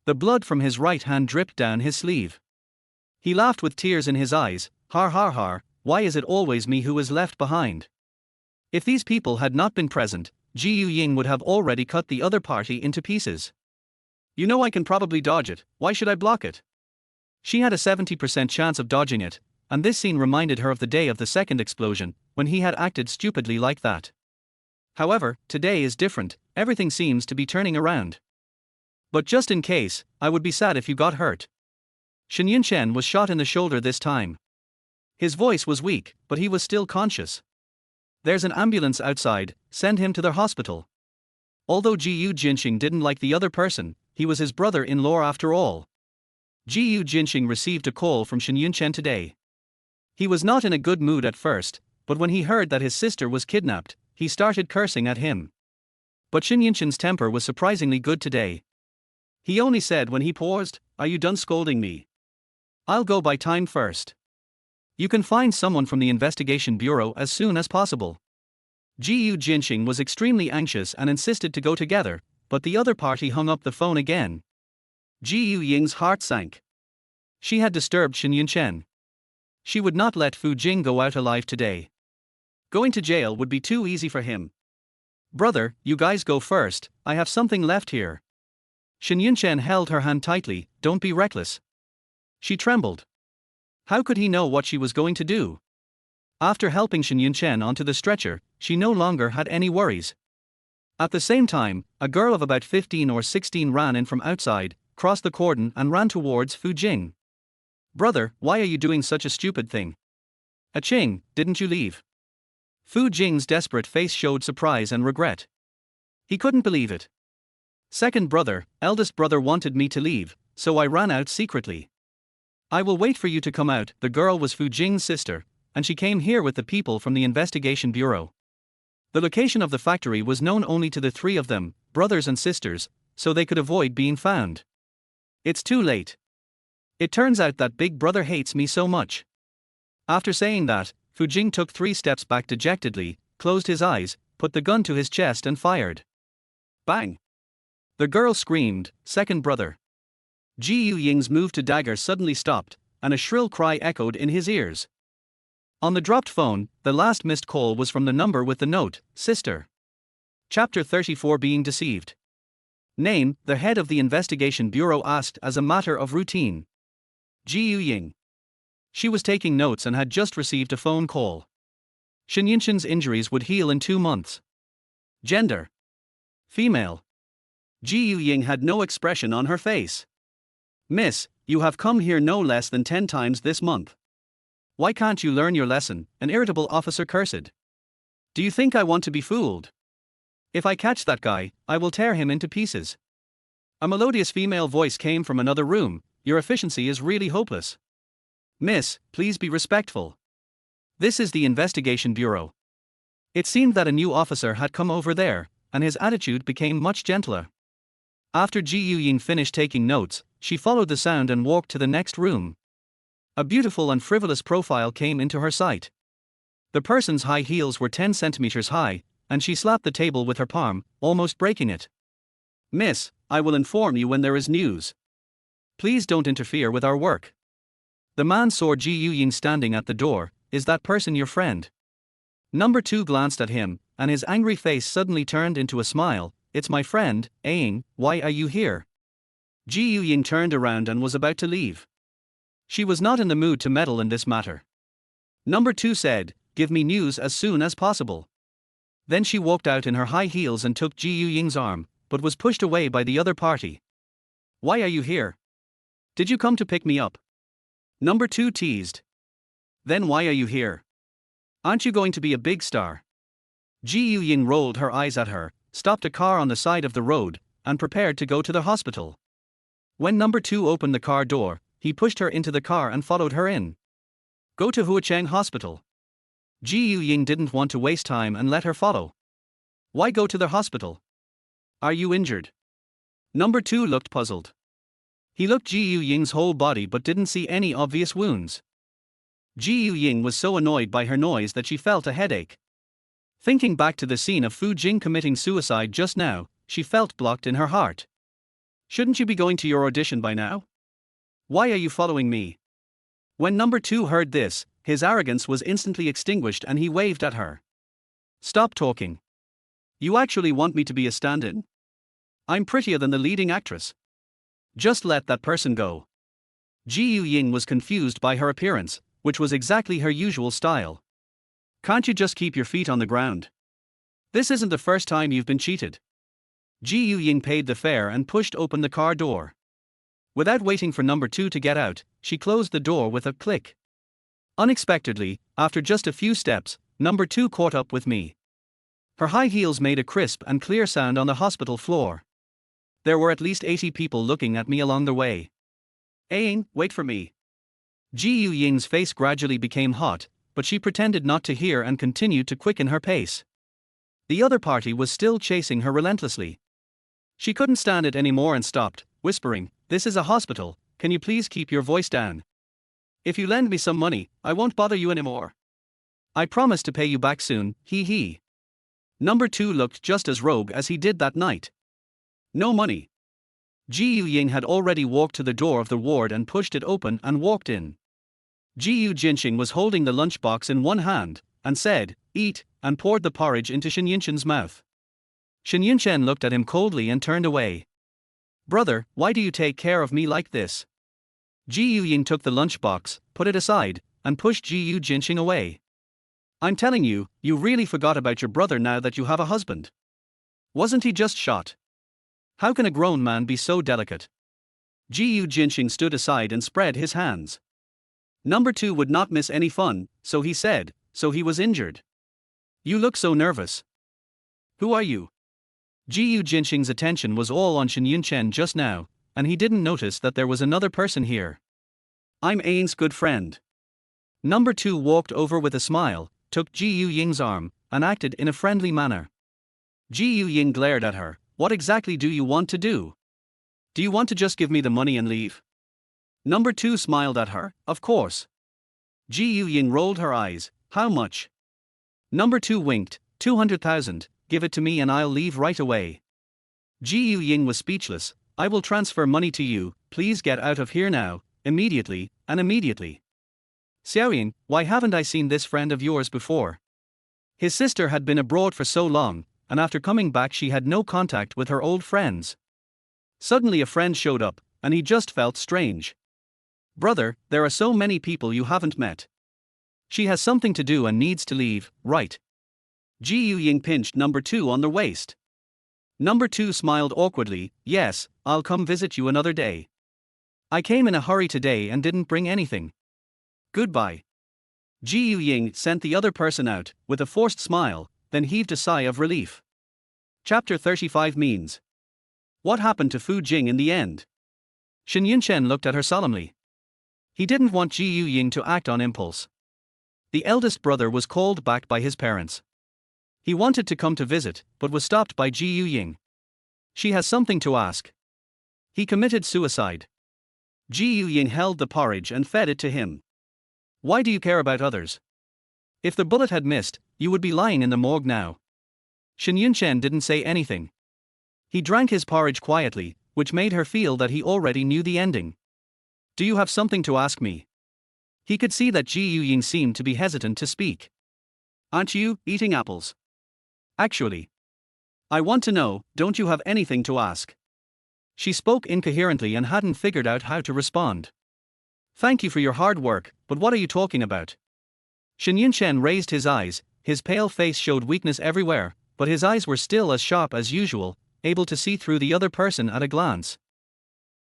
The blood from his right hand dripped down his sleeve. He laughed with tears in his eyes. Har har har, why is it always me who is left behind? If these people had not been present, Jiyu Ying would have already cut the other party into pieces. You know I can probably dodge it, why should I block it? She had a 70% chance of dodging it, and this scene reminded her of the day of the second explosion, when he had acted stupidly like that. However, today is different, everything seems to be turning around. But just in case, I would be sad if you got hurt. Shen Yunchen was shot in the shoulder this time. His voice was weak, but he was still conscious. There's an ambulance outside, send him to their hospital. Although Jiyu Jinxing didn't like the other person, he was his brother-in-law after all. Jiyu Jinxing received a call from Shen Yunchen today. He was not in a good mood at first, but when he heard that his sister was kidnapped, he started cursing at him. But Shen Yunchen's temper was surprisingly good today. He only said when he paused, "Are you done scolding me? I'll go buy time first. You can find someone from the investigation bureau as soon as possible." Jiyu Jinxing was extremely anxious and insisted to go together, but the other party hung up the phone again. Jiyu Ying's heart sank. She had disturbed Shen Yunchen. She would not let Fu Jing go out alive today. Going to jail would be too easy for him. Brother, you guys go first, I have something left here. Shen Yunchen held her hand tightly, don't be reckless. She trembled. How could he know what she was going to do? After helping Shen Yunchen onto the stretcher, she no longer had any worries. At the same time, a girl of about 15 or 16 ran in from outside, crossed the cordon and ran towards Fu Jing. Brother, why are you doing such a stupid thing? Aching, didn't you leave? Fu Jing's desperate face showed surprise and regret. He couldn't believe it. Second brother, eldest brother wanted me to leave, so I ran out secretly. I will wait for you to come out. The girl was Fu Jing's sister, and she came here with the people from the investigation bureau. The location of the factory was known only to the 3 of them, brothers and sisters, so they could avoid being found. It's too late. It turns out that big brother hates me so much. After saying that, Fu Jing took 3 steps back dejectedly, closed his eyes, put the gun to his chest and fired. Bang! The girl screamed, second brother. Jiyu Ying's move to dagger suddenly stopped, and a shrill cry echoed in his ears. On the dropped phone, the last missed call was from the number with the note, Sister. Chapter 34 Being Deceived. Name, the head of the investigation bureau asked as a matter of routine. Jiyu Ying. She was taking notes and had just received a phone call. Shen Yunchen's injuries would heal in 2 months. Gender. Female. Ji Ying had no expression on her face. Miss, you have come here no less than 10 times this month. Why can't you learn your lesson? An irritable officer cursed. Do you think I want to be fooled? If I catch that guy, I will tear him into pieces. A melodious female voice came from another room. Your efficiency is really hopeless. Miss, please be respectful. This is the Investigation Bureau. It seemed that a new officer had come over there, and his attitude became much gentler. After Ji Ying finished taking notes, she followed the sound and walked to the next room. A beautiful and frivolous profile came into her sight. The person's high heels were 10 centimeters high, and she slapped the table with her palm, almost breaking it. Miss, I will inform you when there is news. Please don't interfere with our work. The man saw Ji Ying standing at the door. Is that person your friend? Number 2 glanced at him, and his angry face suddenly turned into a smile. It's my friend, Ying. Why are you here? Ji Ying turned around and was about to leave. She was not in the mood to meddle in this matter. Number 2 said, give me news as soon as possible. Then she walked out in her high heels and took Ji Ying's arm, but was pushed away by the other party. Why are you here? Did you come to pick me up? Number 2 teased. Then why are you here? Aren't you going to be a big star? Ji Ying rolled her eyes at her, stopped a car on the side of the road, and prepared to go to the hospital. When Number 2 opened the car door, he pushed her into the car and followed her in. Go to Huacheng Hospital. Ji Ying didn't want to waste time and let her follow. Why go to the hospital? Are you injured? Number 2 looked puzzled. He looked Ji Ying's whole body but didn't see any obvious wounds. Ji Ying was so annoyed by her noise that she felt a headache. Thinking back to the scene of Fu Jing committing suicide just now, she felt blocked in her heart. Shouldn't you be going to your audition by now? Why are you following me? When Number 2 heard this, his arrogance was instantly extinguished and he waved at her. Stop talking. You actually want me to be a stand-in? I'm prettier than the leading actress. Just let that person go. Ji Ying was confused by her appearance, which was exactly her usual style. Can't you just keep your feet on the ground? This isn't the first time you've been cheated. Ji Ying paid the fare and pushed open the car door. Without waiting for Number 2 to get out, she closed the door with a click. Unexpectedly, after just a few steps, Number 2 caught up with me. Her high heels made a crisp and clear sound on the hospital floor. There were at least 80 people looking at me along the way. Ying, wait for me. Ji Ying's face gradually became hot, but she pretended not to hear and continued to quicken her pace. The other party was still chasing her relentlessly. She couldn't stand it anymore and stopped, whispering, "This is a hospital, can you please keep your voice down? If you lend me some money, I won't bother you anymore. I promise to pay you back soon, hee hee." Number 2 looked just as rogue as he did that night. No money. Ji Ying had already walked to the door of the ward and pushed it open and walked in. Ji Jinxing was holding the lunchbox in one hand, and said, "Eat," and poured the porridge into Shen Yunchen's mouth. Shen Yunchen looked at him coldly and turned away. "Brother, why do you take care of me like this?" Ji Ying took the lunchbox, put it aside, and pushed Ji Jinxing away. "I'm telling you, you really forgot about your brother now that you have a husband. Wasn't he just shot? How can a grown man be so delicate?" Ji Jinxing stood aside and spread his hands. Number 2 would not miss any fun, so he said, "So he was injured. You look so nervous. Who are you?" Ji Jinxing's attention was all on Shen Yunchen just now, and he didn't notice that there was another person here. "I'm Ying's good friend." Number 2 walked over with a smile, took Ji Ying's arm, and acted in a friendly manner. Ji Ying glared at her. "What exactly do you want to do? Do you want to just give me the money and leave?" Number 2 smiled at her, "Of course." Ji Ying rolled her eyes. "How much?" Number 2 winked. 200,000, give it to me and I'll leave right away. Ji Ying was speechless. "I will transfer money to you, please get out of here now, immediately, and immediately." "Xiaoying, why haven't I seen this friend of yours before?" His sister had been abroad for so long, and after coming back she had no contact with her old friends. Suddenly a friend showed up, and he just felt strange. "Brother, there are so many people you haven't met. She has something to do and needs to leave, right?" Ji Ying pinched Number 2 on the waist. Number 2 smiled awkwardly. Yes, I'll come visit you another day. I came in a hurry today and didn't bring anything. Goodbye. Ying sent the other person out, with a forced smile, then heaved a sigh of relief. Chapter 35 means. What happened to Fu Jing in the end? Shen Yunchen looked at her solemnly. He didn't want Ying to act on impulse. The eldest brother was called back by his parents. He wanted to come to visit, but was stopped by Ying. She has something to ask. He committed suicide. Ying held the porridge and fed it to him. Why do you care about others? If the bullet had missed, you would be lying in the morgue now. Shen Yunchen didn't say anything. He drank his porridge quietly, which made her feel that he already knew the ending. Do you have something to ask me? He could see that Ying seemed to be hesitant to speak. Aren't you eating apples? Actually. I want to know, don't you have anything to ask? She spoke incoherently and hadn't figured out how to respond. Thank you for your hard work, but what are you talking about? Shen Yunchen raised his eyes, his pale face showed weakness everywhere, but his eyes were still as sharp as usual, able to see through the other person at a glance.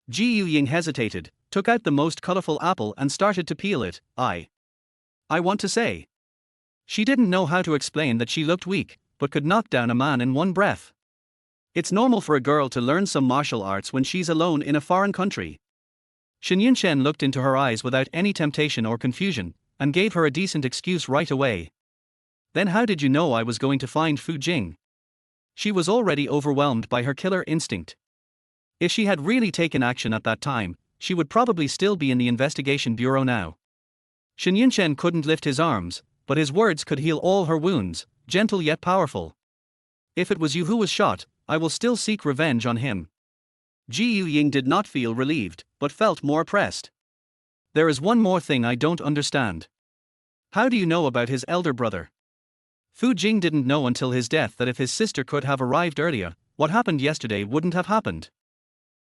Ying hesitated, took out the most colorful apple and started to peel it. I want to say. She didn't know how to explain that she looked weak, but could knock down a man in one breath. It's normal for a girl to learn some martial arts when she's alone in a foreign country. Shen Yunchen looked into her eyes without any temptation or confusion, and gave her a decent excuse right away. Then how did you know I was going to find Fu Jing? She was already overwhelmed by her killer instinct. If she had really taken action at that time, she would probably still be in the investigation bureau now. Shen Yunchen couldn't lift his arms, but his words could heal all her wounds, gentle yet powerful. If it was you who was shot, I will still seek revenge on him. Ying did not feel relieved, but felt more oppressed. There is one more thing I don't understand. How do you know about his elder brother? Fu Jing didn't know until his death that if his sister could have arrived earlier, what happened yesterday wouldn't have happened.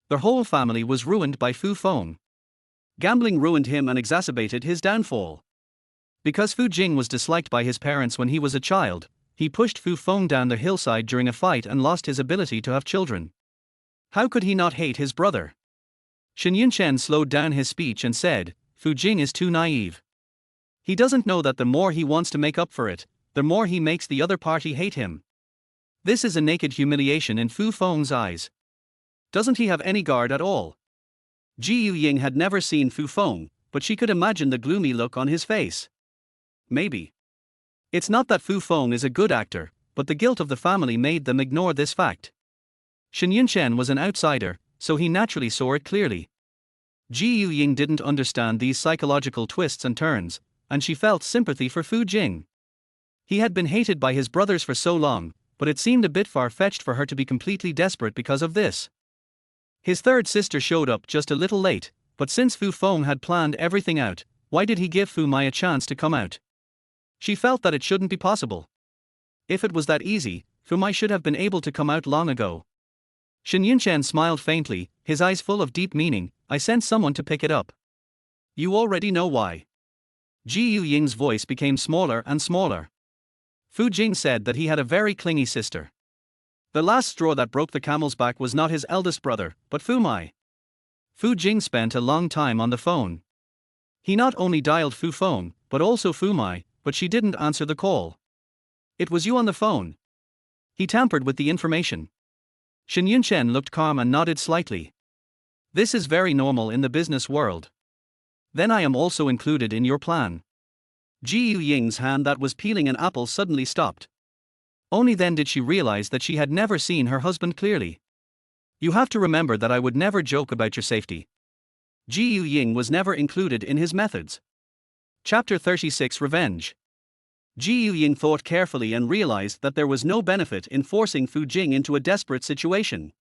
Their whole family was ruined by Fu Feng. Gambling ruined him and exacerbated his downfall. Because Fu Jing was disliked by his parents when he was a child, he pushed Fu Feng down the hillside during a fight and lost his ability to have children. How could he not hate his brother? Shen Yunchen slowed down his speech and said, Fu Jing is too naive. He doesn't know that the more he wants to make up for it, the more he makes the other party hate him. This is a naked humiliation in Fu Feng's eyes. Doesn't he have any guard at all? Ying had never seen Fu Feng, but she could imagine the gloomy look on his face. Maybe. It's not that Fu Feng is a good actor, but the guilt of the family made them ignore this fact. Shen Yunchen was an outsider, so he naturally saw it clearly. Ying didn't understand these psychological twists and turns, and she felt sympathy for Fu Jing. He had been hated by his brothers for so long, but it seemed a bit far-fetched for her to be completely desperate because of this. His third sister showed up just a little late, but since Fu Feng had planned everything out, why did he give Fu Mai a chance to come out? She felt that it shouldn't be possible. If it was that easy, Fu Mai should have been able to come out long ago. Shen Yunchen smiled faintly, his eyes full of deep meaning. I sent someone to pick it up. You already know why. Ying's voice became smaller and smaller. Fu Jing said that he had a very clingy sister. The last straw that broke the camel's back was not his eldest brother, but Fu Mai. Fu Jing spent a long time on the phone. He not only dialed Fu Feng, but also Fu Mai, but she didn't answer the call. It was you on the phone. He tampered with the information. Shen Yunchen looked calm and nodded slightly. This is very normal in the business world. Then I am also included in your plan. Ying's hand that was peeling an apple suddenly stopped. Only then did she realize that she had never seen her husband clearly. You have to remember that I would never joke about your safety. Ying was never included in his methods. Chapter 36 Revenge. Ying thought carefully and realized that there was no benefit in forcing Fu Jing into a desperate situation.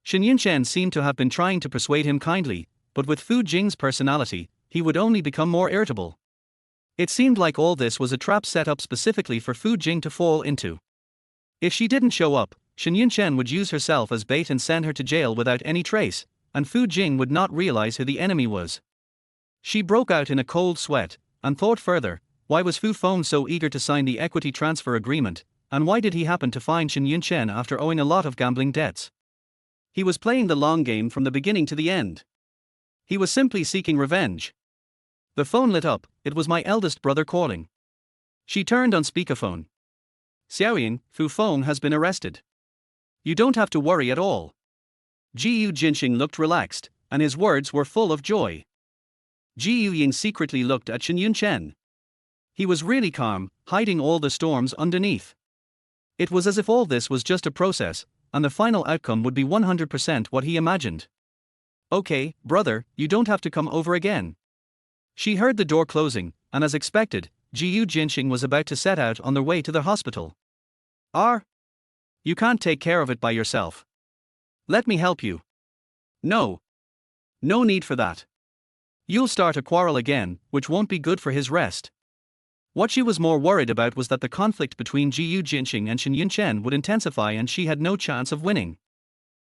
Shen Yunchen seemed to have been trying to persuade him kindly, but with Fu Jing's personality, he would only become more irritable. It seemed like all this was a trap set up specifically for Fu Jing to fall into. If she didn't show up, Shen Yunchen would use herself as bait and send her to jail without any trace, and Fu Jing would not realize who the enemy was. She broke out in a cold sweat, and thought further, why was Fu Feng so eager to sign the equity transfer agreement, and why did he happen to find Shen Yunchen after owing a lot of gambling debts? He was playing the long game from the beginning to the end. He was simply seeking revenge. The phone lit up, it was my eldest brother calling. She turned on speakerphone. Xiaoying, Fu Feng has been arrested. You don't have to worry at all. Jiyu Jinxing looked relaxed, and his words were full of joy. Jiyu Ying secretly looked at Shen Yunchen. He was really calm, hiding all the storms underneath. It was as if all this was just a process, and the final outcome would be 100% what he imagined. Okay, brother, you don't have to come over again. She heard the door closing, and as expected, Jiyu Jinxing was about to set out on their way to the hospital. You can't take care of it by yourself. Let me help you. No. No need for that. You'll start a quarrel again, which won't be good for his rest. What she was more worried about was that the conflict between Jiyu Jinxing and Shen Yunchen would intensify and she had no chance of winning.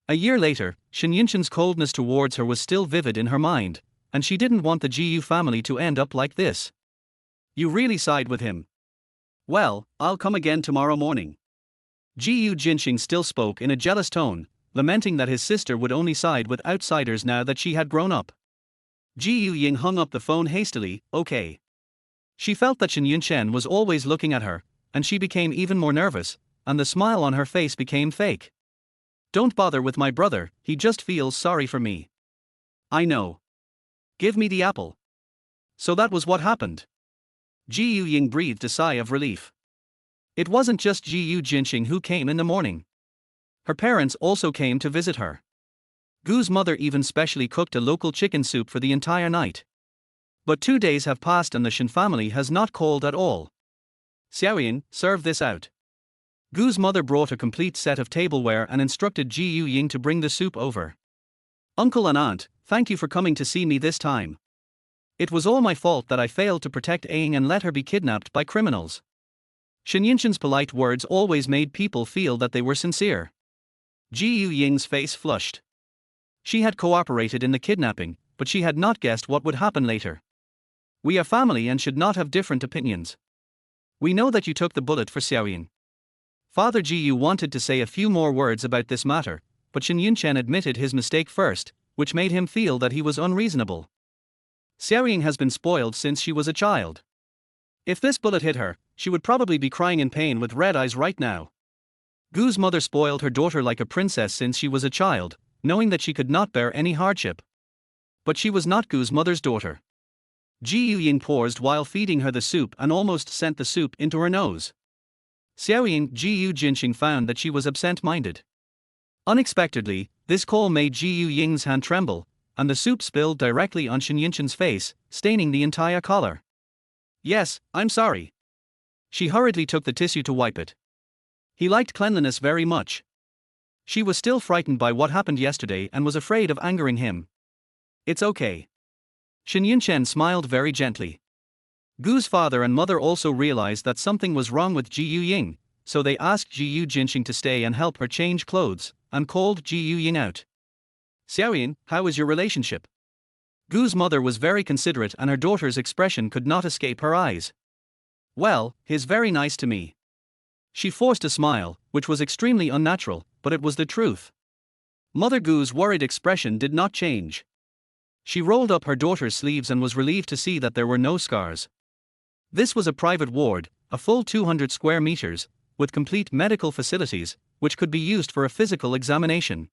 A year later, Shen Yunchen's coldness towards her was still vivid in her mind, and she didn't want the Jiyu family to end up like this. You really side with him. Well, I'll come again tomorrow morning. Jiyu Jinxing still spoke in a jealous tone, lamenting that his sister would only side with outsiders now that she had grown up. Jiyu Ying hung up the phone hastily. Okay. She felt that Shen Yunchen was always looking at her, and she became even more nervous, and the smile on her face became fake. Don't bother with my brother, he just feels sorry for me. I know. Give me the apple. So that was what happened. Jiyu Ying breathed a sigh of relief. It wasn't just Jiyu Jinxing who came in the morning. Her parents also came to visit her. Gu's mother even specially cooked a local chicken soup for the entire night. But 2 days have passed and the Shen family has not called at all. Xiaoying, serve this out. Gu's mother brought a complete set of tableware and instructed Jiyu Ying to bring the soup over. Uncle and aunt, thank you for coming to see me this time. It was all my fault that I failed to protect Ying and let her be kidnapped by criminals. Shen Yunchen's polite words always made people feel that they were sincere. Jiyu Ying's face flushed. She had cooperated in the kidnapping, but she had not guessed what would happen later. We are family and should not have different opinions. We know that you took the bullet for Xiaoying. Father Jiyu wanted to say a few more words about this matter, but Shen Yunchen admitted his mistake first, which made him feel that he was unreasonable. Xiaoying has been spoiled since she was a child. If this bullet hit her, she would probably be crying in pain with red eyes right now. Gu's mother spoiled her daughter like a princess since she was a child, knowing that she could not bear any hardship. But she was not Gu's mother's daughter. Jiyu Ying paused while feeding her the soup and almost sent the soup into her nose. Xiaoying, Jiyu Jinxing found that she was absent-minded. Unexpectedly, this call made Jiyu Ying's hand tremble, and the soup spilled directly on Shen Yunchen's face, staining the entire collar. Yes, I'm sorry. She hurriedly took the tissue to wipe it. He liked cleanliness very much. She was still frightened by what happened yesterday and was afraid of angering him. It's okay. Shen Yunchen smiled very gently. Gu's father and mother also realized that something was wrong with Jiyu Ying, so they asked Jiyu Jinxing to stay and help her change clothes, and called Jiyu Ying out. Xiaoying, how is your relationship? Gu's mother was very considerate and her daughter's expression could not escape her eyes. Well, he's very nice to me. She forced a smile, which was extremely unnatural, but it was the truth. Mother Gu's worried expression did not change. She rolled up her daughter's sleeves and was relieved to see that there were no scars. This was a private ward, a full 200 square meters, with complete medical facilities, which could be used for a physical examination.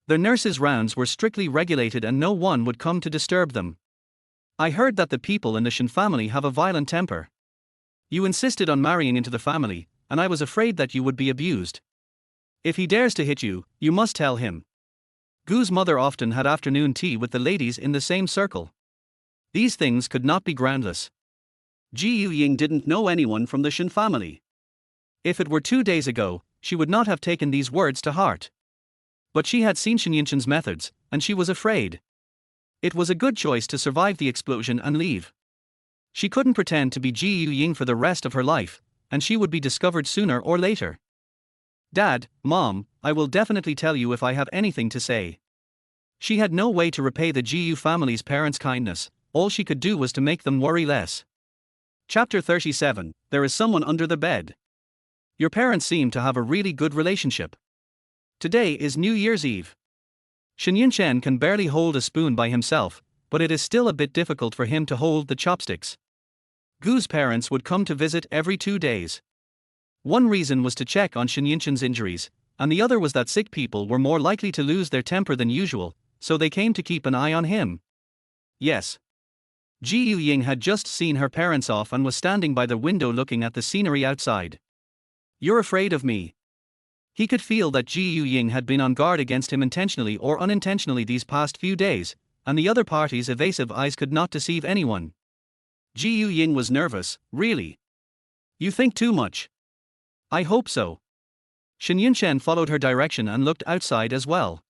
The nurses' rounds were strictly regulated and no one would come to disturb them. I heard that the people in the Shen family have a violent temper. You insisted on marrying into the family, and I was afraid that you would be abused. If he dares to hit you, you must tell him. Gu's mother often had afternoon tea with the ladies in the same circle. These things could not be groundless. Jiyu Ying didn't know anyone from the Shen family. If it were 2 days ago, she would not have taken these words to heart. But she had seen Shen Yunchen's methods, and she was afraid. It was a good choice to survive the explosion and leave. She couldn't pretend to be Jiyu Ying for the rest of her life, and she would be discovered sooner or later. Dad, Mom, I will definitely tell you if I have anything to say. She had no way to repay the Jiyu family's parents' kindness, all she could do was to make them worry less. Chapter 37, There is someone under the bed. Your parents seem to have a really good relationship. Today is New Year's Eve. Shen Yunchen can barely hold a spoon by himself, but it is still a bit difficult for him to hold the chopsticks. Gu's parents would come to visit every 2 days. One reason was to check on Shen Yunchen's injuries, and the other was that sick people were more likely to lose their temper than usual, so they came to keep an eye on him. Yes. Ying had just seen her parents off and was standing by the window looking at the scenery outside. You're afraid of me. He could feel that Ying had been on guard against him intentionally or unintentionally these past few days, and the other party's evasive eyes could not deceive anyone. Ying was nervous, really. You think too much. I hope so. Shen Yunchen followed her direction and looked outside as well.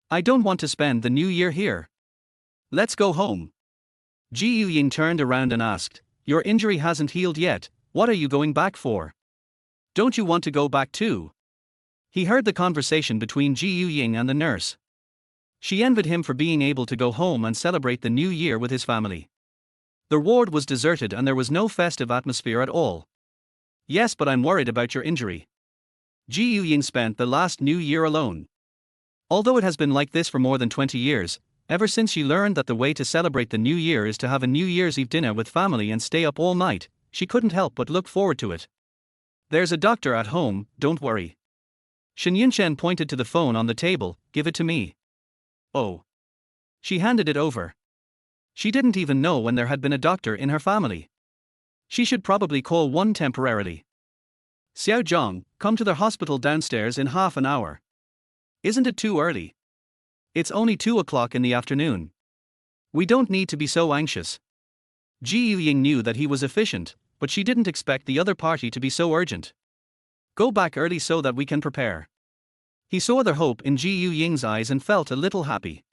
I don't want to spend the new year here. Let's go home. Ying turned around and asked, your injury hasn't healed yet, what are you going back for? Don't you want to go back too? He heard the conversation between Ying and the nurse. She envied him for being able to go home and celebrate the new year with his family. The ward was deserted and there was no festive atmosphere at all. Yes, but I'm worried about your injury. Ying spent the last New Year alone. Although it has been like this for more than 20 years, ever since she learned that the way to celebrate the New Year is to have a New Year's Eve dinner with family and stay up all night, she couldn't help but look forward to it. There's a doctor at home, don't worry. Shen Yunchen pointed to the phone on the table, give it to me. Oh. She handed it over. She didn't even know when there had been a doctor in her family. She should probably call one temporarily. Xiao Zhang, come to the hospital downstairs in half an hour. Isn't it too early? It's only 2 o'clock in the afternoon. We don't need to be so anxious. Ying knew that he was efficient, but she didn't expect the other party to be so urgent. Go back early so that we can prepare. He saw the hope in Ying's eyes and felt a little happy.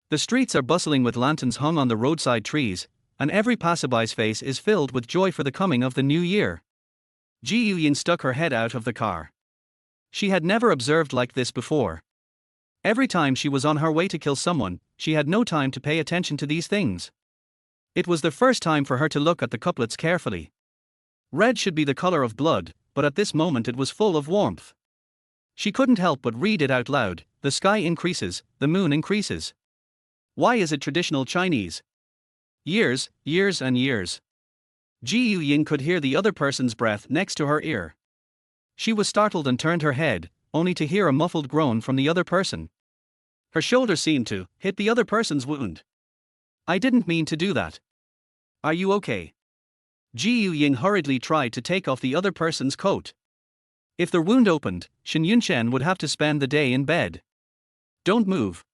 The streets are bustling with lanterns hung on the roadside trees, and every passerby's face is filled with joy for the coming of the new year. Ying stuck her head out of the car. She had never observed like this before. Every time she was on her way to kill someone, she had no time to pay attention to these things. It was the first time for her to look at the couplets carefully. Red should be the color of blood, but at this moment it was full of warmth. She couldn't help but read it out loud, the sky increases, the moon increases. Why is it traditional Chinese? Years, years and years. Ying could hear the other person's breath next to her ear. She was startled and turned her head, only to hear a muffled groan from the other person. Her shoulder seemed to hit the other person's wound. I didn't mean to do that. Are you okay? Ying hurriedly tried to take off the other person's coat. If the wound opened, Shen Yunchen would have to spend the day in bed. Don't move.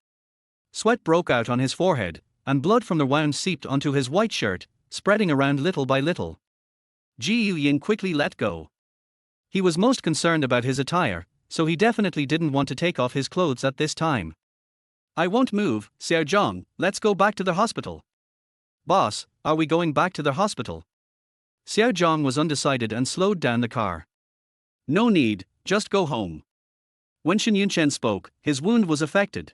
Sweat broke out on his forehead, and blood from the wound seeped onto his white shirt, spreading around little by little. Ying quickly let go. He was most concerned about his attire, so he definitely didn't want to take off his clothes at this time. I won't move, Xiao Zhang, let's go back to the hospital. Boss, are we going back to the hospital? Xiao Zhang was undecided and slowed down the car. No need, just go home. When Shen Yunchen spoke, his wound was affected.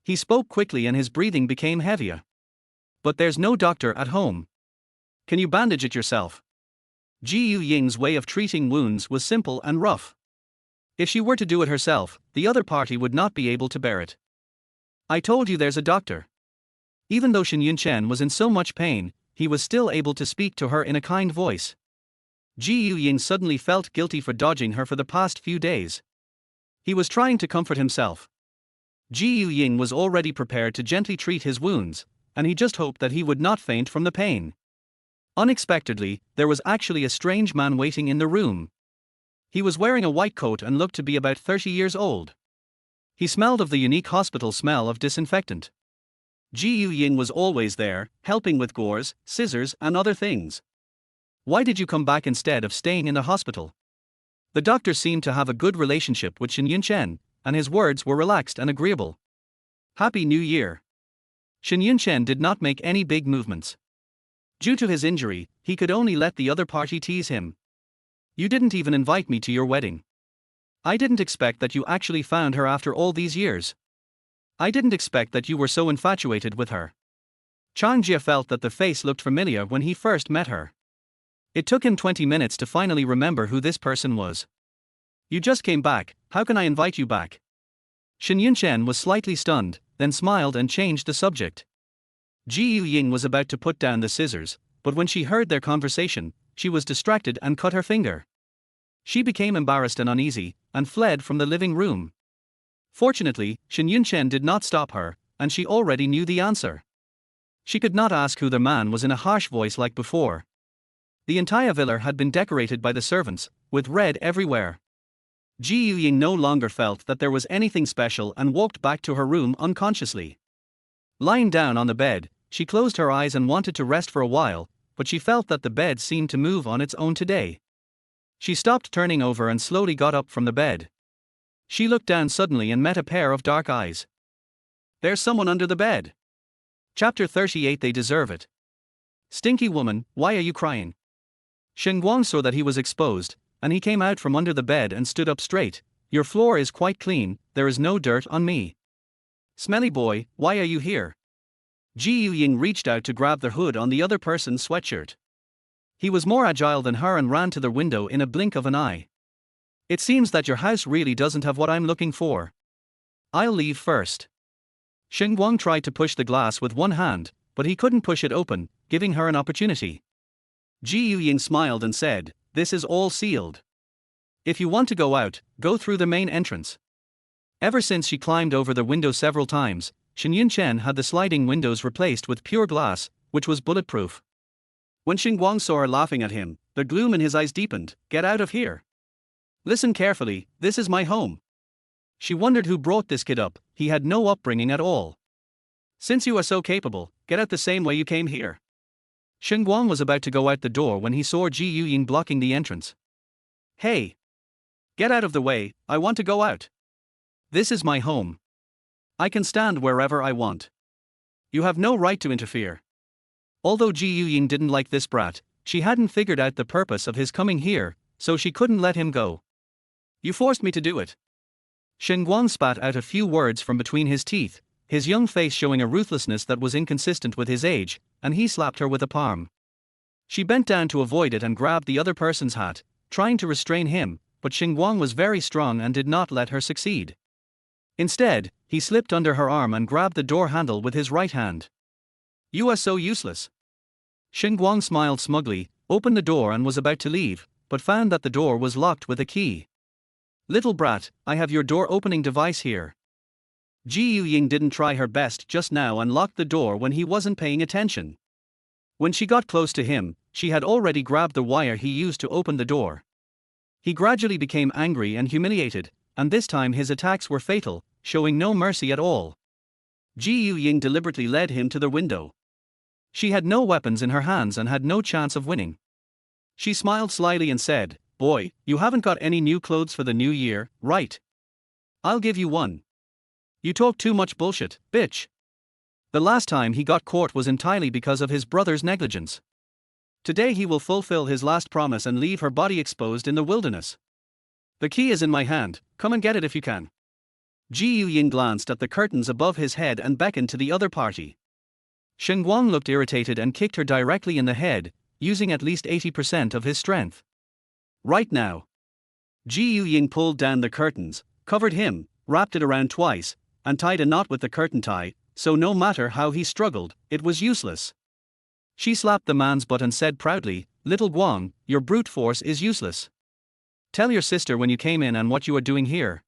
He spoke quickly and his breathing became heavier. But there's no doctor at home. Can you bandage it yourself? Ying's way of treating wounds was simple and rough. If she were to do it herself, the other party would not be able to bear it. I told you there's a doctor. Even though Shen Yunchen was in so much pain, he was still able to speak to her in a kind voice. Ying suddenly felt guilty for dodging her for the past few days. He was trying to comfort himself. Ying was already prepared to gently treat his wounds, and he just hoped that he would not faint from the pain. Unexpectedly, there was actually a strange man waiting in the room. He was wearing a white coat and looked to be about 30 years old. He smelled of the unique hospital smell of disinfectant. Ying was always there, helping with gauze, scissors, and other things. Why did you come back instead of staying in the hospital? The doctor seemed to have a good relationship with Shen Yunchen, and his words were relaxed and agreeable. Happy New Year. Shen Yunchen did not make any big movements. Due to his injury, he could only let the other party tease him. You didn't even invite me to your wedding. I didn't expect that you actually found her after all these years. I didn't expect that you were so infatuated with her. Changjia felt that the face looked familiar when he first met her. It took him 20 minutes to finally remember who this person was. You just came back, how can I invite you back? Shen Yunchen was slightly stunned, then smiled and changed the subject. Ying was about to put down the scissors, but when she heard their conversation, she was distracted and cut her finger. She became embarrassed and uneasy, and fled from the living room. Fortunately, Shen Yunchen did not stop her, and she already knew the answer. She could not ask who the man was in a harsh voice like before. The entire villa had been decorated by the servants, with red everywhere. Ying no longer felt that there was anything special and walked back to her room unconsciously. Lying down on the bed, she closed her eyes and wanted to rest for a while, but she felt that the bed seemed to move on its own today. She stopped turning over and slowly got up from the bed. She looked down suddenly and met a pair of dark eyes. There's someone under the bed. Chapter 38. They deserve it. Stinky woman, why are you crying? Shuiguang saw that he was exposed, and he came out from under the bed and stood up straight. Your floor is quite clean, there is no dirt on me. Smelly boy, why are you here? Ying reached out to grab the hood on the other person's sweatshirt. He was more agile than her and ran to the window in a blink of an eye. It seems that your house really doesn't have what I'm looking for. I'll leave first. Shuiguang tried to push the glass with one hand, but he couldn't push it open, giving her an opportunity. Ying smiled and said, this is all sealed. If you want to go out, go through the main entrance. Ever since she climbed over the window several times, Shen Yunchen had the sliding windows replaced with pure glass, which was bulletproof. When Shuiguang saw her laughing at him, the gloom in his eyes deepened. Get out of here. Listen carefully, this is my home. She wondered who brought this kid up, he had no upbringing at all. Since you are so capable, get out the same way you came here. Shuiguang was about to go out the door when he saw Ying blocking the entrance. Hey! Get out of the way, I want to go out. This is my home. I can stand wherever I want. You have no right to interfere. Although Ying didn't like this brat, she hadn't figured out the purpose of his coming here, so she couldn't let him go. You forced me to do it. Shuiguang spat out a few words from between his teeth, his young face showing a ruthlessness that was inconsistent with his age, and he slapped her with a palm. She bent down to avoid it and grabbed the other person's hat, trying to restrain him, but Shuiguang was very strong and did not let her succeed. Instead, he slipped under her arm and grabbed the door handle with his right hand. You are so useless. Shuiguang smiled smugly, opened the door and was about to leave, but found that the door was locked with a key. Little brat, I have your door opening device here. Ying didn't try her best just now and locked the door when he wasn't paying attention. When she got close to him, she had already grabbed the wire he used to open the door. He gradually became angry and humiliated, and this time his attacks were fatal, showing no mercy at all. Ying deliberately led him to the window. She had no weapons in her hands and had no chance of winning. She smiled slyly and said, boy, you haven't got any new clothes for the new year, right? I'll give you one. You talk too much bullshit, bitch. The last time he got caught was entirely because of his brother's negligence. Today he will fulfill his last promise and leave her body exposed in the wilderness. The key is in my hand, come and get it if you can. Ying glanced at the curtains above his head and beckoned to the other party. Shuiguang looked irritated and kicked her directly in the head, using at least 80% of his strength. Right now. Ying pulled down the curtains, covered him, wrapped it around twice, and tied a knot with the curtain tie, so no matter how he struggled, it was useless. She slapped the man's butt and said proudly, little Guang, your brute force is useless. Tell your sister when you came in and what you are doing here.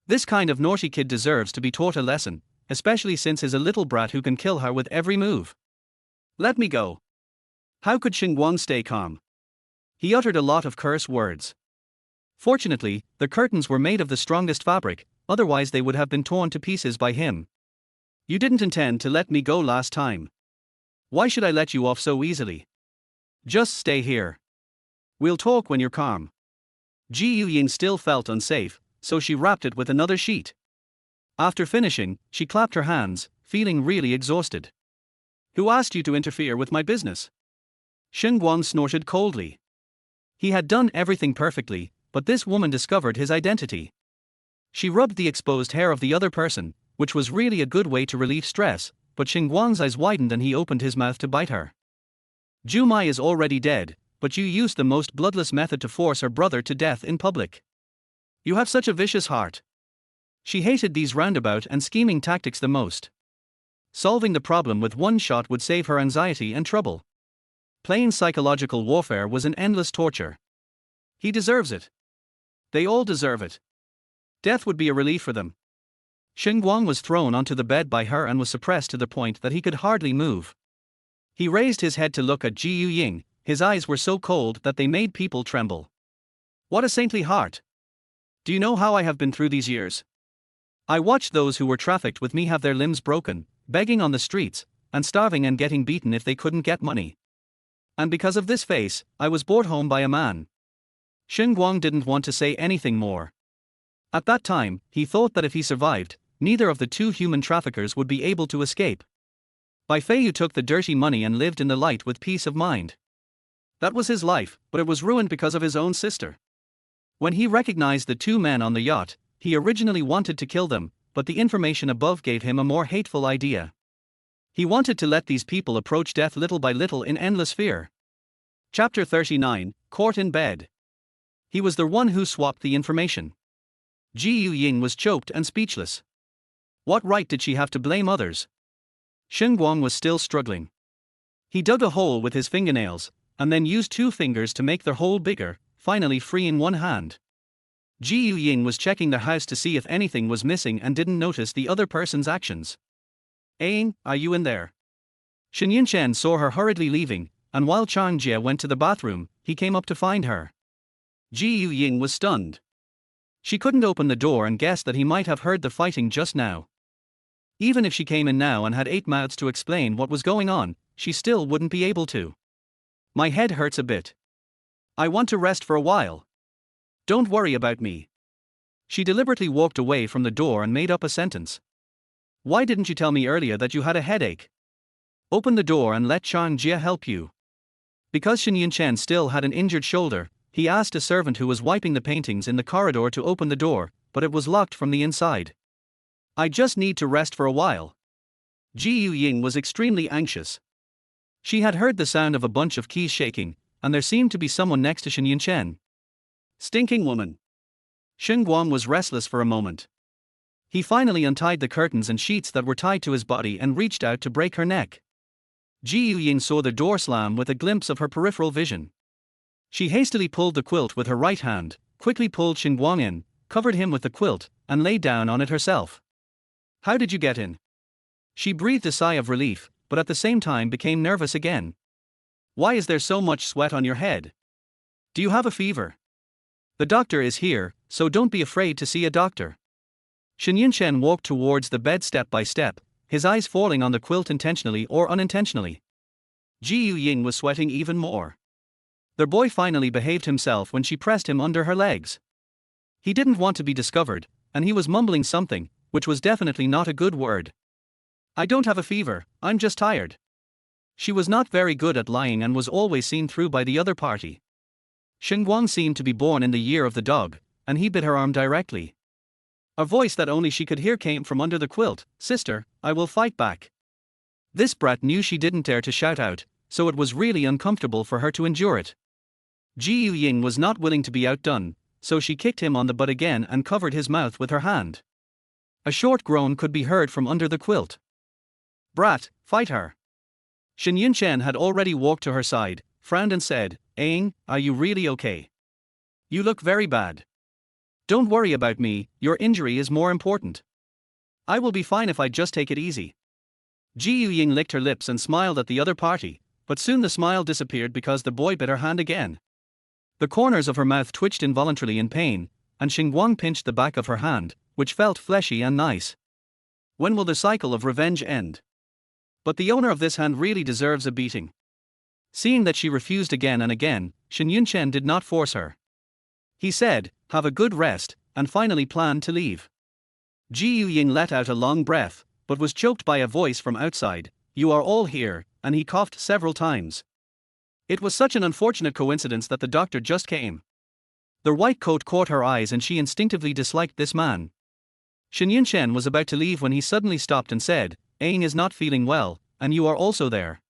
This kind of naughty kid deserves to be taught a lesson, especially since he's a little brat who can kill her with every move. Let me go. How could Shuiguang stay calm? He uttered a lot of curse words. Fortunately, the curtains were made of the strongest fabric, otherwise they would have been torn to pieces by him. You didn't intend to let me go last time. Why should I let you off so easily? Just stay here. We'll talk when you're calm. Ying still felt unsafe, so she wrapped it with another sheet. After finishing, she clapped her hands, feeling really exhausted. Who asked you to interfere with my business? Shuiguang snorted coldly. He had done everything perfectly, but this woman discovered his identity. She rubbed the exposed hair of the other person, which was really a good way to relieve stress, but Shuiguang's eyes widened and he opened his mouth to bite her. Jumai is already dead, but you used the most bloodless method to force her brother to death in public. You have such a vicious heart. She hated these roundabout and scheming tactics the most. Solving the problem with one shot would save her anxiety and trouble. Plain psychological warfare was an endless torture. He deserves it. They all deserve it. Death would be a relief for them. Shuiguang was thrown onto the bed by her and was suppressed to the point that he could hardly move. He raised his head to look at Ying. His eyes were so cold that they made people tremble. What a saintly heart! Do you know how I have been through these years? I watched those who were trafficked with me have their limbs broken, begging on the streets, and starving and getting beaten if they couldn't get money. And because of this face, I was brought home by a man. Shuiguang didn't want to say anything more. At that time, he thought that if he survived, neither of the two human traffickers would be able to escape. Bai Feiyu took the dirty money and lived in the light with peace of mind. That was his life, but it was ruined because of his own sister. When he recognized the two men on the yacht, he originally wanted to kill them, but the information above gave him a more hateful idea. He wanted to let these people approach death little by little in endless fear. Chapter 39, Court in Bed. He was the one who swapped the information. Ying was choked and speechless. What right did she have to blame others? Shuiguang was still struggling. He dug a hole with his fingernails, and then used two fingers to make the hole bigger, finally freeing one hand. Ying was checking the house to see if anything was missing and didn't notice the other person's actions. Ying, are you in there? Shen Yunchen saw her hurriedly leaving, and while Changjie went to the bathroom, he came up to find her. Ying was stunned. She couldn't open the door and guessed that he might have heard the fighting just now. Even if she came in now and had 8 mouths to explain what was going on, she still wouldn't be able to. My head hurts a bit. I want to rest for a while. Don't worry about me. She deliberately walked away from the door and made up a sentence. Why didn't you tell me earlier that you had a headache? Open the door and let Changjie help you. Because Shen Yunchen still had an injured shoulder, he asked a servant who was wiping the paintings in the corridor to open the door, but it was locked from the inside. I just need to rest for a while. Ying was extremely anxious. She had heard the sound of a bunch of keys shaking, and there seemed to be someone next to Shen Yunchen. Stinking woman. Shuiguang was restless for a moment. He finally untied the curtains and sheets that were tied to his body and reached out to break her neck. Ying saw the door slam with a glimpse of her peripheral vision. She hastily pulled the quilt with her right hand, quickly pulled Shuiguang in, covered him with the quilt, and lay down on it herself. How did you get in? She breathed a sigh of relief, but at the same time became nervous again. Why is there so much sweat on your head? Do you have a fever? The doctor is here, so don't be afraid to see a doctor. Shen Yunchen walked towards the bed step by step, his eyes falling on the quilt intentionally or unintentionally. Ying was sweating even more. Their boy finally behaved himself when she pressed him under her legs. He didn't want to be discovered, and he was mumbling something, which was definitely not a good word. I don't have a fever, I'm just tired. She was not very good at lying and was always seen through by the other party. Shuiguang seemed to be born in the year of the dog, and he bit her arm directly. A voice that only she could hear came from under the quilt, Sister, I will fight back. This brat knew she didn't dare to shout out, so it was really uncomfortable for her to endure it. Ying was not willing to be outdone, so she kicked him on the butt again and covered his mouth with her hand. A short groan could be heard from under the quilt. Brat, fight her. Shen Yunchen had already walked to her side, frowned and said, Ying, are you really okay? You look very bad. Don't worry about me, your injury is more important. I will be fine if I just take it easy. Ying licked her lips and smiled at the other party, but soon the smile disappeared because the boy bit her hand again. The corners of her mouth twitched involuntarily in pain, and Shuiguang pinched the back of her hand, which felt fleshy and nice. When will the cycle of revenge end? But the owner of this hand really deserves a beating. Seeing that she refused again and again, Shen Yunchen did not force her. He said, have a good rest, and finally planned to leave. Ying let out a long breath, but was choked by a voice from outside, you are all here, and he coughed several times. It was such an unfortunate coincidence that the doctor just came. The white coat caught her eyes and she instinctively disliked this man. Shen Yunchen was about to leave when he suddenly stopped and said, Ying is not feeling well, and you are also there.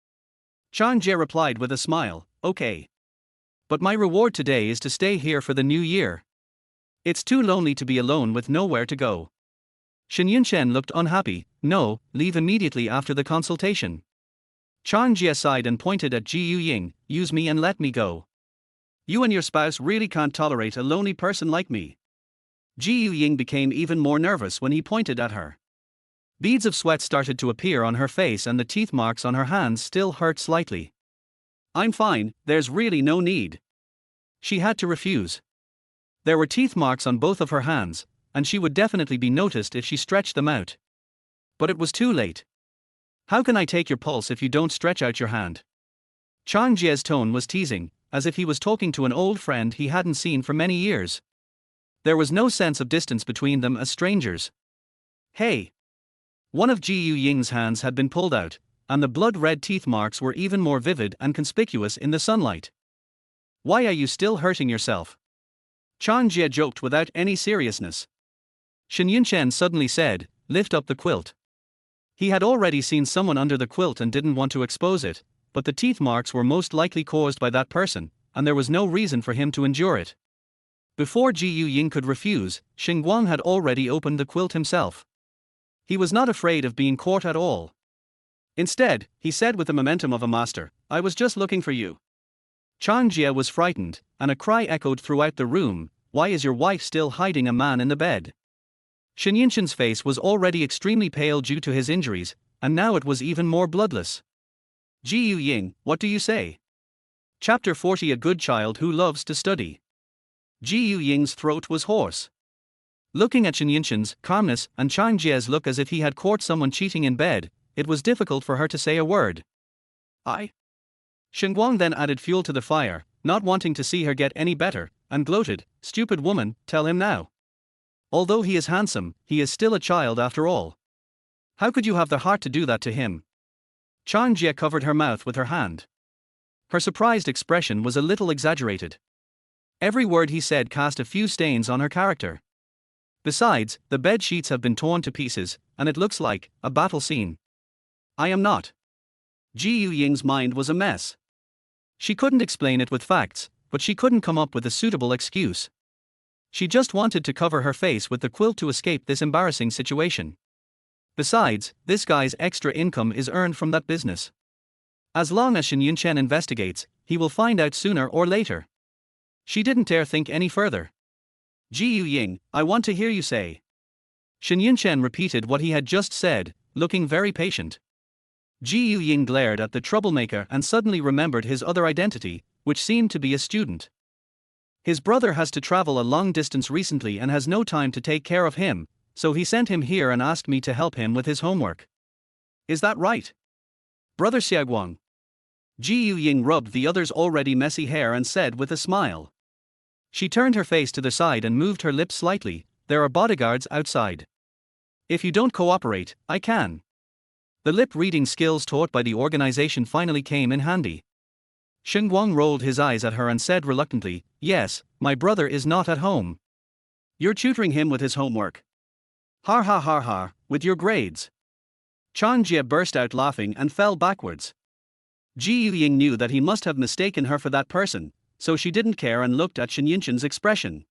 Changjie replied with a smile, okay. But my reward today is to stay here for the new year. It's too lonely to be alone with nowhere to go. Shen Yunchen looked unhappy. No, leave immediately after the consultation. Chang Jie sighed and pointed at Ji Ying, use me and let me go. You and your spouse really can't tolerate a lonely person like me. Ji Ying became even more nervous when he pointed at her. Beads of sweat started to appear on her face and the teeth marks on her hands still hurt slightly. I'm fine, there's really no need. She had to refuse. There were teeth marks on both of her hands, and she would definitely be noticed if she stretched them out. But it was too late. How can I take your pulse if you don't stretch out your hand? Chang Jie's tone was teasing, as if he was talking to an old friend he hadn't seen for many years. There was no sense of distance between them as strangers. Hey! One of Ji Ying's hands had been pulled out, and the blood-red teeth marks were even more vivid and conspicuous in the sunlight. Why are you still hurting yourself? Chang Jie joked without any seriousness. Shen Yunchen suddenly said, lift up the quilt. He had already seen someone under the quilt and didn't want to expose it, but the teeth marks were most likely caused by that person, and there was no reason for him to endure it. Before Ji Ying could refuse, Shuiguang had already opened the quilt himself. He was not afraid of being caught at all. Instead, he said with the momentum of a master, I was just looking for you. Chang Jie was frightened, and a cry echoed throughout the room, why is your wife still hiding a man in the bed? Shen Yunchen's face was already extremely pale due to his injuries, and now it was even more bloodless. Ji Ying, what do you say? Chapter 40 A Good Child Who Loves to Study. Ji Ying's throat was hoarse. Looking at Shen Yunchen's calmness and Chang Jie's look as if he had caught someone cheating in bed, it was difficult for her to say a word. Shuiguang then added fuel to the fire, not wanting to see her get any better, and gloated, stupid woman, tell him now. Although he is handsome, he is still a child after all. How could you have the heart to do that to him? Chang Jie covered her mouth with her hand. Her surprised expression was a little exaggerated. Every word he said cast a few stains on her character. Besides, the bed sheets have been torn to pieces, and it looks like a battle scene. I am not. Ji Ying's mind was a mess. She couldn't explain it with facts, but she couldn't come up with a suitable excuse. She just wanted to cover her face with the quilt to escape this embarrassing situation. Besides, this guy's extra income is earned from that business. As long as Shen Yunchen investigates, he will find out sooner or later. She didn't dare think any further. Ji Ying, I want to hear you say. Shen Yunchen repeated what he had just said, looking very patient. Ji Ying glared at the troublemaker and suddenly remembered his other identity, which seemed to be a student. His brother has to travel a long distance recently and has no time to take care of him, so he sent him here and asked me to help him with his homework. Is that right? Brother Shuiguang. Ji Ying rubbed the other's already messy hair and said with a smile. She turned her face to the side and moved her lips slightly, there are bodyguards outside. If you don't cooperate, I can. The lip-reading skills taught by the organization finally came in handy. Shuiguang rolled his eyes at her and said reluctantly, yes, my brother is not at home. You're tutoring him with his homework. Har ha har har, with your grades. Chang Jie burst out laughing and fell backwards. Ji Ying knew that he must have mistaken her for that person, so she didn't care and looked at Shen Yunchen's expression.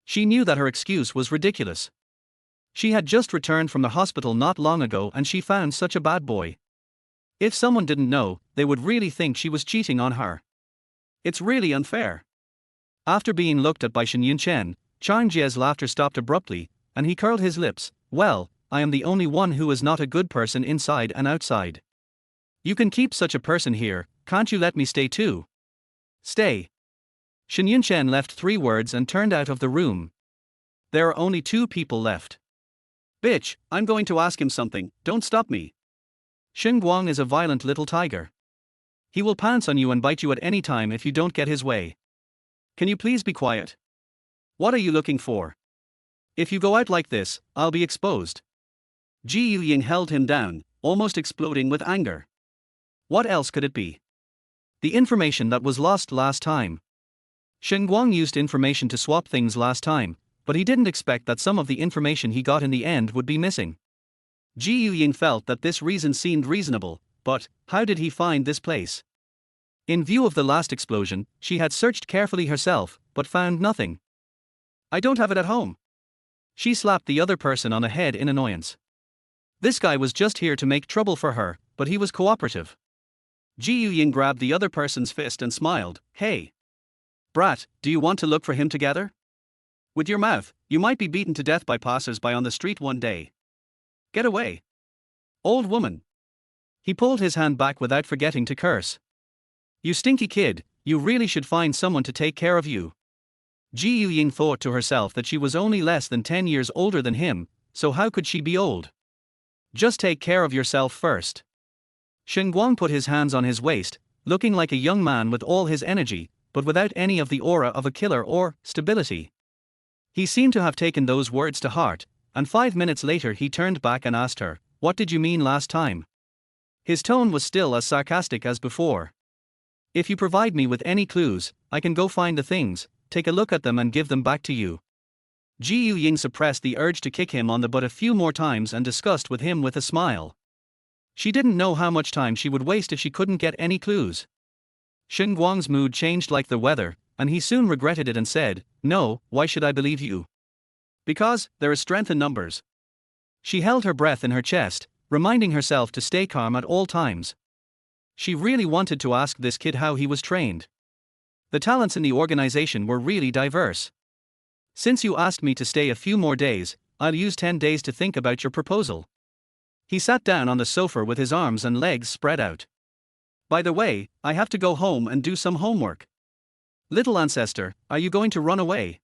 She knew that her excuse was ridiculous. She had just returned from the hospital not long ago and she found such a bad boy. If someone didn't know, they would really think she was cheating on her. It's really unfair. After being looked at by Shen Yunchen, Chang Jie's laughter stopped abruptly, and he curled his lips. Well, I am the only one who is not a good person inside and outside. You can keep such a person here, can't you let me stay too? Stay. Shen Yunchen left 3 words and turned out of the room. There are only 2 people left. Bitch, I'm going to ask him something, don't stop me. Shuiguang is a violent little tiger. He will pounce on you and bite you at any time if you don't get his way. Can you please be quiet? What are you looking for? If you go out like this, I'll be exposed. Ji Ying held him down, almost exploding with anger. What else could it be? The information that was lost last time. Shuiguang used information to swap things last time, but he didn't expect that some of the information he got in the end would be missing. Ji Ying felt that this reason seemed reasonable, but how did he find this place? In view of the last explosion, she had searched carefully herself, but found nothing. I don't have it at home. She slapped the other person on the head in annoyance. This guy was just here to make trouble for her, but he was cooperative. Ying grabbed the other person's fist and smiled. Hey, brat, do you want to look for him together? With your mouth, you might be beaten to death by passers-by on the street one day. Get away. Old woman. He pulled his hand back without forgetting to curse. You stinky kid, you really should find someone to take care of you. Ying thought to herself that she was only less than 10 years older than him, so how could she be old? Just take care of yourself first. Shuiguang put his hands on his waist, looking like a young man with all his energy, but without any of the aura of a killer or stability. He seemed to have taken those words to heart, and 5 minutes later he turned back and asked her, "What did you mean last time?" His tone was still as sarcastic as before. "If you provide me with any clues, I can go find the things, take a look at them and give them back to you." Ying suppressed the urge to kick him on the butt a few more times and discussed with him with a smile. She didn't know how much time she would waste if she couldn't get any clues. Shuiguang's mood changed like the weather, and he soon regretted it and said, "No, why should I believe you? Because there is strength in numbers." She held her breath in her chest, reminding herself to stay calm at all times. She really wanted to ask this kid how he was trained. The talents in the organization were really diverse. "Since you asked me to stay a few more days, I'll use 10 days to think about your proposal." He sat down on the sofa with his arms and legs spread out. "By the way, I have to go home and do some homework. Little ancestor, are you going to run away?"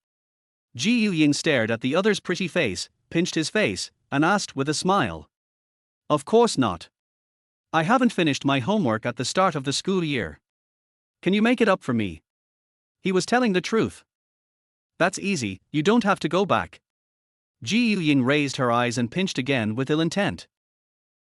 Ying stared at the other's pretty face, pinched his face, and asked with a smile. "Of course not. I haven't finished my homework at the start of the school year. Can you make it up for me?" He was telling the truth. "That's easy, you don't have to go back." Ying raised her eyes and pinched again with ill intent.